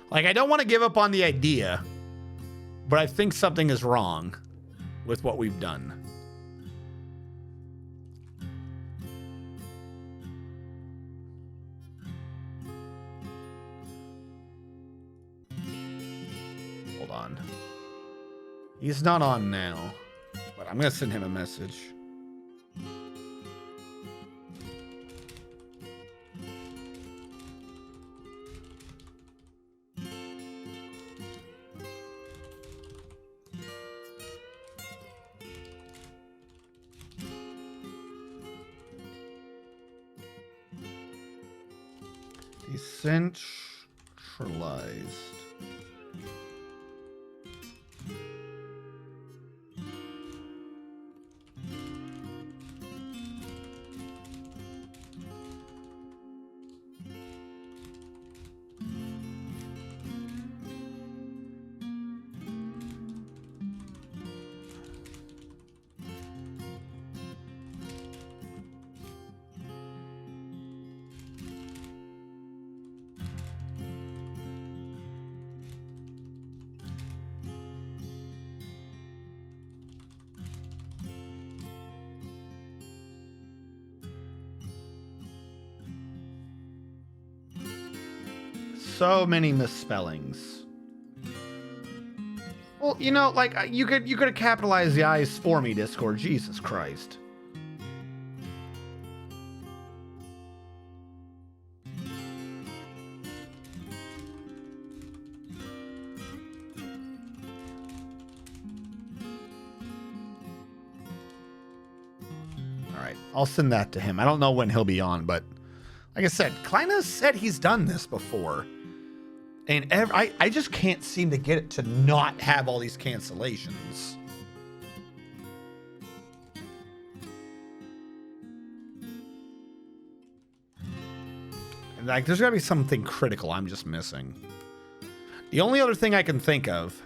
Like, I don't want to give up on the idea, but I think something is wrong with what we've done. Hold on. He's not on now, but I'm going to send him a message. Decentralized. So many misspellings. Well, you know, like you could have capitalized the I's for me, Discord. Jesus Christ. All right, I'll send that to him. I don't know when he'll be on, but like I said, Kleina said he's done this before. And I just can't seem to get it to not have all these cancellations. And like, there's got to be something critical I'm just missing. The only other thing I can think of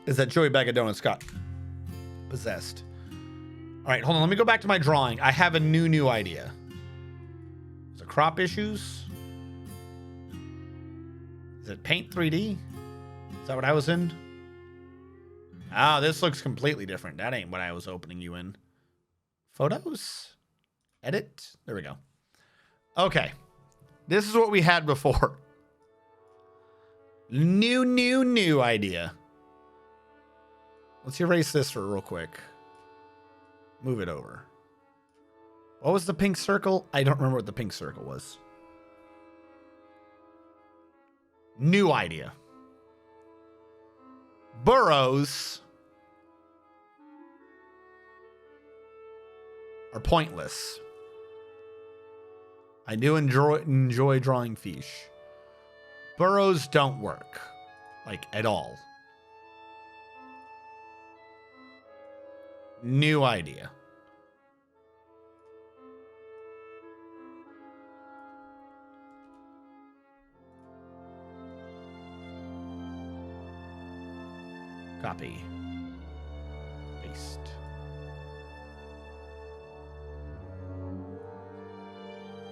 is that Joey Bag of Donuts got possessed. All right, hold on. Let me go back to my drawing. I have a new idea. Is it crop issues? Is it Paint 3D? Is that what I was in? Ah, this looks completely different. That ain't what I was opening you in. Photos? Edit? There we go. Okay. This is what we had before. New idea. Let's erase this for real quick. Move it over. What was the pink circle? I don't remember what the pink circle was. New idea. Burrows are pointless. I do enjoy drawing fish. Burrows don't work. Like, at all. New idea. Copy. Paste.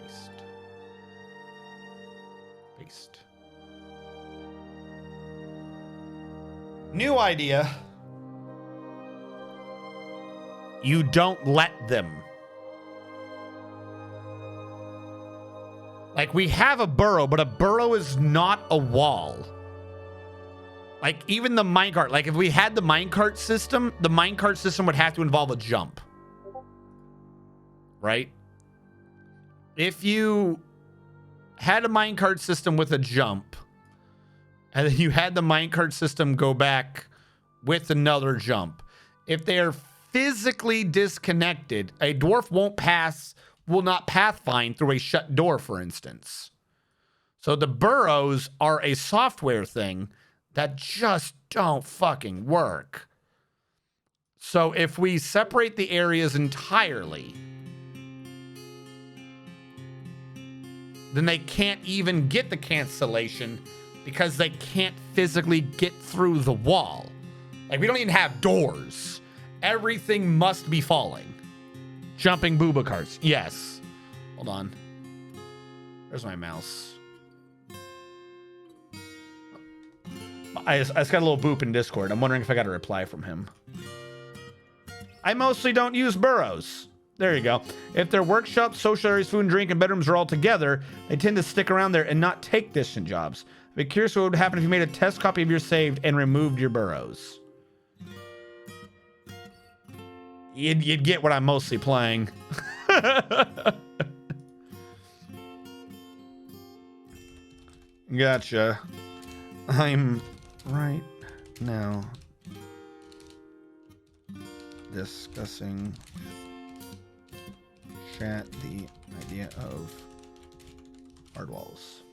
Paste. Paste. New idea. You don't let them. Like, we have a burrow, but a burrow is not a wall. Like, even the minecart. Like, if we had the minecart system, the minecart system would have to involve a jump. Right? If you had a minecart system with a jump, and then you had the minecart system go back with another jump, if they're physically disconnected, a dwarf will not pathfind through a shut door, for instance. So the burrows are a software thing that just don't fucking work. So if we separate the areas entirely, then they can't even get the cancellation because they can't physically get through the wall. Like, we don't even have doors. Everything must be falling. Jumping booba carts. Yes. Hold on. Where's my mouse? I just got a little boop in Discord. I'm wondering if I got a reply from him. I mostly don't use burrows. There you go. If their workshops, social areas, food and drink, and bedrooms are all together, they tend to stick around there and not take distant jobs. I'd be curious what would happen if you made a test copy of your saved and removed your burrows. You'd get what I'm mostly playing. Gotcha. I'm right now discussing with chat the idea of hard walls.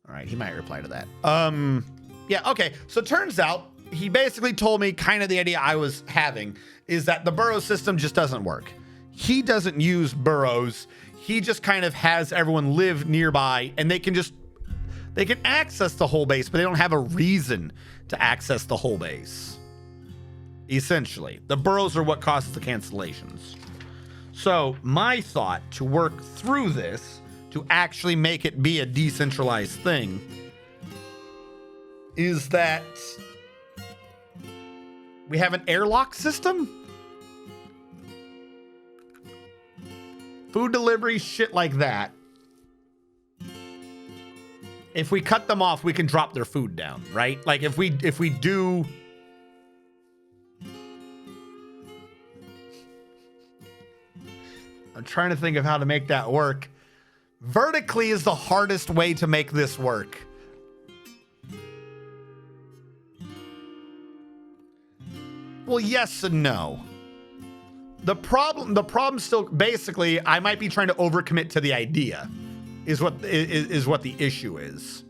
All right, he might reply to that. Yeah, okay. So it turns out he basically told me kind of the idea I was having is that the burrow system just doesn't work. He doesn't use burrows. He just kind of has everyone live nearby and they can access the whole base, but they don't have a reason to access the whole base. Essentially, the burrows are what causes the cancellations. So my thought to work through this to actually make it be a decentralized thing is that we have an airlock system food delivery, shit like that. If we cut them off, we can drop their food down, right? Like if we do. I'm trying to think of how to make that work. Vertically is the hardest way to make this work. Well, yes and no. The problem still, basically, I might be trying to overcommit to the idea, is what the issue is.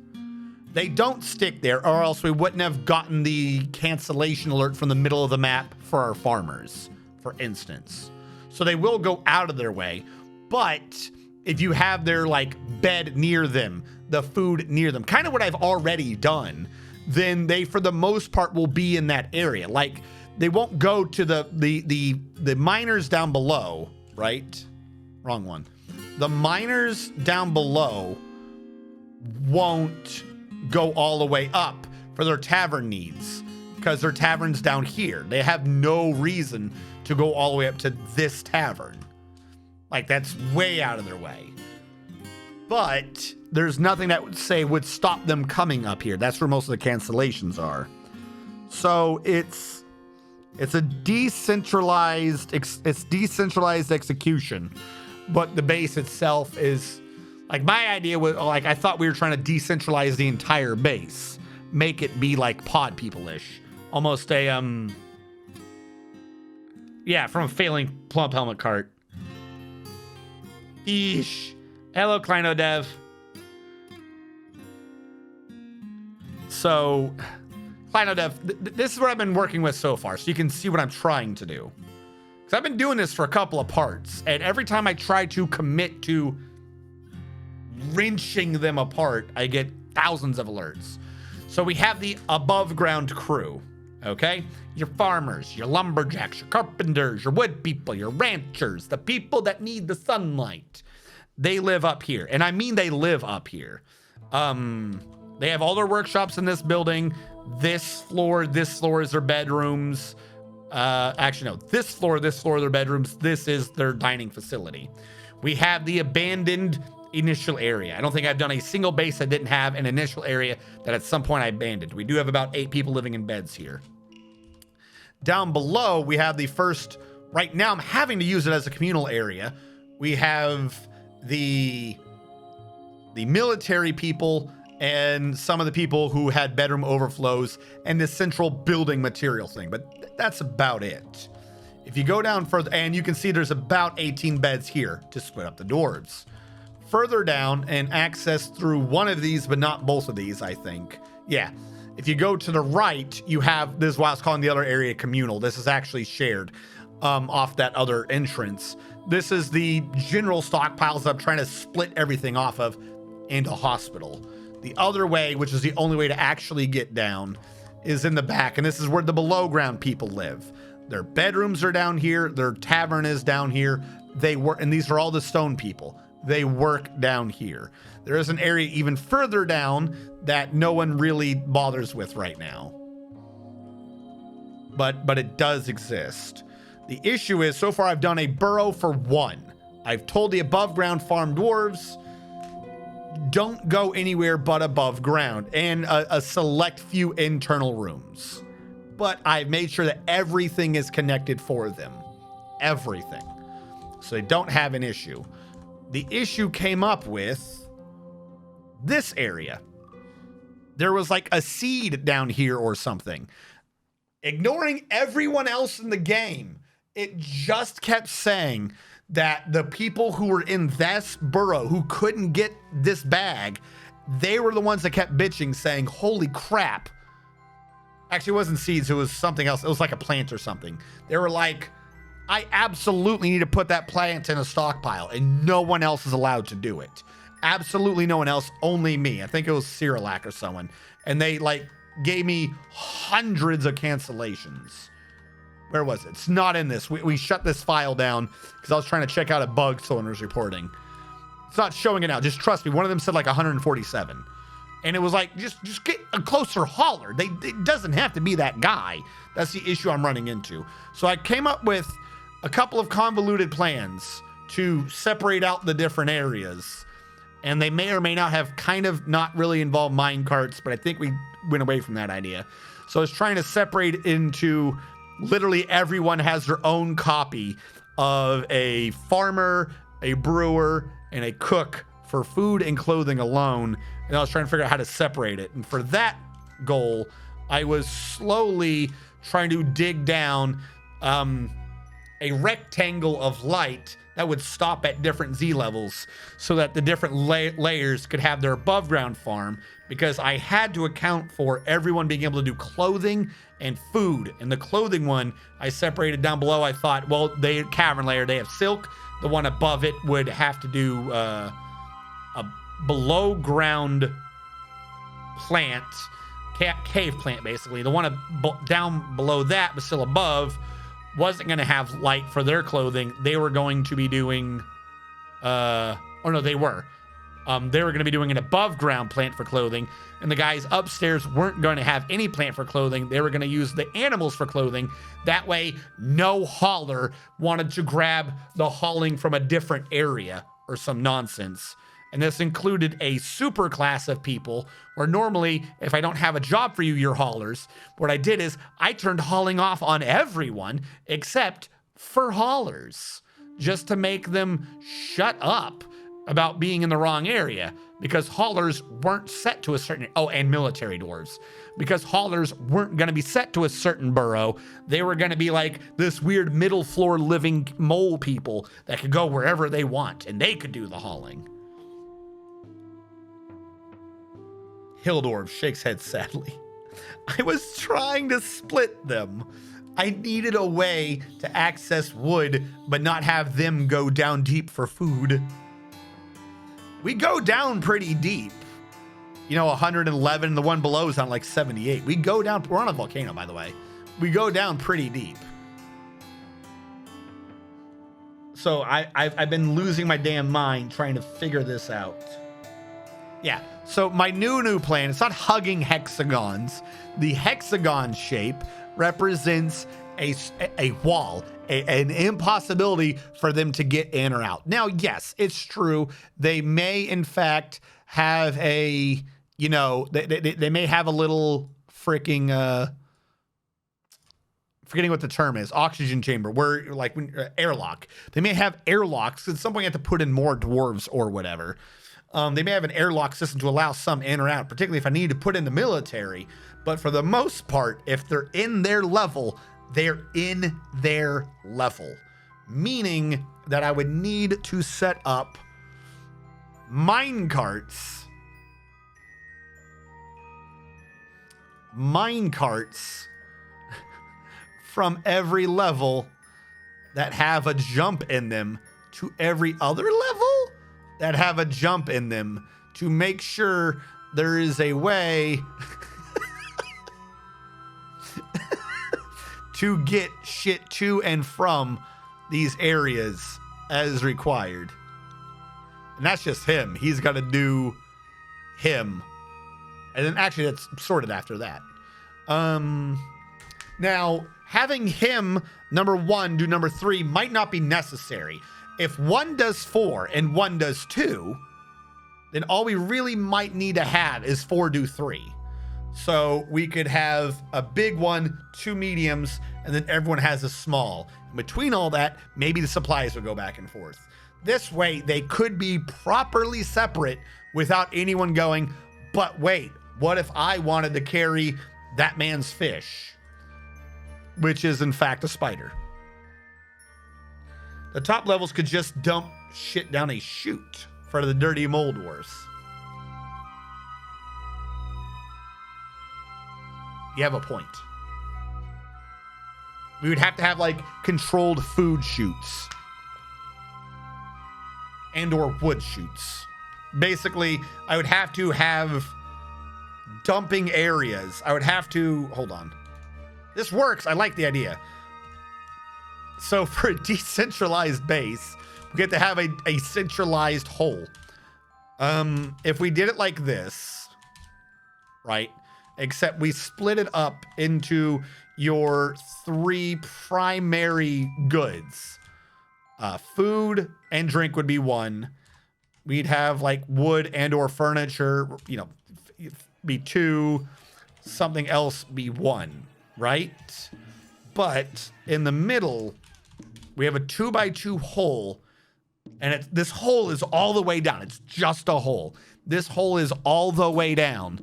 They don't stick there, or else we wouldn't have gotten the cancellation alert from the middle of the map for our farmers, for instance. So they will go out of their way, but if you have their like bed near them, the food near them, kind of what I've already done, then they, for the most part, will be in that area. Like, they won't go to the miners down below, right? Wrong one. The miners down below won't go all the way up for their tavern needs, because their tavern's down here. They have no reason to go all the way up to this tavern. Like, that's way out of their way. But there's nothing that would stop them coming up here. That's where most of the cancellations are. So it's a decentralized execution, but the base itself is like, my idea was like, I thought we were trying to decentralize the entire base, make it be like pod people-ish, almost a yeah, from a failing plump helmet cart. Eesh. Hello, Kleino Dev. So, Kleino Dev, this is what I've been working with so far, so you can see what I'm trying to do. Because I've been doing this for a couple of parts, and every time I try to commit to wrenching them apart, I get thousands of alerts. So we have the above ground crew, okay? Your farmers, your lumberjacks, your carpenters, your wood people, your ranchers, the people that need the sunlight. They live up here. And I mean, they live up here. They have all their workshops in this building. This floor is their bedrooms. Actually, no, this floor are their bedrooms. This is their dining facility. We have the abandoned initial area. I don't think I've done a single base that didn't have an initial area that at some point I abandoned. We do have about 8 people living in beds here. Down below, we have the first, right now I'm having to use it as a communal area. We have the military people and some of the people who had bedroom overflows and this central building material thing, but that's about it. If you go down further, and you can see there's about 18 beds here to split up the dwarves. Further down and access through one of these, but not both of these, I think. Yeah. If you go to the right, you have, this is why I was calling the other area communal. This is actually shared off that other entrance. This is the general stockpiles that I'm trying to split everything off of into hospital. The other way, which is the only way to actually get down, is in the back. And this is where the below ground people live. Their bedrooms are down here. Their tavern is down here. They work, and these are all the stone people. They work down here. There is an area even further down that no one really bothers with right now. But it does exist. The issue is, so far I've done a burrow for 1. I've told the above ground farm dwarves, don't go anywhere but above ground, and a select few internal rooms. But I've made sure that everything is connected for them. Everything. So they don't have an issue. The issue came up with this area. There was like a seed down here or something. Ignoring everyone else in the game, it just kept saying that the people who were in this burrow who couldn't get this bag, they were the ones that kept bitching, saying, holy crap. Actually, it wasn't seeds, it was something else. It was like a plant or something. They were like, I absolutely need to put that plant in a stockpile, and no one else is allowed to do it. Absolutely no one else, only me. I think it was Cyrillac or someone. And they like gave me hundreds of cancellations. Where was it? It's not in this. We shut this file down because I was trying to check out a bug someone was reporting. It's not showing it now. Just trust me. One of them said like 147. And it was like, just get a closer hauler. It doesn't have to be that guy. That's the issue I'm running into. So I came up with a couple of convoluted plans to separate out the different areas. And they may or may not have kind of not really involved mine carts, but I think we went away from that idea. So I was trying to separate into literally everyone has their own copy of a farmer, a brewer, and a cook for food and clothing alone. And I was trying to figure out how to separate it. And for that goal, I was slowly trying to dig down a rectangle of light that would stop at different Z levels so that the different layers could have their above ground farm, because I had to account for everyone being able to do clothing and food. And the clothing one I separated down below. I thought, well, they cavern layer, they have silk. The one above it would have to do a below ground plant, cave plant, basically. The one down below that, but still above, wasn't going to have light for their clothing. They were going to be doing, they were going to be doing an above ground plant for clothing. And the guys upstairs weren't going to have any plant for clothing. They were going to use the animals for clothing. That way, no hauler wanted to grab the hauling from a different area or some nonsense. And this included a super class of people where normally, if I don't have a job for you, you're haulers. What I did is I turned hauling off on everyone except for haulers, just to make them shut up about being in the wrong area, because haulers weren't set to a certain, and military dwarves, because haulers weren't going to be set to a certain burrow. They were going to be like this weird middle floor living mole people that could go wherever they want and they could do the hauling. Hildorf shakes head sadly. I was trying to split them. I needed a way to access wood, but not have them go down deep for food. We go down pretty deep. 111, the one below is on like 78. We go down, we're on a volcano, by the way. We go down pretty deep. So I've been losing my damn mind trying to figure this out. Yeah, so my new plan, it's not hugging hexagons. The hexagon shape represents a wall, an impossibility for them to get in or out. Now, yes, it's true. They may, in fact, have they may have a little freaking, forgetting what the term is, oxygen chamber, where like airlock. They may have airlocks. At some point you have to put in more dwarves or whatever. They may have an airlock system to allow some in or out, particularly if I need to put in the military. But for the most part, if they're in their level, they're in their level. Meaning that I would need to set up mine carts. From every level that have a jump in them to every other level that have a jump in them, to make sure there is a way to get shit to and from these areas as required. And that's just him. He's got to do him. And then actually that's sorted after that. Now, having him, number 1, do number 3 might not be necessary. If one does 4 and one does 2, then all we really might need to have is 4 do 3. So we could have a big one, 2 mediums, and then everyone has a small. In between all that, maybe the supplies would go back and forth. This way, they could be properly separate without anyone going, but wait, what if I wanted to carry that man's fish? Which is, in fact, a spider. The top levels could just dump shit down a chute for the dirty mole dwarfs. You have a point. We would have to have like controlled food chutes and or wood chutes. Basically, I would have to have dumping areas. I would have to, hold on. This works. I like the idea. So for a decentralized base, we get to have a centralized hole. If we did it like this, right? Except we split it up into your 3 primary goods. Food and drink would be 1. We'd have like wood and or furniture, you know, be 2. Something else be 1, right? But in the middle, we have a 2x2 hole, and this hole is all the way down. It's just a hole. This hole is all the way down.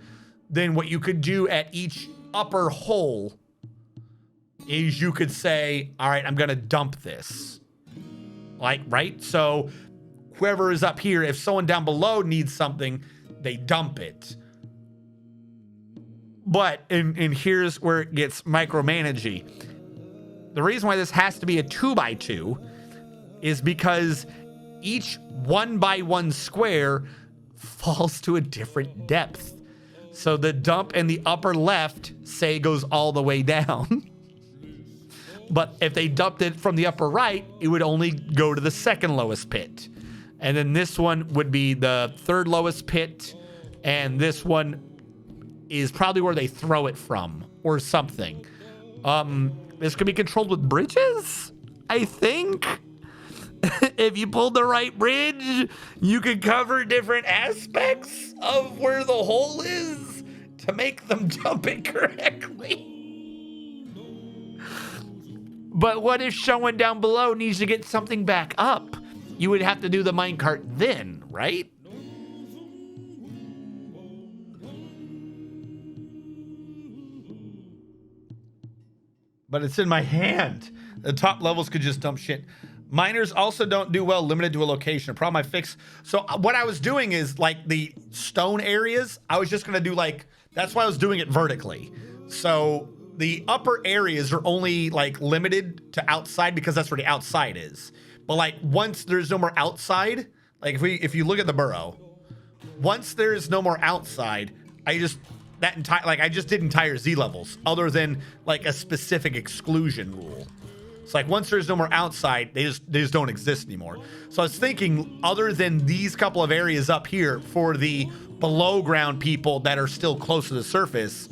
Then what you could do at each upper hole is you could say, all right, I'm going to dump this. Like, right? So whoever is up here, if someone down below needs something, they dump it. But, and here's where it gets micromanagey. The reason why this has to be a 2x2 is because each 1x1 square falls to a different depth. So the dump in the upper left, say, goes all the way down. But if they dumped it from the upper right, it would only go to the second lowest pit. And then this one would be the third lowest pit. And this one is probably where they throw it from or something. This could be controlled with bridges, I think. If you pulled the right bridge, you could cover different aspects of where the hole is to make them dump it correctly. But what if someone down below needs to get something back up? You would have to do the minecart then, right? But it's in my hand. The top levels could just dump shit. Miners also don't do well limited to a location. A problem I fixed. So what I was doing is like the stone areas, I was just going to do like, that's why I was doing it vertically. So the upper areas are only like limited to outside because that's where the outside is. But like once there's no more outside, like if you look at the burrow, once there's no more outside, I just did entire Z levels other than like a specific exclusion rule. It's like once there's no more outside, they just don't exist anymore. So I was thinking other than these couple of areas up here for the below ground people that are still close to the surface,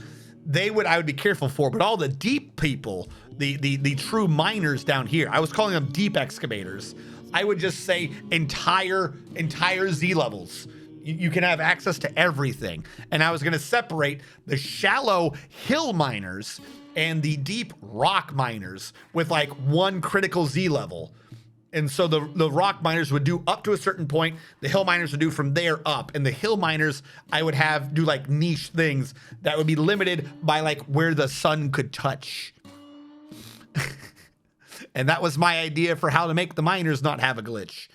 I would be careful for, but all the deep people, the true miners down here, I was calling them deep excavators. I would just say entire Z levels. You can have access to everything. And I was going to separate the shallow hill miners and the deep rock miners with like one critical Z level. And so the rock miners would do up to a certain point. The hill miners would do from there up. And the hill miners, I would have do like niche things that would be limited by like where the sun could touch. And that was my idea for how to make the miners not have a glitch.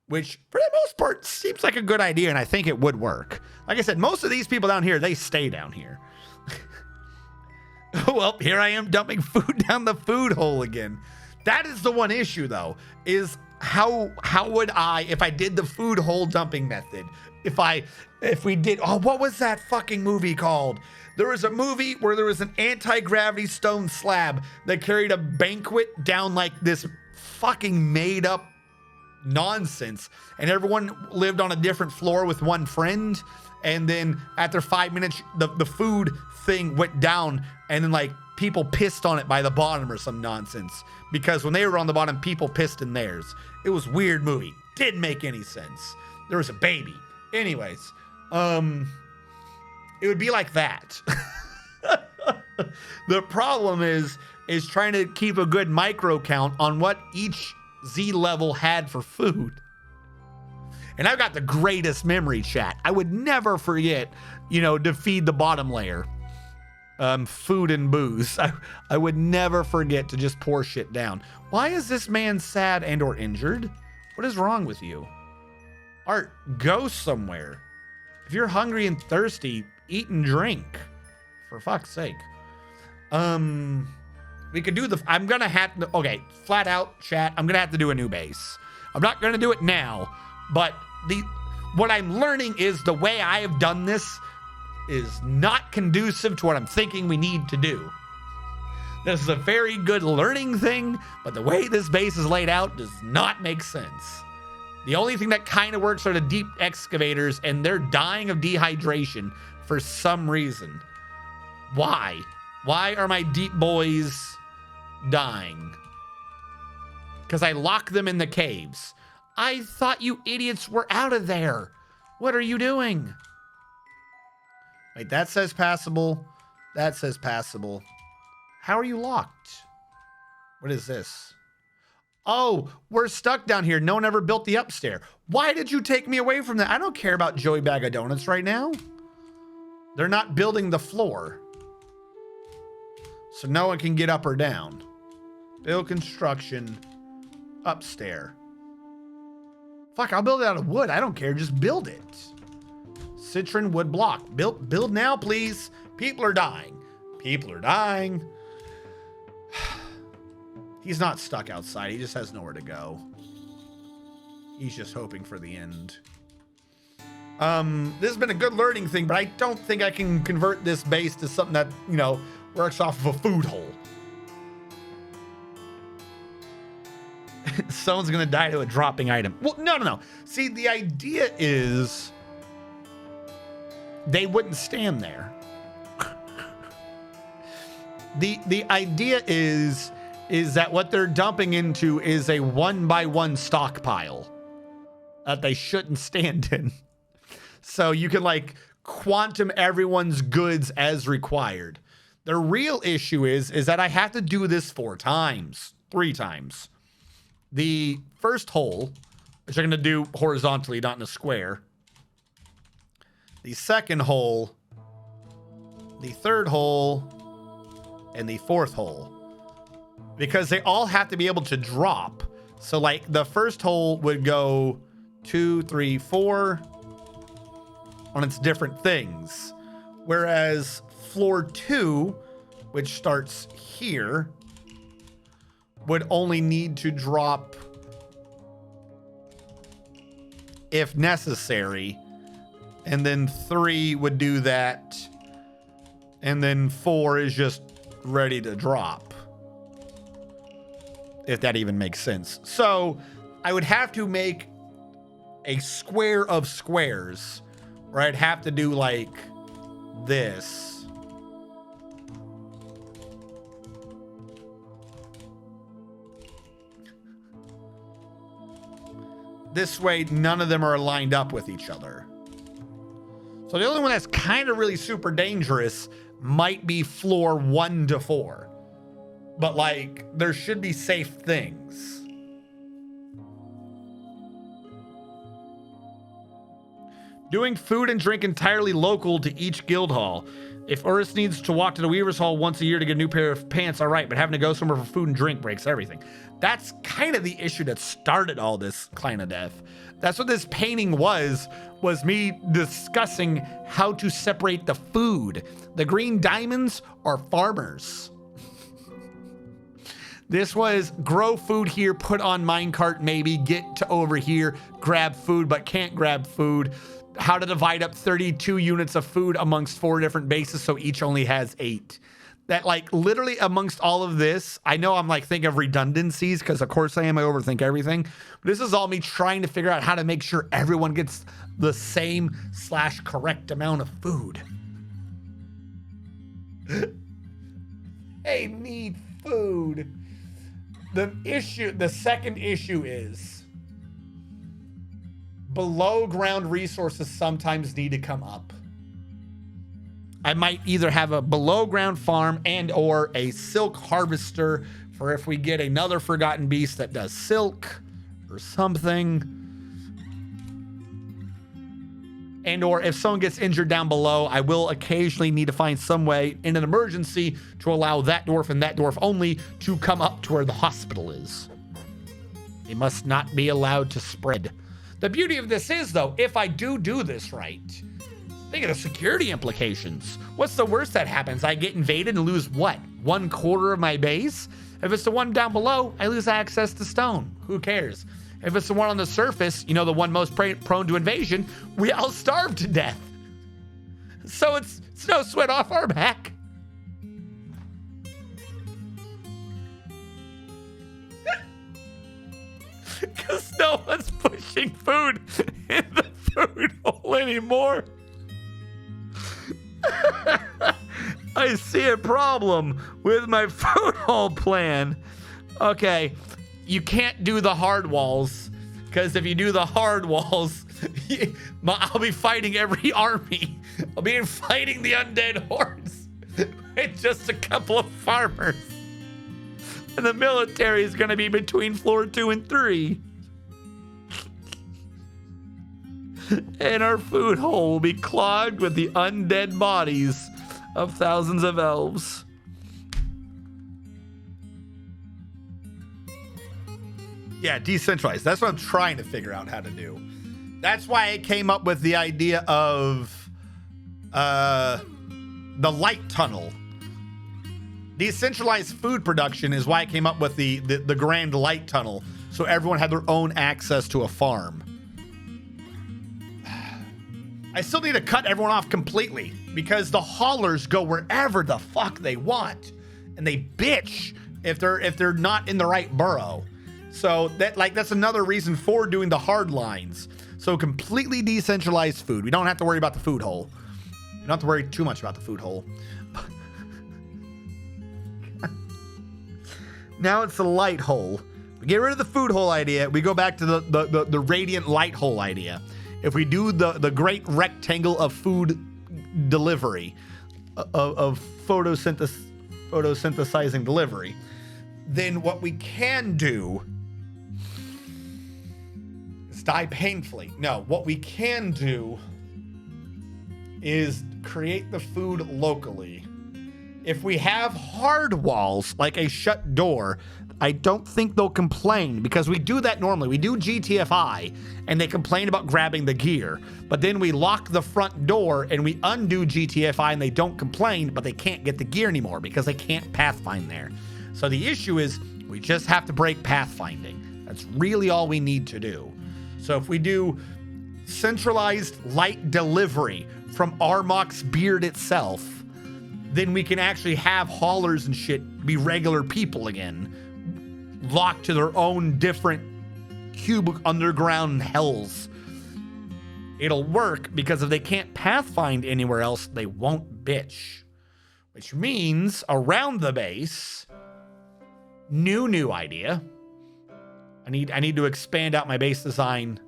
Which, for the most part, seems like a good idea, and I think it would work. Like I said, most of these people down here, they stay down here. Well, here I am dumping food down the food hole again. That is the one issue, though, is how would I, if I did the food hole dumping method, if we did, what was that fucking movie called? There was a movie where there was an anti-gravity stone slab that carried a banquet down like this fucking made up nonsense, and everyone lived on a different floor with one friend, and then after 5 minutes the food thing went down, and then like people pissed on it by the bottom or some nonsense, because when they were on the bottom people pissed in theirs. It was a weird movie, didn't make any sense. There was a baby. Anyways, it would be like that. The problem is trying to keep a good micro count on what each Z level had for food. And I've got the greatest memory, chat. I would never forget, to feed the bottom layer food and booze. I would never forget to just pour shit down. Why is this man sad and or injured? What is wrong with you? Art, go somewhere. If you're hungry and thirsty, eat and drink. For fuck's sake. We could do I'm gonna have to, okay, flat out, chat, I'm gonna have to do a new base. I'm not gonna do it now, but what I'm learning is the way I have done this is not conducive to what I'm thinking we need to do. This is a very good learning thing, but the way this base is laid out does not make sense. The only thing that kind of works are the deep excavators, and they're dying of dehydration for some reason. Why? Why are my deep boys dying? because I lock them in the caves. I thought you idiots were out of there. What are you doing? Wait, that says passable. That says passable. How are you locked? What is this? Oh, we're stuck down here. No one ever built the upstairs. Why did you take me away from that? I don't care about Joey Bag of Donuts right now. They're not building the floor. So no one can get up or down. Build construction upstairs. Fuck, I'll build it out of wood. I don't care. Just build it. Citron wood block. Build now, please. People are dying. People are dying. He's not stuck outside. He just has nowhere to go. He's just hoping for the end. This has been a good learning thing, but I don't think I can convert this base to something that, you know, works off of a food hole. Someone's gonna die to a dropping item. Well, no. See, the idea is they wouldn't stand there. The idea is that what they're dumping into is a 1-by-1 stockpile that they shouldn't stand in. So you can like quantum everyone's goods as required. The real issue is that I have to do this 3 times. The first hole, which I'm going to do horizontally, not in a square. The second hole, the third hole, and the fourth hole. Because they all have to be able to drop. So like the first hole would go 2, 3, 4 on its different things. Whereas floor 2, which starts here, would only need to drop if necessary. And then 3 would do that. And then 4 is just ready to drop. If that even makes sense. So I would have to make a square of squares where I'd have to do like this. This way, none of them are lined up with each other. So the only one that's kind of really super dangerous might be floor 1 to 4. But like, there should be safe things. Doing food and drink entirely local to each guild hall. If Urus needs to walk to the Weaver's Hall once a year to get a new pair of pants, all right, but having to go somewhere for food and drink breaks everything. That's kind of the issue that started all this Klein of Death. That's what this painting was me discussing how to separate the food. The green diamonds are farmers. This was grow food here, put on minecart maybe, get to over here, grab food, but can't grab food. How to divide up 32 units of food amongst 4 different bases so each only has 8. That like literally amongst all of this, I know I'm like thinking of redundancies because of course I am, I overthink everything. But this is all me trying to figure out how to make sure everyone gets the same / correct amount of food. They need food. The second issue is below ground resources sometimes need to come up. I might either have a below ground farm and or a silk harvester for if we get another forgotten beast that does silk or something. And or if someone gets injured down below, I will occasionally need to find some way in an emergency to allow that dwarf and that dwarf only to come up to where the hospital is. They must not be allowed to spread. The beauty of this is, though, if I do this right, think of the security implications. What's the worst that happens? I get invaded and lose what? 1/4 of my base? If it's the one down below, I lose access to stone. Who cares? If it's the one on the surface, you know, the one most prone to invasion, we all starve to death. So it's no sweat off our back. Because no one's pushing food in the food hole anymore. I see a problem with my food hall plan. Okay, you can't do the hard walls, because if you do the hard walls, I'll be fighting every army. I'll be fighting the undead hordes with just a couple of farmers. And the military is going to be between floor 2 and 3. And our food hole will be clogged with the undead bodies of thousands of elves. Yeah, decentralized. That's what I'm trying to figure out how to do. That's why I came up with the idea of the light tunnel. Decentralized food production is why I came up with the grand light tunnel, so everyone had their own access to a farm. I still need to cut everyone off completely because the haulers go wherever the fuck they want, and they bitch if they're not in the right borough. So that's another reason for doing the hard lines. So completely decentralized food. We don't have to worry about the food hole. We don't have to worry too much about the food hole. Now it's the light hole. We get rid of the food hole idea. We go back to the radiant light hole idea. If we do the great rectangle of food delivery, of photosynthesizing delivery, then what we can do is die painfully. No, what we can do is create the food locally. If we have hard walls, like a shut door, I don't think they'll complain, because we do that normally. We do GTFI, and they complain about grabbing the gear. But then we lock the front door, and we undo GTFI, and they don't complain, but they can't get the gear anymore, because they can't pathfind there. So the issue is, we just have to break pathfinding. That's really all we need to do. So if we do centralized light delivery from Armok's beard itself, then we can actually have haulers and shit be regular people again, locked to their own different cubic underground hells. It'll work, because if they can't pathfind anywhere else, they won't bitch. Which means around the base, new idea. I need to expand out my base design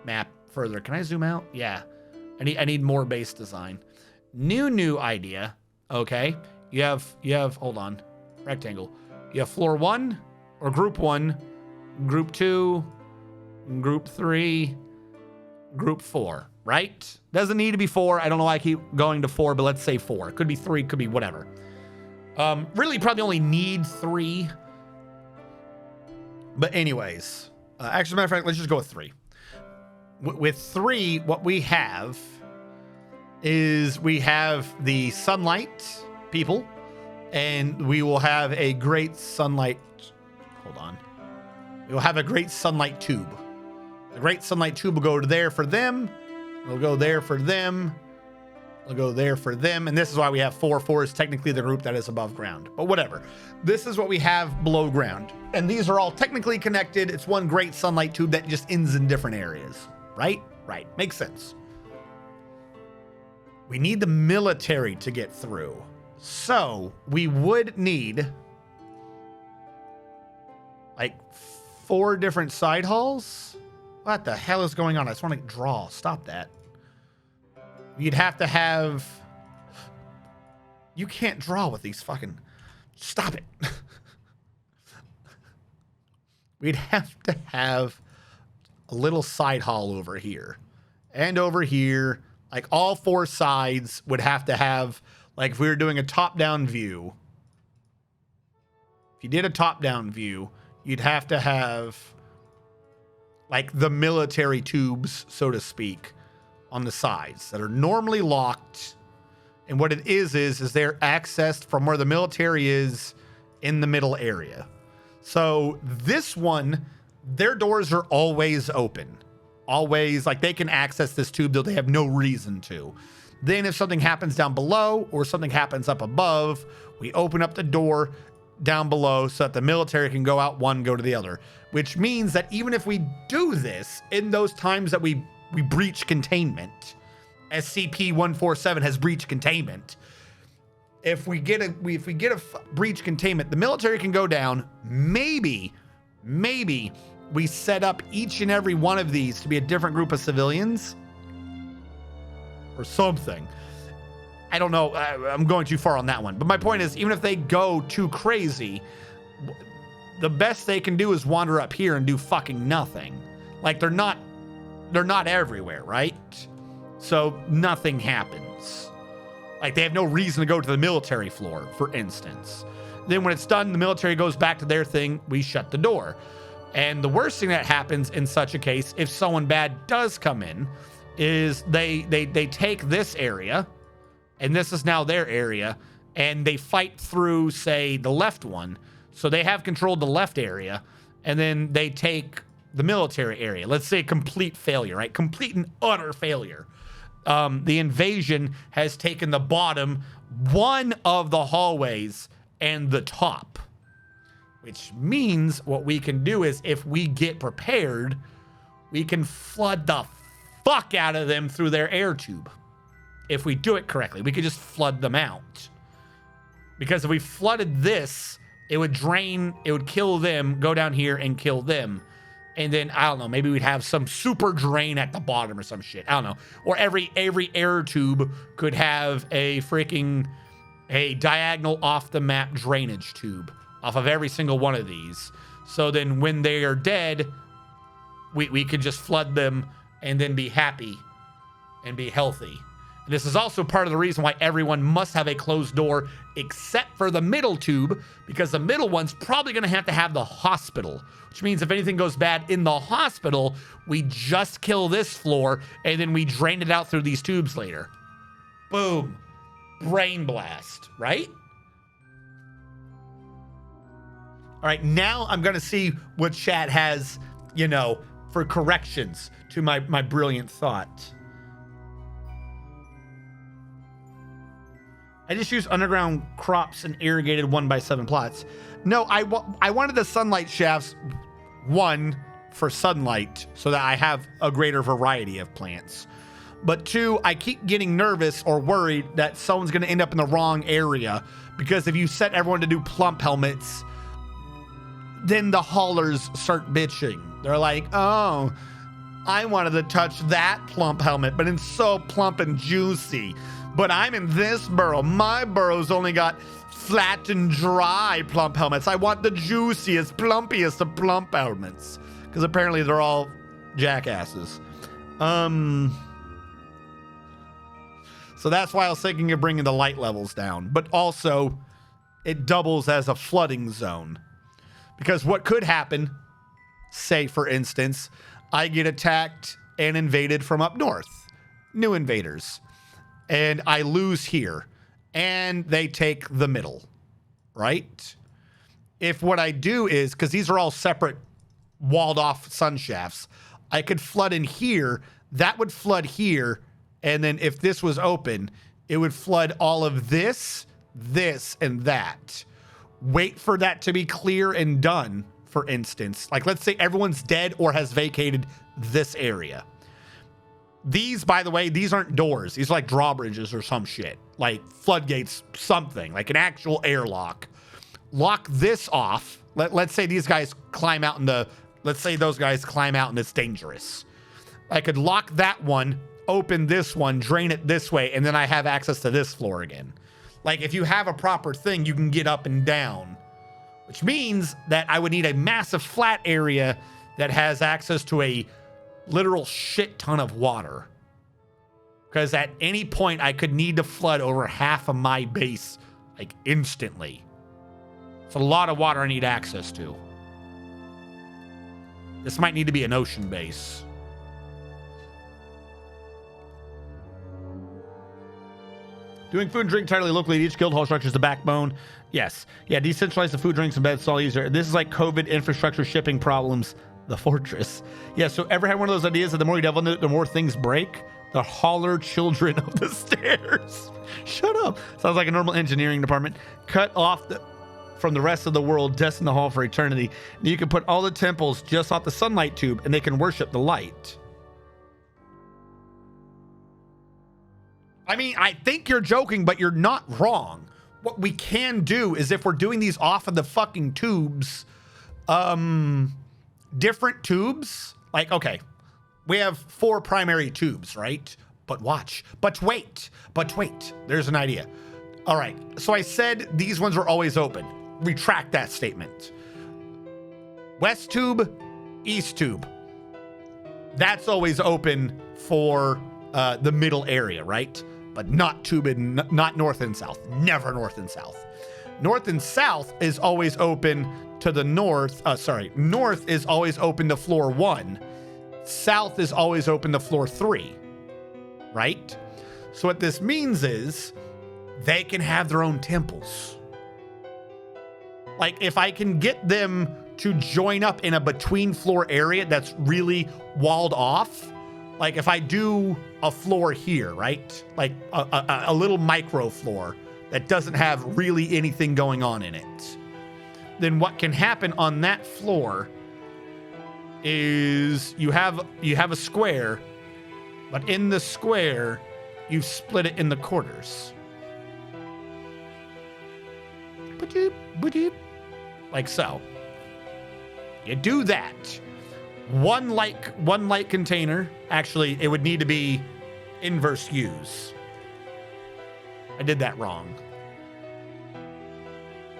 map further. Can I zoom out? Yeah. I need more base design. New idea. Okay. You have hold on. Rectangle. You have floor 1 or group 1, group 2, group 3, group 4, right? Doesn't need to be 4. I don't know why I keep going to 4, but let's say 4. It could be 3, could be whatever. Really probably only need 3. But anyways, actually, as a matter of fact, let's just go with 3. With 3, what we have is we have the sunlight people, and we will have a great sunlight. Hold on. We will have a great sunlight tube. The great sunlight tube will go there for them. It'll go there for them. It'll go there for them. And this is why we have 4. 4 is technically the group that is above ground. But whatever. This is what we have below ground. And these are all technically connected. It's one great sunlight tube that just ends in different areas. Right? Right. Makes sense. We need the military to get through. So we would need like 4 different side halls. What the hell is going on? I just want to draw. Stop that. You'd have to have... You can't draw with these fucking... Stop it. We'd have to have a little side hall over here. And over here. Like all 4 sides would have to have... Like if we were doing a top-down view. If you did a top-down view, you'd have to have... like the military tubes, so to speak, on the sides that are normally locked. And what it is they're accessed from where the military is in the middle area. So this one, their doors are always open. Always, like they can access this tube though they have no reason to. Then if something happens down below or something happens up above, we open up the door down below so that the military can go out one, go to the other. Which means that even if we do this in those times that we breach containment, SCP-147 has breached containment. If we get a breach containment, the military can go down, maybe maybe we set up each and every one of these to be a different group of civilians or something. I don't know. I'm going too far on that one. But my point is, even if they go too crazy, the best they can do is wander up here and do fucking nothing. Like, they're not everywhere, right? So nothing happens. Like, they have no reason to go to the military floor, for instance. Then when it's done, the military goes back to their thing, we shut the door. And the worst thing that happens in such a case, if someone bad does come in, is they take this area, and this is now their area, and they fight through, say, the left one. So they have controlled the left area, and then they take the military area. Let's say complete failure, right? Complete and utter failure. The invasion has taken the bottom, one of the hallways, and the top. Which means what we can do is, if we get prepared, we can flood the fuck out of them through their air tube. If we do it correctly, we could just flood them out. Because if we flooded this, it would drain, it would kill them, go down here and kill them. And then, I don't know, maybe we'd have some super drain at the bottom or some shit. I don't know. Or every air tube could have a diagonal off the map drainage tube off of every single one of these. So then when they are dead, we could just flood them and then be happy and be healthy. And this is also part of the reason why everyone must have a closed door except for the middle tube, because the middle one's probably going to have the hospital, which means if anything goes bad in the hospital, we just kill this floor and then we drain it out through these tubes later. Boom. Brain blast, right? All right, now I'm going to see what chat has, for corrections to my brilliant thought. I just used underground crops and irrigated 1x7 plots. No, I wanted the sunlight shafts, one, for sunlight, so that I have a greater variety of plants. But two, I keep getting nervous or worried that someone's going to end up in the wrong area, because if you set everyone to do plump helmets, then the haulers start bitching. They're like, oh, I wanted to touch that plump helmet, but it's so plump and juicy. But I'm in this burrow. My burrow's only got flat and dry plump helmets. I want the juiciest, plumpiest of plump helmets. Because apparently they're all jackasses. So that's why I was thinking of bringing the light levels down. But also, it doubles as a flooding zone. Because what could happen, say for instance, I get attacked and invaded from up north. New invaders. And I lose here. And they take the middle. Right? If what I do is, because these are all separate walled off sun shafts, I could flood in here. That would flood here. And then if this was open, it would flood all of this, and that. Wait for that to be clear and done, for instance. Like, let's say everyone's dead or has vacated this area. These, by the way, these aren't doors. These are like drawbridges or some shit. Like floodgates, something. Like an actual airlock. Lock this off. Let's say these guys climb out in the... Let's say those guys climb out and it's dangerous. I could lock that one, open this one, drain it this way, and then I have access to this floor again. Like, if you have a proper thing, you can get up and down. Which means that I would need a massive flat area that has access to a literal shit ton of water. Because at any point, I could need to flood over half of my base, like, instantly. It's a lot of water I need access to. This might need to be an ocean base. Doing food and drink entirely locally at each guild hall structure is the backbone. Yes. Yeah, decentralize the food, drinks, and beds. It's all easier. This is like COVID infrastructure shipping problems. The fortress. Yeah, so ever had one of those ideas that the more you delve into it, the more things break? The hauler children of the stairs. Shut up. Sounds like a normal engineering department. Cut off from the rest of the world, destined the hall for eternity. You can put all the temples just off the sunlight tube, and they can worship the light. I mean, I think you're joking, but you're not wrong. What we can do is, if we're doing these off of the fucking tubes, different tubes. Like, okay, we have 4 primary tubes, right? But watch, but wait, there's an idea. All right, so I said these ones were always open. Retract that statement. West tube, east tube. That's always open for the middle area, right? But not not north and south. Never north and south. North and south is always open to the north. North is always open to floor 1. South is always open to floor 3, right? So what this means is they can have their own temples. Like if I can get them to join up in a between floor area that's really walled off, like if I do a floor here, right? Like a little micro floor that doesn't have really anything going on in it, then what can happen on that floor is you have a square, but in the square, you've split it in the quarters. Like so. You do that. One light container. Actually, it would need to be inverse U's. I did that wrong.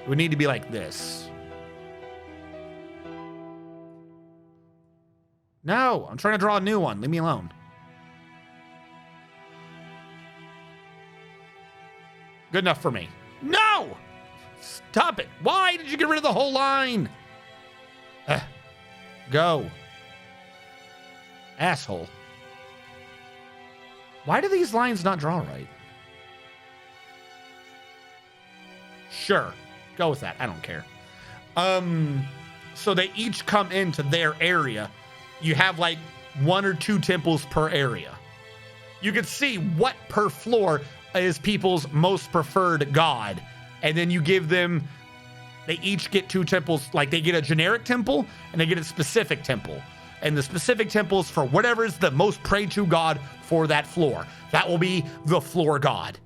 It would need to be like this. No, I'm trying to draw a new one. Leave me alone. Good enough for me. No! Stop it. Why did you get rid of the whole line? Go. Asshole. Why do these lines not draw right? Sure. Go with that. I don't care. So they each come into their area. You have like 1 or 2 temples per area. You can see what per floor is people's most preferred god. And then you give them, they each get 2 temples. Like they get a generic temple and they get a specific temple. And the specific temples for whatever is the most prayed to god for that floor. That will be the floor god.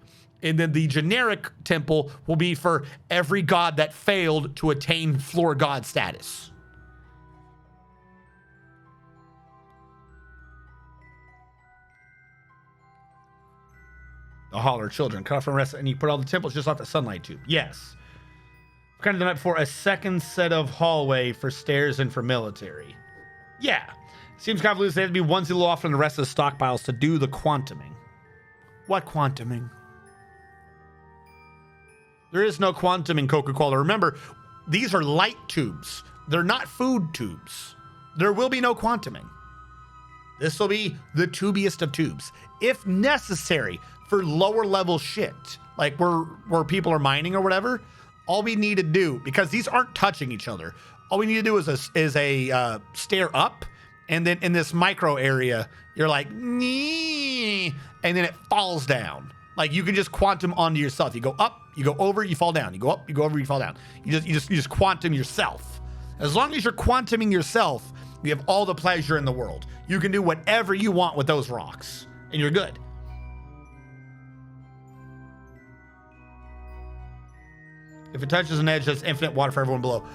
And then the generic temple will be for every god that failed to attain floor god status. The holler children cut off from rest, and you put all the temples just off the sunlight tube. Yes. I've kind of done it for a second set of hallway for stairs and for military. Yeah. Seems kind of loose. They have to be one zero off from the rest of the stockpiles to do the quantuming. What quantuming? There is no quantuming, Coca-Cola. Remember, these are light tubes. They're not food tubes. There will be no quantuming. This will be the tubiest of tubes. If necessary, for lower level shit, like where people are mining or whatever, all we need to do, because these aren't touching each other, all we need to do is a stair up, and then in this micro area, you're like, nee, and then it falls down. Like you can just quantum onto yourself. You go up, you go over, you fall down. You go up, you go over, you fall down. You just quantum yourself. As long as you're quantuming yourself, you have all the pleasure in the world. You can do whatever you want with those rocks, and you're good. If it touches an edge, that's infinite water for everyone below.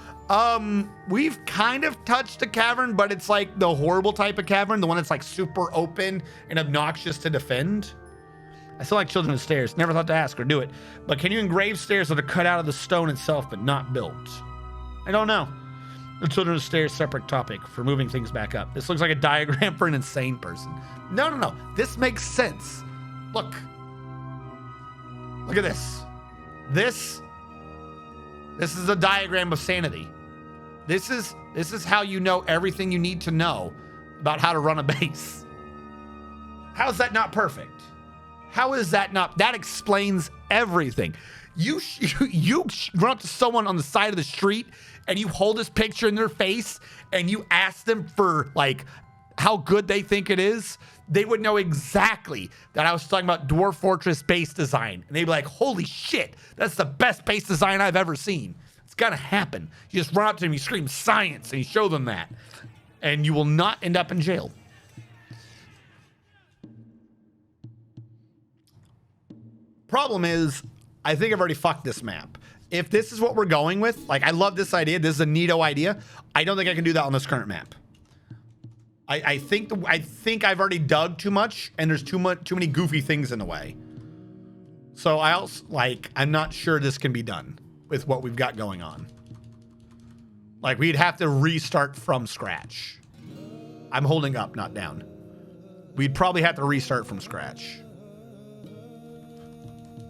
We've kind of touched a cavern, but it's like the horrible type of cavern, the one that's like super open and obnoxious to defend. I still like children's stairs. Never thought to ask or do it. But can you engrave stairs that are cut out of the stone itself but not built? I don't know. The children's stairs, separate topic for moving things back up. This looks like a diagram for an insane person. No. This makes sense. Look. Look at this. This is a diagram of sanity. This is how you know everything you need to know about how to run a base. How is that not perfect? How is that not? That explains everything. You run up to someone on the side of the street and you hold this picture in their face and you ask them for like how good they think it is. They would know exactly that I was talking about Dwarf Fortress base design. And they'd be like, holy shit, that's the best base design I've ever seen. It's gotta happen. You just run up to them, you scream science, and you show them that. And you will not end up in jail. Problem is, I think I've already fucked this map. if this is what we're going with, like, I love this idea. This is a neato idea. I don't think I can do that on this current map. I think I've already dug too much, and there's too many goofy things in the way. So I'm not sure this can be done with what we've got going on. Like, we'd have to restart from scratch. I'm holding up, not down. We'd probably have to restart from scratch.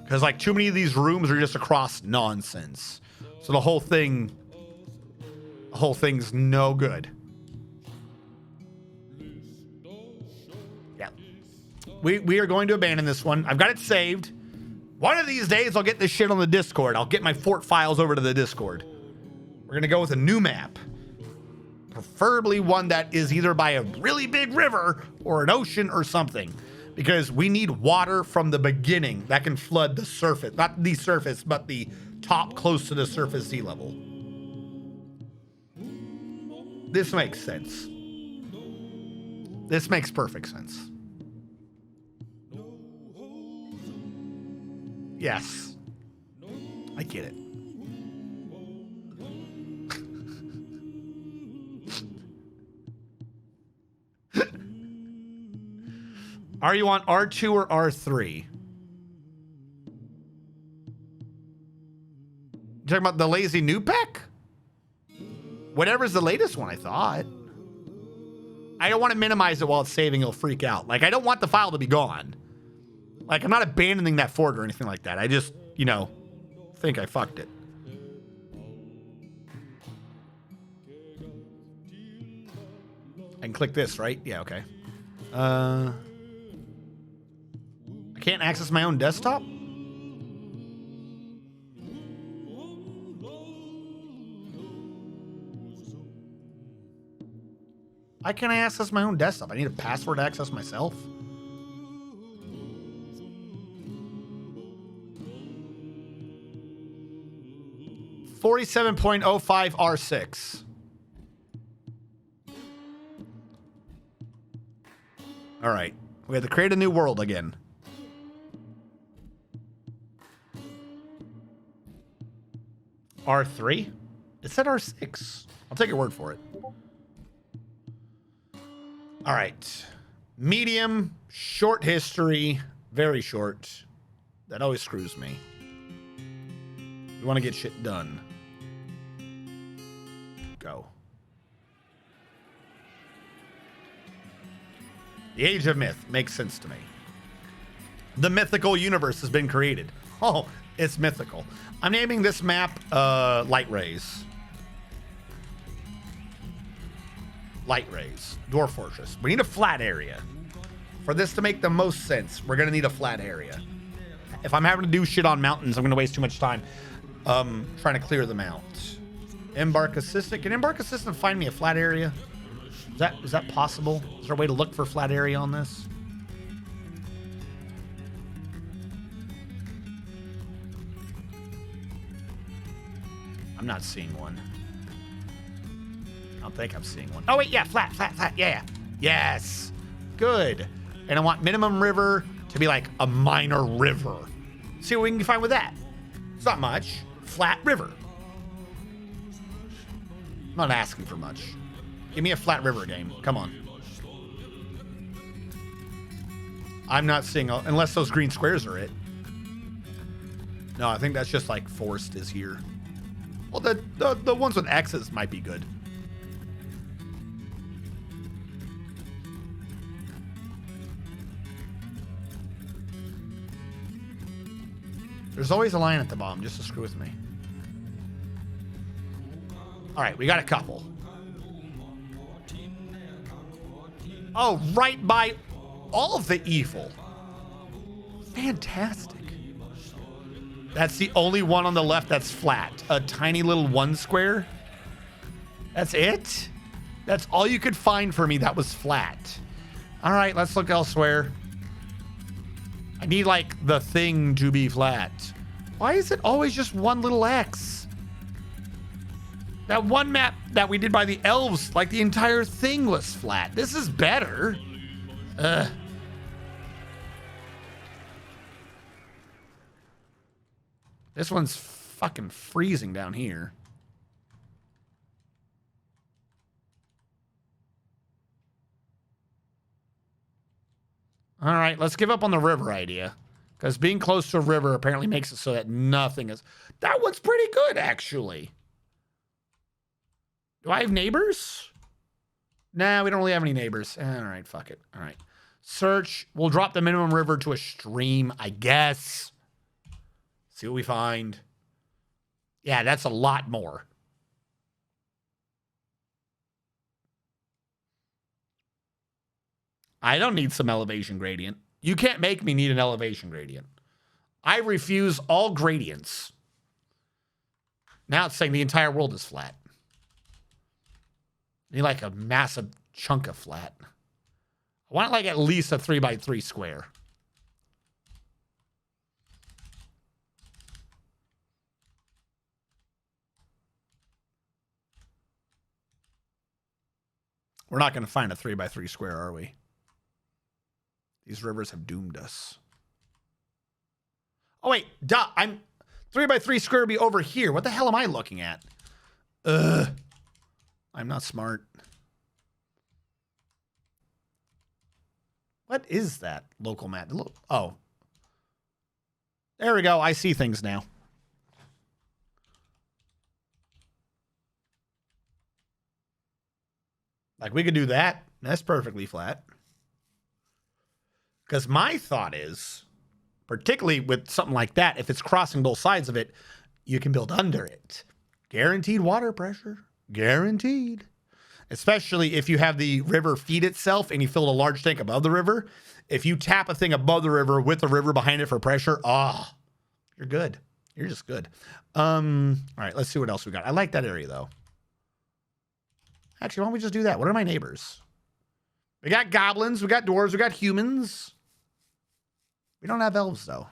Because, like, too many of these rooms are just across nonsense. So the whole thing's no good. Yeah. We are going to abandon this one. I've got it saved. One of these days, I'll get this shit on the Discord. I'll get my fort files over to the Discord. We're going to go with a new map. Preferably one that is either by a really big river or an ocean or something. Because we need water from the beginning that can flood the surface. Not the surface, but the top close to the surface sea level. This makes sense. This makes perfect sense. Yes. I get it. Are you on R2 or R3? You talking about the lazy new pack? Whatever's the latest one, I thought. I don't want to minimize it while it's saving. It'll freak out. Like, I don't want the file to be gone. Like, I'm not abandoning that fort or anything like that. I just, you know, think I fucked it. I can click this, right? Yeah, okay. I can't access my own desktop? Why can't I access my own desktop? I need a password to access myself? .05 R6. All right. We have to create a new world again. R3? It said R6. I'll take your word for it. All right. Medium, short history, very short. That always screws me. We want to get shit done. Go. The Age of Myth makes sense to me. The mythical universe has been created. Oh, it's mythical. I'm naming this map Light Rays. Light Rays. Dwarf Fortress. We need a flat area. For this to make the most sense, we're going to need a flat area. If I'm having to do shit on mountains, I'm going to waste too much time trying to clear them out. Embark Assistant. Can Embark Assistant find me a flat area? Is that possible? Is there a way to look for a flat area on this? I'm not seeing one. I don't think I'm seeing one. Oh, wait, yeah, flat, yeah. Yes, good. And I want minimum river to be like a minor river. See what we can find with that. It's not much. Flat river. I'm not asking for much. Give me a flat river game. Come on. I'm not seeing, unless those green squares are it. No, I think that's just like forest is here. Well, the ones with X's might be good. There's always a line at the bottom just to screw with me. All right, we got a couple. Oh, right by all of the evil. Fantastic. That's the only one on the left that's flat. A tiny little one square. That's it? That's all you could find for me that was flat. All right, let's look elsewhere. I need, like, the thing to be flat. Why is it always just one little X? That one map that we did by the elves, like, the entire thing was flat. This is better. This one's fucking freezing down here. All right, let's give up on the river idea. Because being close to a river apparently makes it so that nothing is... That one's pretty good, actually. Do I have neighbors? Nah, we don't really have any neighbors. All right, fuck it. All right. Search. We'll drop the minimum river to a stream, I guess. See what we find. Yeah, that's a lot more. I don't need some elevation gradient. You can't make me need an elevation gradient. I refuse all gradients. Now it's saying the entire world is flat. I need like a massive chunk of flat. I want like at least a 3x3 square. We're not going to find a 3x3 square, are we? These rivers have doomed us. Oh, wait. Duh. 3x3 square would be over here. What the hell am I looking at? I'm not smart. What is that local map? Oh. There we go. I see things now. Like, we could do that. That's perfectly flat. Because my thought is, particularly with something like that, if it's crossing both sides of it, you can build under it. Guaranteed water pressure. Guaranteed. Especially if you have the river feed itself and you fill a large tank above the river. If you tap a thing above the river with the river behind it for pressure, you're good. You're just good. All right, let's see what else we got. I like that area, though. Actually, why don't we just do that? What are my neighbors? We got goblins, we got dwarves, we got humans. We don't have elves, though.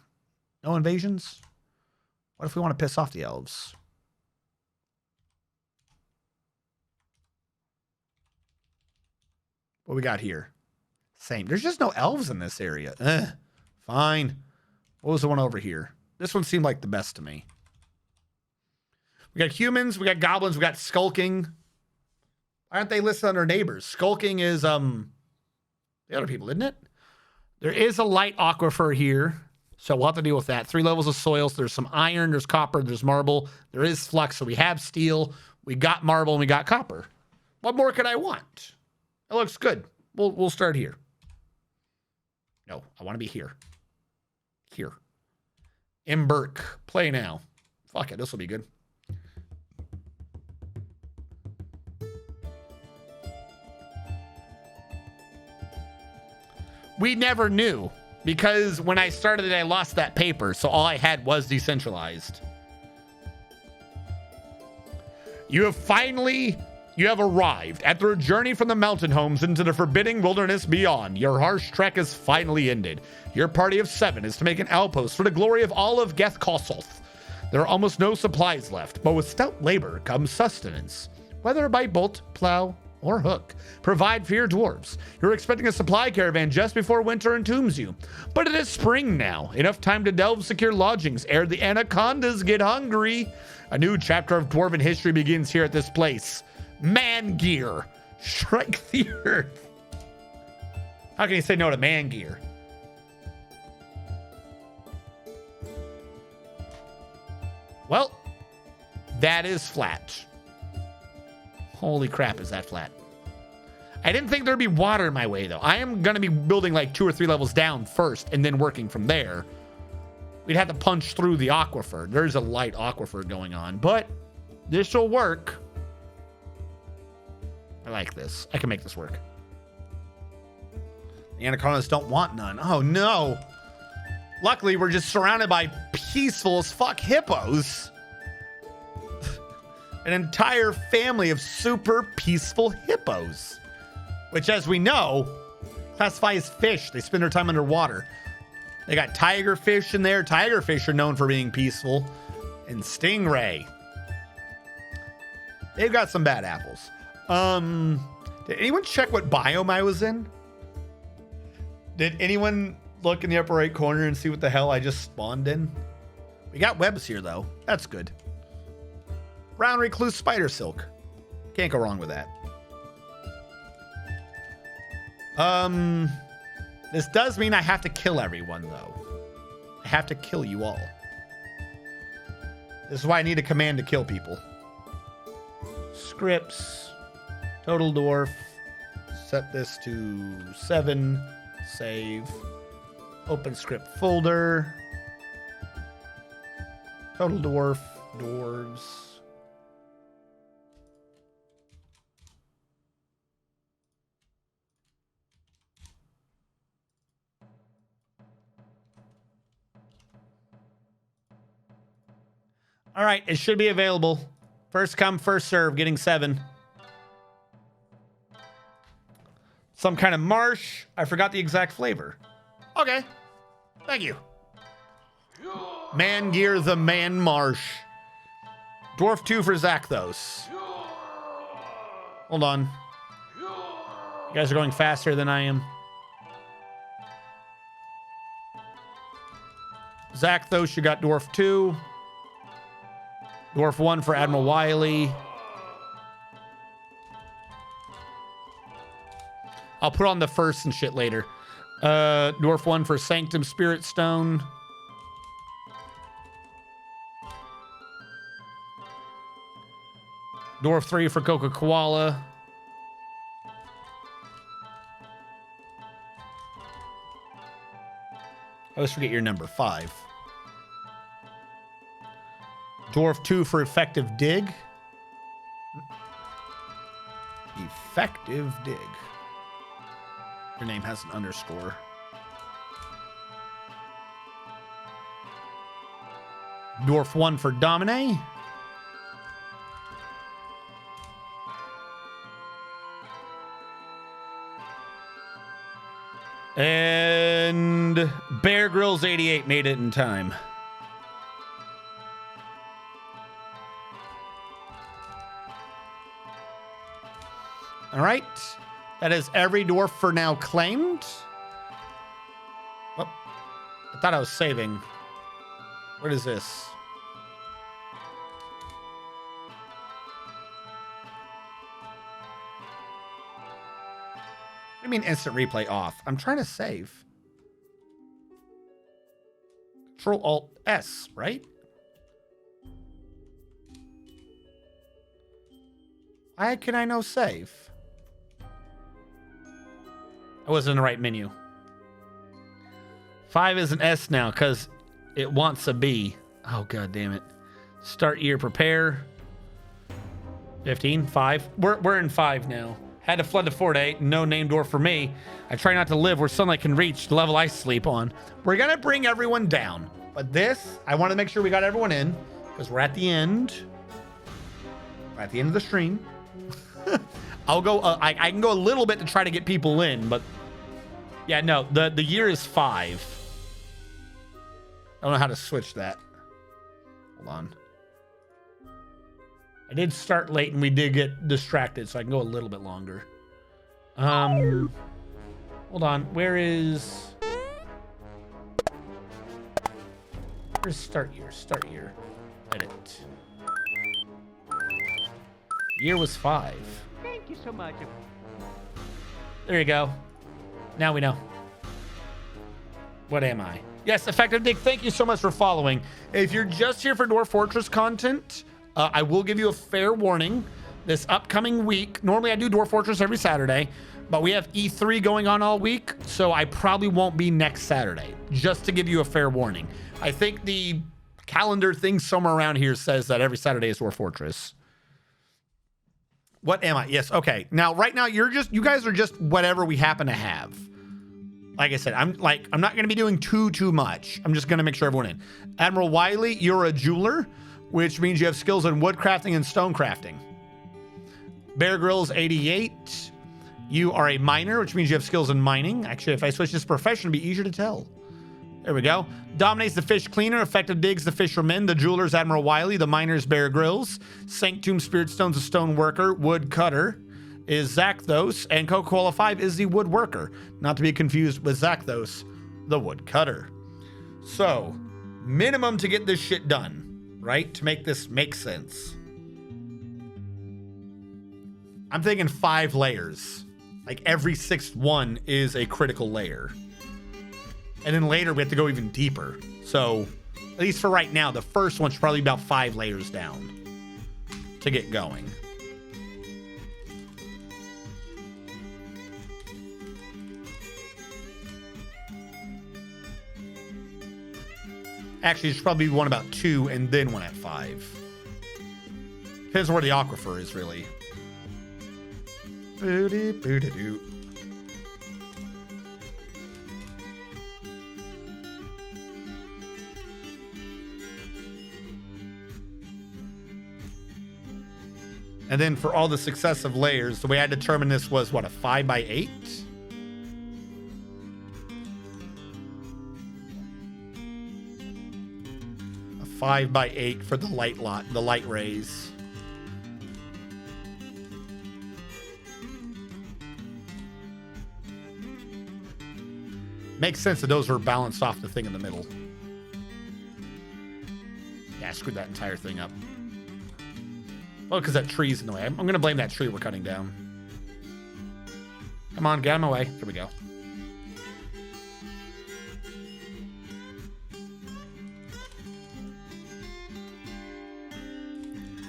No invasions? What if we want to piss off the elves? What we got here? Same. There's just no elves in this area. Fine. What was the one over here? This one seemed like the best to me. We got humans, we got goblins, we got skulking. Why aren't they listed under neighbors? Skulking is the other people, isn't it? There is a light aquifer here, so we'll have to deal with that. 3 levels of soils. There's some iron, there's copper, there's marble. There is flux, so we have steel. We got marble, and we got copper. What more could I want? It looks good. We'll start here. No, I want to be here. Here. Imberk. Play now. Fuck it, this will be good. We never knew, because when I started it, I lost that paper, so all I had was decentralized. You have arrived after a journey from the mountain homes into the forbidding wilderness beyond. Your harsh trek is finally ended. Your party of 7 is to make an outpost for the glory of all of Gethkosoth. There are almost no supplies left, but with stout labor comes sustenance. Whether by bolt, plow, or hook, provide for your dwarves. You're expecting a supply caravan just before winter entombs you. But it is spring now. Enough time to delve secure lodgings ere the anacondas get hungry. A new chapter of dwarven history begins here at this place. Man gear. Strike the earth. How can you say no to man gear? Well, that is flat. Holy crap, is that flat. I didn't think there'd be water in my way, though. I am going to be building like 2 or 3 levels down first and then working from there. We'd have to punch through the aquifer. There's a light aquifer going on, but this will work. I like this. I can make this work. The anacondas don't want none. Oh, no. Luckily, we're just surrounded by peaceful as fuck hippos. An entire family of super peaceful hippos, which, as we know, classify as fish. They spend their time underwater. They got tiger fish in there. Tiger fish are known for being peaceful. And stingray. They've got some bad apples. Did anyone check what biome I was in? Did anyone look in the upper right corner and see what the hell I just spawned in? We got webs here, though. That's good. Brown recluse spider silk. Can't go wrong with that. This does mean I have to kill everyone, though. I have to kill you all. This is why I need a command to kill people. Scripts. Total dwarf. Set this to 7. Save. Open script folder. Total dwarf. Dwarves. All right, it should be available. First come, first serve, getting 7. Some kind of marsh. I forgot the exact flavor. Okay. Thank you. Man Gear the Man Marsh. Dwarf 2 for Zakthos. Hold on. You guys are going faster than I am. Zakthos, you got Dwarf 2. Dwarf 1 for Admiral Wiley. I'll put on the first and shit later. Dwarf 1 for Sanctum Spirit Stone. Dwarf 3 for Coca Koala. I always forget your number. 5. Dwarf 2 for Effective Dig. Effective Dig. Your name has an underscore. Dwarf 1 for Domine. And Bear Grylls 88 made it in time. All right. That is every dwarf for now claimed. Oh, I thought I was saving. What is this? What do you mean instant replay off? I'm trying to save. Control Alt S, right? Why can I no save? I wasn't in the right menu. 5 is an S now because it wants a B. Oh, god damn it. Start year, prepare. 15, 5. We're in 5 now. Had to flood the fort 8. No name dwarf for me. I try not to live where sunlight can reach the level I sleep on. We're going to bring everyone down. But this, I want to make sure we got everyone in because we're at the end. We're at the end of the stream. I'll go, I can go a little bit to try to get people in, but yeah, no, the year is 5. I don't know how to switch that. Hold on. I did start late and we did get distracted, so I can go a little bit longer. Hold on. Where's start year? Start year. Edit. Year was 5. Thank you so much. There you go. Now we know. What am I? Yes, Effective Dig, thank you so much for following. If you're just here for Dwarf Fortress content, I will give you a fair warning. This upcoming week, normally I do Dwarf Fortress every Saturday, but we have E3 going on all week, so I probably won't be next Saturday, just to give you a fair warning. I think the calendar thing somewhere around here says that every Saturday is Dwarf Fortress. What am I? Yes, okay. Now, right now, you guys are just whatever we happen to have. Like I said, I'm not going to be doing too much. I'm just going to make sure everyone in. Admiral Wiley, you're a jeweler, which means you have skills in wood crafting and stone crafting. Bear Grylls 88, you are a miner, which means you have skills in mining. Actually, if I switch this profession, it'd be easier to tell. There we go. Dominates the fish cleaner. Effective Digs the fisherman. The jeweler's Admiral Wiley. The miner's Bear Grylls. Sanctum Spirit Stone's a stone worker. Wood cutter is Zakthos. And Coca-Cola 5 is the woodworker. Not to be confused with Zakthos, the wood cutter. So, minimum to get this shit done, right? To make this make sense. I'm thinking 5 layers. Like every 6th one is a critical layer. And then later we have to go even deeper. So at least for right now, the first one's probably about 5 layers down to get going. Actually, it's probably one about 2 and then one at 5. Depends where the aquifer is, really. Booty, booty, doo. And then for all the successive layers, the way I determined this was, what, a 5x8? A 5x8 for the light rays. Makes sense that those are balanced off the thing in the middle. Yeah, I screwed that entire thing up. Well, because that tree's in the way. I'm going to blame that tree we're cutting down. Come on, get out of my way. There we go.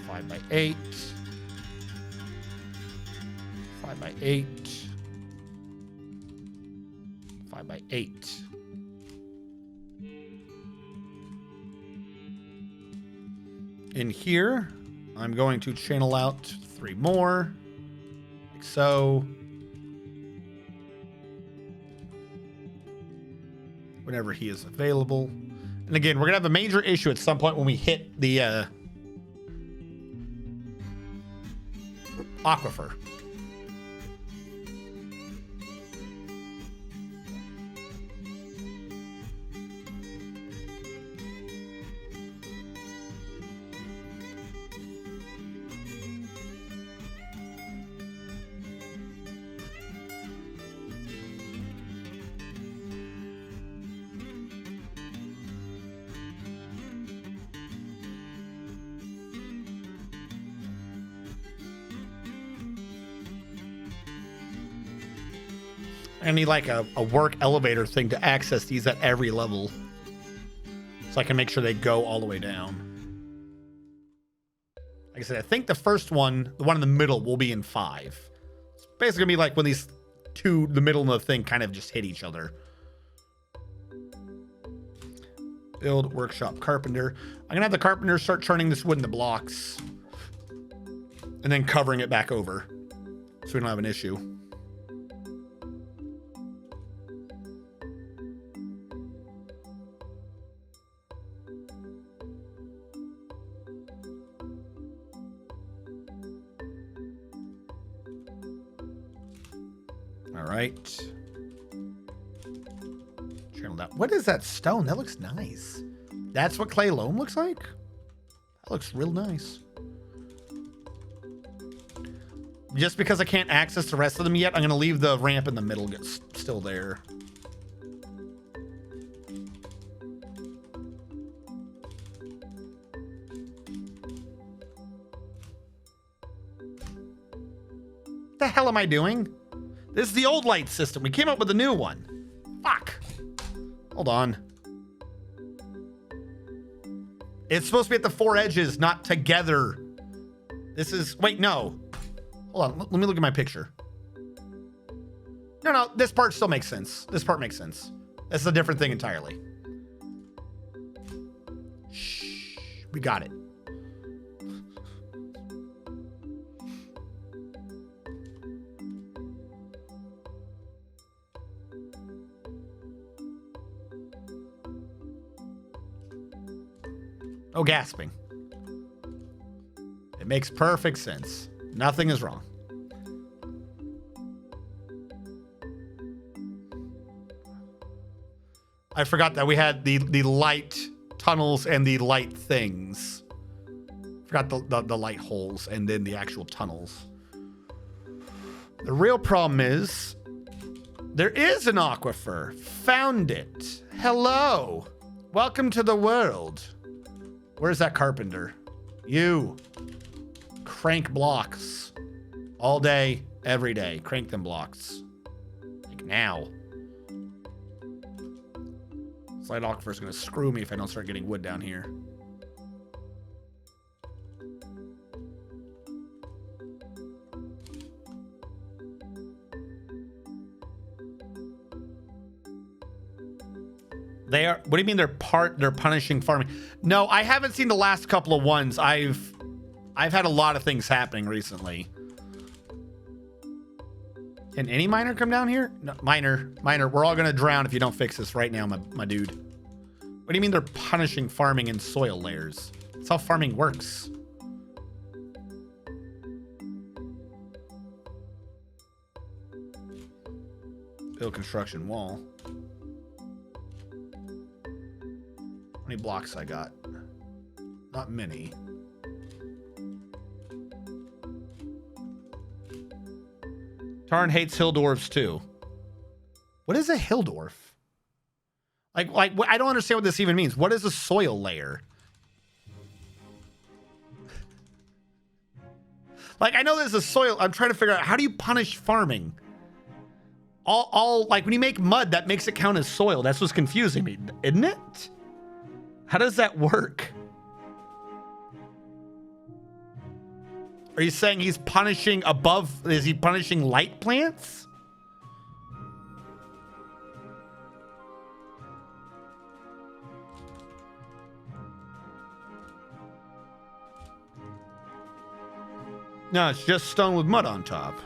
Five by 8. 5x8. 5x8. In here, I'm going to channel out 3 more, like so. Whenever he is available. And again, we're gonna have a major issue at some point when we hit the aquifer. I need like a work elevator thing to access these at every level. So I can make sure they go all the way down. Like I said, I think the first one, the one in the middle, will be in 5. It's basically gonna be like when these two, the middle and the thing, kind of just hit each other. Build, workshop, carpenter. I'm gonna have the carpenter start turning this wood into blocks. And then covering it back over. So we don't have an issue. All right. Channel that. What is that stone? That looks nice. That's what clay loam looks like? That looks real nice. Just because I can't access the rest of them yet, I'm going to leave the ramp in the middle still there. What the hell am I doing? This is the old light system. We came up with a new one. Fuck. Hold on. It's supposed to be at the 4 edges, not together. This is... Wait, no. Hold on. Let me look at my picture. No, this part still makes sense. This part makes sense. This is a different thing entirely. Shh. We got it. Oh, gasping. It makes perfect sense. Nothing is wrong. I forgot that we had the light tunnels and the light things. Forgot the light holes and then the actual tunnels. The real problem is there is an aquifer. Found it. Hello. Welcome to the world. Where's that carpenter? You. Crank blocks. All day, every day. Crank them blocks. Like now. Slide Aquifer's gonna screw me if I don't start getting wood down here. They are. What do you mean they're punishing farming? No, I haven't seen the last couple of ones. I've had a lot of things happening recently. Can any miner come down here? No, miner. We're all gonna drown if you don't fix this right now, my dude. What do you mean they're punishing farming in soil layers? That's how farming works. Build construction wall. How many blocks I got? Not many. Tarn hates hill dwarves too. What is a hill dwarf? Like I don't understand what this even means. What is a soil layer? Like I know there's a soil. I'm trying to figure out how do you punish farming? All like when you make mud, that makes it count as soil. That's what's confusing me, isn't it? How does that work? Are you saying he's punishing above? Is he punishing light plants? No, it's just stone with mud on top.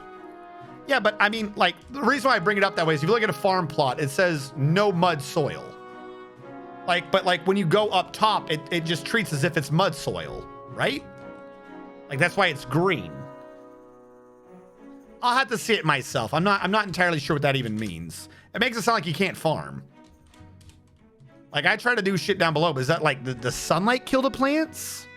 Yeah, but I mean, like, the reason why I bring it up that way is if you look at a farm plot, it says no mud soil. But when you go up top, it just treats as if it's mud soil, right? Like that's why it's green. I'll have to see it myself. I'm not entirely sure what that even means. It makes it sound like you can't farm. Like I try to do shit down below, but is that like the sunlight kill the plants?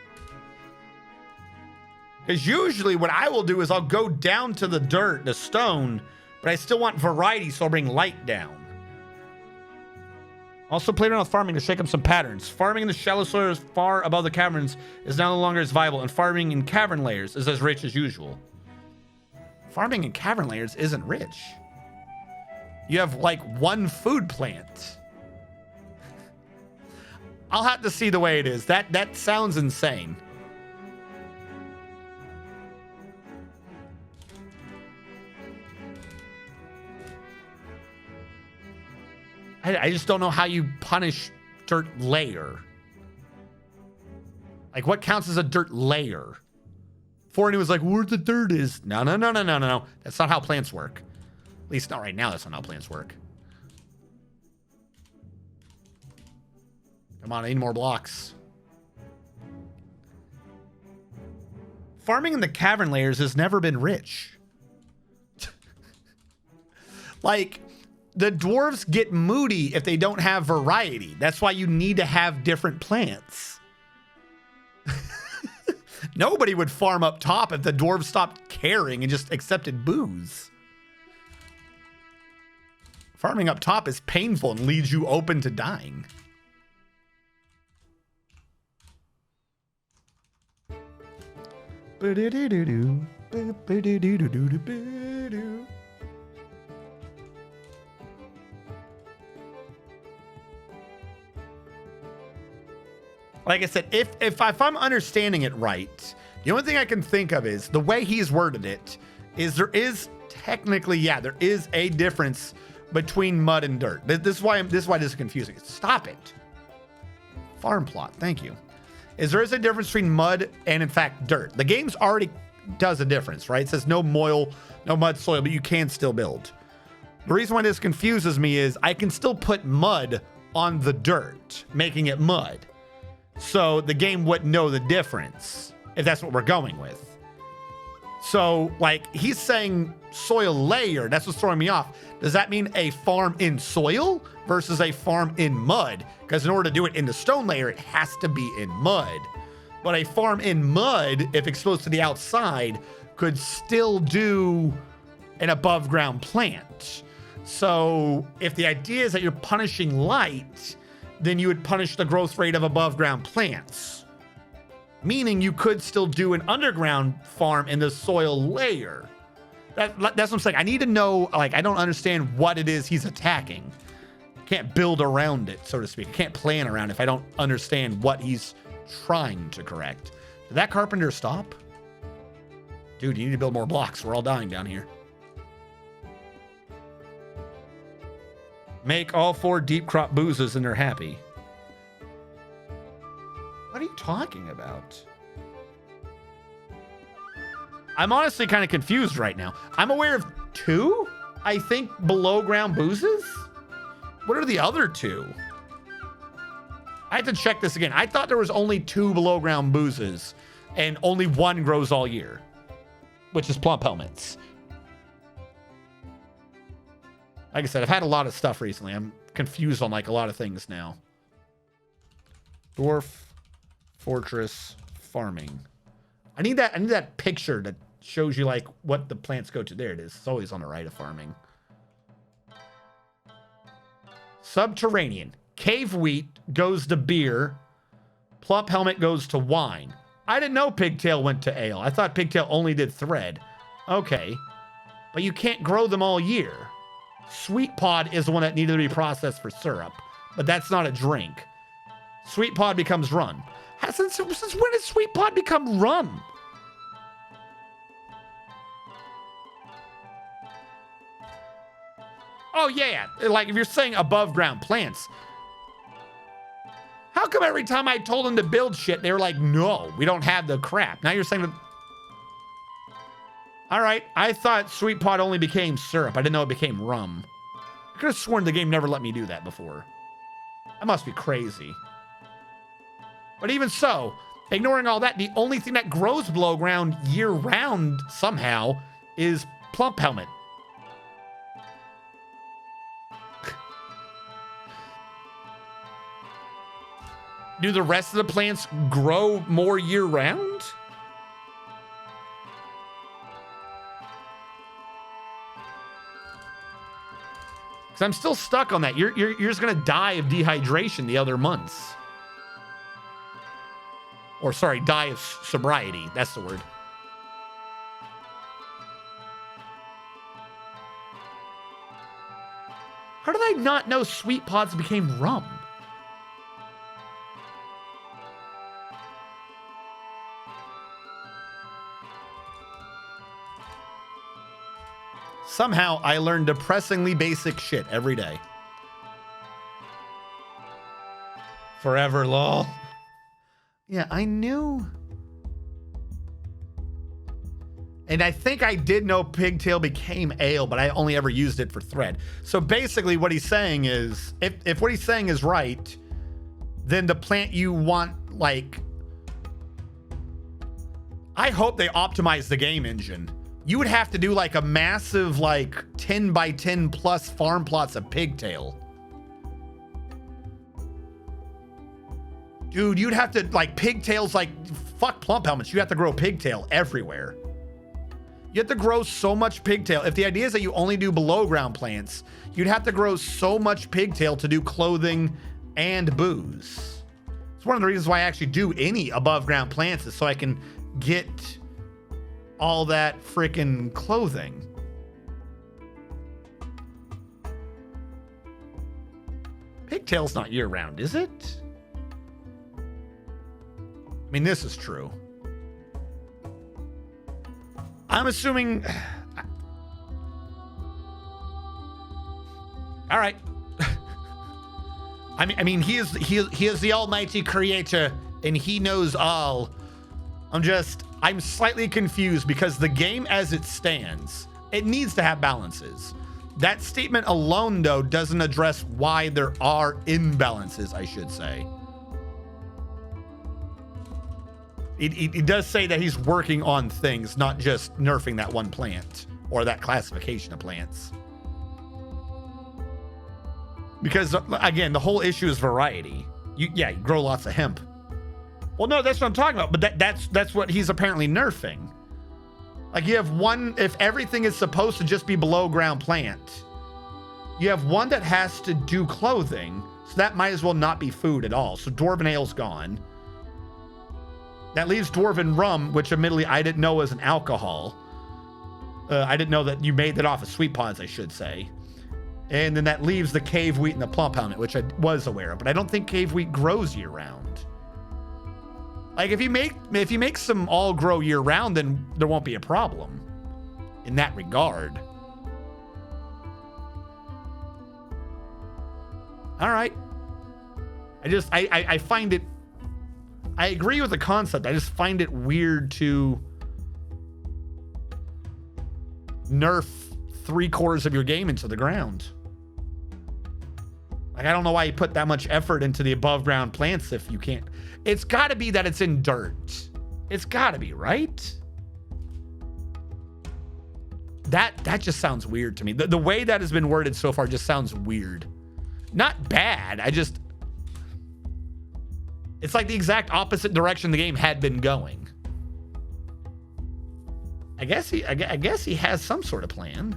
Because usually what I will do is I'll go down to the dirt, the stone, but I still want variety, so I'll bring light down. Also played around with farming to shake up some patterns. Farming in the shallow soil far above the caverns is no longer as viable, and farming in cavern layers is as rich as usual. Farming in cavern layers isn't rich. You have like one food plant. I'll have to see the way it is. That sounds insane. I just don't know how you punish dirt layer. Like what counts as a dirt layer? Forney was like, where the dirt is. No. That's not how plants work. At least not right now. That's not how plants work. Come on, I need more blocks. Farming in the cavern layers has never been rich. Like, the dwarves get moody if they don't have variety. That's why you need to have different plants. Nobody would farm up top if the dwarves stopped caring and just accepted booze. Farming up top is painful and leaves you open to dying. Like I said, if I'm understanding it right, the only thing I can think of is the way he's worded it is there is technically, yeah, there is a difference between mud and dirt. This is why this is confusing. Stop it. Farm plot. Thank you. There is a difference between mud and in fact dirt. The game's already does a difference, right? It says no mud soil, but you can still build. The reason why this confuses me is I can still put mud on the dirt, making it mud. So the game wouldn't know the difference if that's what we're going with. So like he's saying soil layer, that's what's throwing me off. Does that mean a farm in soil versus a farm in mud? Because in order to do it in the stone layer, it has to be in mud. But a farm in mud, if exposed to the outside, could still do an above ground plant. So if the idea is that you're punishing light, then you would punish the growth rate of above ground plants. Meaning you could still do an underground farm in the soil layer. That's what I'm saying. I need to know, like, I don't understand what it is he's attacking. Can't build around it, so to speak. Can't plan around it if I don't understand what he's trying to correct. Did that carpenter stop? Dude, you need to build more blocks. We're all dying down here. Make all 4 deep crop boozes and they're happy. What are you talking about? I'm honestly kind of confused right now. I'm aware of 2, I think, below ground boozes. What are the other 2? I have to check this again. I thought there was only 2 below ground boozes and only 1 grows all year, which is plump helmets. Like I said, I've had a lot of stuff recently. I'm confused on like a lot of things now. Dwarf, fortress, farming. I need that picture that shows you like what the plants go to. There it is. It's always on the right of farming. Subterranean. Cave wheat goes to beer. Plump helmet goes to wine. I didn't know pigtail went to ale. I thought pigtail only did thread. Okay. But you can't grow them all year. Sweet pod is the one that needed to be processed for syrup. But that's not a drink. Sweet pod becomes rum. Since when did sweet pod become rum? Oh, yeah. Like, if you're saying above ground plants, how come every time I told them to build shit, they were like, no, we don't have the crap. Now you're saying that... All right. I thought sweet pot only became syrup. I didn't know it became rum. I could have sworn the game never let me do that before. I must be crazy. But even so, ignoring all that, the only thing that grows below ground year round somehow is plump helmet. Do the rest of the plants grow more year round? Because I'm still stuck on that. You're just going to die of dehydration the other months. Or sorry, die of sobriety. That's the word. How did I not know sweet pods became rum? Somehow I learn depressingly basic shit every day. Forever, lol. Yeah, I knew. And I think I did know pigtail became ale, but I only ever used it for thread. So basically what he's saying is, if what he's saying is right, then the plant you want, like... I hope they optimize the game engine. You would have to do like a massive, like 10 by 10 plus farm plots of pigtail. Dude, you'd have to like pigtails, like fuck plump helmets. You have to grow pigtail everywhere. You have to grow so much pigtail. If the idea is that you only do below ground plants, you'd have to grow so much pigtail to do clothing and booze. It's one of the reasons why I actually do any above ground plants is so I can get all that freaking clothing. Pigtail's not year round, is it? I mean, this is true. I'm assuming... All right. I mean, he is the almighty creator and he knows all. I'm slightly confused because the game as it stands, it needs to have balances. That statement alone, though, doesn't address why there are imbalances, I should say. It does say that he's working on things, not just nerfing that one plant or that classification of plants. Because, again, the whole issue is variety. You grow lots of hemp. Well, no, that's what I'm talking about. But that's what he's apparently nerfing. Like you have one, if everything is supposed to just be below ground plant, you have one that has to do clothing So that might as well not be food at all. So Dwarven Ale's gone. That leaves Dwarven Rum, which admittedly I didn't know was an alcohol. I didn't know that you made that off of sweet pods, I should say. And then that leaves the cave wheat and the plump helmet, which I was aware of. But I don't think cave wheat grows year round. Like if you make some all grow year round, then there won't be a problem in that regard. All right. I find it, I agree with the concept. I just find it weird to nerf 3/4 of your game into the ground. Like, I don't know why you put that much effort into the above ground plants if you can't. It's got to be that it's in dirt. It's got to be, right? That just sounds weird to me. The way that has been worded so far just sounds weird. Not bad. It's like the exact opposite direction the game had been going. I guess he has some sort of plan.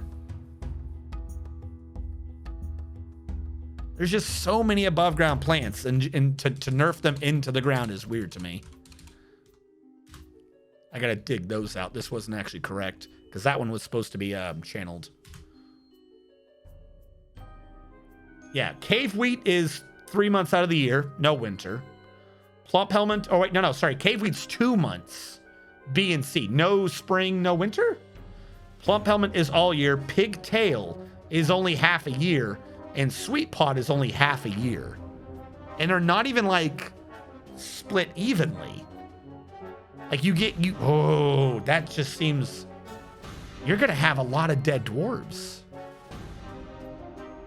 There's just so many above ground plants, and to nerf them into the ground is weird to me. I gotta dig those out. This wasn't actually correct because that one was supposed to be channeled. Yeah, cave wheat is 3 months out of the year, no winter. Plump helmet. Oh wait, no, sorry. Cave wheat's 2 months. B and C. No spring, no winter. Plump helmet is all year. Pigtail is only half a year. And sweet pod is only half a year. And they're not even like split evenly. Like oh, that just seems, you're gonna have a lot of dead dwarves.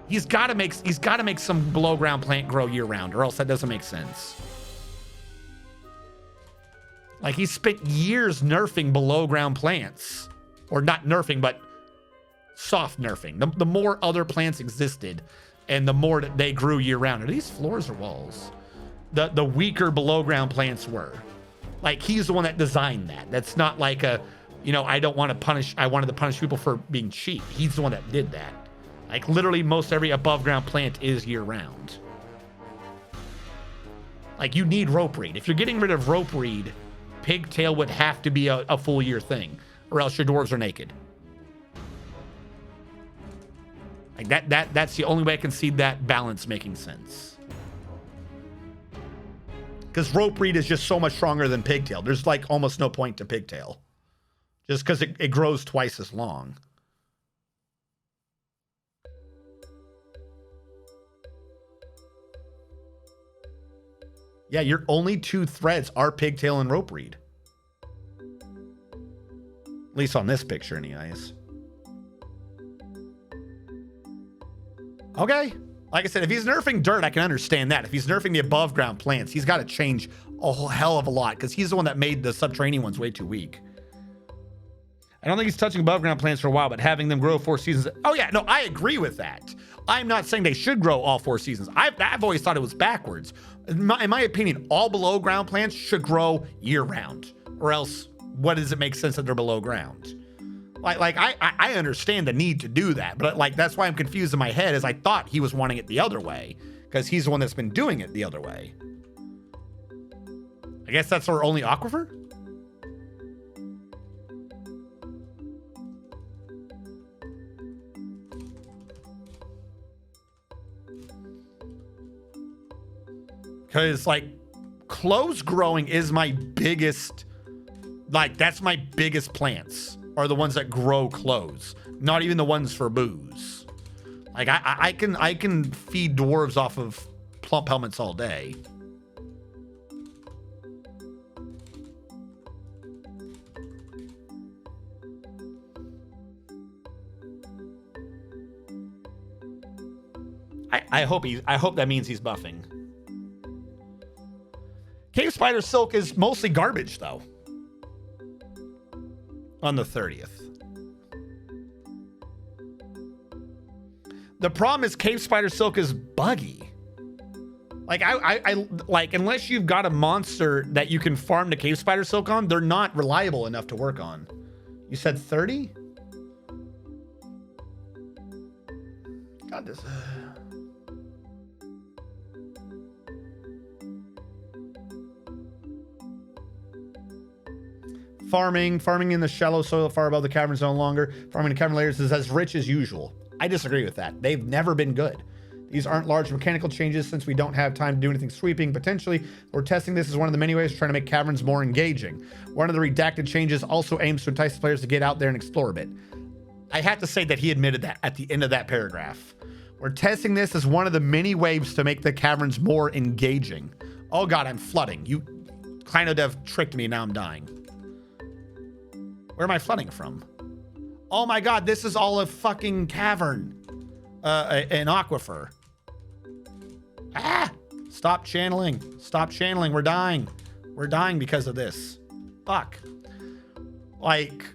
He's gotta make some below ground plant grow year round, or else that doesn't make sense. Like he spent years nerfing below ground plants, or not nerfing, but soft nerfing. The more other plants existed and the more that they grew year round. Are these floors or walls? The weaker below ground plants were. Like he's the one that designed that. That's not like I wanted to punish people for being cheap. He's the one that did that. Like literally most every above ground plant is year round. Like you need rope reed. If you're getting rid of rope reed, pigtail would have to be a full year thing, or else your dwarves are naked. Like that's the only way I can see that balance making sense. Because rope reed is just so much stronger than pigtail. There's like almost no point to pigtail. Just because it grows twice as long. Yeah, your only 2 threads are pigtail and rope reed. At least on this picture anyways. Okay. Like I said, if he's nerfing dirt, I can understand that. If he's nerfing the above ground plants, he's got to change a whole hell of a lot because he's the one that made the subterranean ones way too weak. I don't think he's touching above ground plants for a while, but having them grow 4 seasons. Oh yeah, no, I agree with that. I'm not saying they should grow all 4 seasons. I've always thought it was backwards. In my opinion, all below ground plants should grow year round, or else what does it make sense that they're below ground? Like I understand the need to do that, but like that's why I'm confused in my head, is I thought he was wanting it the other way because he's the one that's been doing it the other way. I guess that's our only aquifer. Because like clothes growing is my biggest, like that's my biggest plants. Are the ones that grow clothes, not even the ones for booze. Like I can feed dwarves off of plump helmets all day. I hope that means he's buffing. Cave Spider Silk is mostly garbage though. On the 30th. The problem is Cave Spider Silk is buggy. Like I like, unless you've got a monster that you can farm the Cave Spider Silk on, they're not reliable enough to work on. You said 30? God, this. Farming in the shallow soil far above the cavern is no longer. Farming in cavern layers is as rich as usual. I disagree with that. They've never been good. These aren't large mechanical changes since we don't have time to do anything sweeping. Potentially, we're testing this as one of the many ways we're trying to make caverns more engaging. One of the redacted changes also aims to entice players to get out there and explore a bit. I have to say that he admitted that at the end of that paragraph. We're testing this as one of the many ways to make the caverns more engaging. Oh God, I'm flooding. You kind of have tricked me. Now I'm dying. Where am I flooding from? Oh my God, this is all a fucking cavern. An aquifer. Ah! Stop channeling. Stop channeling. We're dying. We're dying because of this. Fuck. Like,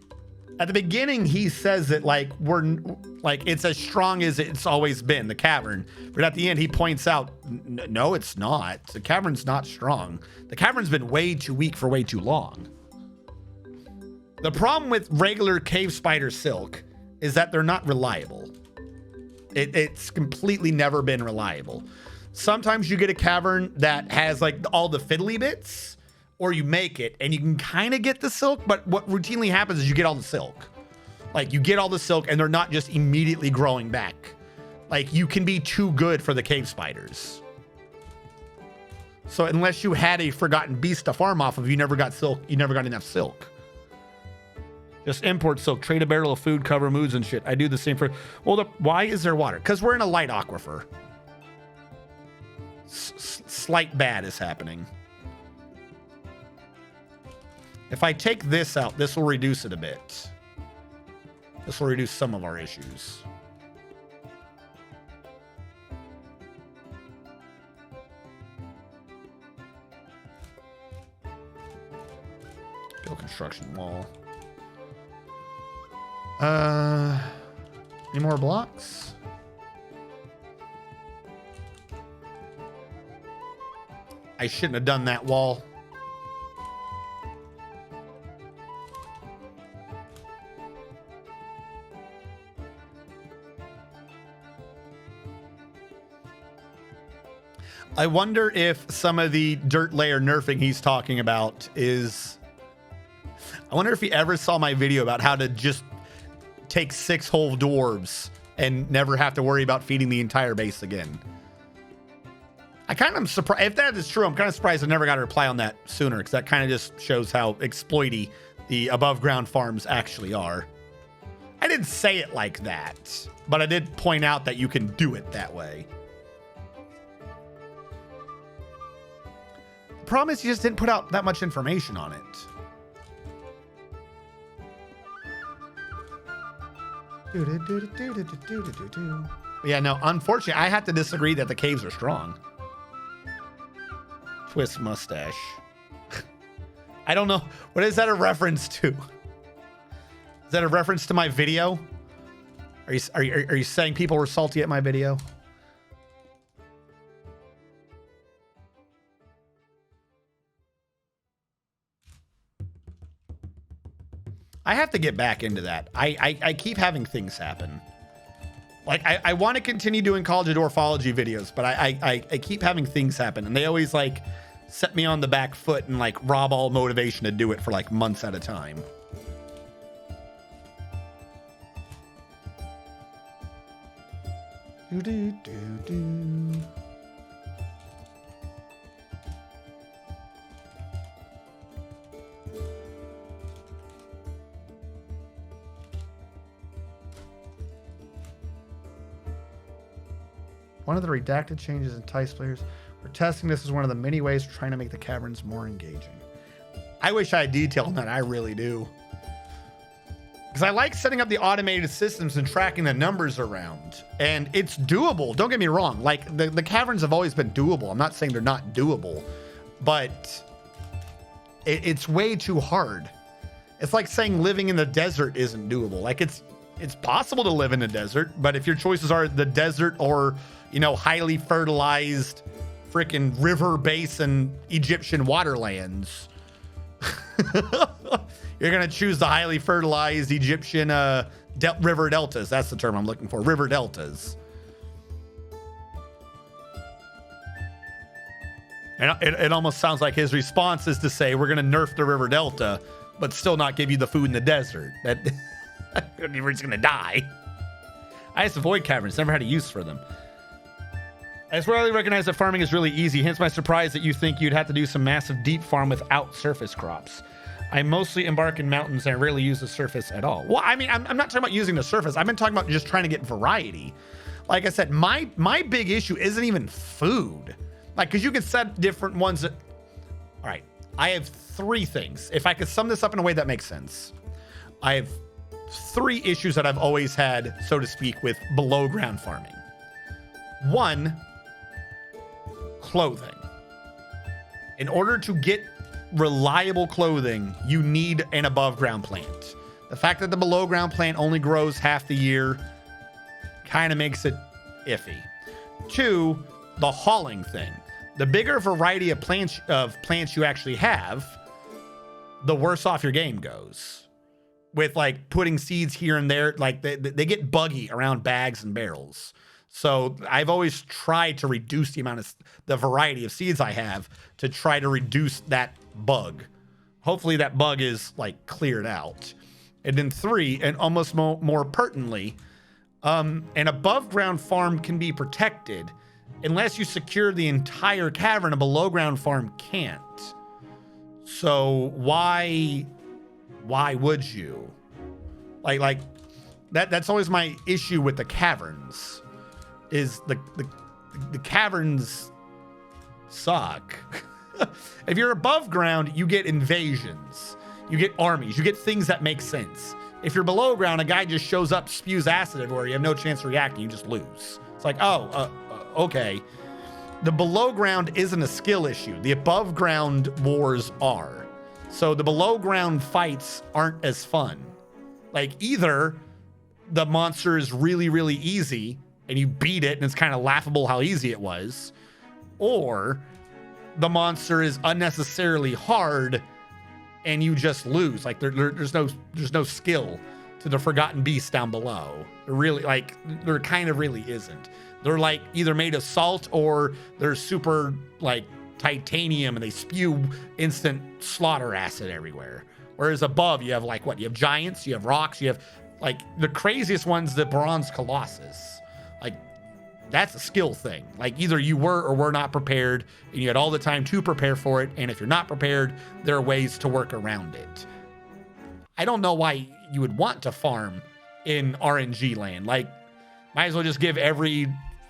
at the beginning, he says that, like, it's as strong as it's always been, the cavern. But at the end, he points out, no, it's not. The cavern's not strong. The cavern's been way too weak for way too long. The problem with regular cave spider silk is that they're not reliable. It's completely never been reliable. Sometimes you get a cavern that has like all the fiddly bits, or you make it and you can kind of get the silk, but what routinely happens is you get all the silk. Like you get all the silk and they're not just immediately growing back. Like you can be too good for the cave spiders. So unless you had a forgotten beast to farm off of, you never got silk. You never got enough silk. Just import silk, trade a barrel of food, cover moods and shit. I do the same for, well, why is there water? Because we're in a light aquifer. Slight bad is happening. If I take this out, this will reduce it a bit. This will reduce some of our issues. Build construction wall. Any more blocks? I shouldn't have done that wall. I wonder if some of the dirt layer nerfing he's talking about is... I wonder if he ever saw my video about how to just take 6 whole dwarves and never have to worry about feeding the entire base again. I kind of surprised. If that is true, I'm kind of surprised I never got a reply on that sooner, because that kind of just shows how exploity the above ground farms actually are. I didn't say it like that, but I did point out that you can do it that way. The problem is you just didn't put out that much information on it. Yeah, no, unfortunately, I have to disagree that the caves are strong. Twist mustache. I don't know. What is that a reference to? Is that a reference to my video? Are you saying people were salty at my video? I have to get back into that. I keep having things happen. Like, I want to continue doing College of Dwarfology videos, but I keep having things happen, and they always, like, set me on the back foot and, like, rob all motivation to do it for, like, months at a time. Do-do-do-do. One of the redacted changes entice players. We're testing this as one of the many ways we're trying to make the caverns more engaging. I wish I had detail on that. I really do. Because I like setting up the automated systems and tracking the numbers around. And it's doable. Don't get me wrong. Like, the caverns have always been doable. I'm not saying they're not doable. But it's way too hard. It's like saying living in the desert isn't doable. Like, it's possible to live in the desert. But if your choices are the desert or, you know, highly fertilized freaking river basin Egyptian waterlands, you're going to choose the highly fertilized Egyptian river deltas. That's the term I'm looking for. River deltas. And it almost sounds like his response is to say, we're going to nerf the river delta but still not give you the food in the desert. That you're just gonna die. I just avoid caverns, never had a use for them. I just rarely recognize that farming is really easy, hence my surprise that you think you'd have to do some massive deep farm without surface crops. I mostly embark in mountains and I rarely use the surface at all. Well, I mean, I'm not talking about using the surface. I've been talking about just trying to get variety. Like I said, my big issue isn't even food. Like, because you can set different ones that... All right, I have 3 things. If I could sum this up in a way that makes sense. I have 3 issues that I've always had, so to speak, with below ground farming. 1, clothing. In order to get reliable clothing, you need an above ground plant. The fact that the below ground plant only grows half the year kind of makes it iffy. 2, the hauling thing. The bigger variety of plants you actually have, the worse off your game goes. With like putting seeds here and there, like they get buggy around bags and barrels. So I've always tried to reduce the variety of seeds I have to try to reduce that bug. Hopefully that bug is like cleared out. And then 3, and almost more pertinently, an above ground farm can be protected unless you secure the entire cavern. A below ground farm can't. So why would you? Like that's always my issue with the caverns. Is the caverns suck. If you're above ground, you get invasions, you get armies, you get things that make sense. If you're below ground, a guy just shows up, spews acid everywhere, you have no chance to react, and you just lose. It's like, okay. The below ground isn't a skill issue. The above ground wars are. So the below ground fights aren't as fun. Like, either the monster is really, really easy and you beat it and it's kind of laughable how easy it was, or the monster is unnecessarily hard and you just lose. Like there's no skill to the forgotten beast down below. There kind of really isn't. They're like either made of salt or they're super like titanium and they spew instant slaughter acid everywhere. Whereas above you have you have giants, you have rocks, you have like the craziest one's the bronze colossus. Like that's a skill thing. Like either you were or were not prepared and you had all the time to prepare for it. And if you're not prepared, there are ways to work around it. I don't know why you would want to farm in RNG land. Like might as well just give every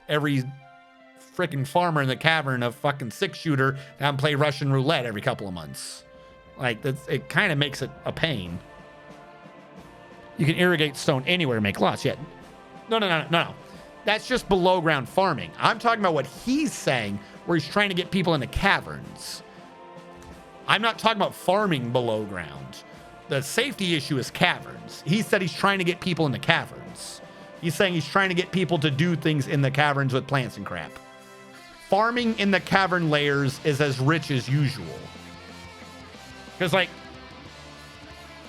freaking farmer in the cavern a fucking 6-shooter and play Russian roulette every couple of months. Like it kind of makes it a pain. You can irrigate stone anywhere, make lots. Yeah. No. That's just below ground farming. I'm talking about what he's saying, where he's trying to get people into caverns. I'm not talking about farming below ground. The safety issue is caverns. He said he's trying to get people into caverns. He's saying he's trying to get people to do things in the caverns with plants and crap. Farming in the cavern layers is as rich as usual. Because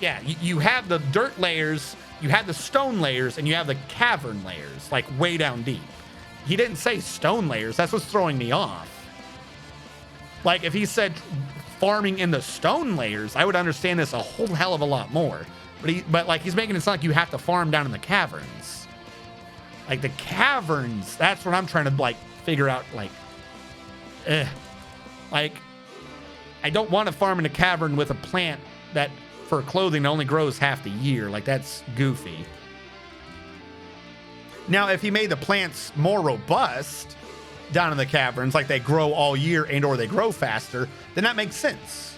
you have the dirt layers, you have the stone layers, and you have the cavern layers, like way down deep. He didn't say stone layers. That's what's throwing me off. Like if he said farming in the stone layers, I would understand this a whole hell of a lot more. But he's making it sound like you have to farm down in the caverns. Like the caverns, that's what I'm trying to figure out. I don't want to farm in a cavern with a plant that for clothing only grows half the year. Like that's goofy. Now, if he made the plants more robust down in the caverns, like they grow all year and or they grow faster, then that makes sense.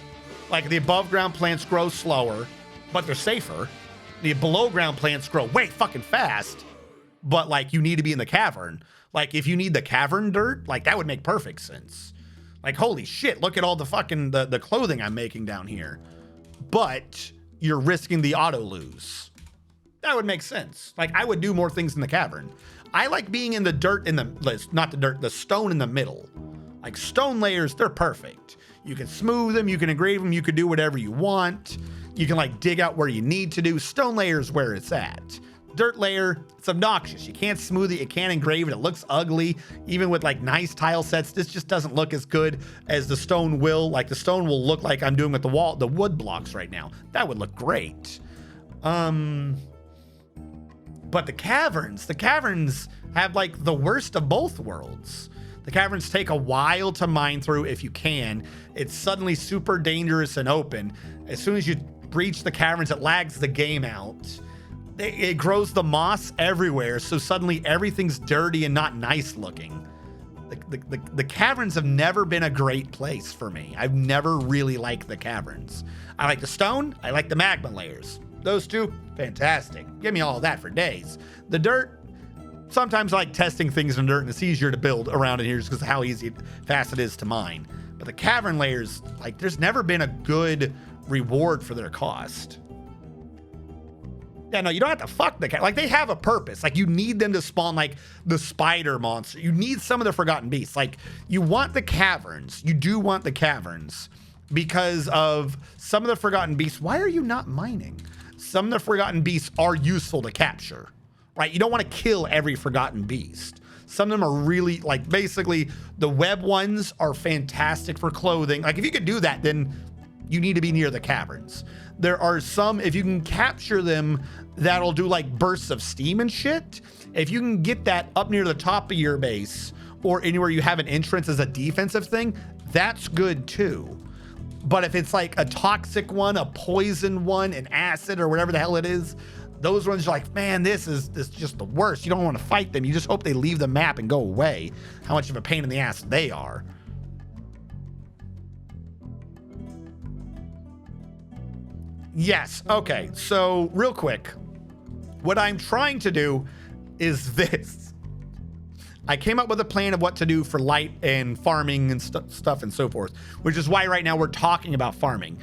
Like the above ground plants grow slower, but they're safer. The below ground plants grow way fucking fast, but you need to be in the cavern. Like if you need the cavern dirt, that would make perfect sense. Like, holy shit, look at all the fucking the clothing I'm making down here. But you're risking the auto lose. That would make sense. I would do more things in the cavern. I like being in the dirt the stone in the middle. Like stone layers, they're perfect. You can smooth them, you can engrave them, you can do whatever you want. You can dig out where you need to do. Stone layers where it's at. dirt layer, it's obnoxious. You can't smooth it, you can't engrave it, it looks ugly. Even with like nice tile sets, this just doesn't look as good as the stone will. Like the stone will look like I'm doing with the wood blocks right now. That would look great. But the caverns have like the worst of both worlds. The caverns take a while to mine through if you can. It's suddenly super dangerous and open. As soon as you breach the caverns, it lags the game out. It grows the moss everywhere, so suddenly everything's dirty and not nice looking. The caverns have never been a great place for me. I've never really liked the caverns. I like the stone, I like the magma layers. Those two, fantastic. Give me all of that for days. The dirt, sometimes I like testing things in dirt, and it's easier to build around in here just because of how fast it is to mine. But the cavern layers, like, there's never been a good reward for their cost. Yeah, no, you don't have to fuck the cat. Like, they have a purpose. Like, you need them to spawn, like, the spider monster. You need some of the forgotten beasts. Like, you want the caverns. You do want the caverns because of some of the forgotten beasts. Why are you not mining? Some of the forgotten beasts are useful to capture, right? You don't want to kill every forgotten beast. Some of them are really, like, basically, the web ones are fantastic for clothing. Like, if you could do that, then you need to be near the caverns. There are some, if you can capture them, that'll do like bursts of steam and shit. If you can get that up near the top of your base or anywhere you have an entrance as a defensive thing, that's good too. But if it's like a toxic one, a poison one, an acid or whatever the hell it is, those ones are like, man, this is just the worst. You don't want to fight them. You just hope they leave the map and go away. How much of a pain in the ass they are. Yes. Okay. So real quick, what I'm trying to do is this. I came up with a plan of what to do for light and farming and stuff and so forth, which is why right now we're talking about farming.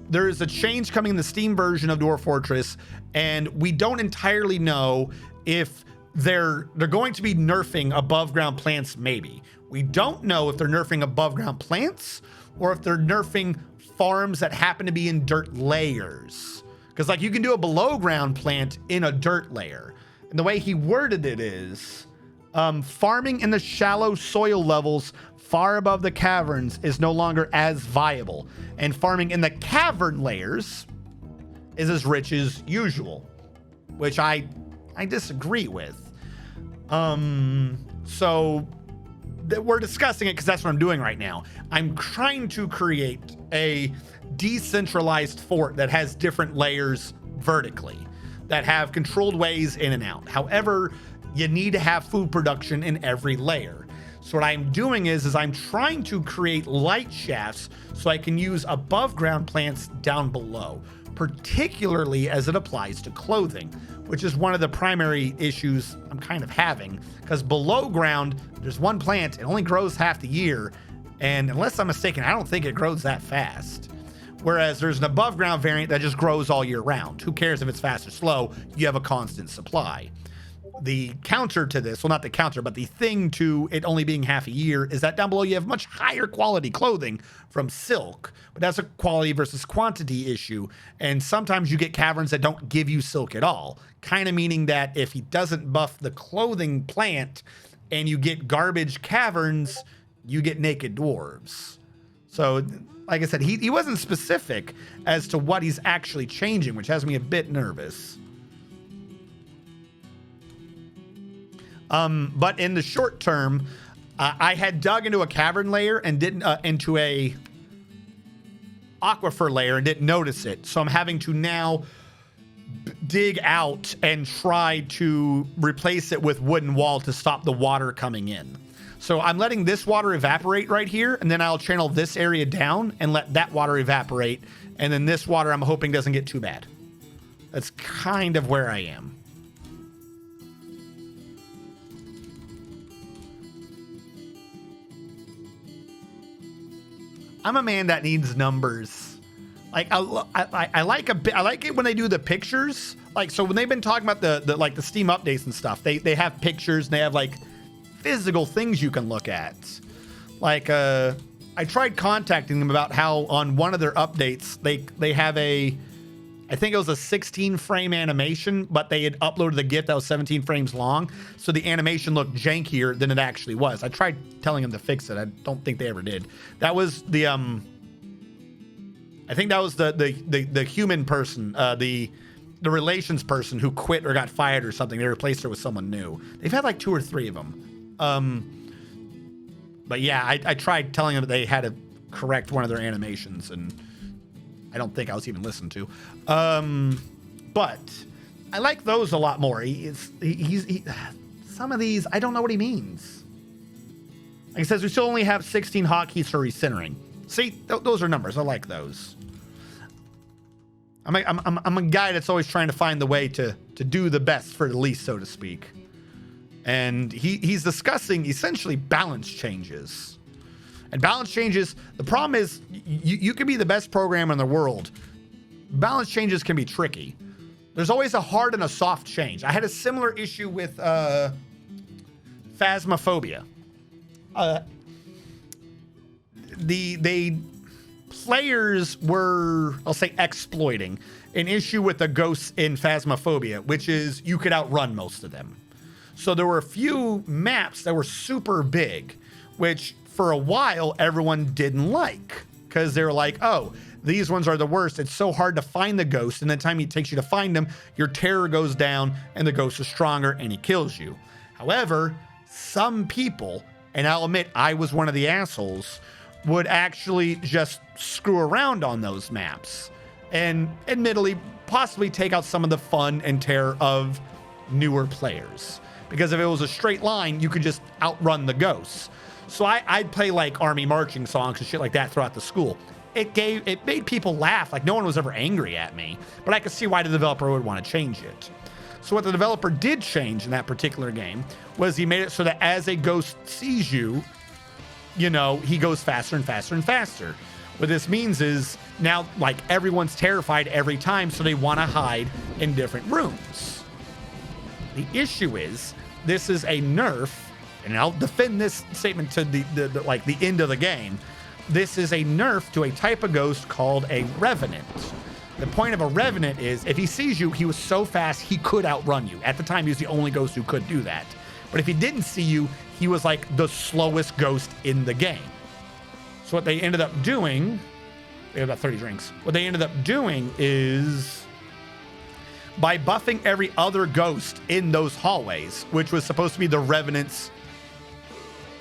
There is a change coming in the Steam version of Dwarf Fortress, and we don't entirely know if they're going to be nerfing above ground plants. Maybe we don't know if they're nerfing above ground plants or if they're nerfing farms that happen to be in dirt layers. Because like you can do a below ground plant in a dirt layer. And the way he worded it is, farming in the shallow soil levels far above the caverns is no longer as viable. And farming in the cavern layers is as rich as usual, which I disagree with. So we're discussing it because that's what I'm doing right now. I'm trying to create a decentralized fort that has different layers vertically, that have controlled ways in and out. However, you need to have food production in every layer. So what I'm doing is I'm trying to create light shafts so I can use above ground plants down below, particularly as it applies to clothing, which is one of the primary issues I'm kind of having, because below ground, there's one plant, it only grows half the year, and unless I'm mistaken, I don't think it grows that fast. Whereas there's an above ground variant that just grows all year round. Who cares if it's fast or slow? You have a constant supply. The counter to this, well, not the counter, but the thing to it only being half a year is that down below you have much higher quality clothing from silk, but that's a quality versus quantity issue. And sometimes you get caverns that don't give you silk at all, kind of meaning that if he doesn't buff the clothing plant and you get garbage caverns, you get naked dwarves. So like I said, he wasn't specific as to what he's actually changing, which has me a bit nervous. But in the short term, I had dug into a cavern layer and didn't into a aquifer layer and didn't notice it. So I'm having to now dig out and try to replace it with wooden wall to stop the water coming in. So I'm letting this water evaporate right here, and then I'll channel this area down and let that water evaporate. And then this water I'm hoping doesn't get too bad. That's kind of where I am. I'm a man that needs numbers. Like I like it when they do the pictures. Like, so when they've been talking about the Steam updates and stuff, they have pictures and they have like physical things you can look at. Like I tried contacting them about how on one of their updates they have a I think it was a 16 frame animation, but they had uploaded the GIF that was 17 frames long. So the animation looked jankier than it actually was. I tried telling them to fix it. I don't think they ever did. That was the, I think that was the human person, the relations person who quit or got fired or something. They replaced her with someone new. They've had like 2 or 3 of them. But yeah, I tried telling them that they had to correct one of their animations, and I don't think I was even listened to. But I like those a lot more. Some of these, I don't know what he means. Like it says, we still only have 16 hotkeys for recentering. See, those are numbers. I like those. I'm a guy that's always trying to find the way to do the best for the least, so to speak. And he's discussing essentially balance changes. And balance changes, the problem is you can be the best programmer in the world. Balance changes can be tricky. There's always a hard and a soft change. I had a similar issue with Phasmophobia. The players were, I'll say, exploiting an issue with the ghosts in Phasmophobia, which is you could outrun most of them. So there were a few maps that were super big, which for a while everyone didn't like, because they were like, oh, these ones are the worst. It's so hard to find the ghost, and the time it takes you to find them, your terror goes down and the ghost is stronger and he kills you. However, some people, and I'll admit I was one of the assholes, would actually just screw around on those maps and admittedly possibly take out some of the fun and terror of newer players. Because if it was a straight line, you could just outrun the ghosts. So I'd play like army marching songs and shit like that throughout the school. It made people laugh. Like no one was ever angry at me, but I could see why the developer would want to change it. So what the developer did change in that particular game was he made it so that as a ghost sees you, you know, he goes faster and faster and faster. What this means is now like everyone's terrified every time, so they want to hide in different rooms. The issue is this is a nerf, and I'll defend this statement to the end of the game. This is a nerf to a type of ghost called a revenant. The point of a revenant is if he sees you, he was so fast he could outrun you. At the time, he was the only ghost who could do that. But if he didn't see you, he was like the slowest ghost in the game. So what they ended up doing, they had about 30 drinks. What they ended up doing is by buffing every other ghost in those hallways, which was supposed to be the revenant's,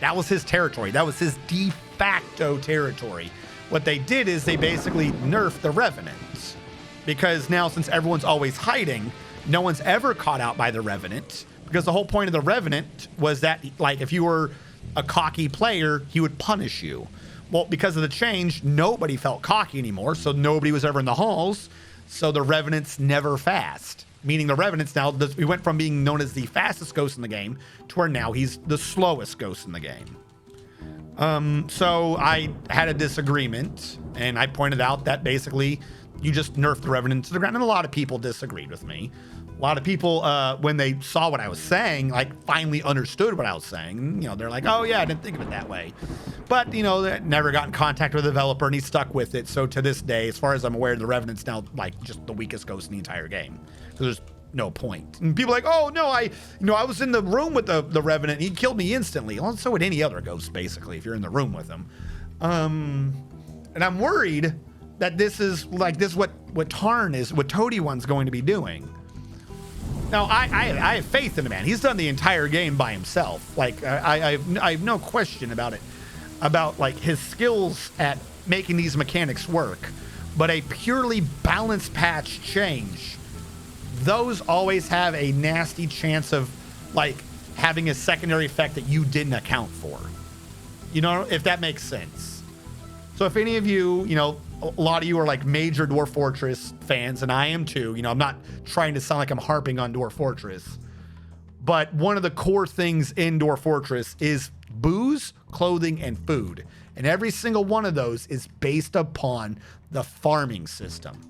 that was his territory. That was his de facto territory. What they did is they basically nerfed the revenants, because now since everyone's always hiding, no one's ever caught out by the revenant, because the whole point of the revenant was that like if you were a cocky player, he would punish you. Well, because of the change, nobody felt cocky anymore, so nobody was ever in the halls, so the revenant's never fast. Meaning the revenants now, we went from being known as the fastest ghost in the game to where now he's the slowest ghost in the game. So I had a disagreement, and I pointed out that basically you just nerfed the revenant to the ground, and a lot of people disagreed with me. A lot of people, when they saw what I was saying, like finally understood what I was saying. And, you know, they're like, oh yeah, I didn't think of it that way. But, you know, they never got in contact with the developer, and he stuck with it. So to this day, as far as I'm aware, the Revenant's now like just the weakest ghost in the entire game. So there's no point. And people are like, oh no, I was in the room with the Revenant, and he killed me instantly. Well, so would any other ghost, basically, if you're in the room with him. And I'm worried that this is what Tarn is, what Toady One's going to be doing. Now, I have faith in the man. He's done the entire game by himself. Like, I have no question about it, about like his skills at making these mechanics work. But a purely balanced patch change, those always have a nasty chance of like having a secondary effect that you didn't account for. You know, if that makes sense. So if any of you, you know, a lot of you are like major Dwarf Fortress fans, and I am too. You know, I'm not trying to sound like I'm harping on Dwarf Fortress, but one of the core things in Dwarf Fortress is booze, clothing, and food. And every single one of those is based upon the farming system.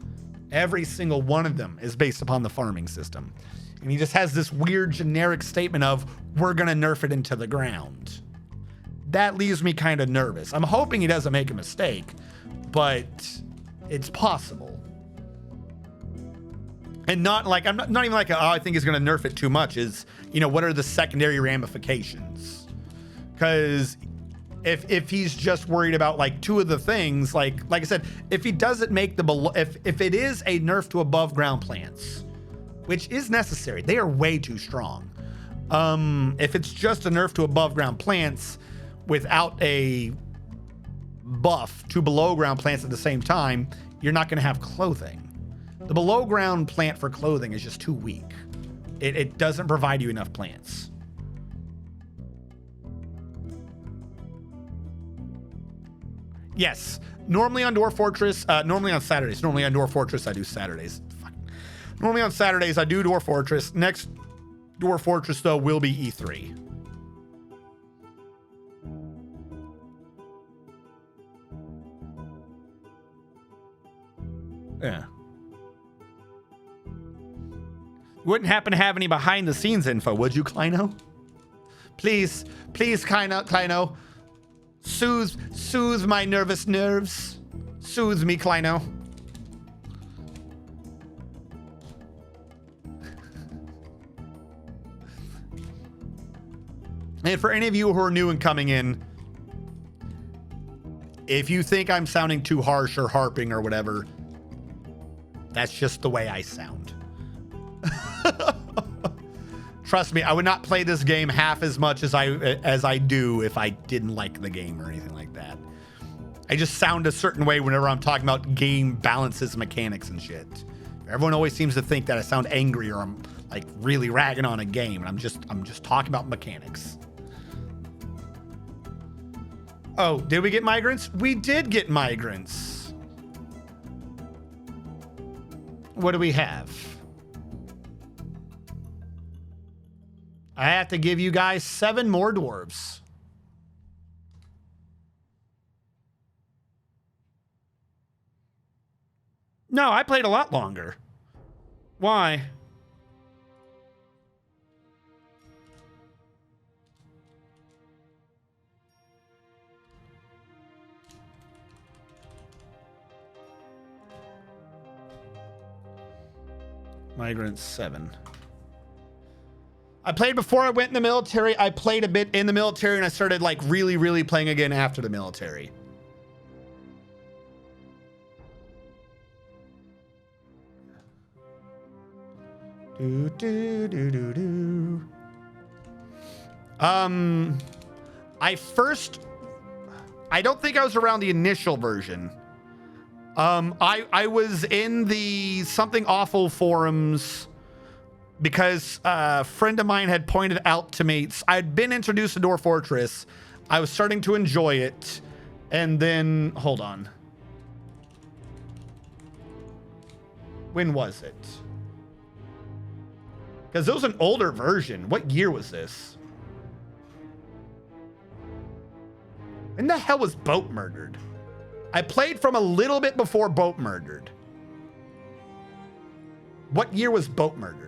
Every single one of them is based upon the farming system. And he just has this weird generic statement of, we're going to nerf it into the ground. That leaves me kind of nervous. I'm hoping he doesn't make a mistake, but it's possible. And not like, I'm not even like, oh, I think he's going to nerf it too much, is, you know, what are the secondary ramifications? Because if he's just worried about like two of the things, like I said, if he doesn't make the below, if it is a nerf to above ground plants, which is necessary, they are way too strong. If it's just a nerf to above ground plants without a buff to below ground plants at the same time, you're not going to have clothing. The below ground plant for clothing is just too weak. It doesn't provide you enough plants. Yes, normally on Dwarf Fortress, normally on Saturdays. Normally on Dwarf Fortress, I do Saturdays. Fuck. Normally on Saturdays, I do Dwarf Fortress. Next Dwarf Fortress, though, will be E3. Yeah. Wouldn't happen to have any behind the scenes info, would you, Kleino? Please, Kleino. Soothe my nervous nerves. Soothe me, Kleino. And for any of you who are new and coming in, if you think I'm sounding too harsh or harping or whatever, that's just the way I sound. Trust me, I would not play this game half as much as I do if I didn't like the game or anything like that. I just sound a certain way whenever I'm talking about game balances, mechanics, and shit. Everyone always seems to think that I sound angry or I'm like really ragging on a game, and I'm just talking about mechanics. Oh, did we get migrants? We did get migrants. What do we have? I have to give you guys 7 more dwarves. No, I played a lot longer. Why? Migrants 7. I played before I went in the military. I played a bit in the military, and I started like really playing again after the military. I don't think I was around the initial version. I was in the Something Awful forums because a friend of mine had pointed out to me, I'd been introduced to Dwarf Fortress. I was starting to enjoy it. And then, hold on. When was it? Because it was an older version. What year was this? When the hell was Boat Murdered? I played from a little bit before Boat Murdered. What year was Boat Murdered?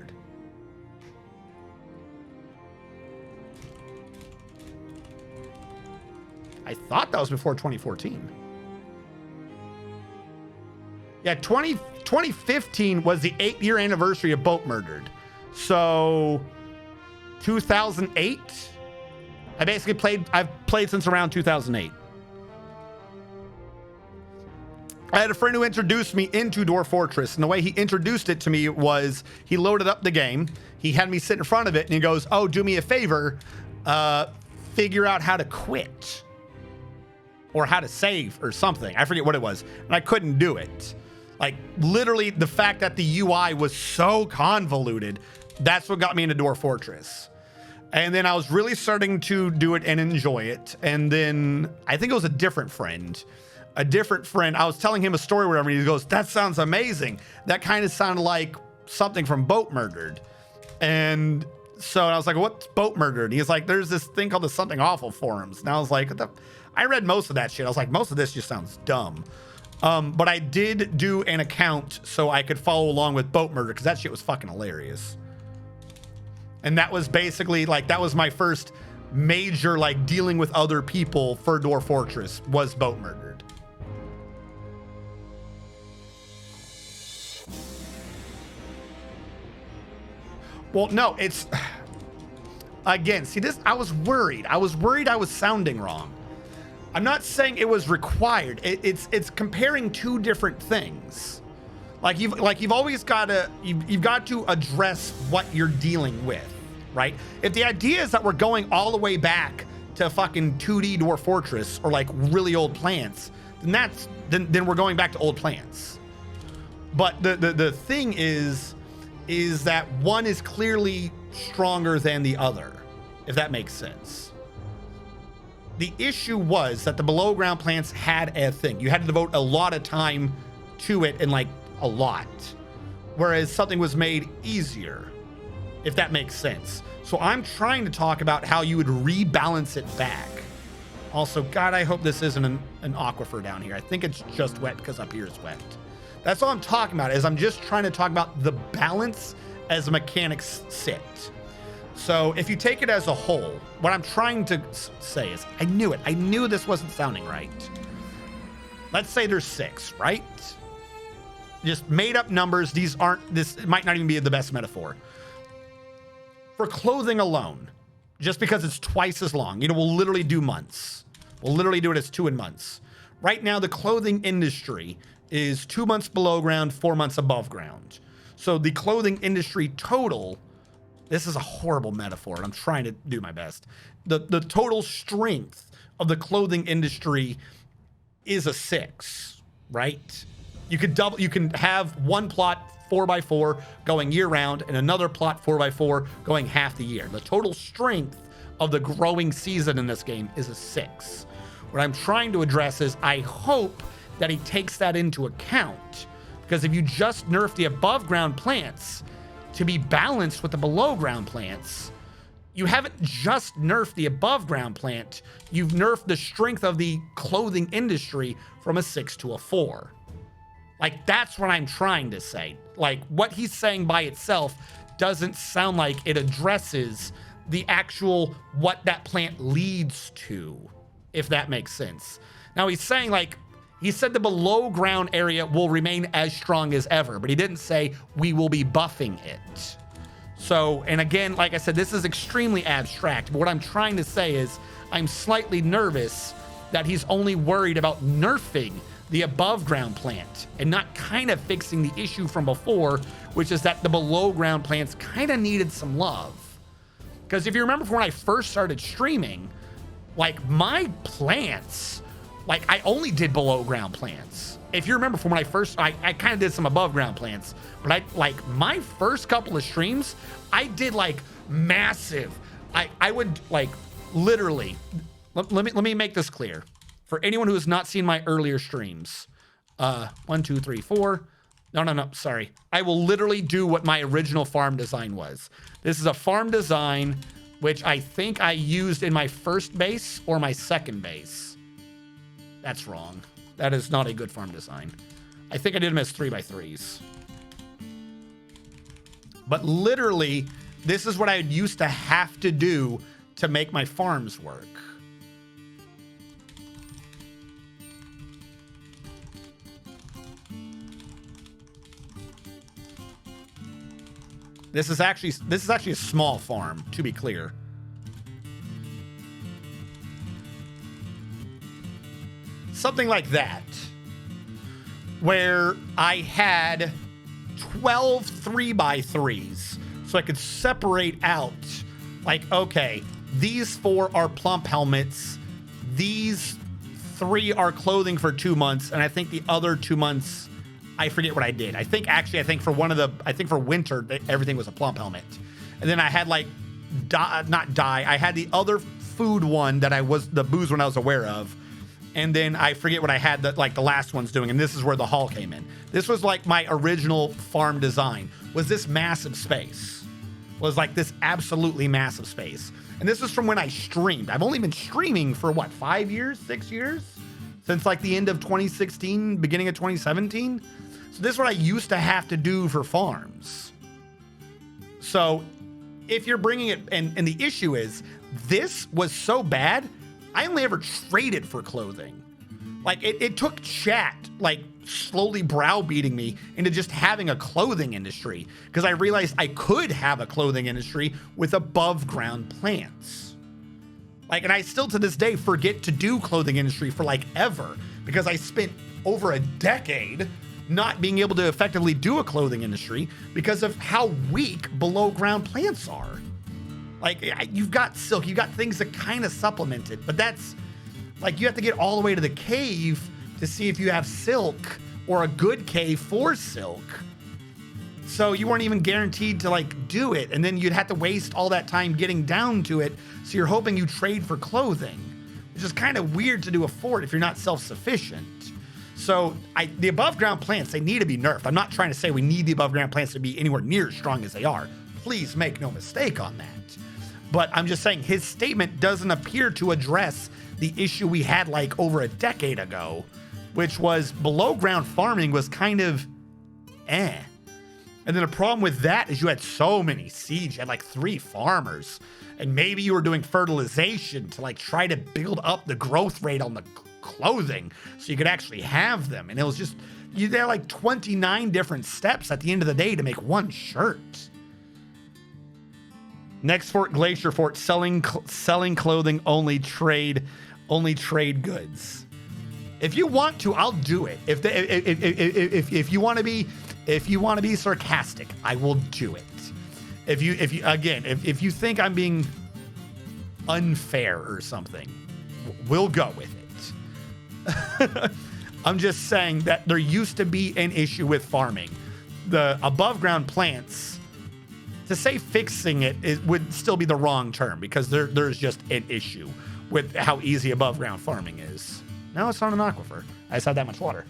I thought that was before 2014. Yeah, 2015 was the 8-year anniversary of Boat Murdered. So 2008, I've played since around 2008. I had a friend who introduced me into Dwarf Fortress, and the way he introduced it to me was he loaded up the game. He had me sit in front of it, and he goes, "Oh, do me a favor, figure out how to quit or how to save or something." I forget what it was, and I couldn't do it. Like literally, the fact that the UI was so convoluted, that's what got me into Dwarf Fortress. And then I was really starting to do it and enjoy it. And then I think it was a different friend. I was telling him a story or whatever, and he goes, "That sounds amazing. That kind of sounded like something from Boat Murdered." And so I was like, "What's Boat Murdered?" He's like, "There's this thing called the Something Awful forums." And I was like, I read most of that shit. I was like, most of this just sounds dumb. But I did do an account so I could follow along with Boat Murder, because that shit was fucking hilarious. And that was basically like, that was my first major like dealing with other people for Dwarf Fortress was Boat Murdered. Well, no, it's again, see this, I was worried I was sounding wrong. I'm not saying it was required. It's comparing two different things. You've always got to you've got to address what you're dealing with, right? If the idea is that we're going all the way back to fucking 2D Dwarf Fortress or like really old plants, then we're going back to old plants. But the thing is that one is clearly stronger than the other, if that makes sense. The issue was that the below ground plants had a thing. You had to devote a lot of time to it, and like a lot, whereas something was made easier, if that makes sense. So I'm trying to talk about how you would rebalance it back. Also, God, I hope this isn't an aquifer down here. I think it's just wet because up here is wet. That's all I'm talking about, is I'm just trying to talk about the balance as the mechanics sit. So if you take it as a whole, what I'm trying to say is, I knew it. I knew this wasn't sounding right. Let's say there's 6, right? Just made up numbers. This might not even be the best metaphor. For clothing alone, just because it's twice as long, we'll literally do months. We'll literally do it as 2 in months. Right now, the clothing industry is 2 months below ground, 4 months above ground. So the clothing industry total, this is a horrible metaphor, and I'm trying to do my best. The total strength of the clothing industry is a 6, right? You can have one plot 4x4 going year round and another plot 4x4 going half the year. The total strength of the growing season in this game is a 6. What I'm trying to address is, I hope that he takes that into account, because if you just nerf the above ground plants to be balanced with the below ground plants, you haven't just nerfed the above ground plant, you've nerfed the strength of the clothing industry from a 6 to a 4. Like, that's what I'm trying to say. Like, what he's saying by itself doesn't sound like it addresses the actual what that plant leads to, if that makes sense. Now, he's saying, like, he said the below ground area will remain as strong as ever, but he didn't say we will be buffing it. So, and again, like I said, this is extremely abstract, but what I'm trying to say is I'm slightly nervous that he's only worried about nerfing the above ground plant and not kind of fixing the issue from before, which is that the below ground plants kind of needed some love. Because if you remember from when I first started streaming, like my plants, like I only did below ground plants. If you remember from when I kind of did some above ground plants, but my first couple of streams, I did like massive. I would like literally, let me make this clear. For anyone who has not seen my earlier streams, 1, 2, 3, 4. No, sorry. I will literally do what my original farm design was. This is a farm design, which I think I used in my first base or my second base. That's wrong. That is not a good farm design. I think I did them as 3x3s. But literally, this is what I used to have to do to make my farms work. This is actually a small farm, to be clear. Something like that, where I had 12 3x3s, so I could separate out, like, okay, these 4 are plump helmets, these 3 are clothing for 2 months, and I think the other 2 months, I forget what I did. I think for for winter, everything was a plump helmet. And then I had like, I had the other food one that the booze one I was aware of. And then I forget what I had that like the last one's doing. And this is where the hall came in. This was like my original farm design, was this massive space. Was like this absolutely massive space. And this is from when I streamed. I've only been streaming for what, 5 years, 6 years? Since like the end of 2016, beginning of 2017. So this is what I used to have to do for farms. So if you're bringing it, and the issue is, this was so bad, I only ever traded for clothing. Like it took chat, like slowly browbeating me into just having a clothing industry, because I realized I could have a clothing industry with above ground plants. Like, and I still to this day forget to do clothing industry for like ever, because I spent over a decade not being able to effectively do a clothing industry because of how weak below ground plants are. Like, you've got silk, you've got things that kind of supplement it, but that's like, you have to get all the way to the cave to see if you have silk or a good cave for silk. So you weren't even guaranteed to like do it. And then you'd have to waste all that time getting down to it. So you're hoping you trade for clothing, which is kind of weird to do a fort if you're not self-sufficient. So the above ground plants, they need to be nerfed. I'm not trying to say we need the above ground plants to be anywhere near as strong as they are. Please make no mistake on that. But I'm just saying his statement doesn't appear to address the issue we had like over a decade ago, which was below ground farming was kind of eh. And then the problem with that is you had so many seeds. You had like 3 farmers, and maybe you were doing fertilization to like try to build up the growth rate on the clothing so you could actually have them. And it was just, you had like 29 different steps at the end of the day to make one shirt. Next fort, Glacier Fort, selling clothing, only trade goods. If you want to, I'll do it. If you want to be sarcastic, I will do it. If you think I'm being unfair or something, we'll go with it. I'm just saying that there used to be an issue with farming. The above ground plants, to say fixing it would still be the wrong term, because there's just an issue with how easy above ground farming is. No, it's not an aquifer. I just had that much water.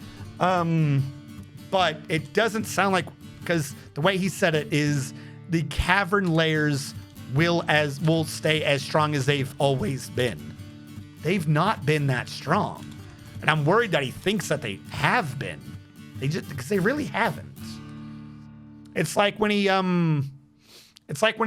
But it doesn't sound like, because the way he said it is the cavern layers will stay as strong as they've always been. They've not been that strong. And I'm worried that he thinks that they have been. Because they really haven't. It's like when he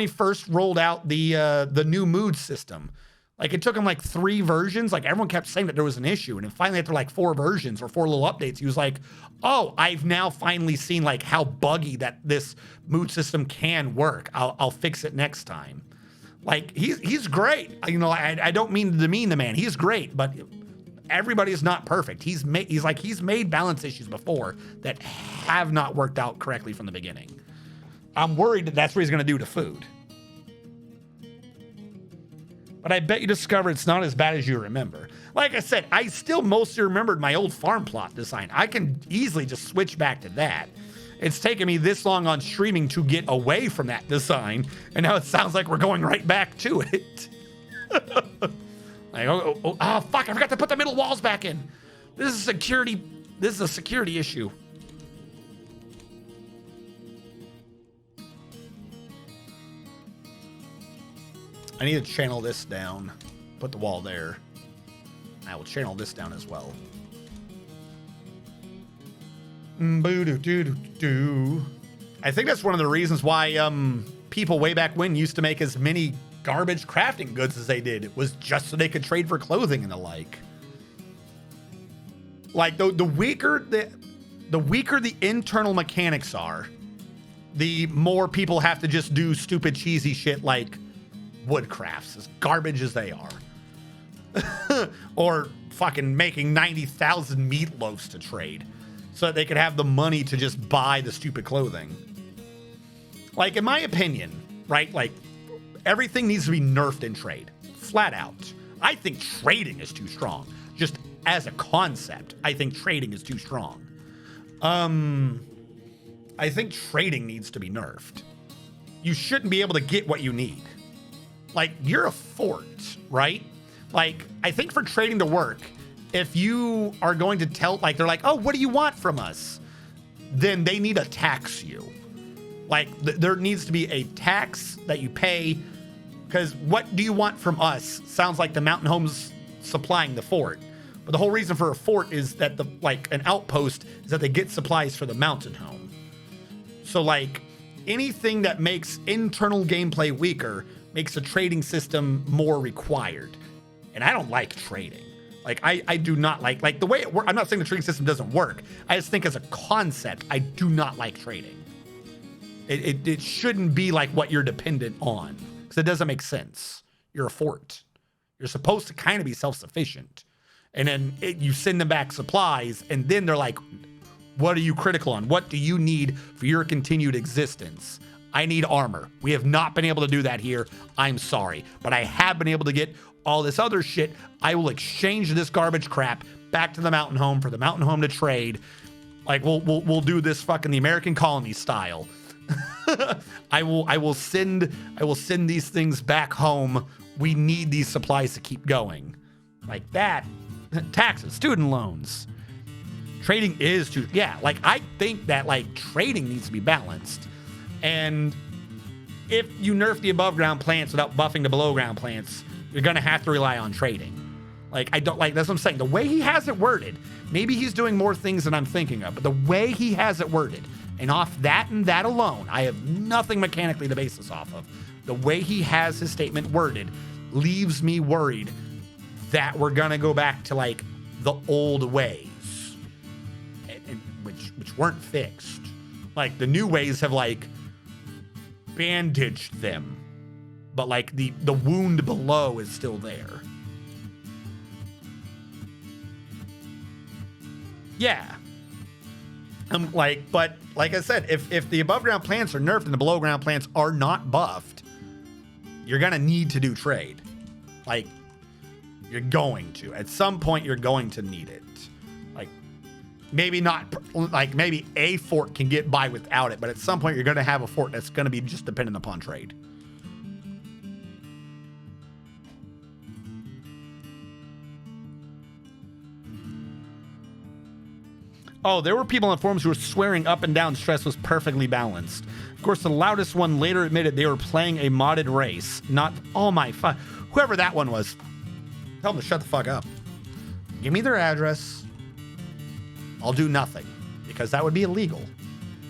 first rolled out the new mood system. Like, it took him like 3 versions. Like, everyone kept saying that there was an issue. And then finally, after like 4 versions or 4 little updates, he was like, oh, I've now finally seen like how buggy that this mood system can work. I'll fix it next time. Like, he's great. You know, I don't mean to demean the man. He's great, but everybody is not perfect. He's made balance issues before that have not worked out correctly from the beginning. I'm worried that that's what he's going to do to food. But I bet you discover it's not as bad as you remember. Like I said, I still mostly remembered my old farm plot design. I can easily just switch back to that. It's taken me this long on streaming to get away from that design, and now it sounds like we're going right back to it. Like, fuck, I forgot to put the middle walls back in. This is a security issue. I need to channel this down. Put the wall there. I will channel this down as well. I think that's one of the reasons why people way back when used to make as many garbage crafting goods as they did. It was just so they could trade for clothing and the like. Like, the weaker the internal mechanics are, the more people have to just do stupid cheesy shit like wood crafts, as garbage as they are. Or fucking making 90,000 meatloafs to trade so that they could have the money to just buy the stupid clothing. Like, in my opinion, right, like, everything needs to be nerfed in trade, flat out. I think trading is too strong. Just as a concept, I think trading is too strong. I think trading needs to be nerfed. You shouldn't be able to get what you need. Like, you're a fort, right? Like, I think for trading to work, if you are going to tell, like, they're like, oh, what do you want from us? Then they need to tax you. Like, there needs to be a tax that you pay, because what do you want from us? Sounds like the mountain home's supplying the fort. But the whole reason for a fort is that an outpost is that they get supplies for the mountain home. So, like, anything that makes internal gameplay weaker makes a trading system more required. And I don't like trading. Like, I do not like the way it works. I'm not saying the trading system doesn't work. I just think as a concept, I do not like trading. It shouldn't be like what you're dependent on, because it doesn't make sense. You're a fort. You're supposed to kind of be self-sufficient. And then you send them back supplies, and then they're like, what are you critical on? What do you need for your continued existence? I need armor. We have not been able to do that here. I'm sorry. But I have been able to get all this other shit. I will exchange this garbage crap back to the mountain home for the mountain home to trade. Like, we'll do this fucking the American colony style. I will send these things back home. We need these supplies to keep going. Like that. Taxes, student loans. Trading is too, yeah, like I think that like trading needs to be balanced. And if you nerf the above ground plants without buffing the below ground plants, you're gonna have to rely on trading. Like, I don't like, that's what I'm saying. The way he has it worded, maybe he's doing more things than I'm thinking of, but the way he has it worded, and off that and that alone, I have nothing mechanically to base this off of. The way he has his statement worded leaves me worried that we're gonna go back to like the old ways, which weren't fixed. Like the new ways have like bandaged them, but like the wound below is still there. Yeah. But like I said, if the above ground plants are nerfed and the below ground plants are not buffed, you're gonna need to do trade. Like, you're going to. At some point, you're going to need it. Like, maybe not, like maybe a fort can get by without it, but at some point, you're gonna have a fort that's gonna be just dependent upon trade. Oh, there were people on forums who were swearing up and down stress was perfectly balanced. Of course, the loudest one later admitted they were playing a modded race. Not, oh my fuck. Whoever that one was, tell them to shut the fuck up. Give me their address. I'll do nothing, because that would be illegal.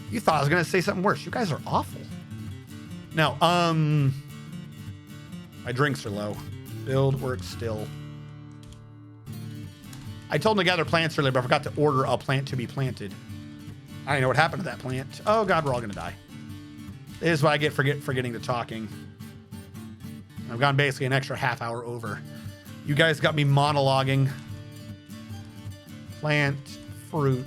You thought I was going to say something worse. You guys are awful. No, my drinks are low. Build works still. I told them to gather plants earlier, but I forgot to order a plant to be planted. I don't know what happened to that plant. Oh God, we're all gonna die. This is what I get for forgetting to talking. I've gone basically an extra half hour over. You guys got me monologuing. Plant, fruit.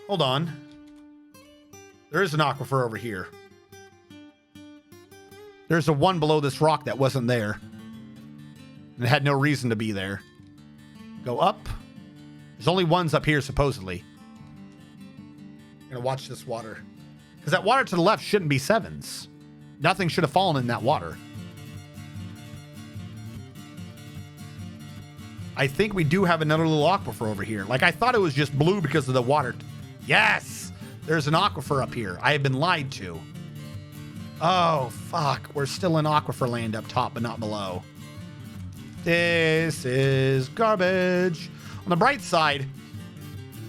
Hold on. There is an aquifer over here. There's a one below this rock that wasn't there. And it had no reason to be there. Go up. There's only ones up here, supposedly. I'm going to watch this water. Because that water to the left shouldn't be sevens. Nothing should have fallen in that water. I think we do have another little aquifer over here. Like, I thought it was just blue because of the water. Yes! There's an aquifer up here. I have been lied to. Oh, fuck. We're still in aquifer land up top, but not below. This is garbage. On the bright side,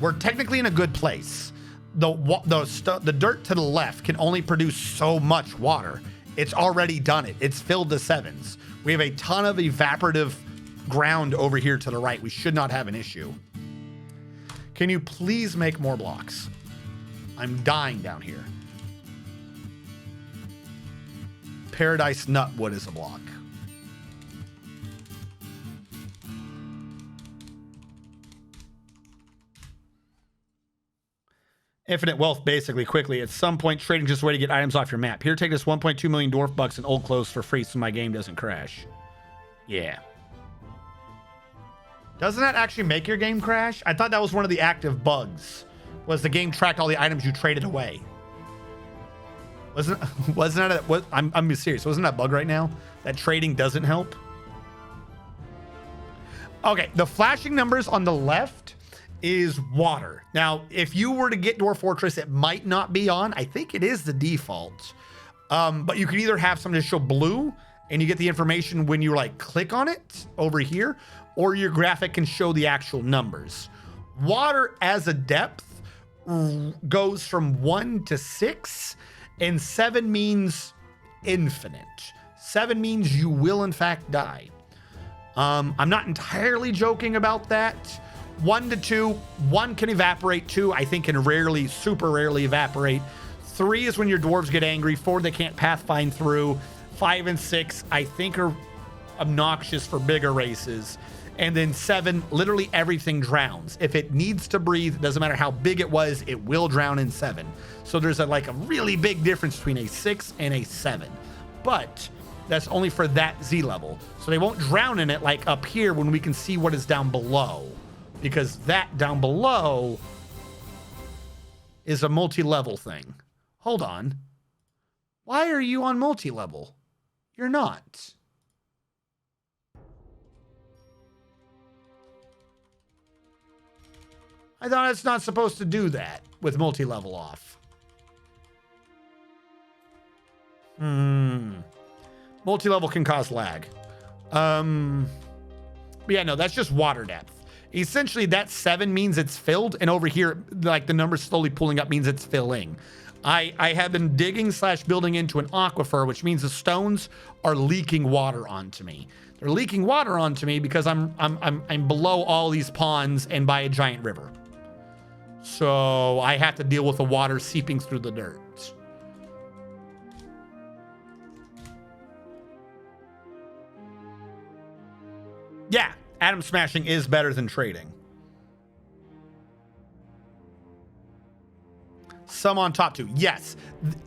we're technically in a good place. The dirt to the left can only produce so much water. It's already done it. It's filled to sevens. We have a ton of evaporative ground over here to the right. We should not have an issue. Can you please make more blocks? I'm dying down here. Paradise Nutwood is a block. Infinite wealth, basically, quickly. At some point, trading just a way to get items off your map. Here, take this 1.2 million dwarf bucks and old clothes for free so my game doesn't crash. Yeah. Doesn't that actually make your game crash? I thought that was one of the active bugs. Was the game tracked all the items you traded away? Wasn't that I'm serious. Wasn't that bug right now? That trading doesn't help? Okay, the flashing numbers on the left is water. Now, if you were to get Dwarf Fortress, it might not be on. I think it is the default. But you can either have something to show blue and you get the information when you like click on it over here, or your graphic can show the actual numbers. Water as a depth goes from 1 to 6, and 7 means infinite. 7 means you will in fact die. I'm not entirely joking about that. 1 to 2, 1 can evaporate. 2, I think, can rarely, super rarely evaporate. 3 is when your dwarves get angry. 4, they can't pathfind through. 5 and 6, I think, are obnoxious for bigger races. And then 7, literally everything drowns. If it needs to breathe, it doesn't matter how big it was, it will drown in 7. So there's a really big difference between a 6 and a 7. But that's only for that Z level. So they won't drown in it like up here when we can see what is down below. Because that down below is a multi-level thing. Hold on. Why are you on multi-level? You're not. I thought it's not supposed to do that with multi-level off. Multi-level can cause lag. But yeah, no, that's just water depth. Essentially, that 7 means it's filled, and over here, like the numbers slowly pulling up means it's filling. I have been digging / building into an aquifer, which means the stones are leaking water onto me. They're leaking water onto me because I'm below all these ponds and by a giant river. So I have to deal with the water seeping through the dirt. Yeah, atom smashing is better than trading. Some on top too. Yes.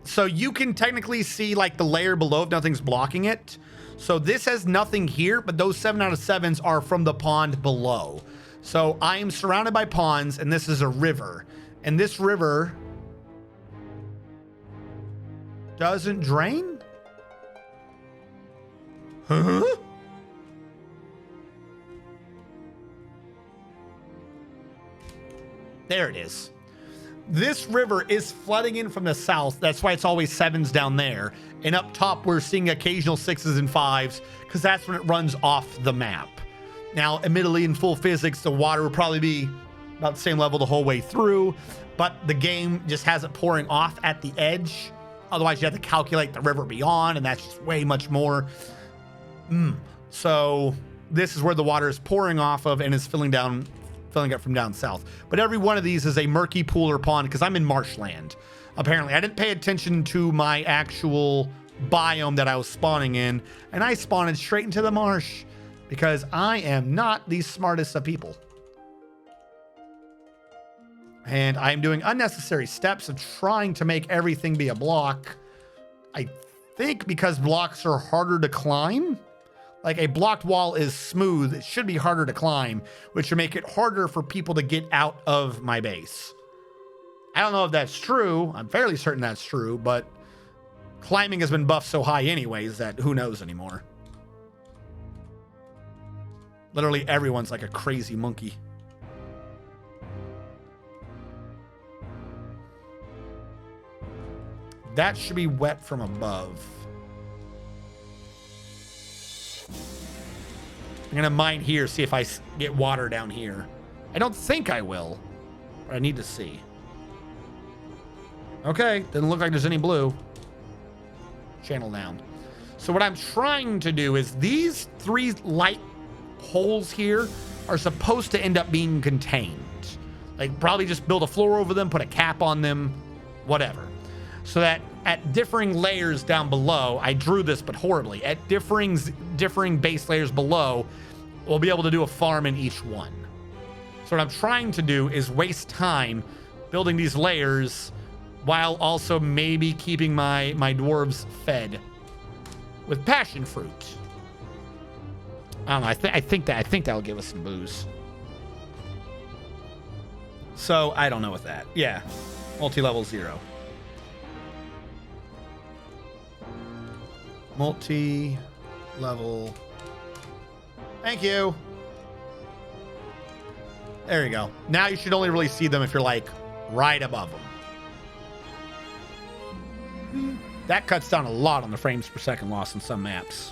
So you can technically see like the layer below if nothing's blocking it. So this has nothing here, but those 7 out of 7s are from the pond below. So I am surrounded by ponds, and this is a river. And this river doesn't drain? Huh? There it is. This river is flooding in from the south. That's why it's always 7s down there. And up top, we're seeing occasional 6s and 5s because that's when it runs off the map. Now, admittedly, in full physics, the water will probably be about the same level the whole way through, but the game just has it pouring off at the edge. Otherwise, you have to calculate the river beyond, and that's just way much more. So this is where the water is pouring off of and is filling up from down south. But every one of these is a murky pool or pond because I'm in marshland. Apparently, I didn't pay attention to my actual biome that I was spawning in, and I spawned straight into the marsh because I am not the smartest of people. And I am doing unnecessary steps of trying to make everything be a block. I think because blocks are harder to climb. Like a blocked wall is smooth, it should be harder to climb, which would make it harder for people to get out of my base. I don't know if that's true. I'm fairly certain that's true, but climbing has been buffed so high anyways that who knows anymore. Literally everyone's like a crazy monkey. That should be wet from above. I'm gonna mine here, see if I get water down here. I don't think I will, but I need to see. Okay, doesn't look like there's any blue. Channel down. So what I'm trying to do is these 3 light holes here are supposed to end up being contained. Like probably just build a floor over them, put a cap on them, whatever. So that at differing layers down below, I drew this but horribly, at differing base layers below, we'll be able to do a farm in each one. So what I'm trying to do is waste time building these layers while also maybe keeping my dwarves fed with passion fruit. I don't know. I think that'll give us some booze. So I don't know with that. Yeah, multi-level 0. Multi-level. Thank you. There you go. Now you should only really see them if you're like right above them. That cuts down a lot on the frames per second loss in some maps.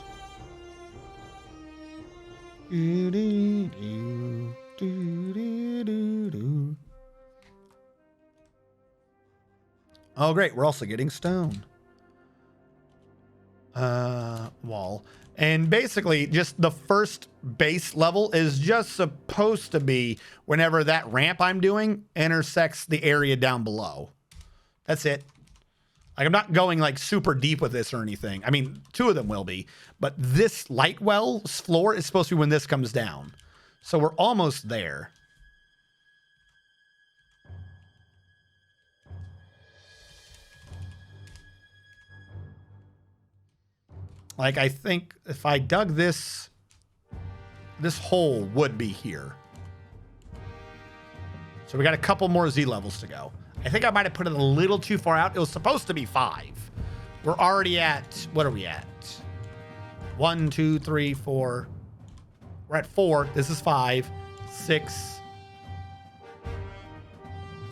Oh, great. We're also getting stone. Wall. And basically, just the first base level is just supposed to be whenever that ramp I'm doing intersects the area down below. That's it. Like, I'm not going like super deep with this or anything. I mean, 2 of them will be, but this light well's floor is supposed to be when this comes down. So we're almost there. Like, I think if I dug this hole would be here. So we got a couple more Z levels to go. I think I might have put it a little too far out. It was supposed to be 5. We're already at, what are we at? 1, 2, 3, 4. We're at 4. This is 5, 6,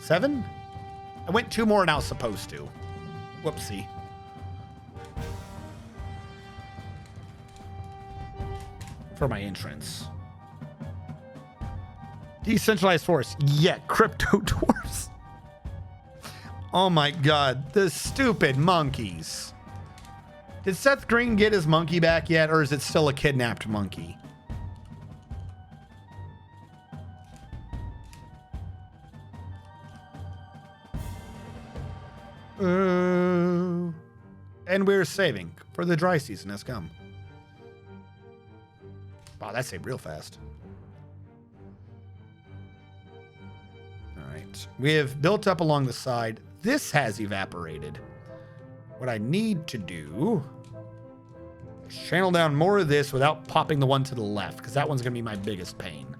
7. I went 2 more than I was supposed to. Whoopsie. For my entrance. Decentralized force. Yeah, crypto dwarfs. Oh my god, the stupid monkeys. Did Seth Green get his monkey back yet, or is it still a kidnapped monkey? And we're saving for the dry season has come. Wow, that saved real fast. All right. We have built up along the side. This has evaporated. What I need to do is channel down more of this without popping the one to the left, because that one's going to be my biggest pain.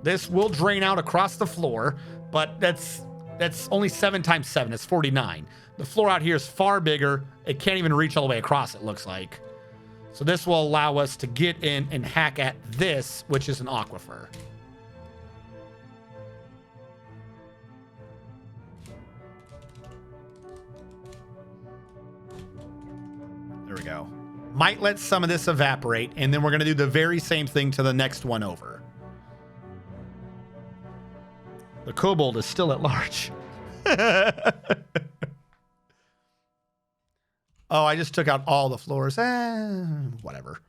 This will drain out across the floor, but that's only 7 times 7. It's 49. The floor out here is far bigger. It can't even reach all the way across, it looks like. So this will allow us to get in and hack at this, which is an aquifer. There we go. Might let some of this evaporate, and then we're going to do the very same thing to the next one over. The kobold is still at large. Oh, I just took out all the floors. Whatever.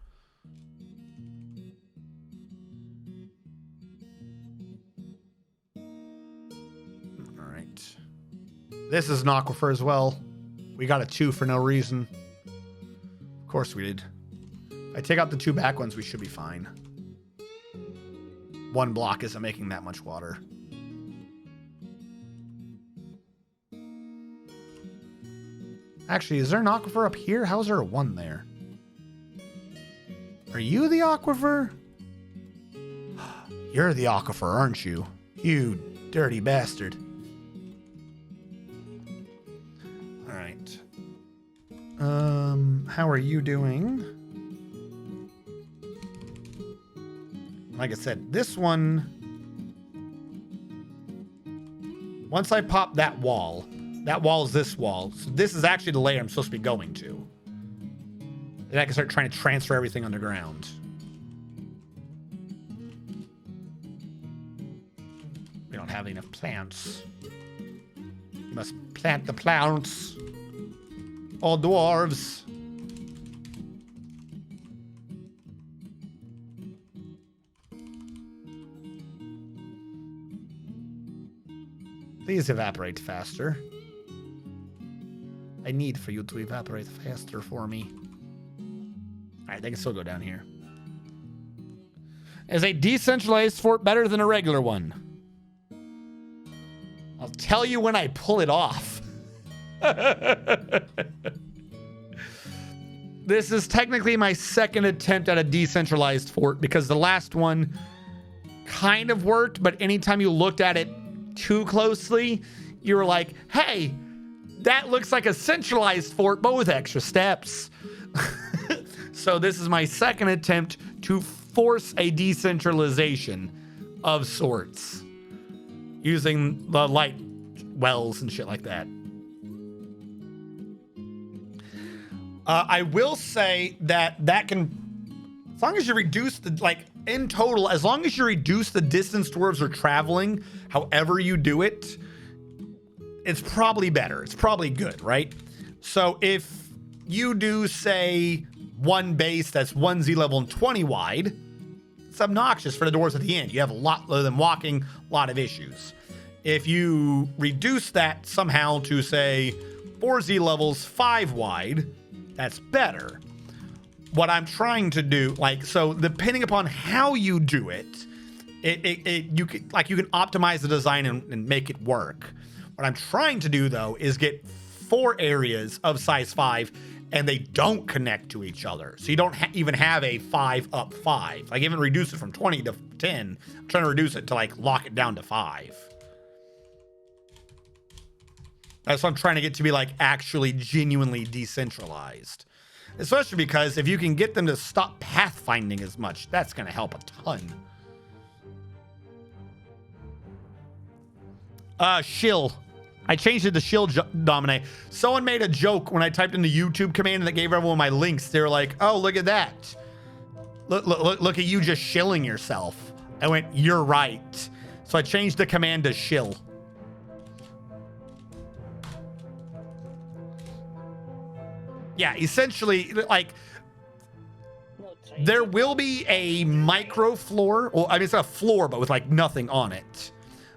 All right. This is an aquifer as well. We got a 2 for no reason. Of course we did. If I take out the 2 back ones, we should be fine. 1 block isn't making that much water. Actually, is there an aquifer up here? How's there a 1 there? Are you the aquifer? You're the aquifer, aren't you? You dirty bastard. All right. How are you doing? Like I said, this one, once I pop that wall is this wall. So this is actually the layer I'm supposed to be going to. Then I can start trying to transfer everything underground. We don't have enough plants. We must plant the plants. All dwarves. Please evaporate faster. I need for you to evaporate faster for me. All right, they can still go down here. Is a decentralized fort better than a regular one? I'll tell you when I pull it off. This is technically my 2nd attempt at a decentralized fort because the last one kind of worked, but anytime you looked at it too closely, you were like, hey, that looks like a centralized fort, but with extra steps. So this is my 2nd attempt to force a decentralization of sorts using the light wells and shit like that. I will say that can, as long as you reduce the, like, in total, as long as you reduce the distance dwarves are traveling, however you do it, it's probably better. It's probably good, right? So if you do, say, one base that's 1 Z level and 20 wide, it's obnoxious for the doors at the end. You have a lot of them walking, a lot of issues. If you reduce that somehow to, say, 4 Z levels 5 wide, that's better. What I'm trying to do, like, so depending upon how you do it, you can optimize the design and make it work. What I'm trying to do, though, is get 4 areas of size 5 and they don't connect to each other. So you don't even have a 5 up 5. Like, even reduce it from 20 to 10. I'm trying to reduce it to, like, lock it down to 5. That's what I'm trying to get to be, like, actually genuinely decentralized. Especially because if you can get them to stop pathfinding as much, that's going to help a ton. Shill. I changed it to shill dominate. Someone made a joke when I typed in the YouTube command and it gave everyone my links. They were like, oh, look at that. Look at you just shilling yourself. I went, you're right. So I changed the command to shill. Yeah, essentially, like, there will be a micro floor. Well, I mean, it's not a floor, but with, like, nothing on it.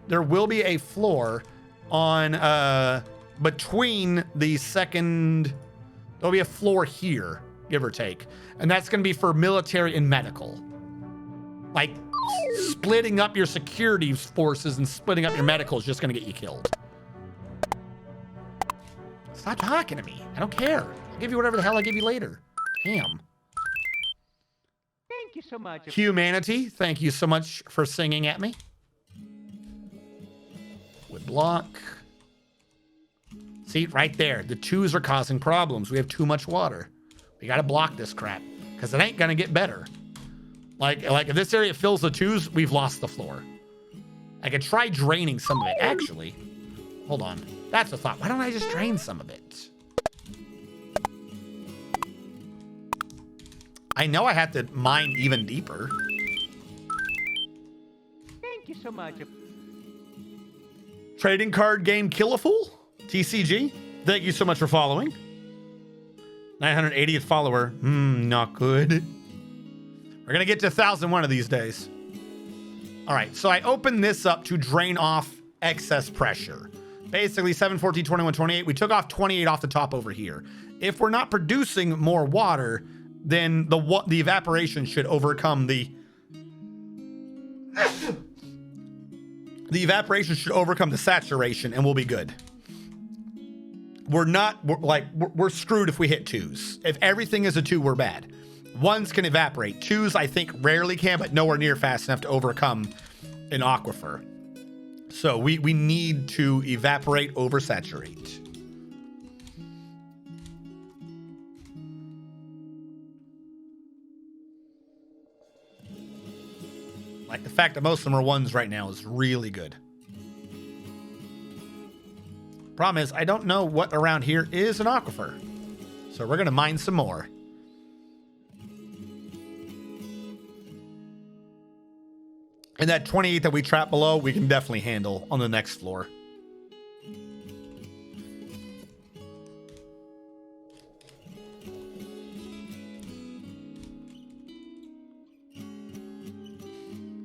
There will be a floor on, between the second, there'll be a floor here, give or take. And that's going to be for military and medical. Like, splitting up your security forces and splitting up your medical is just going to get you killed. Stop talking to me. I don't care. I'll give you whatever the hell I give you later. Damn. Thank you so much. Humanity, thank you so much for singing at me. Would block. See, right there. The 2s are causing problems. We have too much water. We got to block this crap because it ain't going to get better. Like if this area fills the 2s, we've lost the floor. I could try draining some of it. Actually, hold on. That's a thought. Why don't I just drain some of it? I know I have to mine even deeper. Thank you so much. Trading card game Killafool? TCG? Thank you so much for following. 980th follower. Not good. We're going to get to 1,000 one of these days. All right, so I opened this up to drain off excess pressure. Basically, 7, 14, 21, 28. We took off 28 off the top over here. If we're not producing more water, then the evaporation should overcome the evaporation should overcome the saturation and we'll be good. We're screwed if we hit 2s. If everything is a 2, we're bad. 1s can evaporate. 2s, I think, rarely can, but nowhere near fast enough to overcome an aquifer. So we need to evaporate, oversaturate. Like, the fact that most of them are 1s right now is really good. Problem is, I don't know what around here is an aquifer. So we're going to mine some more. And that 28 that we trapped below, we can definitely handle on the next floor.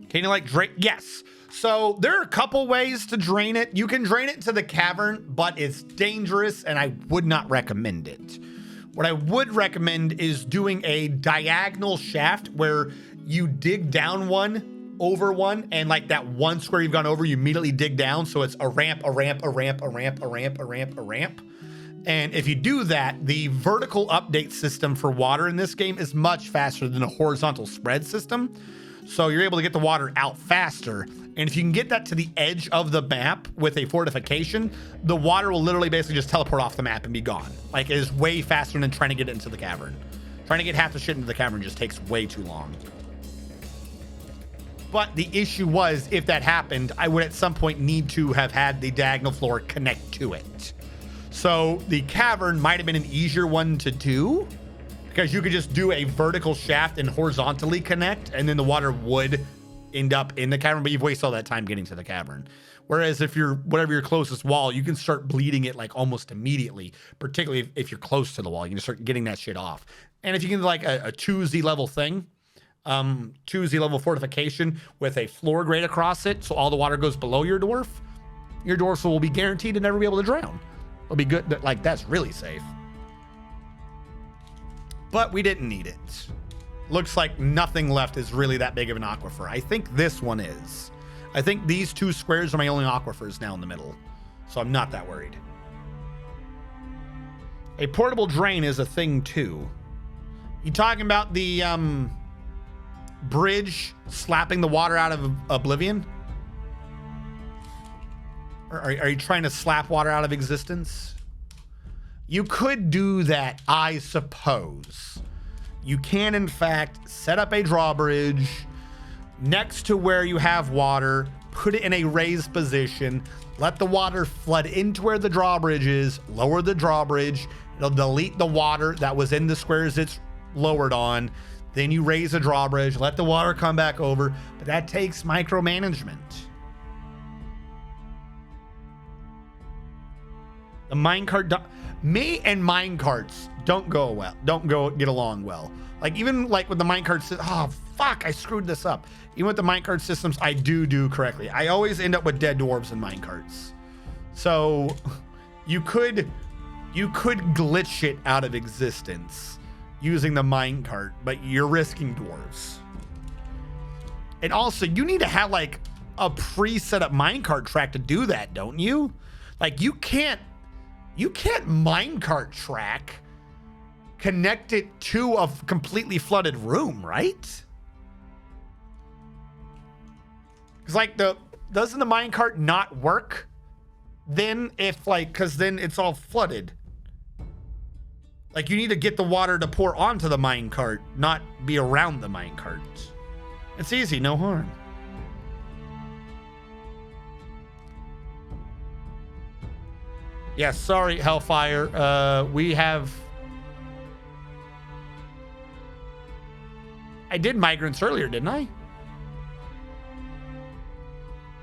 Can you, like, drain? Yes. So there are a couple ways to drain it. You can drain it to the cavern, but it's dangerous and I would not recommend it. What I would recommend is doing a diagonal shaft where you dig down one, over one, and like that one square you've gone over, you immediately dig down. So it's a ramp, a ramp, a ramp, a ramp, a ramp, a ramp, a ramp. And if you do that, the vertical update system for water in this game is much faster than a horizontal spread system. So you're able to get the water out faster. And if you can get that to the edge of the map with a fortification, the water will literally basically just teleport off the map and be gone. Like, it is way faster than trying to get it into the cavern. Trying to get half the shit into the cavern just takes way too long. But the issue was, if that happened, I would at some point need to have had the diagonal floor connect to it. So the cavern might have been an easier one to do, because you could just do a vertical shaft and horizontally connect, and then the water would end up in the cavern, but you've wasted all that time getting to the cavern. Whereas if you're whatever your closest wall, you can start bleeding it like almost immediately, particularly if you're close to the wall. You can start getting that shit off. And if you can like a 2Z level thing, 2Z level fortification with a floor grate across it, so all the water goes below your dwarfs will be guaranteed to never be able to drown. It'll be good. Like, that's really safe. But we didn't need it. Looks like nothing left is really that big of an aquifer. I think this one is. I think these 2 squares are my only aquifers now in the middle. So I'm not that worried. A portable drain is a thing too. You talking about the bridge slapping the water out of oblivion? Or are you trying to slap water out of existence? You could do that, I suppose. You can, in fact, set up a drawbridge next to where you have water, put it in a raised position, let the water flood into where the drawbridge is, lower the drawbridge, it'll delete the water that was in the squares it's lowered on. Then you raise the drawbridge, let the water come back over, but that takes micromanagement. The minecart, me and minecarts don't get along well. Like even like with the minecart, oh fuck, I screwed this up. Even with the minecart systems, I do correctly. I always end up with dead dwarves in minecarts. So you could glitch it out of existence using the minecart, but you're risking dwarves. And also, you need to have like a pre-set up minecart track to do that, don't you? Like you can't minecart track connect it to a completely flooded room, right? Because like doesn't the minecart not work then if like, because then it's all flooded? Like you need to get the water to pour onto the minecart, not be around the minecart. It's easy, no harm. Yeah, sorry, Hellfire. I did migrants earlier, didn't I?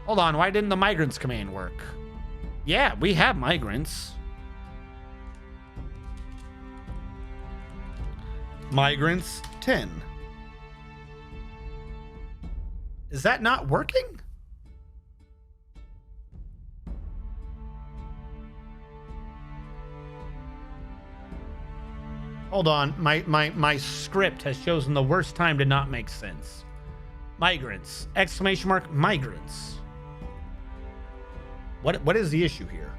Hold on, why didn't the migrants command work? Yeah, we have migrants. Migrants 10. Is that not working? Hold on, my script has chosen the worst time to not make sense. Migrants, exclamation mark, migrants. What is the issue here?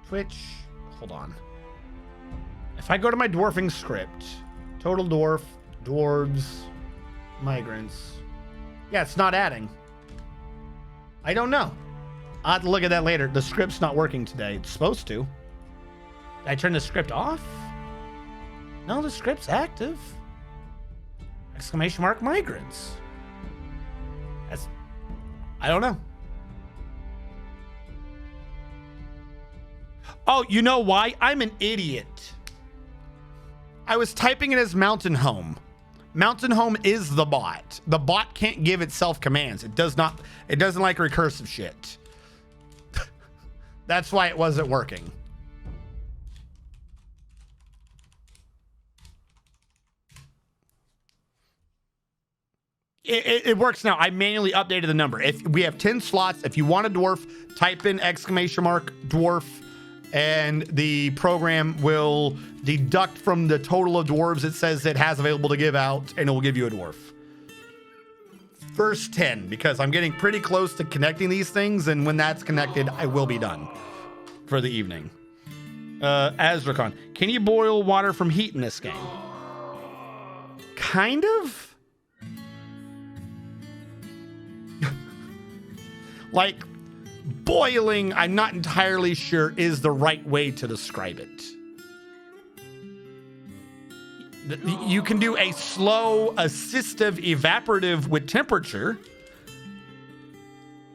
Twitch, hold on. If I go to my dwarfing script, total dwarf, dwarves, migrants. Yeah, it's not adding. I don't know. I'll have to look at that later. The script's not working today. It's supposed to. Did I turn the script off? No, the script's active. Exclamation mark migrants. I don't know. Oh, you know why? I'm an idiot. I was typing it as Mountain Home. Mountain Home is the bot. The bot can't give itself commands. It doesn't like recursive shit. That's why it wasn't working. It works now. I manually updated the number. If we have 10 slots, if you want a dwarf, type in exclamation mark dwarf, and the program will deduct from the total of dwarves it says it has available to give out, and it will give you a dwarf. First 10, because I'm getting pretty close to connecting these things, and when that's connected, I will be done for the evening. Azrakon, can you boil water from heat in this game? Kind of. Like, boiling, I'm not entirely sure is the right way to describe it. You can do a slow, assistive, evaporative with temperature,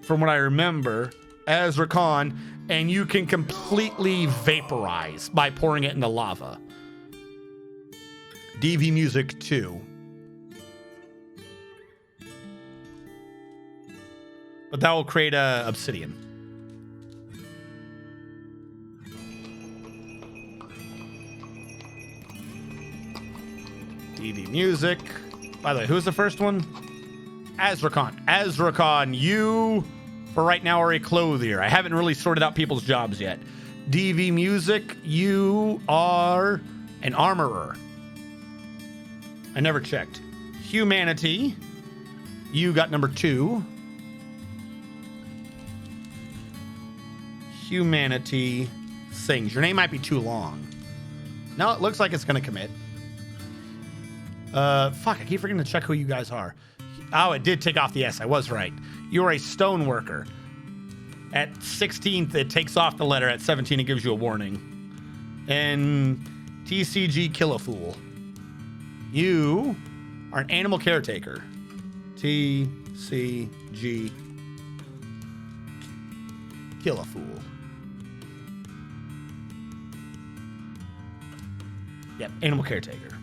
from what I remember, Azrakon, and you can completely vaporize by pouring it into lava. DV Music 2. But that will create a obsidian. DV Music. By the way, who's the first one? Azrakhan. Azrakhan, you, for right now, are a clothier. I haven't really sorted out people's jobs yet. DV Music, you are an armorer. I never checked. Humanity, you got number 2. Humanity sings. Your name might be too long. No, it looks like it's going to commit. Fuck, I keep forgetting to check who you guys are. Oh, it did take off the S. I was right. You're a stone worker. At 16th, it takes off the letter. At 17, it gives you a warning. And TCG Kill a Fool. You are an animal caretaker. TCG Kill a Fool. Yep, animal caretaker.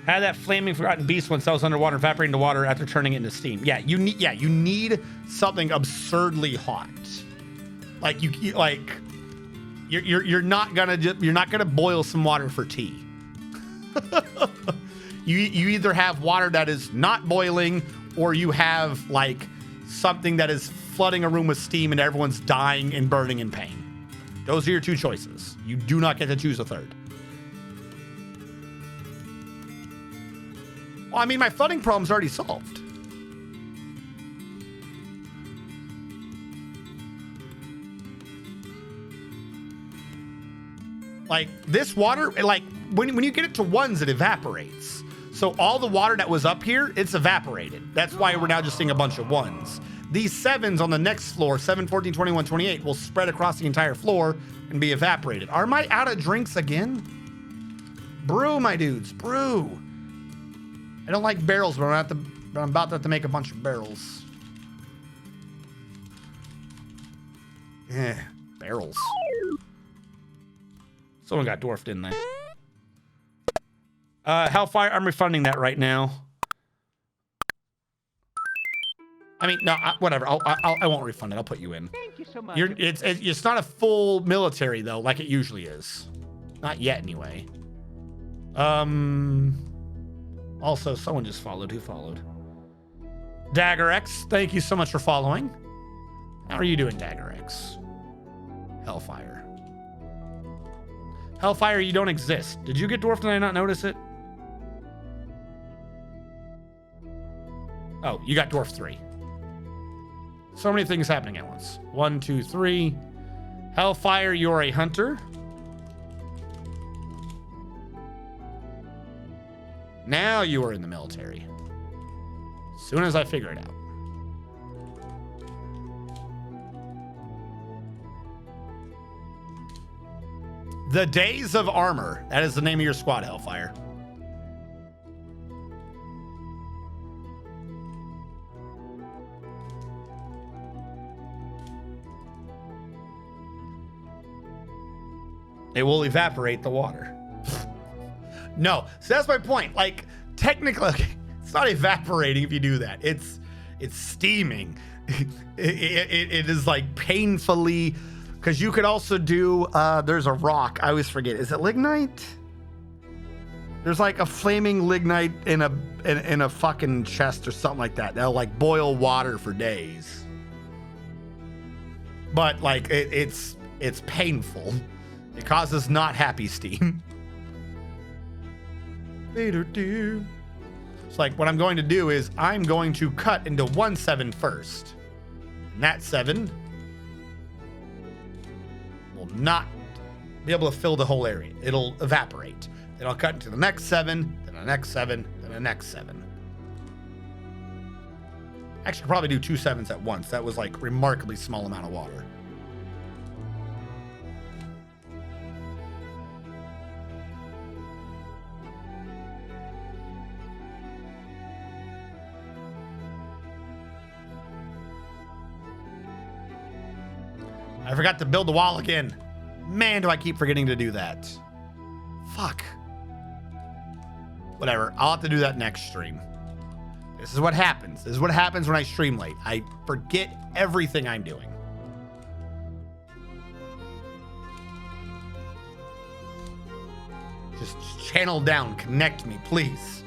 Had that flaming forgotten beast once that was underwater, evaporating into water after turning it into steam. Yeah, you need something absurdly hot. Like you're not gonna boil some water for tea. you either have water that is not boiling, or you have like something that is flooding a room with steam and everyone's dying and burning in pain. Those are your 2 choices. You do not get to choose a third. Well, I mean, my flooding problem's already solved. Like, this water, like, when you get it to 1s, it evaporates. So all the water that was up here, it's evaporated. That's why we're now just seeing a bunch of 1s. These 7s on the next floor, 7, 14, 21, 28, will spread across the entire floor and be evaporated. Are my out of drinks again? Brew, my dudes, brew. I don't like barrels, but I'm about to have to make a bunch of barrels. Yeah, barrels. Someone got dwarfed, didn't they? Hellfire, I'm refunding that right now. I mean, no, whatever. I won't refund it. I'll put you in. Thank you so much. It's not a full military though, like it usually is. Not yet, anyway. Also, someone just followed. Who followed? Dagger X, thank you so much for following. How are you doing, Dagger X? Hellfire. Hellfire, you don't exist. Did you get dwarfed and I not notice it? Oh, you got dwarf 3. So many things happening at once. 1, 2, 3. Hellfire, you're a hunter. Now you are in the military. As soon as I figure it out. The Days of Armor. That is the name of your squad, Hellfire. It will evaporate the water. No, so that's my point. Like, technically, it's not evaporating if you do that. It's steaming. It is like painfully, because you could also do, there's a rock. I always forget. Is it lignite? There's like a flaming lignite in a fucking chest or something like that. That'll like boil water for days. But like, it's painful. It causes not happy steam. It's like what I'm going to do is I'm going to cut into 1 7 first. And that 7 will not be able to fill the whole area. It'll evaporate. Then I'll cut into the next 7, then the next 7, then the next 7. Actually, I'll probably do 2 7s at once. That was like remarkably small amount of water. I forgot to build the wall again. Man, do I keep forgetting to do that. Fuck. Whatever. I'll have to do that next stream. This is what happens. This is what happens when I stream late. I forget everything I'm doing. Just channel down. Connect me, please.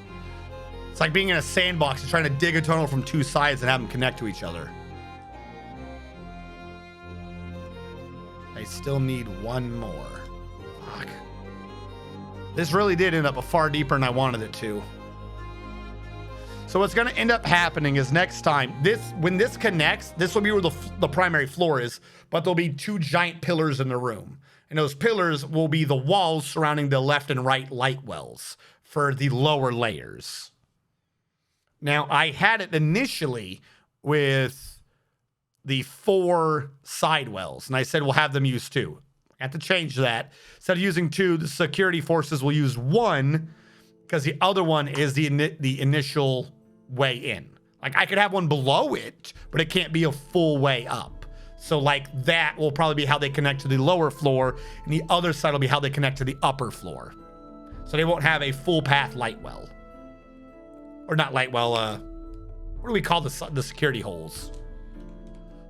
It's like being in a sandbox and trying to dig a tunnel from two sides and have them connect to each other. I still need one more. Fuck. This really did end up far deeper than I wanted it to. So what's going to end up happening is next time, when this connects, this will be where the primary floor is, but there'll be two giant pillars in the room. And those pillars will be the walls surrounding the left and right light wells for the lower layers. Now, I had it initially with the 4 side wells, and I said we'll have them use 2. I have to change that. Instead of using 2, the security forces will use 1 because the other one is the initial way in. Like, I could have one below it, but it can't be a full way up. So, like, that will probably be how they connect to the lower floor, and the other side will be how they connect to the upper floor. So they won't have a full path light well. Or not light well, what do we call the security holes?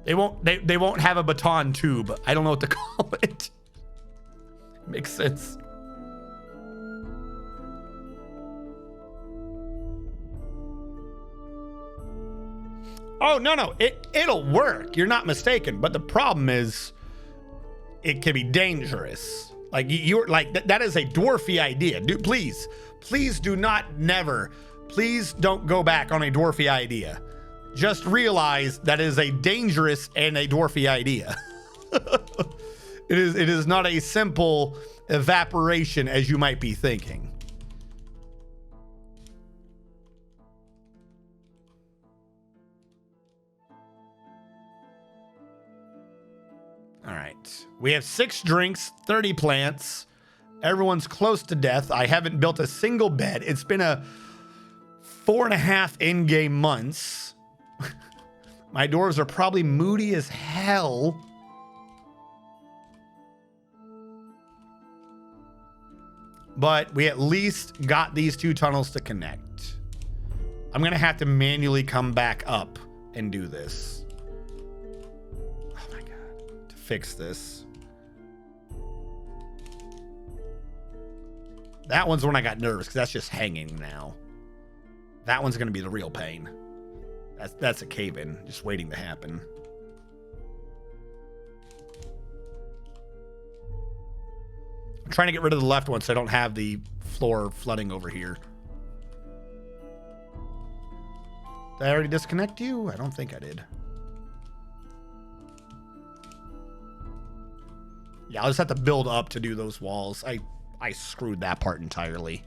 They won't have a baton tube. I don't know what to call it. Makes sense. Oh, no. It'll work. You're not mistaken. But the problem is it can be dangerous. Like, you're like, that is a dwarfy idea. Dude, please do not please don't go back on a dwarfy idea. Just realize that is a dangerous and a dwarfy idea. It is not a simple evaporation as you might be thinking. All right. We have 6 drinks, 30 plants. Everyone's close to death. I haven't built a single bed. It's been a 4.5 in-game months. My dwarves are probably moody as hell. But we at least got these 2 tunnels to connect. I'm going to have to manually come back up and do this. Oh my God. To fix this. That one's when I got nervous because that's just hanging now. That one's going to be the real pain. That's a cave-in just waiting to happen. I'm trying to get rid of the left one so I don't have the floor flooding over here. Did I already disconnect you? I don't think I did. Yeah, I'll just have to build up to do those walls. I screwed that part entirely.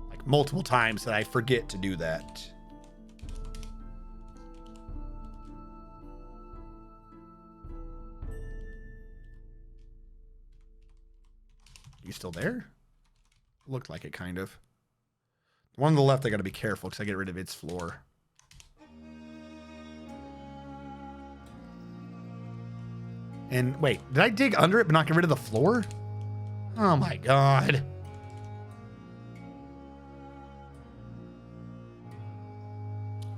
Like multiple times that I forget to do that. You still there? Looked like it, kind of. The one on the left, I gotta be careful because I get rid of its floor. And wait, did I dig under it but not get rid of the floor? Oh my God.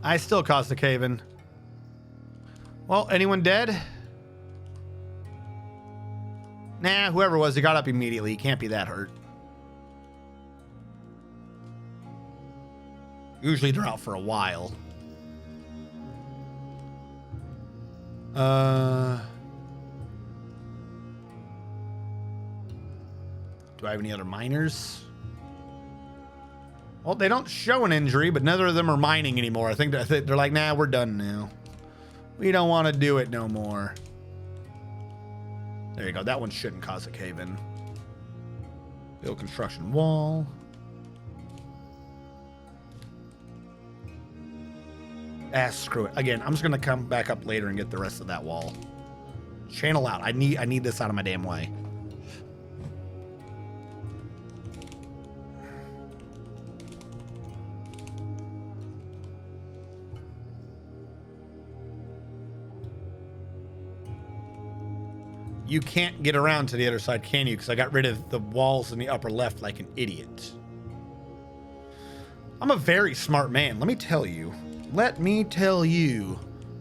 I still caused the cave-in. Well, anyone dead? Nah, whoever it was, he got up immediately. He can't be that hurt. Usually they're out for a while. Do I have any other miners? Well, they don't show an injury, but neither of them are mining anymore. I think they're like, nah, we're done now. We don't want to do it no more. There you go. That one shouldn't cause a cave-in. Build construction wall. Screw it. Again, I'm just going to come back up later and get the rest of that wall. Channel out. I need this out of my damn way. you can't get around to the other side, can you? Because I got rid of the walls in the upper left like an idiot. I'm a very smart man, let me tell you. Let me tell you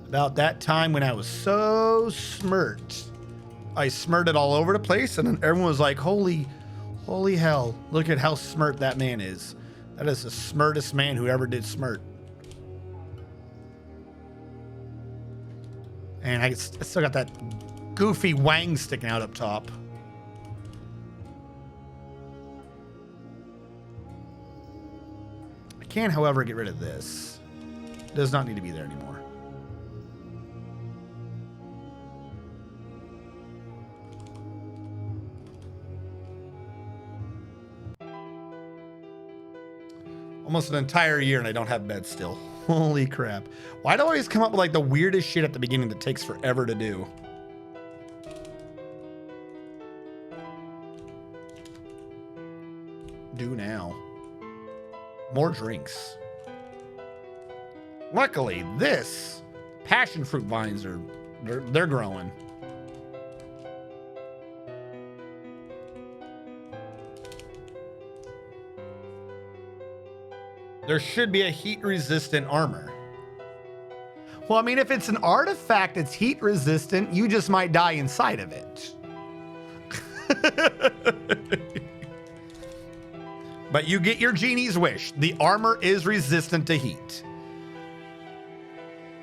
about that time when I was so smart. I smirted all over the place, and then everyone was like, holy hell, look at how smart that man is. That is the smartest man who ever did smirt. And I still got that goofy wang sticking out up top. I can, however, get rid of this. It does not need to be there anymore. Almost an entire year and I don't have bed still. Holy crap. Why do I always come up with like the weirdest shit at the beginning that takes forever to do? Do now. More drinks. Luckily, this passion fruit vines they're growing. There should be a heat-resistant armor. Well, I mean, if it's an artifact that's heat-resistant, you just might die inside of it. But you get your genie's wish. The armor is resistant to heat.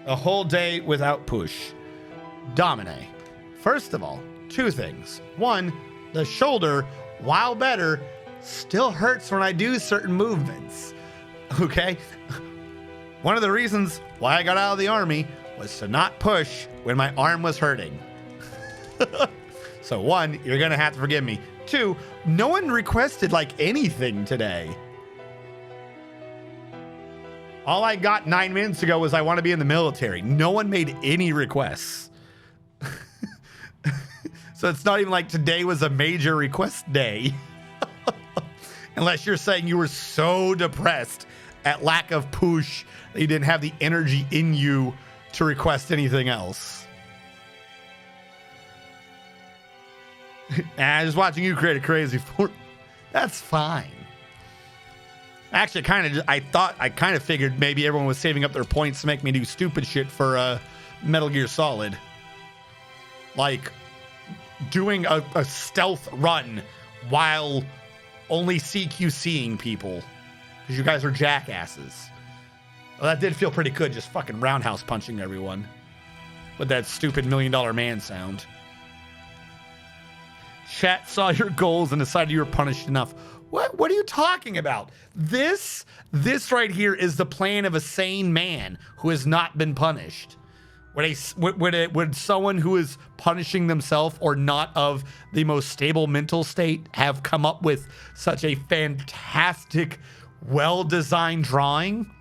A whole day without push. Domine. First of all, two things. One, the shoulder, while better, still hurts when I do certain movements. Okay? One of the reasons why I got out of the army was to not push when my arm was hurting. So one, you're gonna have to forgive me. Two, no one requested like anything today. All I got 9 minutes ago was I want to be in the military. No one made any requests. So it's not even like today was a major request day. Unless you're saying you were so depressed at lack of push that you didn't have the energy in you to request anything else. And just watching you create a crazy fort. That's fine. Actually, I kind of figured maybe everyone was saving up their points to make me do stupid shit for Metal Gear Solid. Like doing a stealth run while only CQCing people. Because you guys are jackasses. Well, that did feel pretty good, just fucking roundhouse punching everyone. With that stupid $1 Million Man sound. Chat saw your goals and decided you were punished enough. What are you talking about? This right here is the plan of a sane man who has not been punished. Would someone who is punishing themselves or not of the most stable mental state have come up with such a fantastic, well-designed drawing?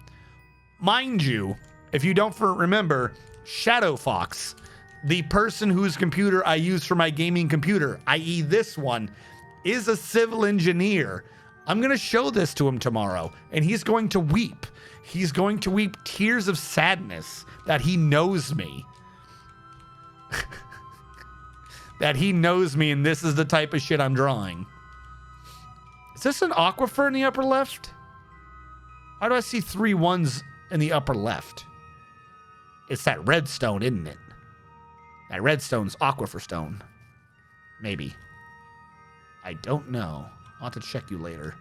Mind you, if you don't remember, Shadow Fox, the person whose computer I use for my gaming computer, i.e. this one, is a civil engineer. I'm going to show this to him tomorrow, and he's going to weep. He's going to weep tears of sadness that he knows me. That he knows me, and this is the type of shit I'm drawing. Is this an aquifer in the upper left? Why do I see 3 1s in the upper left? It's that redstone, isn't it? That redstone's aquifer stone. Maybe. I don't know. I'll have to check you later.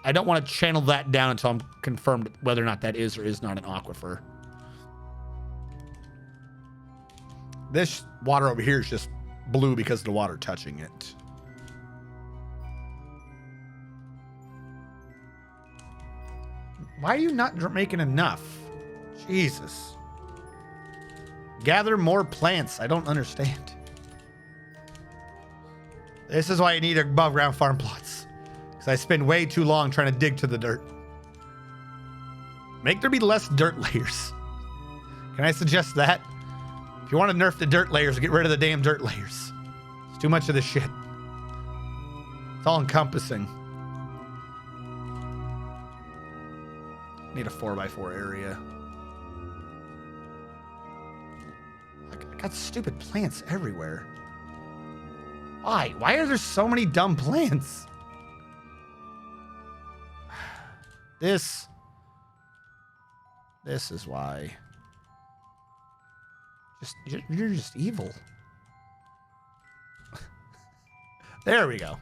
I don't want to channel that down until I'm confirmed whether or not that is or is not an aquifer. This water over here is just blue because of the water touching it. Why are you not making enough? Jesus. Gather more plants. I don't understand. This is why you need above ground farm plots. Because I spend way too long trying to dig to the dirt. Make there be less dirt layers. Can I suggest that? If you want to nerf the dirt layers, get rid of the damn dirt layers. It's too much of this shit. It's all encompassing. Need a 4x4 area. I got stupid plants everywhere. Why? Why are there so many dumb plants? This is why. You're just evil. There we go.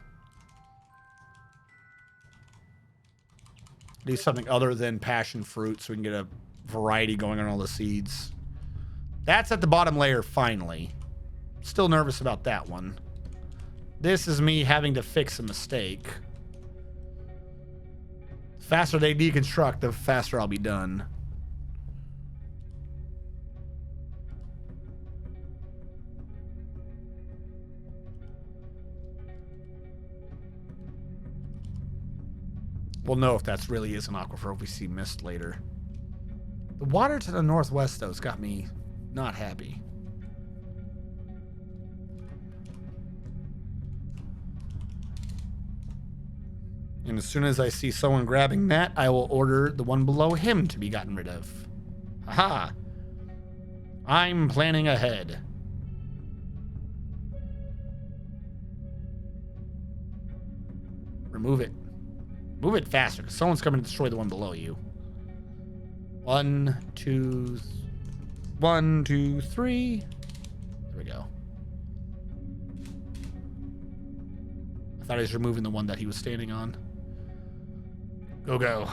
Do something other than passion fruit so we can get a variety going on all the seeds. That's at the bottom layer finally. Still nervous about that one. This is me having to fix a mistake. The faster they deconstruct, the faster I'll be done. We'll know if that's really is an aquifer if we see mist later. The water to the northwest, though, has got me not happy. And as soon as I see someone grabbing that, I will order the one below him to be gotten rid of. Haha. I'm planning ahead. Remove it. Move it faster, because someone's coming to destroy the one below you. 1, 2, 1, 2, 3. There we go. I thought he was removing the one that he was standing on. Go.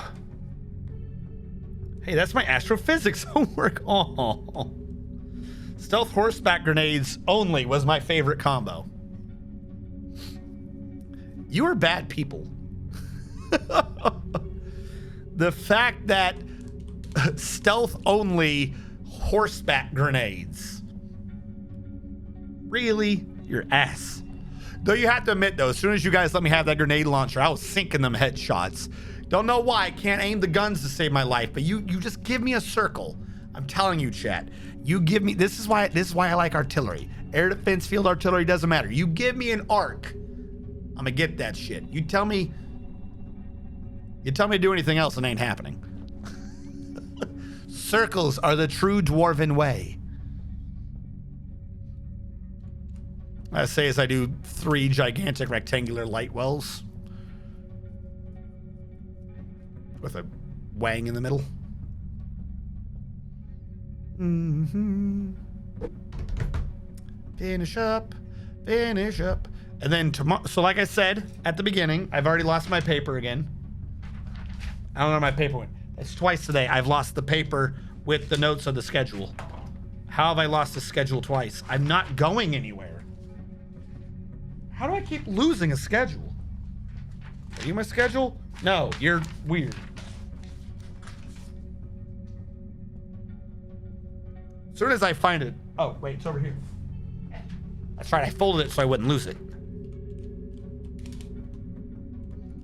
Hey, that's my astrophysics homework. Oh. Stealth horseback grenades only was my favorite combo. You are bad people. The fact that stealth only horseback grenades. Really? Your ass. Though you have to admit, though, as soon as you guys let me have that grenade launcher, I was sinking them headshots. Don't know why. I can't aim the guns to save my life, but you just give me a circle. I'm telling you, chat. You give me, this is why I like artillery. Air defense, field artillery, doesn't matter. You give me an arc, I'm gonna get that shit. You tell me to do anything else, it ain't happening. Circles are the true dwarven way. I say as I do 3 gigantic rectangular light wells with a wang in the middle. Finish up. And then tomorrow, so like I said at the beginning, I've already lost my paper again. I don't know where my paper went. It's twice today. I've lost the paper with the notes of the schedule. How have I lost the schedule twice? I'm not going anywhere. How do I keep losing a schedule? Are you my schedule? No, you're weird. As soon as I find it. Oh, wait, it's over here. That's right, I folded it so I wouldn't lose it.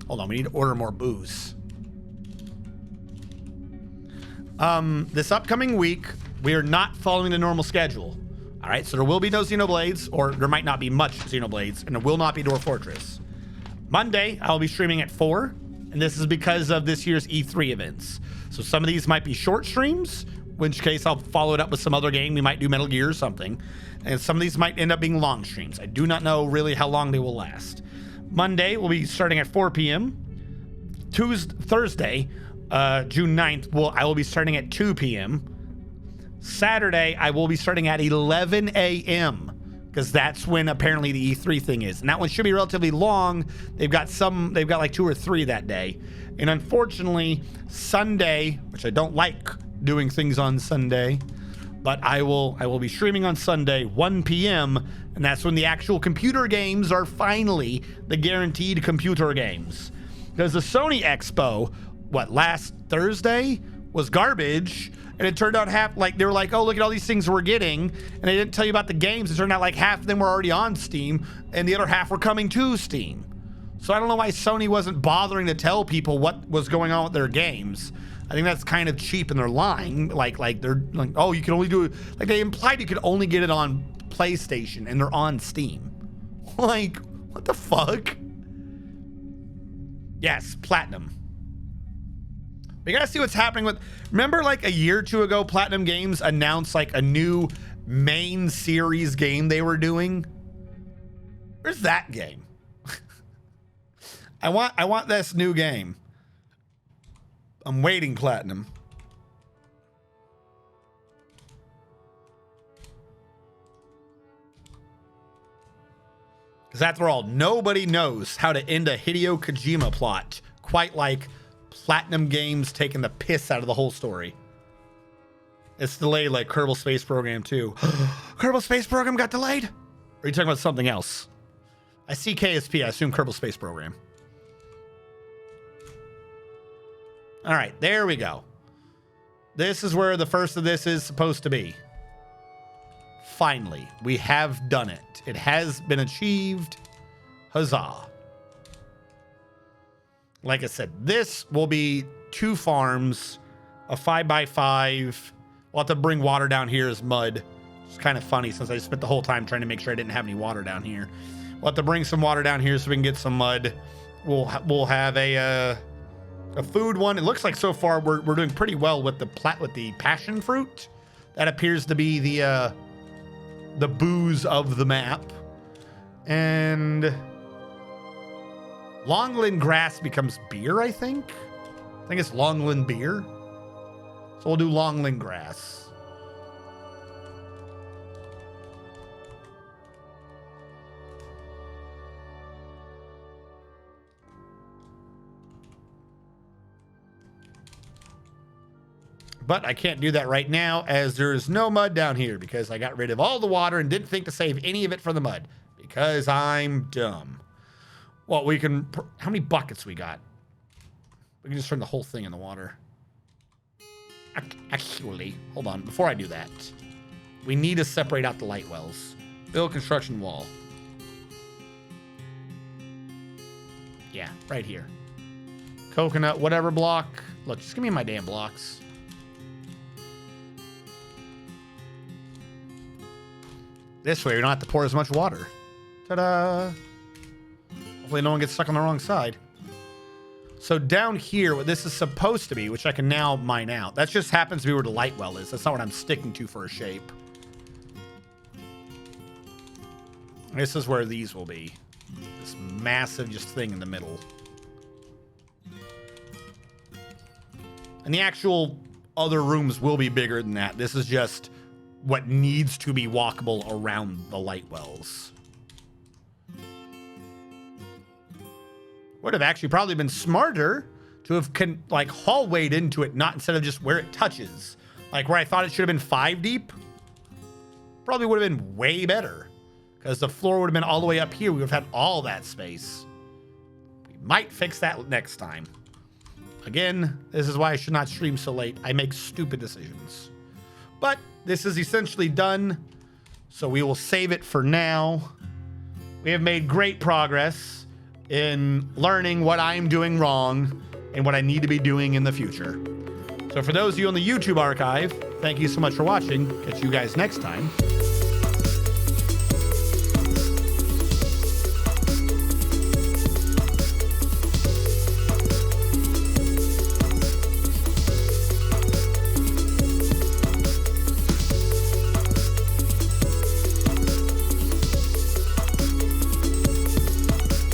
Hold on, we need to order more booze. This upcoming week, we are not following the normal schedule. All right, so there will be no Xenoblades, or there might not be much Xenoblades, and there will not be Dwarf Fortress. Monday, I'll be streaming at 4, and this is because of this year's E3 events. So some of these might be short streams, in which case I'll follow it up with some other game. We might do Metal Gear or something. And some of these might end up being long streams. I do not know really how long they will last. Monday, we'll be starting at 4 p.m. Thursday, June 9th, I will be starting at 2 p.m. Saturday, I will be starting at 11 a.m. because that's when apparently the E3 thing is. And that one should be relatively long. They've got like 2 or 3 that day. And unfortunately, Sunday, which I don't like doing things on Sunday, but I will be streaming on Sunday, 1 p.m., and that's when the actual computer games are finally the guaranteed computer games. Because the Sony Expo, last Thursday, was garbage, and it turned out they were like, oh, look at all these things we're getting, and they didn't tell you about the games. It turned out like half of them were already on Steam, and the other half were coming to Steam. So I don't know why Sony wasn't bothering to tell people what was going on with their games. I think that's kind of cheap, and they're lying. Like they're like, oh, you can only do it. Like they implied you could only get it on PlayStation, and they're on Steam. Like, what the fuck? Yes, Platinum. We gotta see what's happening with. Remember, like a year or 2 ago, Platinum Games announced like a new main series game they were doing. Where's that game? I want this new game. I'm waiting, Platinum. Because after all, nobody knows how to end a Hideo Kojima plot quite like Platinum Games taking the piss out of the whole story. It's delayed like Kerbal Space Program 2. Kerbal Space Program got delayed? Or are you talking about something else? I see KSP. I assume Kerbal Space Program. All right, there we go. This is where the first of this is supposed to be. Finally, we have done it. It has been achieved. Huzzah. Like I said, this will be 2 farms, a 5x5. We'll have to bring water down here as mud. It's kind of funny since I spent the whole time trying to make sure I didn't have any water down here. We'll have to bring some water down here so we can get some mud. We'll have a food one. It looks like so far we're doing pretty well with the passion fruit. That appears to be the booze of the map. And Longland grass becomes beer, I think. I think it's Longland beer. So we'll do Longland grass. But I can't do that right now as there's no mud down here because I got rid of all the water and didn't think to save any of it for the mud because I'm dumb. Well, we can... How many buckets we got? We can just turn the whole thing in the water. Actually, hold on. Before I do that, we need to separate out the light wells. Build construction wall. Yeah, right here. Coconut, whatever block. Look, just give me my damn blocks. This way, we don't have to pour as much water. Ta-da! Hopefully no one gets stuck on the wrong side. So down here, what this is supposed to be, which I can now mine out. That just happens to be where the light well is. That's not what I'm sticking to for a shape. This is where these will be. This massive just thing in the middle. And the actual other rooms will be bigger than that. This is just what needs to be walkable around the light wells. Would have actually probably been smarter to have hallwayed into it, not instead of just where it touches. Like where I thought it should have been 5 deep. Probably would have been way better. Because the floor would have been all the way up here. We would have had all that space. We might fix that next time. Again, this is why I should not stream so late. I make stupid decisions. But this is essentially done. So we will save it for now. We have made great progress in learning what I'm doing wrong and what I need to be doing in the future. So for those of you on the YouTube archive, thank you so much for watching. Catch you guys next time.